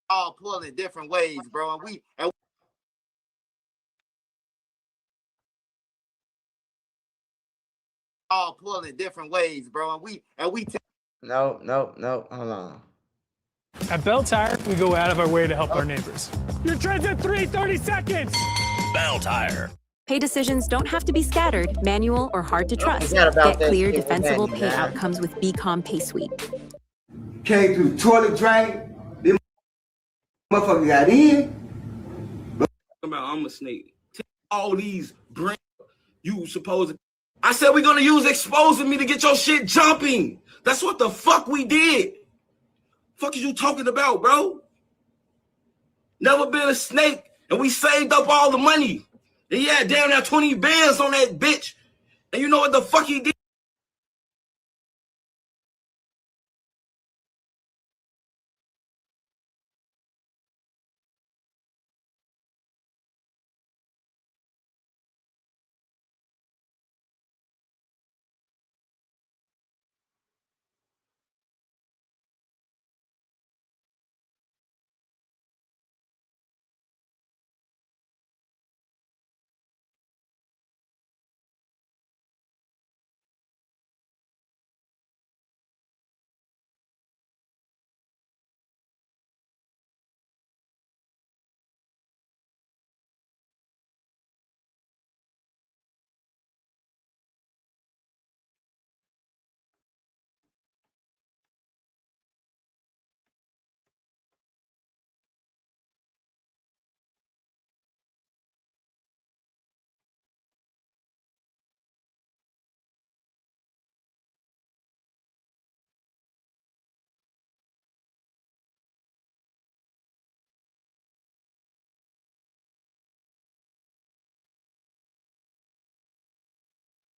All pulling different ways, bro. And all pulling different ways, bro. And we no, hold on. At Bell Tire, we go out of our way to help our neighbors. Your train's at 30 seconds. Bell Tire. Pay decisions don't have to be scattered, manual, or hard to trust. Get clear, defensible pay outcomes with BCom Pay Suite. Came through toilet drain. Them motherfucker got in. I'm a snake. Take all these brain you supposed. I said we're gonna use exposing me to get your shit jumping. That's what the fuck we did. Fuck is you talking about, bro? Never been a snake, and we saved up all the money. And he had down there 20 bands on that bitch. And you know what the fuck he did?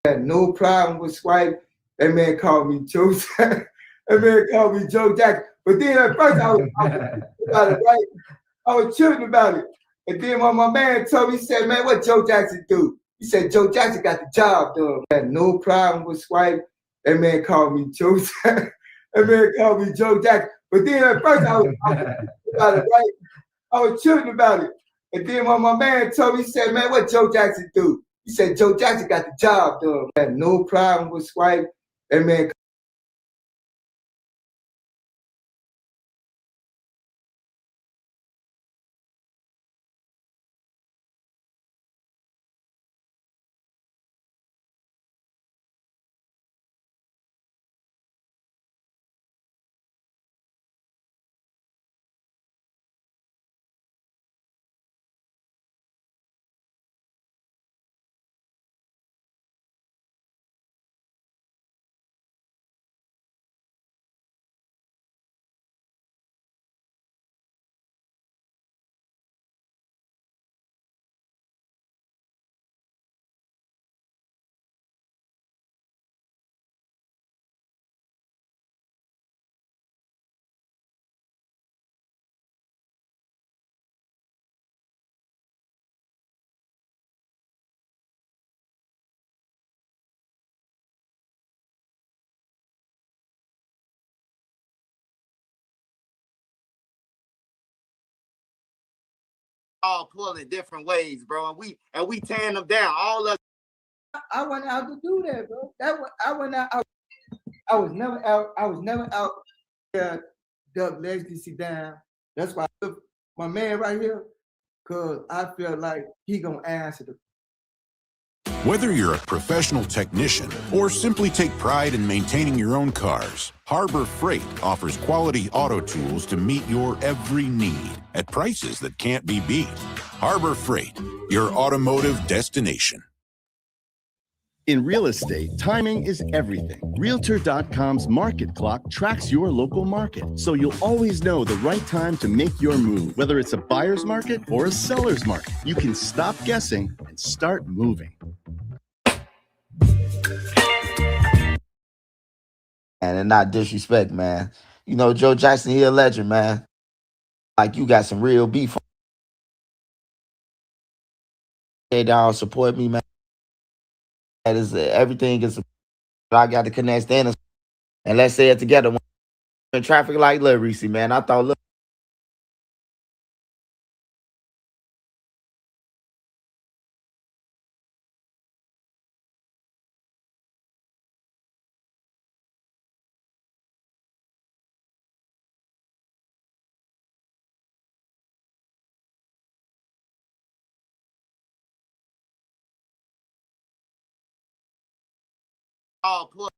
Had no problem with Swipe. That man called me Joe Jackson. That man called me Joe Jackson. But then at first I was about it, right? I was tripping about it. And then when my man told me, he said, man, what Joe Jackson do? He said, Joe Jackson got the job done. Had no problem with Swipe. That man called me Joe Jackson. That man called me Joe Jackson. But then at first I was about it, right? I was tripping about it. And then when my man told me, he said, man, what Joe Jackson do? He said, Joe Jackson got the job done. Had no problem with Swipe. That man all pulling different ways, bro. And we tearing them down. All of I went out to do that, bro. I went out. I was never out. I was never out there. Duck legacy down. That's why I took my man right here, cause I feel like he gonna answer the. Whether you're a professional technician or simply take pride in maintaining your own cars, Harbor Freight offers quality auto tools to meet your every need at prices that can't be beat. Harbor Freight, your automotive destination. In real estate, timing is everything. Realtor.com's market clock tracks your local market, so you'll always know the right time to make your move. Whether it's a buyer's market or a seller's market, you can stop guessing and start moving. and not disrespect, man. You know, Joe Jackson, he a legend, man. Like, you got some real beef. They all support me, man. That is everything is. I got to connect in, and let's say it together. When in traffic like Lil Reese, man, I thought, look. All put.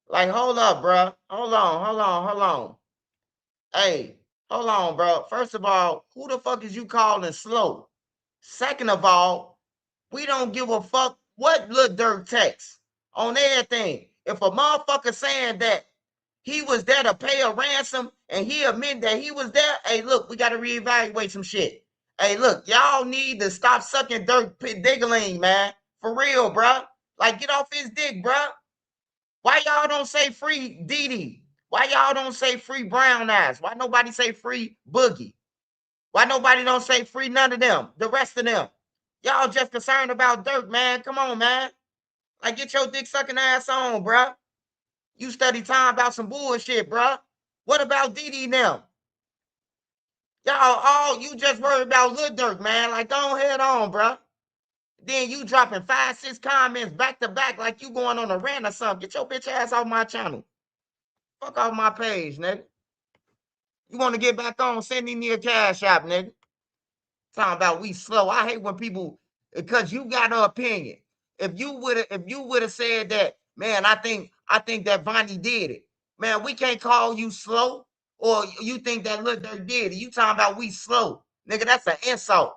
Like, hold up, bro. Hold on. Hey, hold on, bro. First of all, who the fuck is you calling slow? Second of all, we don't give a fuck what Lil Durk text on everything. If a motherfucker saying that he was there to pay a ransom and he admit that he was there, hey, look, we got to reevaluate some shit. Hey, look, y'all need to stop sucking Durk diggling, man. For real, bro. Like, get off his dick, bro. Why y'all don't say free Dede? Why y'all don't say free Brown Eyes? Why nobody say free Boogie? Why nobody don't say free none of them? The rest of them. Y'all just concerned about Durk, man. Come on, man. Like, get your dick sucking ass on, bruh. You study time about some bullshit, bruh. What about Dede now? Y'all, you just worried about Lil Durk, man. Like, go ahead on, bruh. Then you dropping 5, 6 comments back to back like you going on a rant or something. Get your bitch ass off my channel. Fuck off my page, nigga. You want to get back on, send me a cash app, nigga. Talking about we slow. I hate when people, because you got an opinion. If you would have said that, man, I think that Vonnie did it. Man, we can't call you slow, or you think that Lil Durk did it. You talking about we slow. Nigga, that's an insult.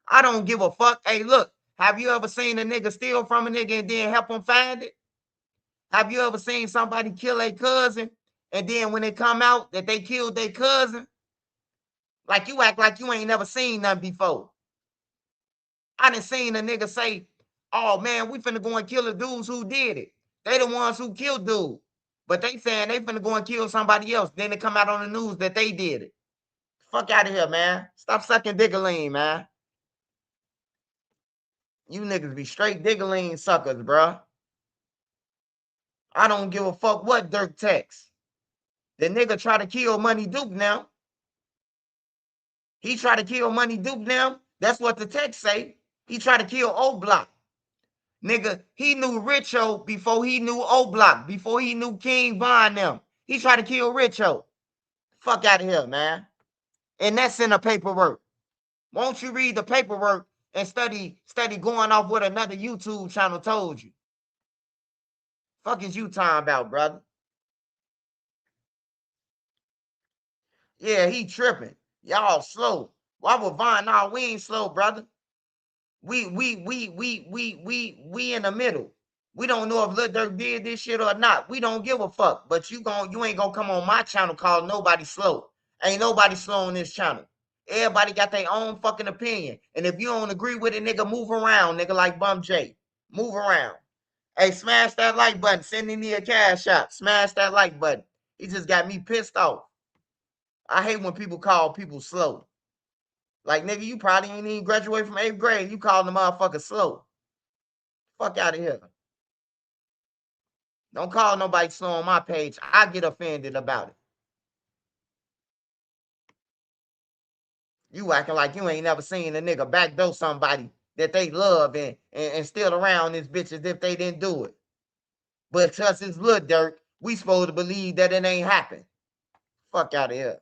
I don't give a fuck. Hey, look, Have you ever seen a nigga steal from a nigga and then help him find it? Have you ever seen somebody kill a cousin and then when they come out that they killed their cousin? Like you act like you ain't never seen nothing before. I done seen a nigga say, oh man, we finna go and kill the dudes who did it. They the ones who killed dude. But they saying they finna go and kill somebody else. Then they come out on the news that they did it. Fuck out of here, man. Stop sucking diggaline, man. You niggas be straight diggaline suckers, bruh. I don't give a fuck what Durk text. The nigga try to kill Money Duke now. He try to kill Money Duke now. That's what the text say. He try to kill O-Block. Nigga, he knew Richo before he knew O-Block, before he knew King Von them. He tried to kill Richo. Fuck out of here, man. And that's in the paperwork. Won't you read the paperwork and study going off what another YouTube channel told you? Fuck is you talking about, brother? Yeah, he tripping. Y'all slow. Why would Von? Nah, we ain't slow, brother. We in the middle. We don't know if Lil Durk did this shit or not. We don't give a fuck. But you ain't gonna come on my channel calling nobody slow. Ain't nobody slow on this channel. Everybody got their own fucking opinion. And if you don't agree with it, nigga, move around, nigga, like Bum J. Move around. Hey, smash that like button. Send me a cash out. Smash that like button. He just got me pissed off. I hate when people call people slow. Like, nigga, you probably ain't even graduate from 8th grade. You calling the motherfucker slow. Fuck out of here. Don't call nobody slow on my page. I get offended about it. You acting like you ain't never seen a nigga backdoor somebody that they love and still around this bitch as if they didn't do it. But just it's Lil Durk, we supposed to believe that it ain't happened. Fuck out of here.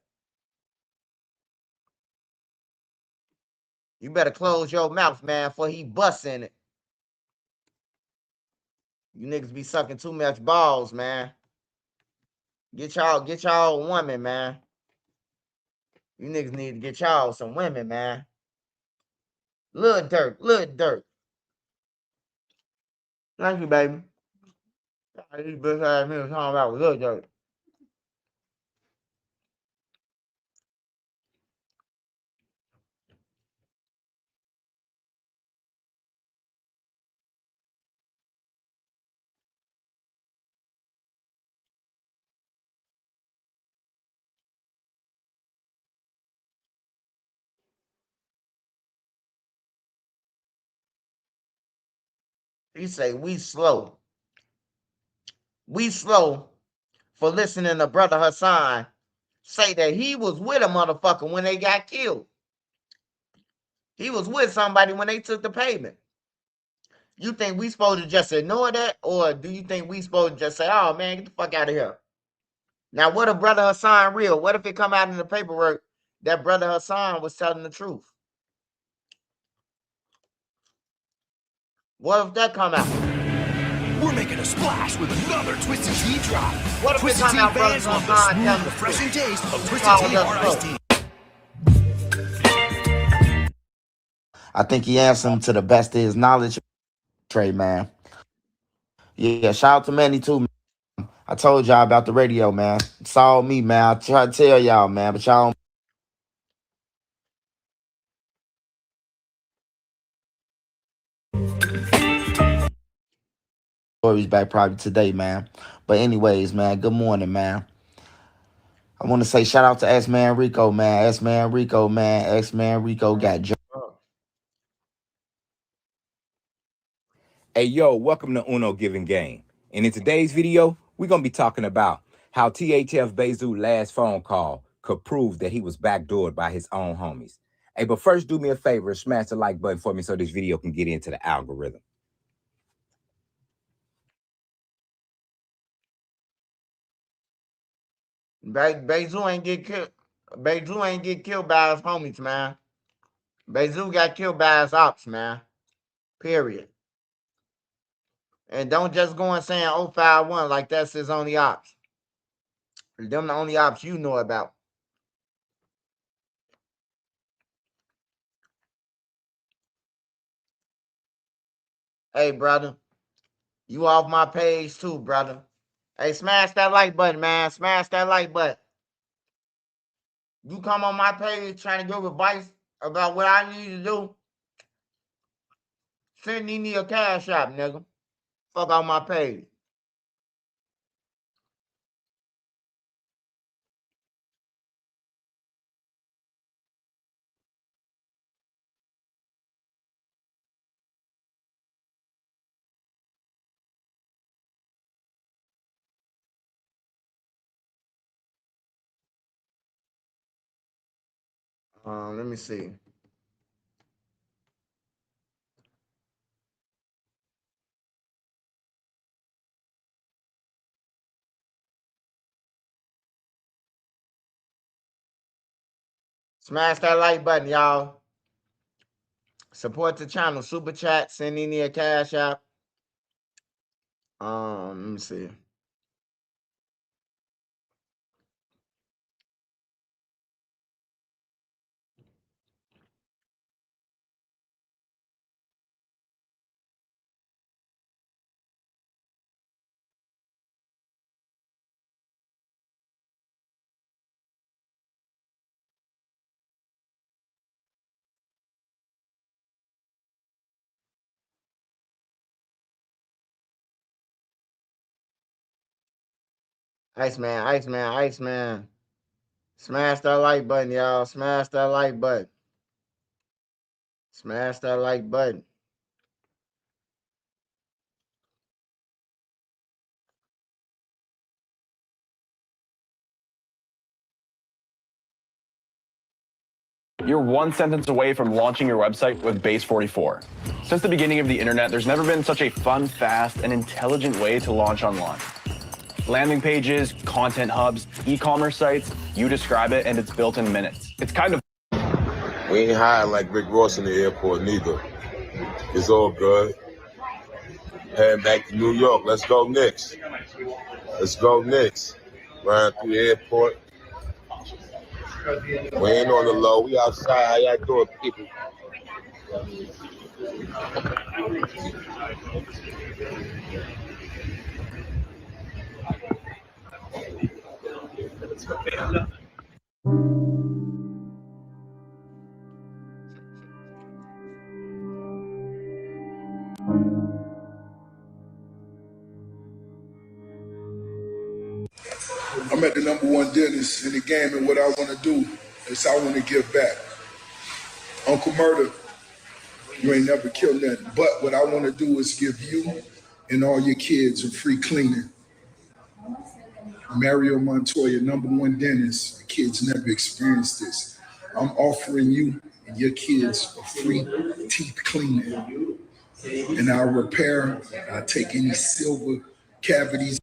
You better close your mouth, man, before he busts in it. You niggas be sucking too much balls, man. Get y'all a woman, man. You niggas need to get y'all some women, man. Lil Durk. Thank you, baby. These bitch ass niggas talking about Lil Durk. He say we slow. We slow for listening to Brother Hassan say that he was with a motherfucker when they got killed. He was with somebody when they took the payment. You think we supposed to just ignore that? Or do you think we supposed to just say, oh man, get the fuck out of here? Now, what if Brother Hassan real? What if it come out in the paperwork that Brother Hassan was telling the truth? What if that come out? We're making a splash with another Twisted Tea drop. What if Twisted it come Tea out, Brother fans love the Hassan smooth, telling the refreshing truth? taste of He Twisted called Tea us Hard slow. Iced Tea. I think he answered him to the best of his knowledge. Trey, man. Yeah, shout out to Manny too, man. I told y'all about the radio, man. It's all me, man. I try to tell y'all, man, but y'all don't. Stories back probably today, man. But anyways, man, good morning, man. I want to say shout out to X-Man Rico, man. X-Man Rico, man. X-Man Rico got jumped. Hey, yo, welcome to Uno Giving Game. And in today's video, we're going to be talking about how THF Bezu's last phone call could prove that he was backdoored by his own homies. Hey, but first, do me a favor and smash the like button for me so this video can get into the algorithm. Bezu ain't get killed. Bezu ain't get killed by his homies, man. Bezu got killed by his ops, man. Period. And don't just go and saying 051 like that's his only ops. Them the only ops you know about. Hey, brother. You off my page too, brother. Hey, smash that like button, man. Smash that like button. You come on my page trying to give advice about what I need to do. Send me a cash app, nigga. Fuck on my page. Let me see. Smash that like button, y'all. Support the channel. Super chat. Send me a cash app. Let me see. Iceman, Iceman, Iceman. Smash that like button, y'all. Smash that like button. Smash that like button. You're one sentence away from launching your website with Base 44. Since the beginning of the internet, there's never been such a fun, fast, and intelligent way to launch online. Landing pages, content hubs, e-commerce sites, you describe it and it's built in minutes. It's kind of... We ain't hiding like Rick Ross in the airport neither. It's all good. Heading back to New York. Let's go Knicks. Let's go Knicks. Riding through the airport. We ain't on the low. We outside. How y'all doing, people? I'm at the #1 dentist in the game, and what I want to do is I want to give back. Uncle Murder, you ain't never killed nothing, but what I want to do is give you and all your kids a free cleaning. Mario Montoya, #1 dentist. The kids never experienced this. I'm offering you and your kids a free teeth cleaning. And I'll repair, I'll take any silver cavities.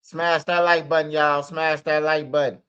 Smash that like button, y'all. Smash that like button.